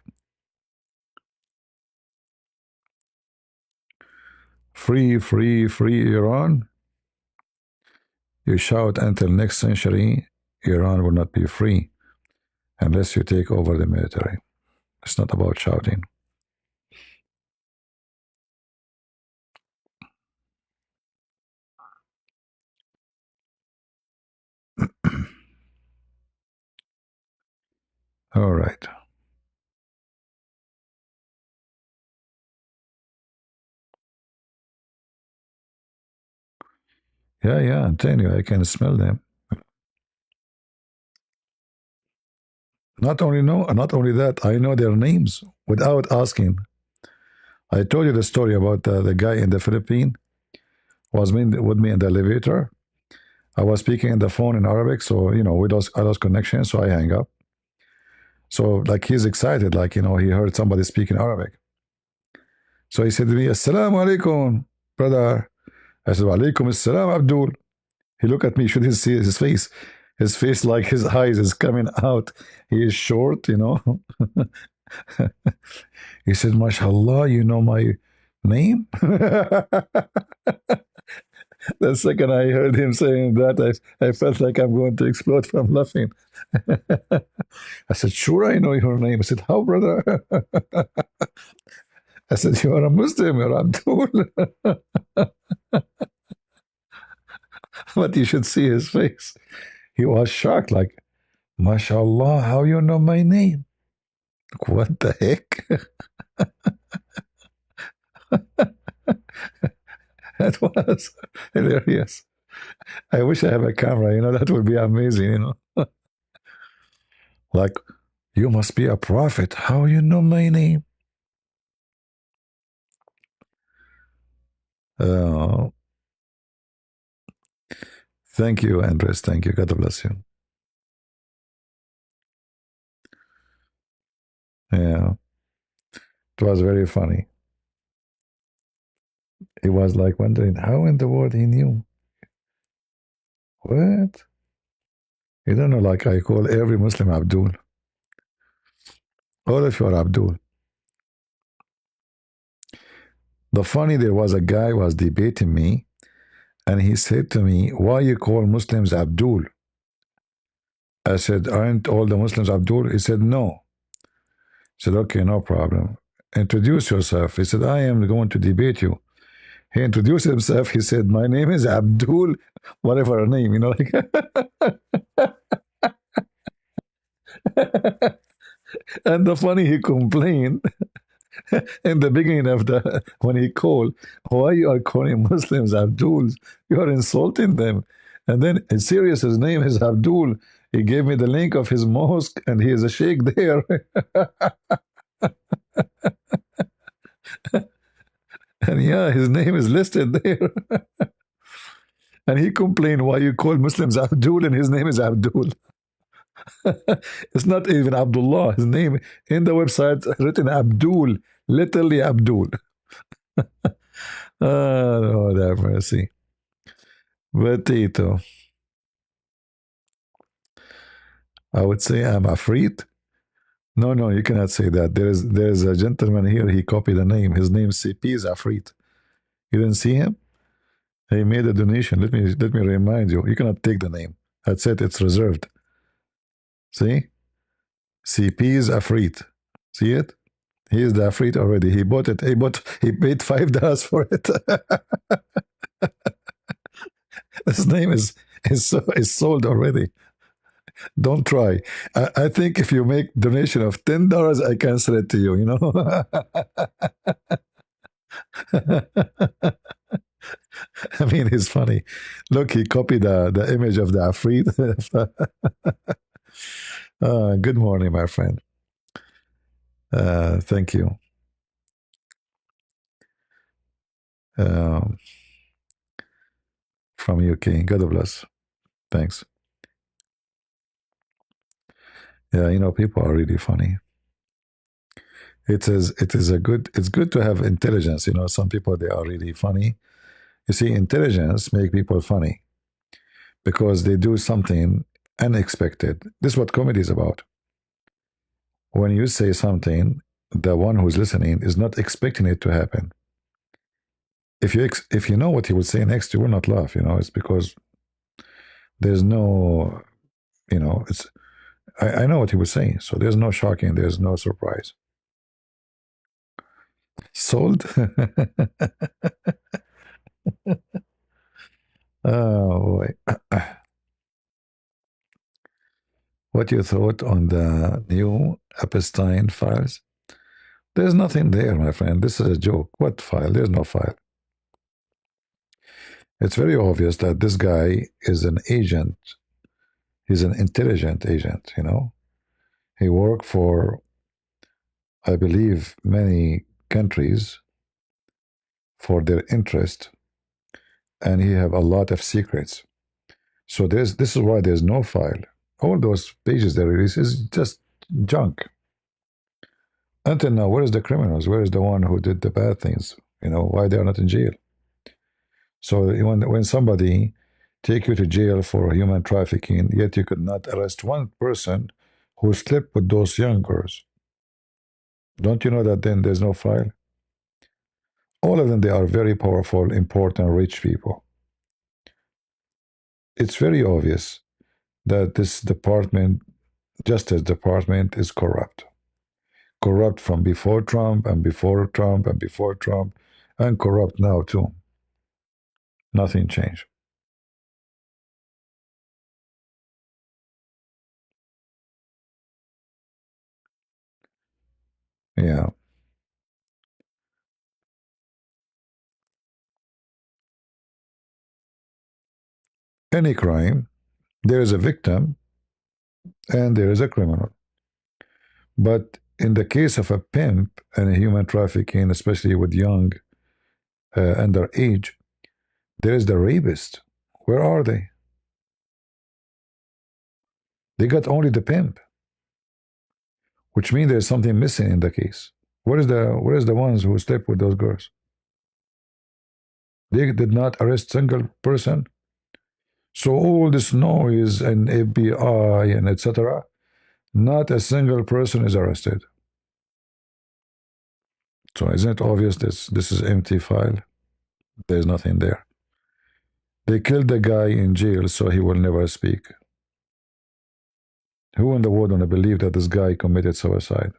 Free, free, free Iran. You shout until next century, Iran will not be free unless you take over the military. It's not about shouting. All right. Yeah, yeah, I'm telling you, I can smell them. Not only that, I know their names without asking. I told you the story about the guy in the Philippines was with me in the elevator. I was speaking in the phone in Arabic, so I lost connection, so I hang up. So like he's excited, like he heard somebody speaking Arabic. So he said to me, "Assalamu alaikum, brother." I said, "Wa alaikum assalam, Abdul." He looked at me, should he see his face? His face, like his eyes is coming out. He is short. He said, "MashaAllah, you know my name?" The second I heard him saying that, I felt like I'm going to explode from laughing. I said, "Sure, I know your name." I said, "How, brother?" I said, "You are a Muslim, you're Abdul." But you should see his face. He was shocked, like, "MashaAllah, how you know my name?" Like, what the heck? That was hilarious. I wish I have a camera, that would be amazing. Like, "You must be a prophet. How you know my name?" Oh, thank you, Andres. Thank you. God bless you. Yeah, it was very funny. He was like wondering how in the world he knew. What? You don't know, like I call every Muslim Abdul. All of you are Abdul. The funny, there was a guy was debating me, and he said to me, "Why you call Muslims Abdul?" I said, "Aren't all the Muslims Abdul?" He said, "No." I said, "Okay, no problem. Introduce yourself." He said, "I am going to debate you." He introduced himself. He said, "My name is Abdul, whatever her name, like." And the funny, he complained in the beginning of the when he called, "Why you are calling Muslims Abduls? You are insulting them." And then, it's serious, his name is Abdul. He gave me the link of his mosque, and he is a sheikh there. And yeah, his name is listed there. And he complained, "Why you call Muslims Abdul?" And his name is Abdul. It's not even Abdullah. His name in the website written Abdul, literally Abdul. Oh, Lord have mercy. But Tito, I would say I'm afraid. No, no, you cannot say that. There's a gentleman here. He copied the name. His name CP is Afrit. You didn't see him? He made a donation. Let me remind you. You cannot take the name. That's it. It's reserved. See? CP is Afrit. See it? He is the Afrit already. He bought it. He paid $5 for it. His name is sold already. Don't try. I think if you make donation of $10, I can sell it to you. You know. I mean, it's funny. Look, he copied the image of the Afrit. Good morning, my friend. Thank you. Um, from UK. God bless. Thanks. Yeah, people are really funny. It's good to have intelligence. Some people they are really funny. You see, intelligence make people funny because they do something unexpected. This is what comedy is about. When you say something, the one who's listening is not expecting it to happen. If you know what he would say next, you will not laugh. It's because there's no, it's I know what he was saying, so there's no shocking, there's no surprise. Sold? Oh boy. What you thought on the new Epstein files? There's nothing there, my friend. This is a joke. What file? There's no file. It's very obvious that this guy is an agent. He's an intelligent agent. He worked for, I believe, many countries for their interest, and he have a lot of secrets. So this is why there's no file. All those pages they release is just junk. Until now, where is the criminals? Where is the one who did the bad things? Why they are not in jail? So when somebody take you to jail for human trafficking, yet you could not arrest one person who slept with those young girls. Don't you know that then there's no file? All of them, they are very powerful, important, rich people. It's very obvious that this department, Justice Department, is corrupt. Corrupt from before Trump and before Trump and before Trump, and corrupt now too. Nothing changed. Yeah. Any crime, there is a victim and there is a criminal. But in the case of a pimp and a human trafficking, especially with young underage, there is the rapist. Where are they? They got only the pimp, which means there's something missing in the case. Where is the ones who slept with those girls? They did not arrest single person. So all this noise and FBI and etc., not a single person is arrested. So isn't it obvious this is empty file? There's nothing there. They killed the guy in jail so he will never speak. Who in the world want to believe that this guy committed suicide?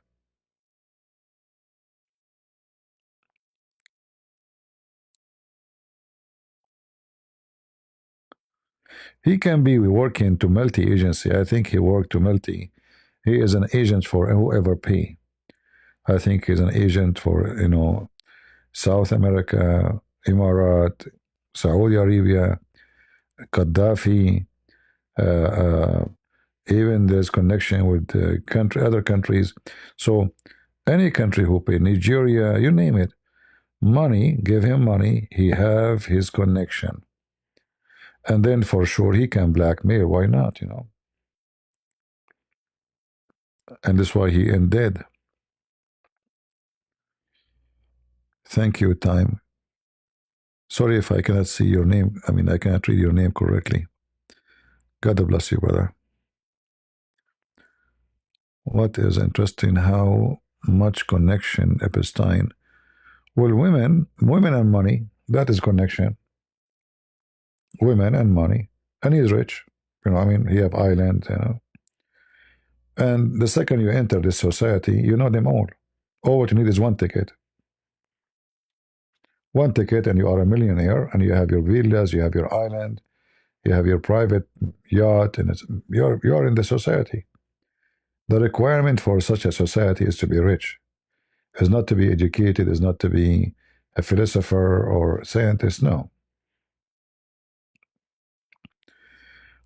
He can be working to multi-agency. I think he worked to multi. He is an agent for whoever pay. I think he's an agent for, South America, Emirat, Saudi Arabia, Gaddafi. Uh, uh, Even there's connection with other countries. So any country who pay, Nigeria, you name it, money, give him money, he have his connection. And then for sure he can blackmail. Why not? And that's why he end dead. Thank you, time. Sorry if I cannot see your name. I mean, I cannot read your name correctly. God bless you, brother. What is interesting? How much connection Epstein? Well, women and money. That is connection. women and money, and he's rich. I mean, he have island. And the second you enter this society, you know them all. All what you need is one ticket, and you are a millionaire, and you have your villas, you have your island, you have your private yacht, and you're in the society. The requirement for such a society is to be rich, is not to be educated, is not to be a philosopher or scientist. No,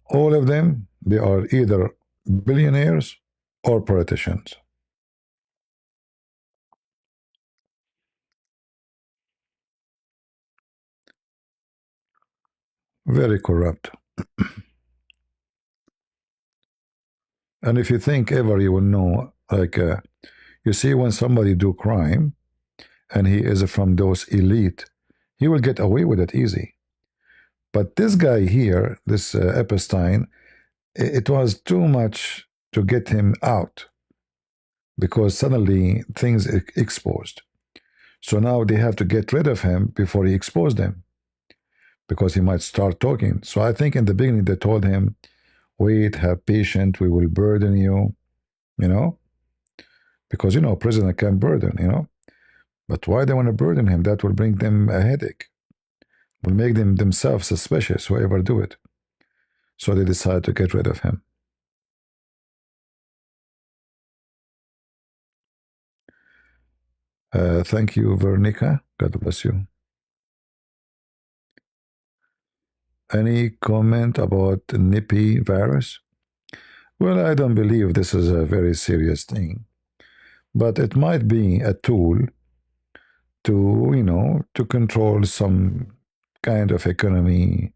all of them, they are either billionaires or politicians. Very corrupt. And if you think ever you will know, like you see, when somebody do crime and he is from those elite, he will get away with it easy. But this guy here, this Epstein, it was too much to get him out because suddenly things exposed. So now they have to get rid of him before he exposed them because he might start talking. So I think in the beginning they told him, wait, have patience, we will burden you, you know, because president can burden. But why they want to burden him? That will bring them a headache, will make them themselves suspicious, whoever do it. So they decide to get rid of him. Thank you, Vernica. God bless you. Any comment about Nippy virus? Well, I don't believe this is a very serious thing, but it might be a tool to control some kind of economy.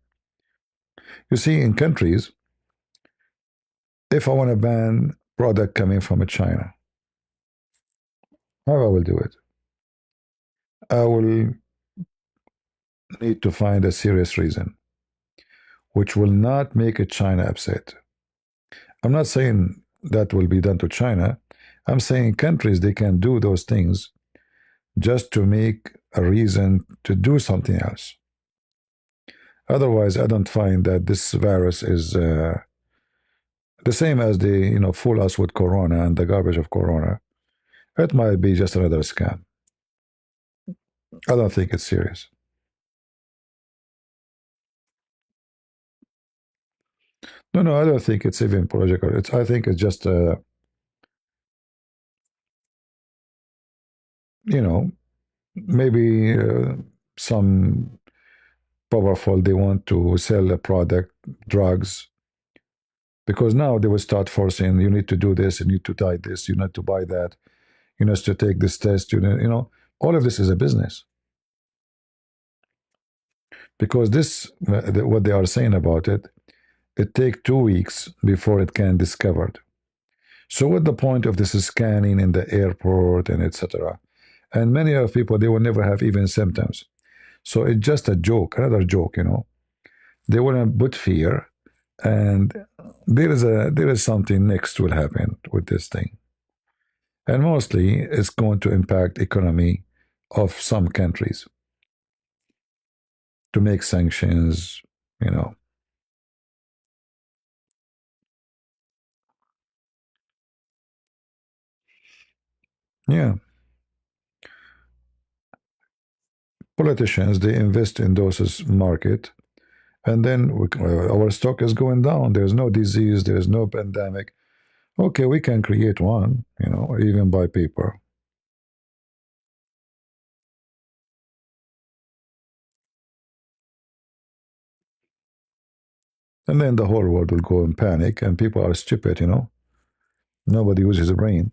You see, in countries, if I want to ban product coming from China, how I will do it? I will need to find a serious reason, which will not make China upset. I'm not saying that will be done to China. I'm saying countries, they can do those things just to make a reason to do something else. Otherwise, I don't find that this virus is the same as they fool us with Corona and the garbage of Corona. It might be just another scam. I don't think it's serious. No, no, I don't think it's even political. I think it's just you know, maybe some powerful, they want to sell a product, drugs, because now they will start forcing, you need to do this, you need to buy this, you need to buy that, you need to take this test, all of this is a business. Because this, what they are saying about it, it takes 2 weeks before it can discovered. So what the point of this scanning in the airport and etc. And many of people, they will never have even symptoms. So it's just a joke, another joke. They want to put fear, and there is something next will happen with this thing, and mostly it's going to impact economy of some countries to make sanctions. You know, yeah, politicians, they invest in those market, and then our stock is going down. There's no disease, there's no pandemic. Okay, we can create one. Even by paper. And then the whole world will go in panic, and people are stupid. Nobody uses a brain.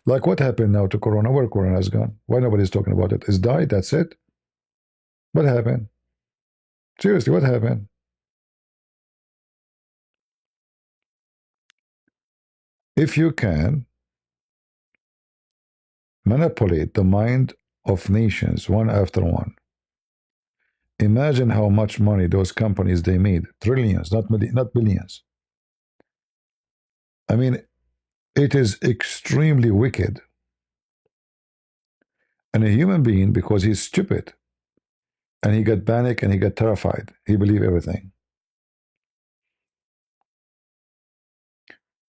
Like what happened now to Corona? Where Corona has gone? Why nobody's talking about it? It's died. That's it. What happened? Seriously, what happened? If you can manipulate the mind of nations one after one, imagine how much money those companies they made. Trillions, not billions. I mean, it is extremely wicked. And a human being, because he's stupid, And he got panic and he got terrified. He believed everything.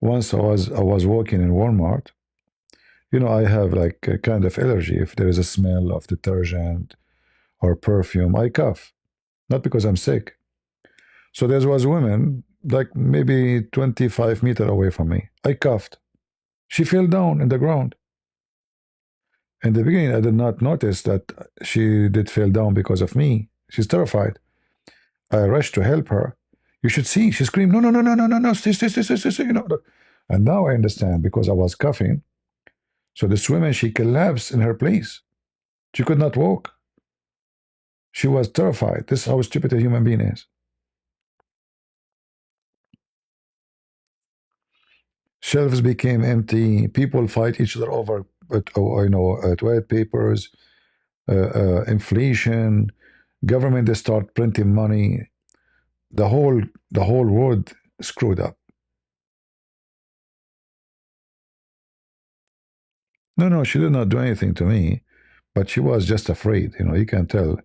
Once I was walking in Walmart. I have like a kind of allergy. If there is a smell of detergent or perfume, I cough. Not because I'm sick. So there was a woman like maybe 25 meters away from me. I coughed. She fell down in the ground. In the beginning, I did not notice that she did fall down because of me. She's terrified. I rushed to help her. You should see. She screamed, "No, no, no, no, no, no, no, stay, stay, stay, stay, stay, stay," And now I understand because I was coughing. So this woman, she collapsed in her place. She could not walk. She was terrified. This is how stupid a human being is. Shelves became empty. People fight each other over, toilet papers, inflation. Government they start printing money. The whole world screwed up. No, no, she did not do anything to me, but she was just afraid. You can tell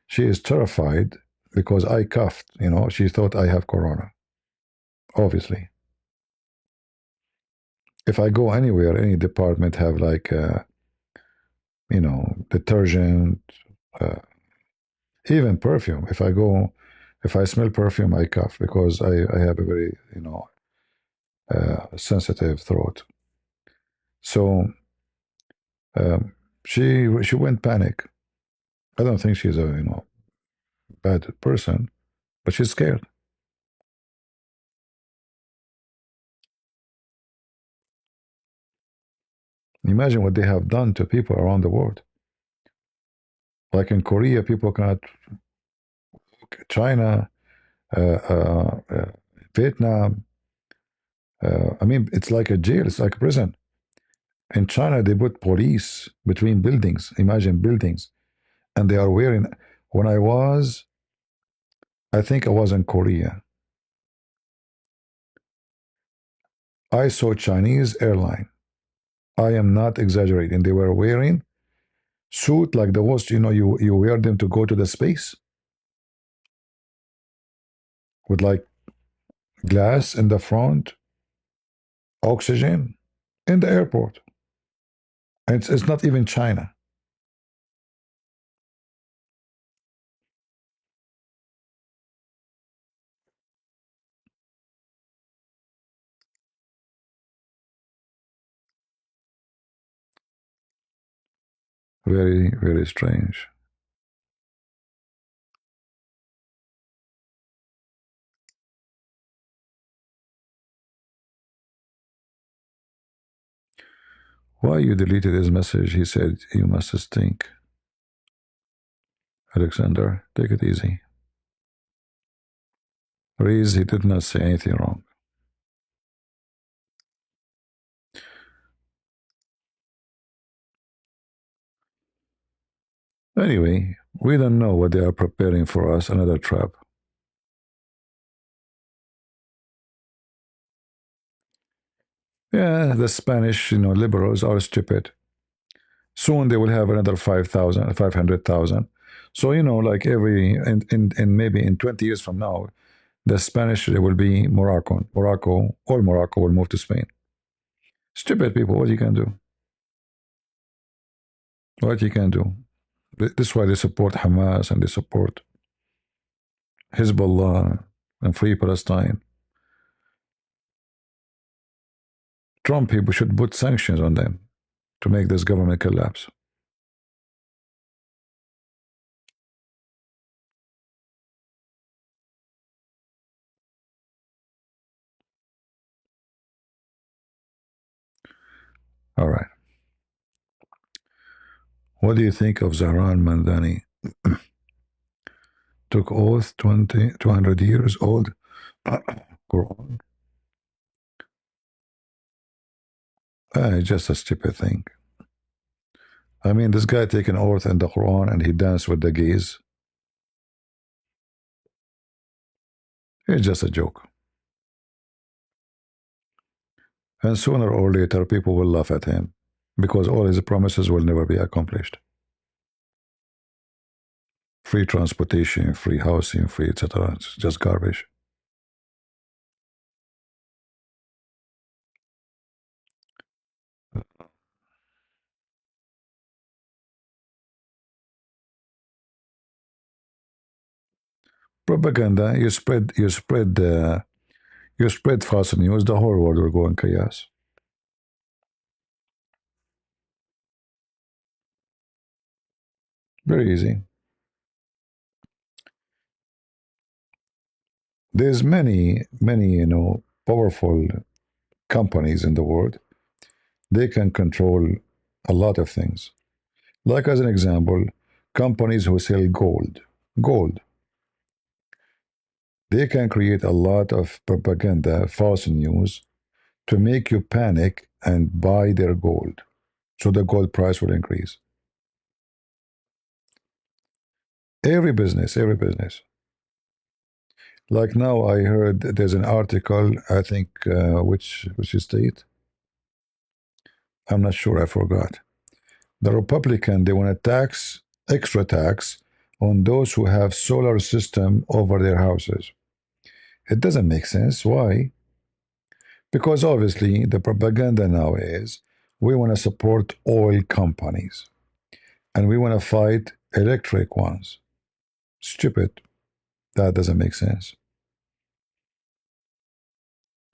she is terrified because I coughed. She thought I have corona. Obviously, if I go anywhere, any department have like detergent, uh, even perfume. If I smell perfume, I cough because I have a very sensitive throat. So she went panic. I don't think she's a bad person, but she's scared. Imagine what they have done to people around the world. Like in Korea, people cannot. China, Vietnam. I mean, it's like a jail. It's like a prison. In China, they put police between buildings. Imagine buildings, and they are wearing. When I think I was in Korea. I saw Chinese airline. I am not exaggerating. They were wearing suit like the ones you wear them to go to the space with like glass in the front, oxygen in the airport. It's not even China. Very, very strange. Why you deleted his message? He said you must stink. Alexander, take it easy. Reese, he did not say anything wrong. Anyway, we don't know what they are preparing for us, another trap. Yeah, the Spanish, liberals are stupid. Soon they will have another 5,000, 500,000. So, like in maybe in 20 years from now, the Spanish they will be Moroccan. All Morocco will move to Spain. Stupid people, what you can do? What you can do? This is why they support Hamas and they support Hezbollah and Free Palestine. Trump people should put sanctions on them to make this government collapse. All right. What do you think of Zahran Mandani? Took oath 200 years old. Quran. Just a stupid thing. I mean, this guy taking oath in the Quran and he danced with the gays. It's just a joke. And sooner or later, people will laugh at him because all his promises will never be accomplished. free transportation, free housing, free etc. It's just garbage. Propaganda. You spread false news. The whole world will go in chaos. Very easy. There's many powerful companies in the world. They can control a lot of things. Like as an example, companies who sell gold, they can create a lot of propaganda, false news to make you panic and buy their gold. So the gold price will increase. Every business. Like now, I heard there's an article. I think which state? I'm not sure. I forgot. The Republican they want to tax extra tax on those who have solar system over their houses. It doesn't make sense. Why? Because obviously the propaganda now is we want to support oil companies and we want to fight electric ones. Stupid. That doesn't make sense.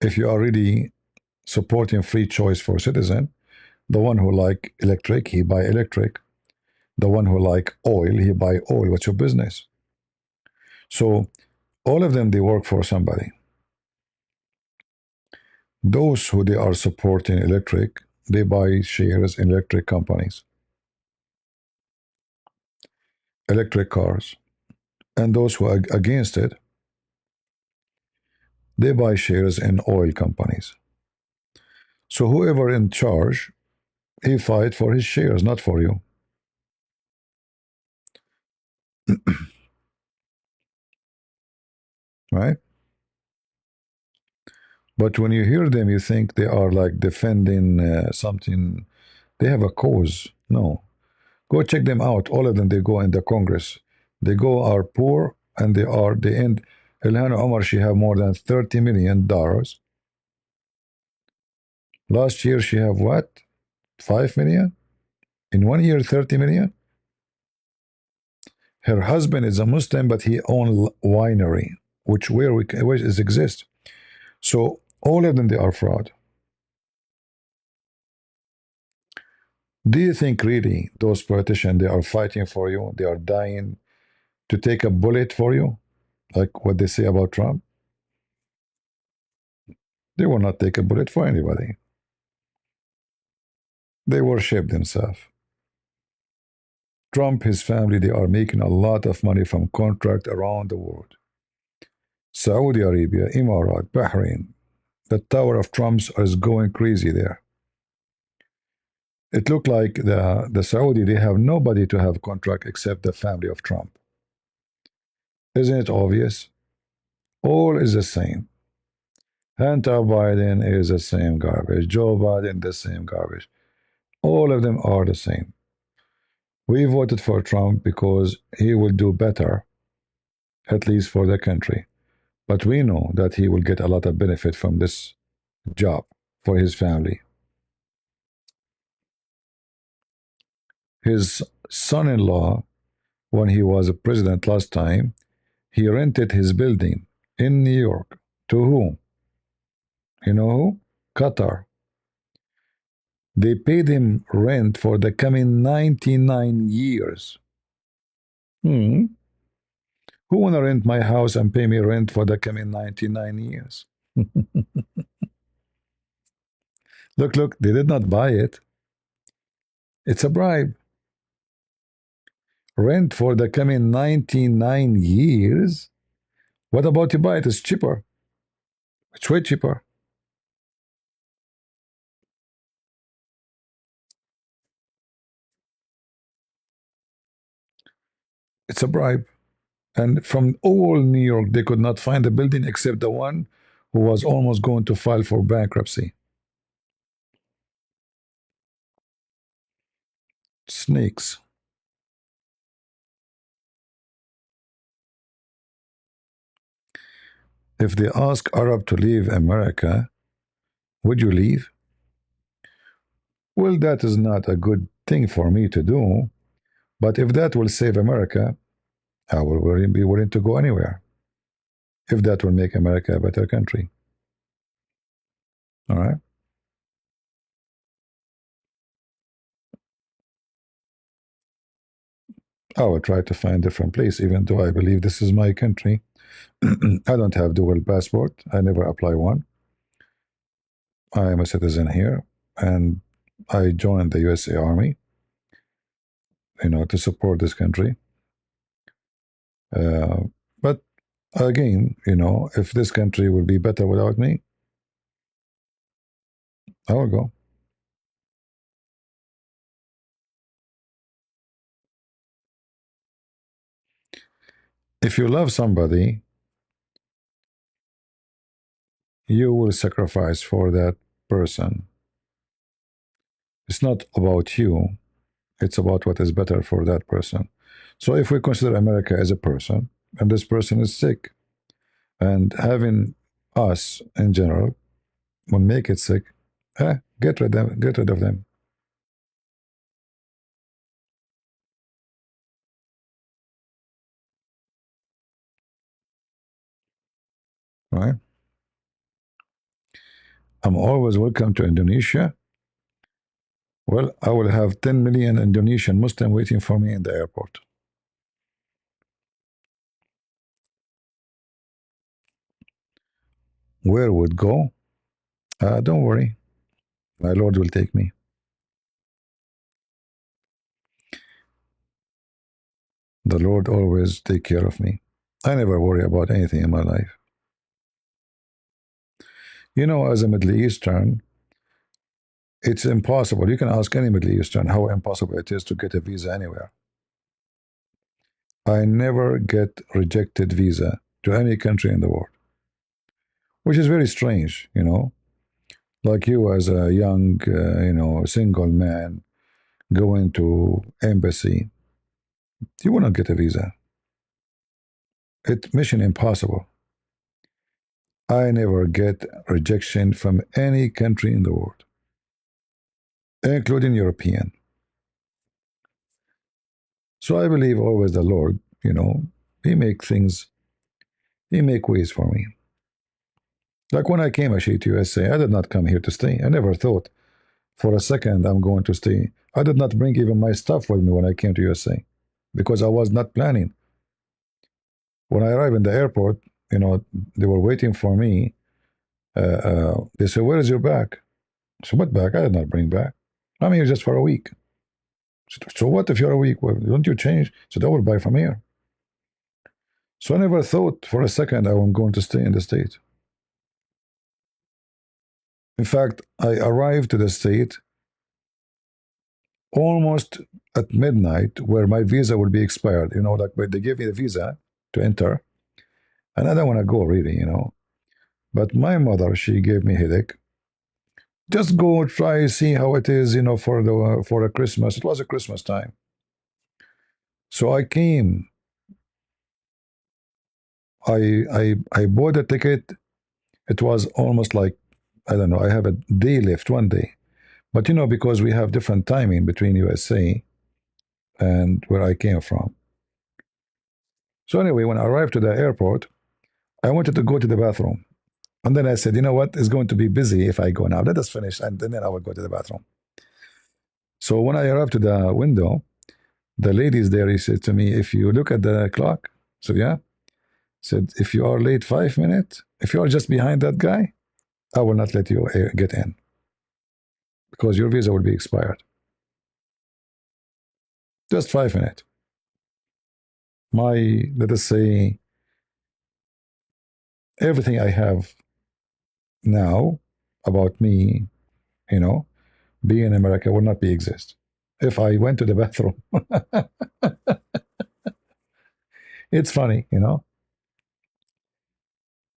If you are really supporting free choice for citizen, the one who like electric, he buy electric. The one who like oil, he buy oil. What's your business? So all of them, they work for somebody. Those who they are supporting electric, they buy shares in electric companies, electric cars. And those who are against it, they buy shares in oil companies. So whoever in charge, he fight for his shares, not for you. Right? But when you hear them, you think they are like defending something. They have a cause. No. Go check them out. All of them, they go in the Congress. They go are poor and they end. Ilhan Omar, she have more than $30 million. Last year, she have what? 5 million? In 1 year, 30 million? Her husband is a Muslim, but he owns winery, which is exist. So all of them, they are fraud. Do you think really those politicians, they are fighting for you? They are dying to take a bullet for you? Like what they say about Trump? They will not take a bullet for anybody. They worship themselves. Trump, his family, they are making a lot of money from contract around the world. Saudi Arabia, Emirat, Bahrain, the Tower of Trumps is going crazy there. It looked like the Saudi, they have nobody to have contract except the family of Trump. Isn't it obvious? All is the same. Hunter Biden is the same garbage. Joe Biden, the same garbage. All of them are the same. We voted for Trump because he will do better, at least for the country. But we know that he will get a lot of benefit from this job for his family. His son in law, when he was a president last time, he rented his building in New York. To whom? You know who? Qatar. They paid him rent for the coming 99 years. Hmm. Who wanna rent my house and pay me rent for the coming 99 years? Look, they did not buy it. It's a bribe. Rent for the coming 99 years? What about you buy it? It's cheaper. It's way cheaper. It's a bribe. And from all New York, they could not find a building except the one who was almost going to file for bankruptcy. Snakes. If they ask Arab to leave America, would you leave? Well, that is not a good thing for me to do. But if that will save America, I will be willing to go anywhere. If that will make America a better country. All right. I will try to find a different place, even though I believe this is my country. I don't have dual passport. I never apply one. I am a citizen here, and I joined the USA Army, to support this country. Uh, but again, if this country will be better without me, I will go. If you love somebody, you will sacrifice for that person. It's not about you, it's about what is better for that person. So if we consider America as a person, and this person is sick, and having us in general will make it sick, get rid of them, right? I'm always welcome to Indonesia. Well, I will have 10 million Indonesian Muslim waiting for me in the airport. Where would go? Don't worry, my Lord will take me. The Lord always take care of me. I never worry about anything in my life. As a Middle Eastern, it's impossible. You can ask any Middle Eastern how impossible it is to get a visa anywhere. I never get rejected visa to any country in the world, which is very strange. Like you as a young, single man going to embassy, you will not get a visa. It's mission impossible. I never get rejection from any country in the world, including European. So I believe always the Lord, He make things, He make ways for me. Like when I came actually to USA, I did not come here to stay. I never thought for a second I'm going to stay. I did not bring even my stuff with me when I came to USA because I was not planning. When I arrived in the airport, they were waiting for me. They said, "Where is your bag?" So what bag? I did not bring back. I'm here just for a week. So what if you're a week? Well, don't you change? So I will buy from here. So I never thought for a second I was going to stay in the state. In fact, I arrived to the state almost at midnight where my visa would be expired. Like they gave me the visa to enter, and I don't want to go really. But my mother, she gave me headache. Just go try see how it is, for a Christmas. It was a Christmas time, so I came. I bought a ticket. It was almost like I don't know. I have a day left, one day, but because we have different timing between USA and where I came from. So anyway, when I arrived to the airport, I wanted to go to the bathroom. And then I said, you know what? It's going to be busy if I go now. Let us finish, and then I will go to the bathroom. So when I arrived to the window, the ladies there, he said to me, if you look at the clock, so yeah, said, if you are late 5 minutes, if you are just behind that guy, I will not let you get in because your visa will be expired. Just 5 minutes. Let us say, everything I have now about me, you know, being in America will not be exist. If I went to the bathroom, it's funny.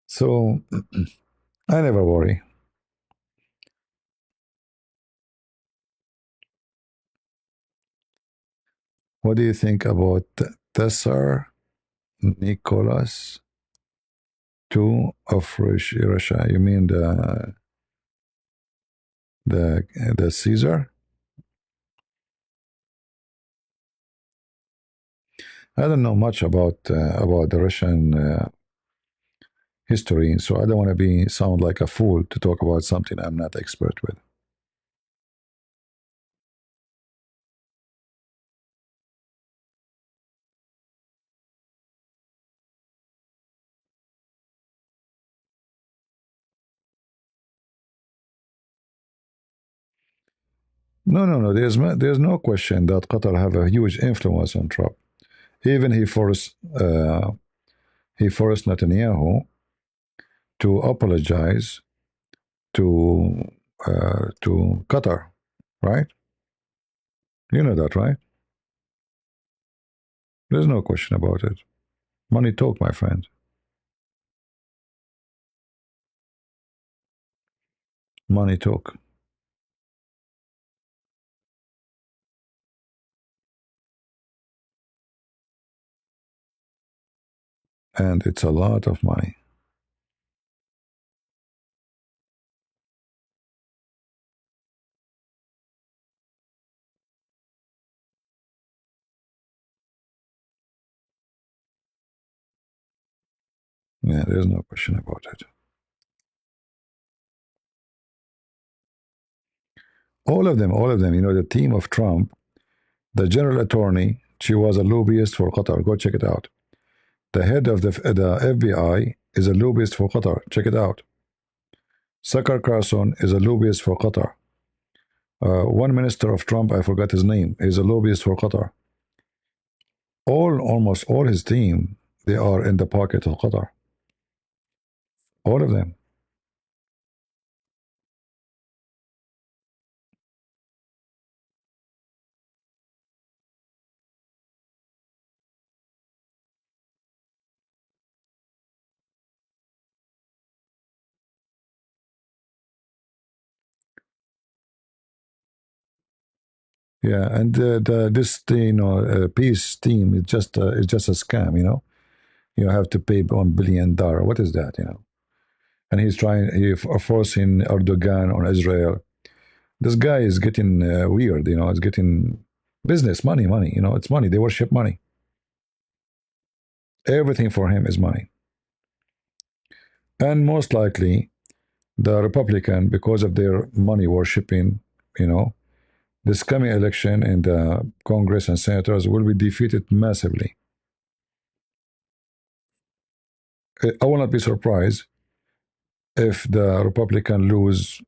So I never worry. What do you think about Tessar Nicholas? Two of Russia. You mean the Caesar? I don't know much about the Russian history, so I don't want to be sound like a fool to talk about something I'm not expert with. No, no, no. There's no question that Qatar have a huge influence on Trump. Even he forced Netanyahu to apologize to Qatar, right? You know that, right? There's no question about it. Money talk, my friend. Money talk, and it's a lot of money. Yeah, there's no question about it. All of them. You know, the team of Trump, the general attorney, she was a lobbyist for Qatar. Go check it out. The head of the FBI is a lobbyist for Qatar. Check it out. Sakar Carson is a lobbyist for Qatar. One minister of Trump, I forgot his name, is a lobbyist for Qatar. Almost all his team, they are in the pocket of Qatar. All of them. Yeah, and this peace team is just a scam. You have to pay $1 billion. What is that? And he forcing Erdogan on Israel. This guy is getting weird. It's getting business money, money. It's money. They worship money. Everything for him is money. And most likely, the Republican, because of their money worshipping, you know, this coming election in the Congress and senators will be defeated massively. I will not be surprised if the Republican lose,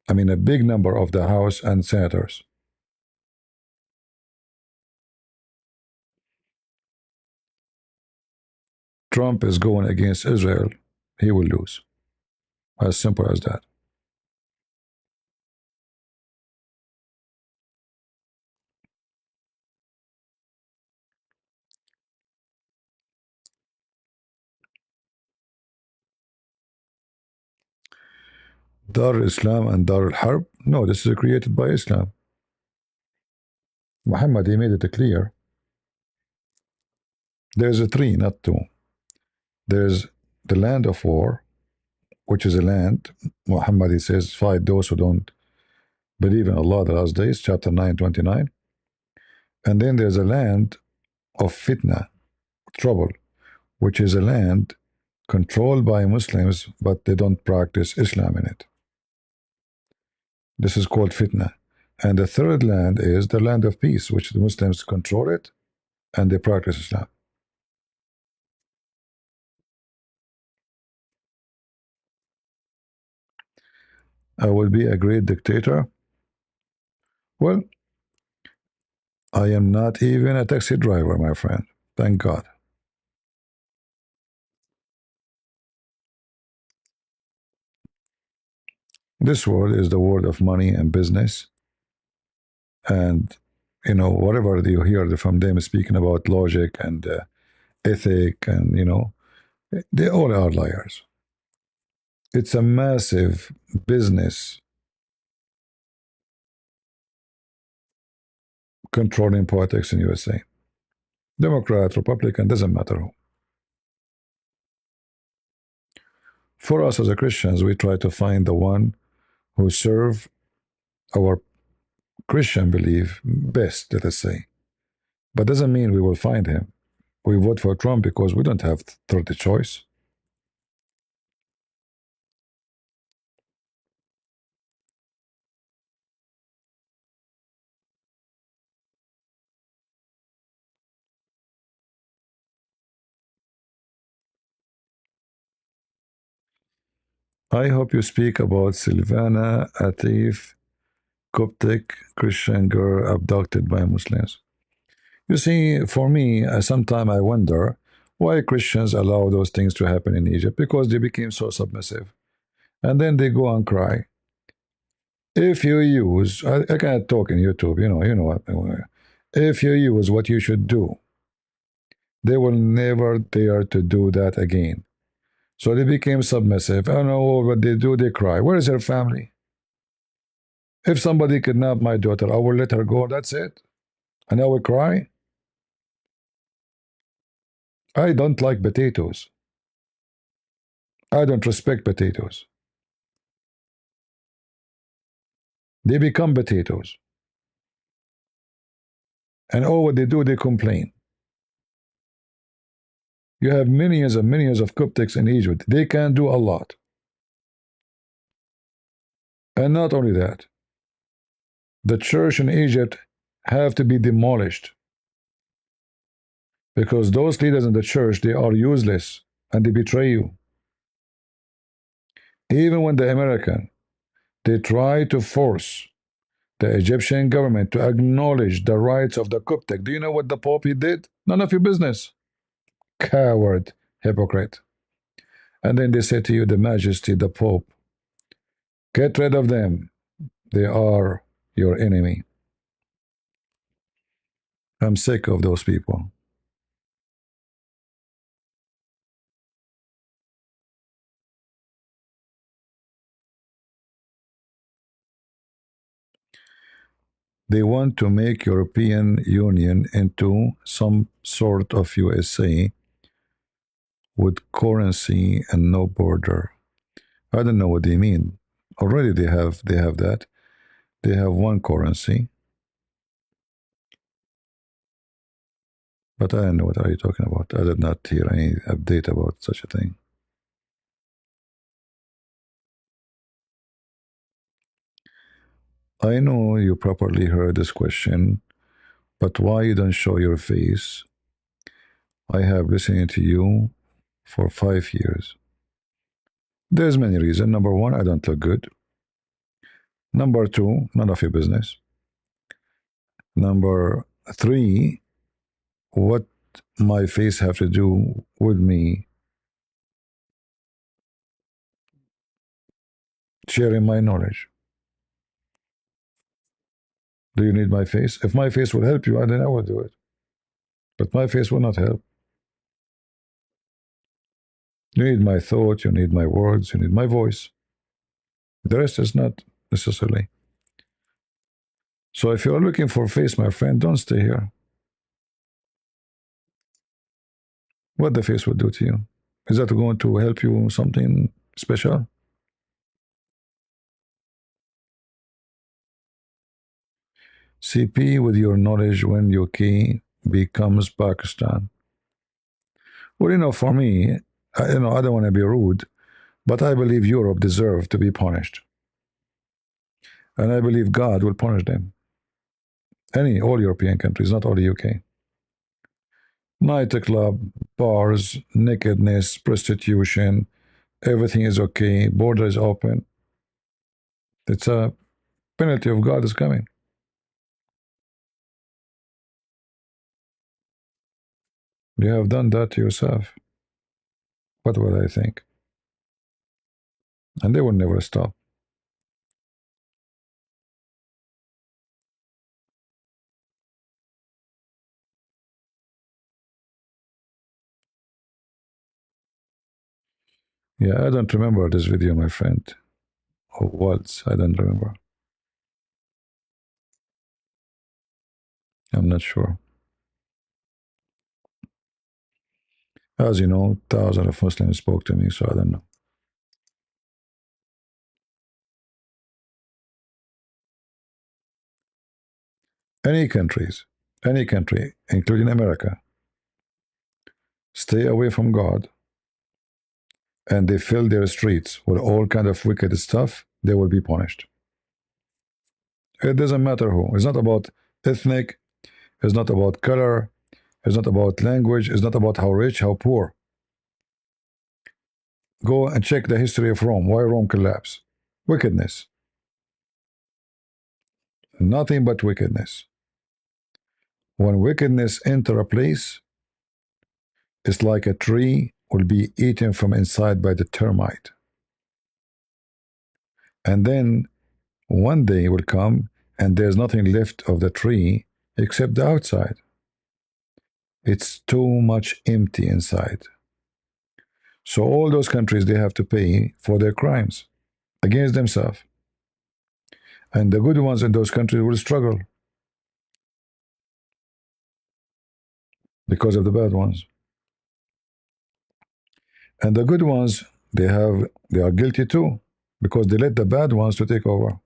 I mean, a big number of the House and senators. Trump is going against Israel, he will lose. As simple as that. Dar Islam and Dar al Harb? No, this is created by Islam. Muhammad, he made it clear. There's a three, not two. There's the land of war, which is a land. Muhammad, he says, fight those who don't believe in Allah the last days, chapter 929. And then there's a land of fitna, trouble, which is a land controlled by Muslims, but they don't practice Islam in it. This is called fitna. And the third land is the land of peace, which the Muslims control it and they practice Islam. I will be a great dictator. Well, I am not even a taxi driver, my friend. Thank God. This world is the world of money and business. And, whatever you hear from them speaking about logic and ethic, and, they all are liars. It's a massive business controlling politics in USA. Democrat, Republican, doesn't matter who. For us as a Christians, we try to find the one who serve our Christian belief best, let us say. But doesn't mean we will find him. We vote for Trump because we don't have third choice. I hope you speak about Silvana Atif, Coptic Christian girl abducted by Muslims. You see, for me, sometimes I wonder why Christians allow those things to happen in Egypt because they became so submissive. And then they go and cry. If you use, I can't talk in YouTube, you know what. If you use what you should do, they will never dare to do that again. So they became submissive. I don't know what they do, they cry. Where is their family? If somebody kidnapped my daughter, I will let her go. That's it. And I will cry. I don't like potatoes. I don't respect potatoes. They become potatoes. And all what they do, they complain. You have millions and millions of Coptics in Egypt. They can do a lot. And not only that, the church in Egypt have to be demolished because those leaders in the church, they are useless and they betray you. Even when the American, they try to force the Egyptian government to acknowledge the rights of the Coptic. Do you know what the Pope he did? None of your business. Coward, hypocrite. And then they say to you, the Majesty, the Pope, get rid of them. They are your enemy. I'm sick of those people. They want to make European Union into some sort of USA with currency and no border. I don't know what they mean. Already they have that. They have one currency, but I don't know what are you talking about. I did not hear any update about such a thing. I know you properly heard this question, but why you don't show your face? I have listened to you for 5 years. There's many reasons. Number one, I don't look good. Number two, none of your business. Number three, what my face have to do with me sharing my knowledge? Do you need my face? If my face will help you, then I will do it. But my face will not help. You need my thought, you need my words, you need my voice. The rest is not necessarily. So if you're looking for face, my friend, don't stay here. What the face will do to you? Is that going to help you something special? CP with your knowledge when UK becomes Pakistan. Well, for me, I don't want to be rude, but I believe Europe deserves to be punished. And I believe God will punish them. All European countries, not all the UK. Nightclub, bars, nakedness, prostitution, everything is okay, border is open. It's a penalty of God is coming. You have done that to yourself. What will I think? And they will never stop. Yeah, I don't remember this video, my friend. Or what? I don't remember. I'm not sure. As you know, thousands of Muslims spoke to me, so I don't know. Any countries, any country, including America, stay away from God and they fill their streets with all kind of wicked stuff, they will be punished. It doesn't matter who. It's not about ethnic, it's not about color, it's not about language, it's not about how rich, how poor. Go and check the history of Rome. Why Rome collapsed? Wickedness. Nothing but wickedness. When wickedness enter a place, it's like a tree will be eaten from inside by the termite. And then one day will come and there's nothing left of the tree except the outside. It's too much empty inside. So all those countries, they have to pay for their crimes against themselves. And the good ones in those countries will struggle because of the bad ones. And the good ones, they are guilty too because they let the bad ones to take over.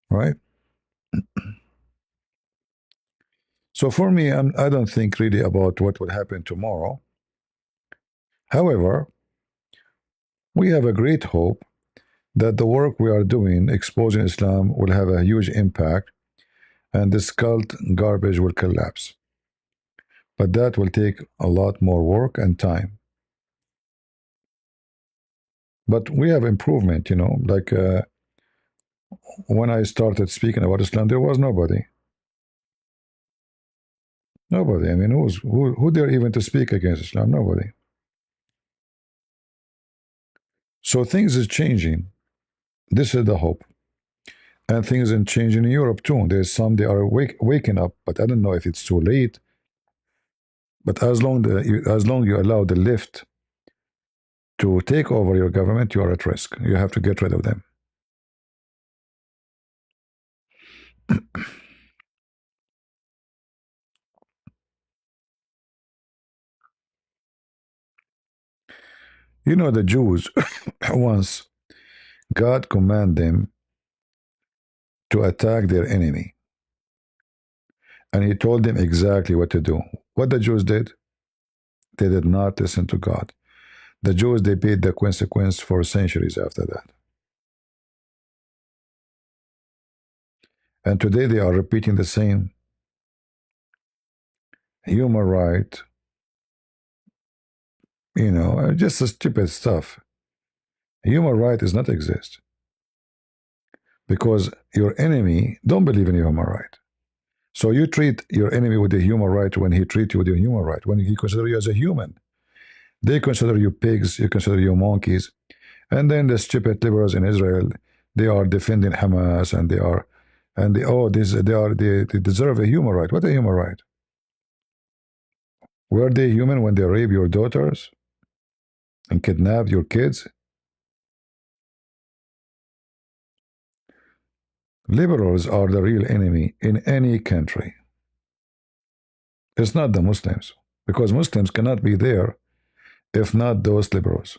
Right? So for me, I don't think really about what will happen tomorrow. However, we have a great hope that the work we are doing exposing Islam will have a huge impact and this cult garbage will collapse. But that will take a lot more work and time. But we have improvement, like when I started speaking about Islam, there was nobody. Nobody. I mean, who dare even to speak against Islam? Nobody. So things is changing. This is the hope. And things are changing in Europe too. There's some they are waking up, but I don't know if it's too late. But as long you allow the left to take over your government, you are at risk. You have to get rid of them. The Jews once God commanded them to attack their enemy, and He told them exactly what to do. What the Jews did, they did not listen to God. The Jews, they paid the consequence for centuries after that. And today they are repeating the same human right, just the stupid stuff. Human right does not exist because your enemy don't believe in human right. So you treat your enemy with the human right when he treats you with your human right, when he considers you as a human. They consider you pigs, you consider you monkeys. And then the stupid liberals in Israel, they are defending Hamas and they deserve a human right. What a human right? Were they human when they rape your daughters and kidnap your kids? Liberals are the real enemy in any country. It's not the Muslims, because Muslims cannot be there if not those liberals.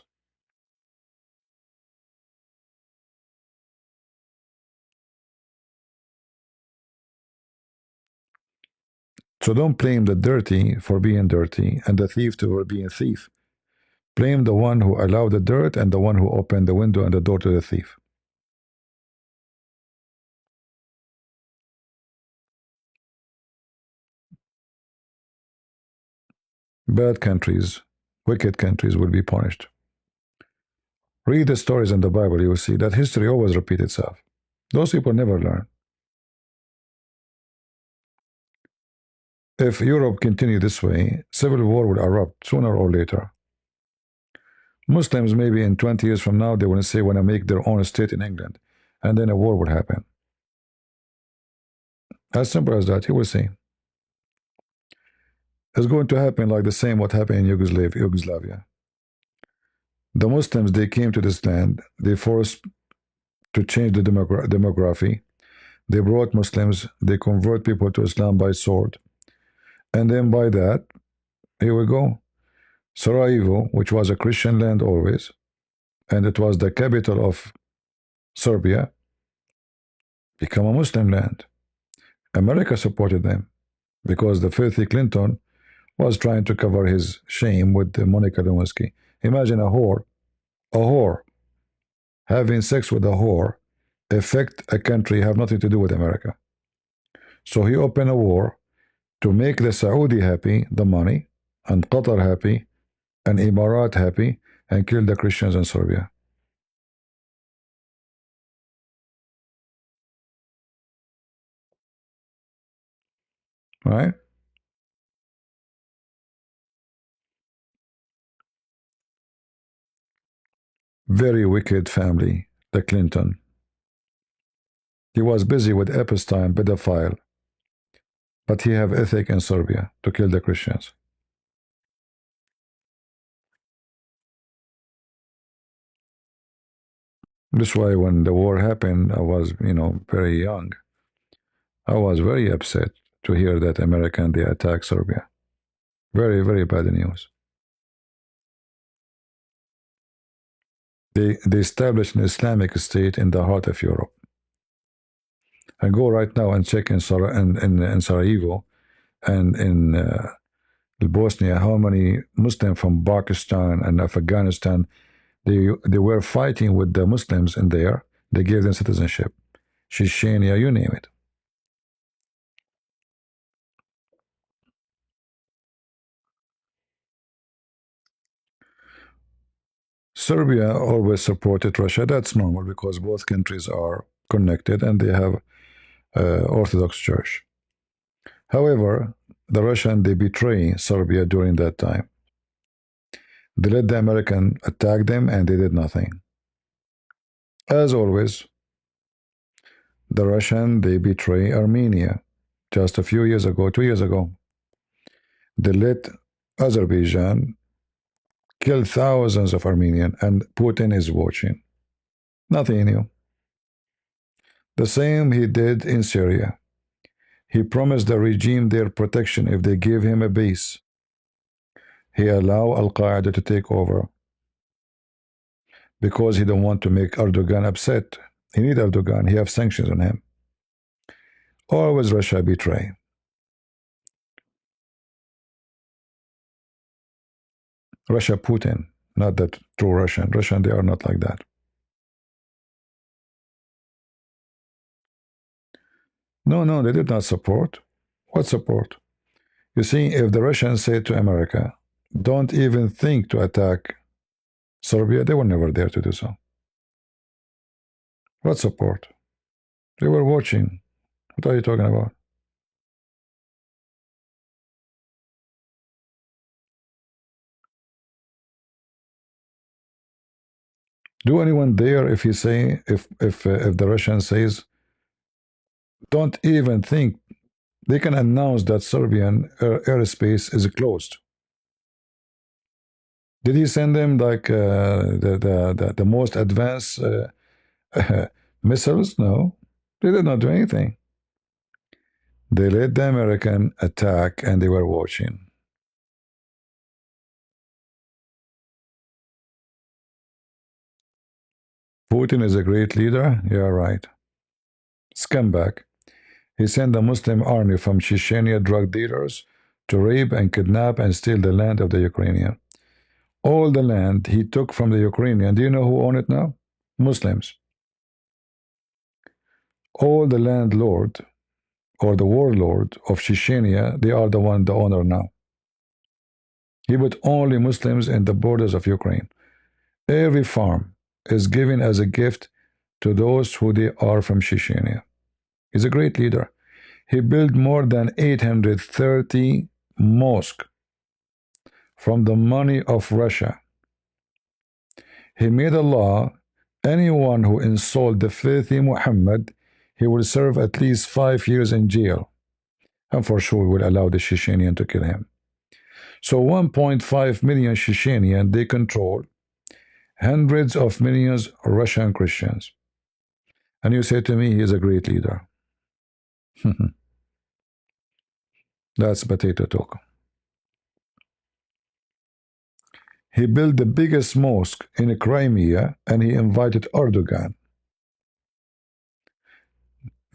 So don't blame the dirty for being dirty and the thief for being thief. Blame the one who allowed the dirt and the one who opened the window and the door to the thief. Bad countries, wicked countries will be punished. Read the stories in the Bible, you will see that history always repeats itself. Those people never learn. If Europe continues this way, civil war will erupt sooner or later. Muslims, maybe in 20 years from now, they will say, want to make their own state in England, and then a war would happen. As simple as that, you will see. It's going to happen like the same what happened in Yugoslavia. The Muslims, they came to this land, they forced to change the demography. They brought Muslims, they convert people to Islam by sword. And then by that, here we go. Sarajevo, which was a Christian land always, and it was the capital of Serbia, became a Muslim land. America supported them because the filthy Clinton was trying to cover his shame with Monica Lewinsky. Imagine a whore having sex with a whore affect a country have nothing to do with America. So he opened a war to make the Saudi happy, the money, and Qatar happy, and Emirat happy, and kill the Christians in Serbia. Right? Very wicked family, the Clinton. He was busy with Epstein, pedophile, but he have ethic in Serbia to kill the Christians. That's why when the war happened, I was, very young. I was very upset to hear that American they attack Serbia. Very, very bad news. They established an Islamic state in the heart of Europe. And go right now and check in Sarajevo and in Bosnia how many Muslims from Pakistan and Afghanistan they were fighting with the Muslims in there. They gave them citizenship. Chechnya, you name it. Serbia always supported Russia. That's normal because both countries are connected and they have Orthodox Church. However, the Russian they betray Serbia during that time. They let the American attack them and they did nothing. As always, the Russian they betray Armenia. Just a few years ago, 2 years ago, they let Azerbaijan kill thousands of Armenians and Putin is watching. Nothing new. The same he did in Syria. He promised the regime their protection if they give him a base. He allowed Al Qaeda to take over because he don't want to make Erdogan upset. He need Erdogan. He have sanctions on him. Always Russia betray. Russia Putin, not that true Russian. Russian they are not like that. No, no, they did not support. What support? You see, if the Russians say to America, don't even think to attack Serbia, they were never there to do so. What support? They were watching. What are you talking about? Do anyone dare if he say if the Russian says don't even think they can announce that Serbian airspace is closed? Did he send them like the most advanced missiles? No, they did not do anything. They let the American attack and they were watching. Putin is a great leader. You're right. Scumbag. He sent a Muslim army from Chechnya drug dealers to rape and kidnap and steal the land of the Ukrainian. All the land he took from the Ukrainian, do you know who own it now? Muslims. All the landlord or the warlord of Chechnya, they are the owner now. He put only Muslims in the borders of Ukraine. Every farm is given as a gift to those who they are from Chechnya. He's a great leader. He built more than 830 mosques from the money of Russia. He made a law, anyone who insult the filthy Muhammad, he will serve at least 5 years in jail. And for sure will allow the Chechenian to kill him. So 1.5 million Chechenian, they control hundreds of millions Russian Christians. And you say to me, he is a great leader. That's potato talk. He built the biggest mosque in Crimea and he invited Erdogan.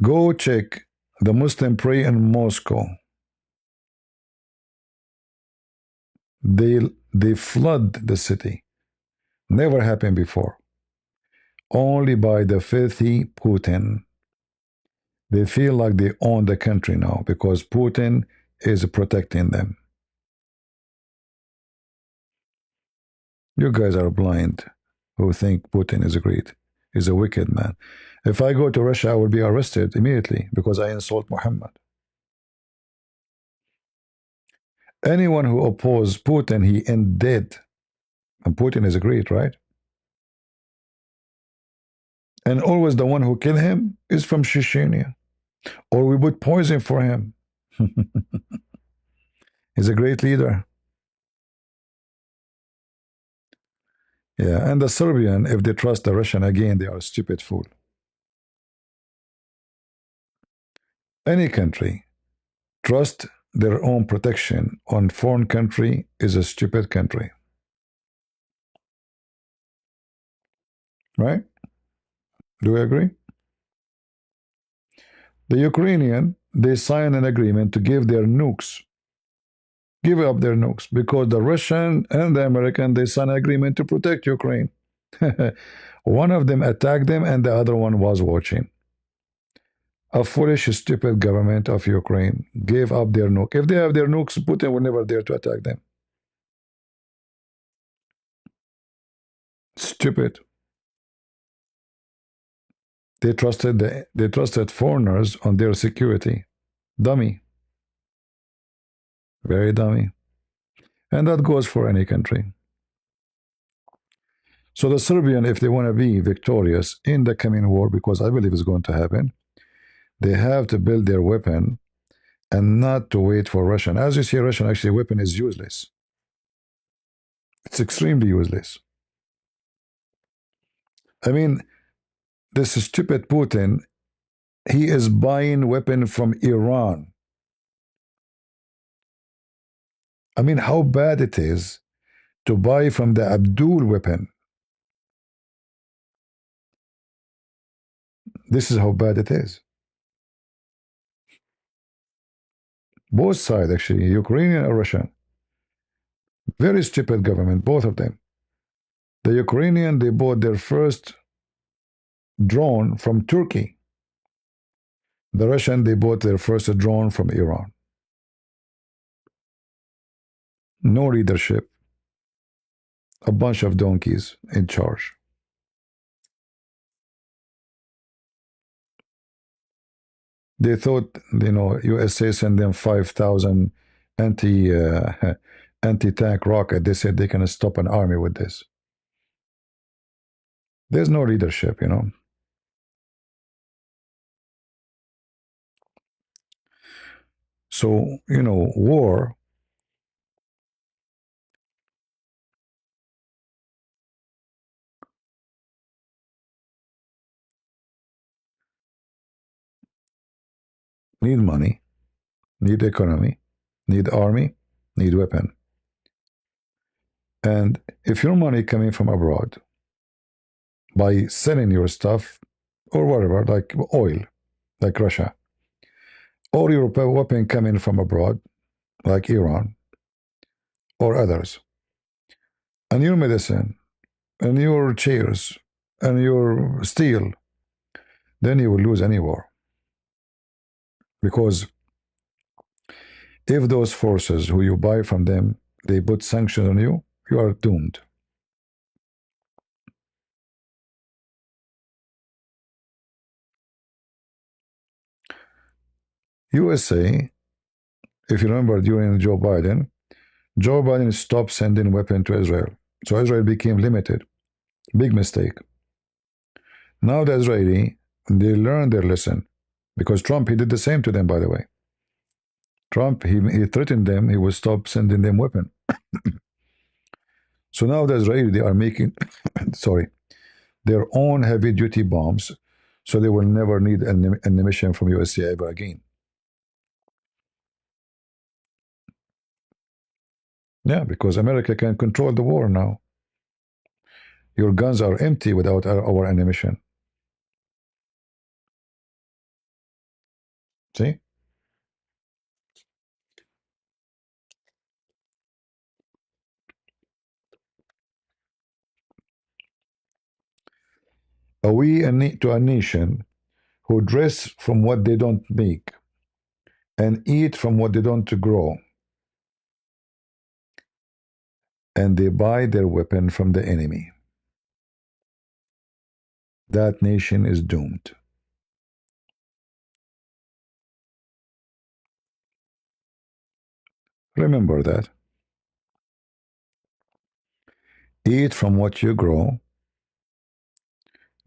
Go check the Muslim pray in Moscow. They, they flood the city. Never happened before. Only by the filthy Putin. They feel like they own the country now because Putin is protecting them. You guys are blind who think Putin is great. He's a wicked man. If I go to Russia, I will be arrested immediately because I insult Muhammad. Anyone who opposes Putin, he end dead. And Putin is great, right? And always the one who kill him is from Chechnya. Or we put poison for him. He's a great leader. Yeah, and the Serbian, if they trust the Russian again, they are a stupid fool. Any country trust their own protection on foreign country is a stupid country. Right? Do we agree? The Ukrainian, they sign an agreement to give their nukes, give up their nukes, because the Russian and the American, they sign an agreement to protect Ukraine. One of them attacked them and the other one was watching. A foolish, stupid government of Ukraine gave up their nuke. If they have their nukes, Putin will never dare to attack them. Stupid. They trusted foreigners on their security. Dummy. Very dummy. And that goes for any country. So the Serbian, if they want to be victorious in the coming war, because I believe it's going to happen, they have to build their weapon and not to wait for Russian. As you see, Russian actually weapon is useless. It's extremely useless. I mean, this stupid Putin, he is buying weapon from Iran. I mean, how bad it is to buy from the Abdul weapon. This is how bad it is. Both sides, actually, Ukrainian and Russian. Very stupid government, both of them. The Ukrainian, they bought their first drone from Turkey. The Russian, they bought their first drone from Iran. No leadership. A bunch of donkeys in charge. They thought, USA sent them 5,000 anti anti-tank rocket. They said they can stop an army with this. There's no leadership. So, war, need money, need economy, need army, need weapon. And if your money coming from abroad by selling your stuff or whatever, like oil, like Russia, or your weapon coming from abroad, like Iran or others, and your medicine and your chairs and your steel, then you will lose any war. Because if those forces who you buy from them, they put sanctions on you, you are doomed. USA, if you remember during Joe Biden stopped sending weapons to Israel. So Israel became limited. Big mistake. Now the Israeli, they learned their lesson. Because Trump, he did the same to them, by the way. Trump, he threatened them, he would stop sending them weapons. So now the Israeli, they are making, sorry, their own heavy-duty bombs, so they will never need an ammunition from USA ever again. Yeah, because America can control the war now. Your guns are empty without our ammunition. See? Are we to a nation who dress from what they don't make and eat from what they don't grow, and they buy their weapon from the enemy? That nation is doomed. Remember that. Eat from what you grow,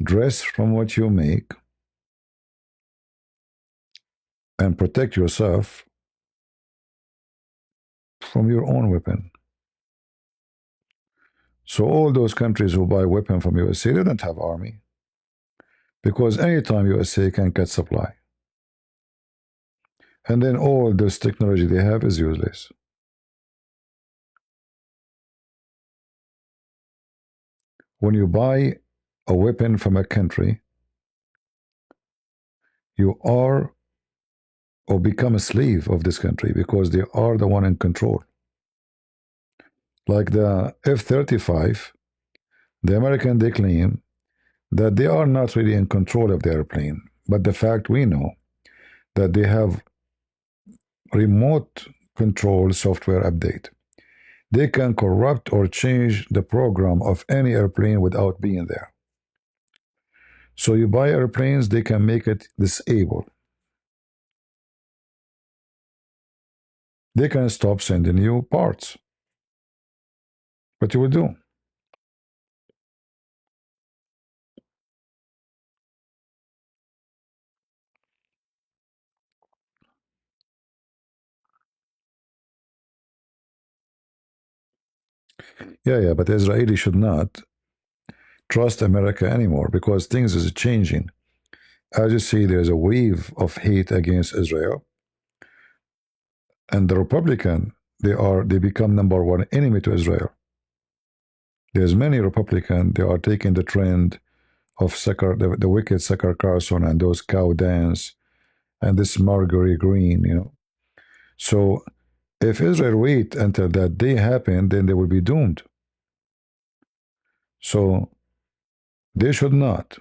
dress from what you make, and protect yourself from your own weapon. So all those countries who buy weapon from USA, they don't have army. Because anytime USA can cut supply. And then all this technology they have is useless. When you buy a weapon from a country, you are or become a slave of this country because they are the one in control. Like the F-35, the American, they claim that they are not really in control of the airplane. But the fact we know that they have remote control software update. They can corrupt or change the program of any airplane without being there. So you buy airplanes, they can make it disabled. They can stop sending you parts. What you will do? Yeah, but Israeli should not trust America anymore because things is changing. As you see, there's a wave of hate against Israel, and the Republican they become number one enemy to Israel. There's many Republican they are taking the trend of the wicked Sucker Carson and those cow dance and this Marjorie Green. So if Israel wait until that day happen, then they will be doomed. So they should not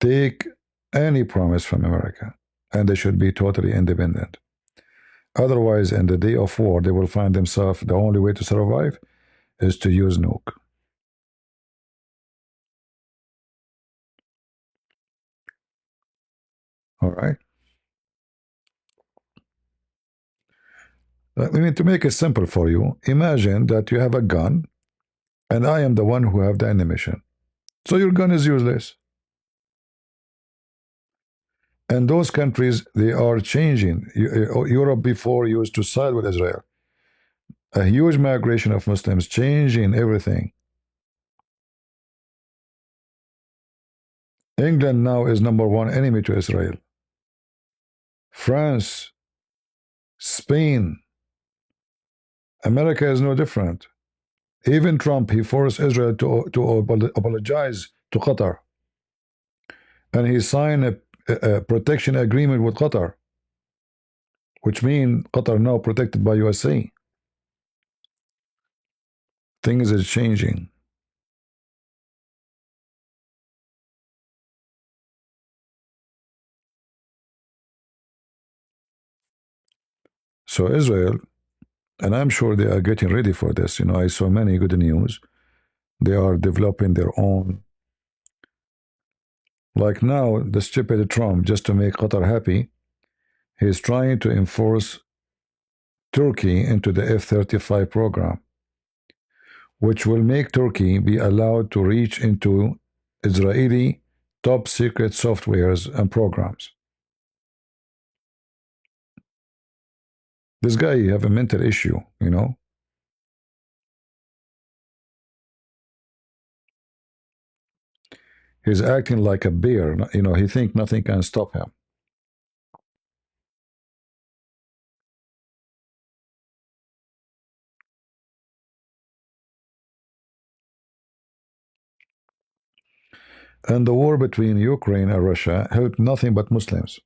take any promise from America, and they should be totally independent. Otherwise, in the day of war, they will find themselves the only way to survive is to use nuke. All right. I mean, to make it simple for you, imagine that you have a gun, and I am the one who have the ammunition. So your gun is useless. And those countries, they are changing. Europe before used to side with Israel. A huge migration of Muslims changing everything. England now is number one enemy to Israel. France, Spain, America is no different. Even Trump, he forced Israel to apologize to Qatar. And he signed a protection agreement with Qatar, which means Qatar now protected by USA. Things are changing. So Israel, and I'm sure they are getting ready for this. I saw many good news. They are developing their own. Like now, the stupid Trump, just to make Qatar happy, he's trying to enforce Turkey into the F-35 program, which will make Turkey be allowed to reach into Israeli top secret softwares and programs. This guy have a mental issue. He's acting like a bear. He think nothing can stop him. And the war between Ukraine and Russia helped nothing but Muslims.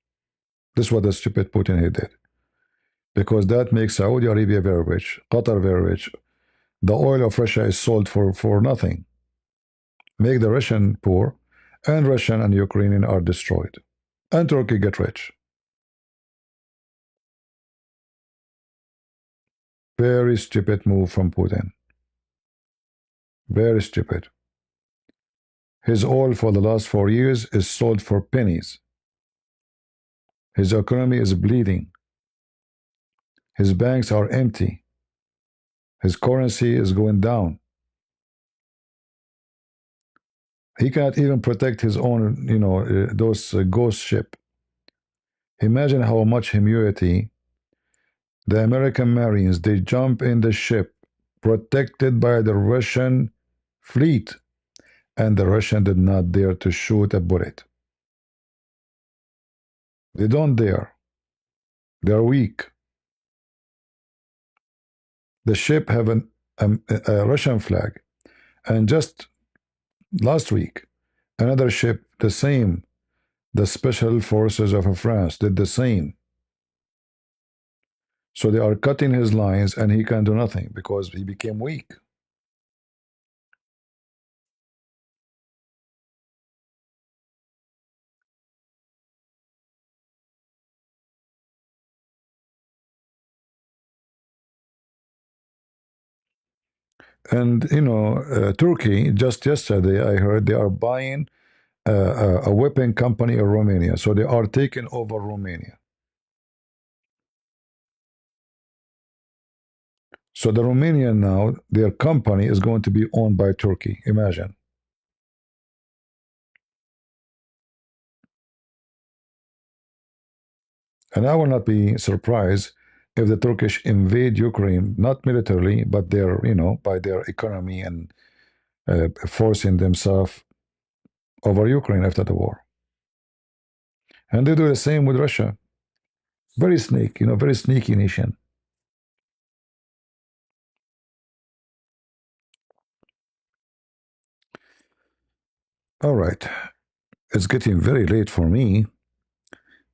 This is what the stupid Putin he did. Because that makes Saudi Arabia very rich, Qatar very rich. The oil of Russia is sold for nothing. Make the Russian poor, and Russian and Ukrainian are destroyed. And Turkey get rich. Very stupid move from Putin. Very stupid. His oil for the last 4 years is sold for pennies. His economy is bleeding. His banks are empty. His currency is going down. He cannot even protect his own, those ghost ship. Imagine how much humility the American Marines, they jump in the ship protected by the Russian fleet, and the Russian did not dare to shoot a bullet. They don't dare. They're weak. The ship have a Russian flag, and just last week, another ship, the same, the special forces of France did the same. So they are cutting his lines, and he can do nothing because he became weak. And Turkey, just yesterday I heard they are buying a weapon company in Romania. So they are taking over Romania. So the Romanian now, their company is going to be owned by Turkey. Imagine. And I will not be surprised if the Turkish invade Ukraine, not militarily, but by their economy and forcing themselves over Ukraine after the war. And they do the same with Russia. Very very sneaky nation. All right. It's getting very late for me,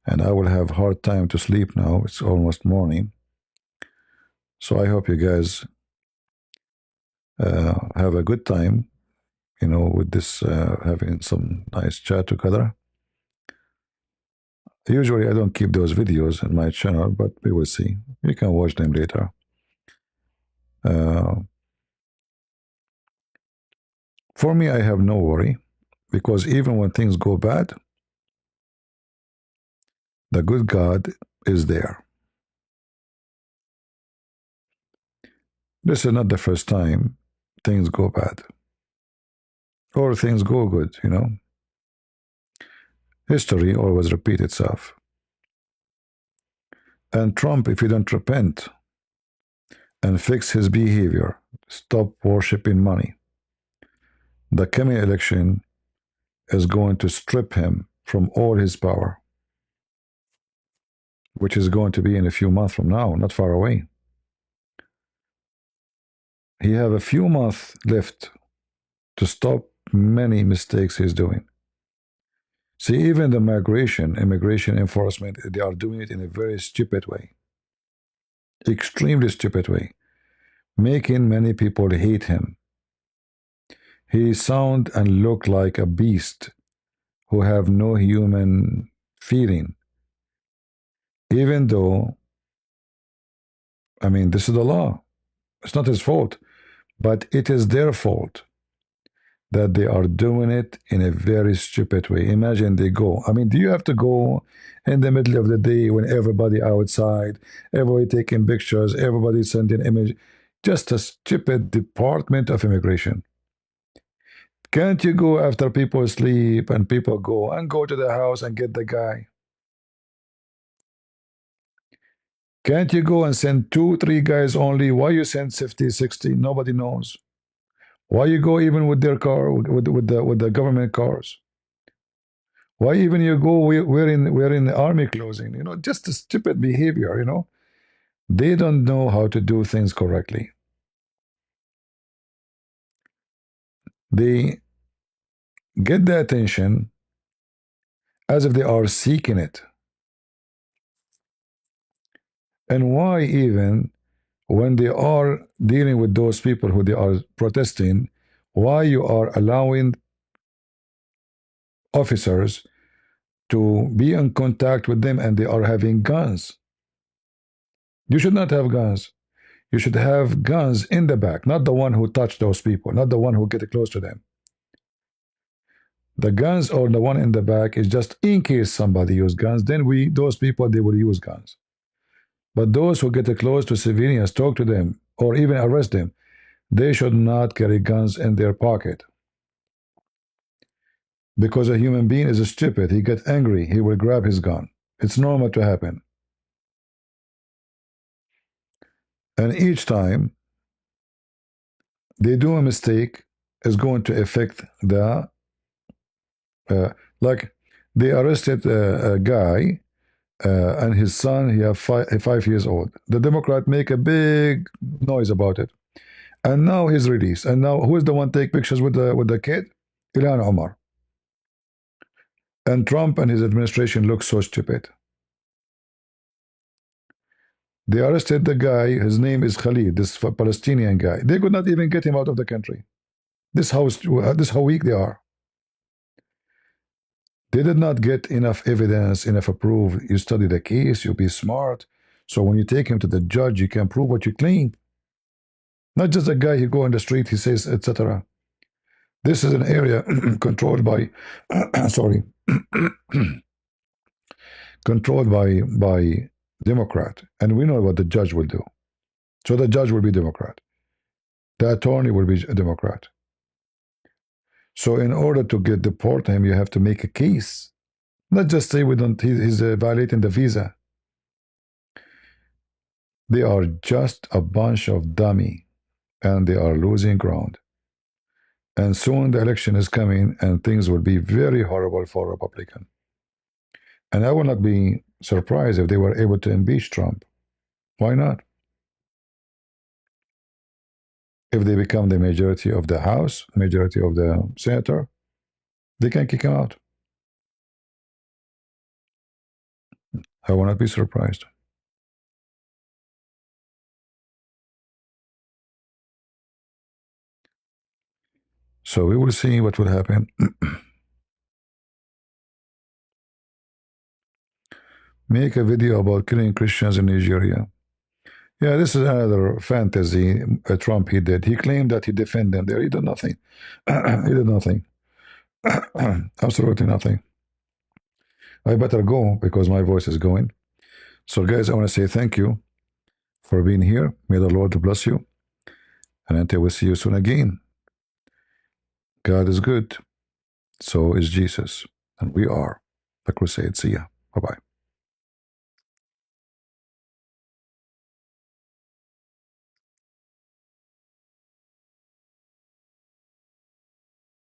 and I will have hard time to sleep now. It's almost morning. So I hope you guys have a good time, with this having some nice chat together. Usually I don't keep those videos in my channel, but we will see. You can watch them later. Uh, for me, I have no worry because even when things go bad, the good God is there. This is not the first time things go bad or things go good. History always repeats itself. And Trump, if he don't repent and fix his behavior, stop worshiping money, the coming election is going to strip him from all his power, which is going to be in a few months from now, not far away. He have a few months left to stop many mistakes he's doing. See, even the immigration enforcement, they are doing it in a very stupid way, extremely stupid way, making many people hate him. He sound and look like a beast who have no human feeling. Even though, this is the law. It's not his fault, but it is their fault that they are doing it in a very stupid way. Imagine they go. Do you have to go in the middle of the day when everybody outside, everybody taking pictures, everybody sending image? Just a stupid department of immigration. Can't you go after people sleep and people go to the house and get the guy? Can't you go and send 2, 3 guys only? Why you send 50, 60? Nobody knows. Why you go even with their car, with the government cars? Why even you go wearing the army clothing? Just a stupid behavior. They don't know how to do things correctly. They get the attention as if they are seeking it. And why even when they are dealing with those people who they are protesting, why you are allowing officers to be in contact with them and they are having guns? You should not have guns. You should have guns in the back, not the one who touched those people, not the one who get close to them. The guns or the one in the back is just in case somebody use guns, then those people, they will use guns. But those who get close to civilians, talk to them, or even arrest them, they should not carry guns in their pocket. Because a human being is stupid. He gets angry. He will grab his gun. It's normal to happen. And each time they do a mistake, is going to affect the like they arrested a guy and his son. He have 5 years old. The Democrat make a big noise about it, and now he's released. And now who is the one take pictures with the kid? Ilhan Omar. And Trump and his administration look so stupid. They arrested the guy. His name is Khalid, this Palestinian guy. They could not even get him out of the country. This how weak they are. They did not get enough evidence, enough proof. You study the case, you be smart. So when you take him to the judge, you can prove what you claim. Not just a guy who go in the street, he says, etc. This is an area controlled by, sorry, controlled by Democrat, and we know what the judge will do. So the judge will be Democrat. The attorney will be a Democrat. So in order to get deport him, you have to make a case. Not just say we don't. He's violating the visa. They are just a bunch of dummy, and they are losing ground. And soon the election is coming, and things will be very horrible for Republican. And I will not be surprised if they were able to impeach Trump. Why not? If they become the majority of the House, majority of the senator, they can kick him out. I will not be surprised. So we will see what will happen. Make a video about killing Christians in Nigeria. Yeah, this is another fantasy Trump he did. He claimed that he defended them there. He did nothing. He did nothing. Absolutely nothing. I better go because my voice is going. So, guys, I want to say thank you for being here. May the Lord bless you. And until we see you soon again, God is good. So is Jesus. And we are the Crusade. See ya. Bye bye.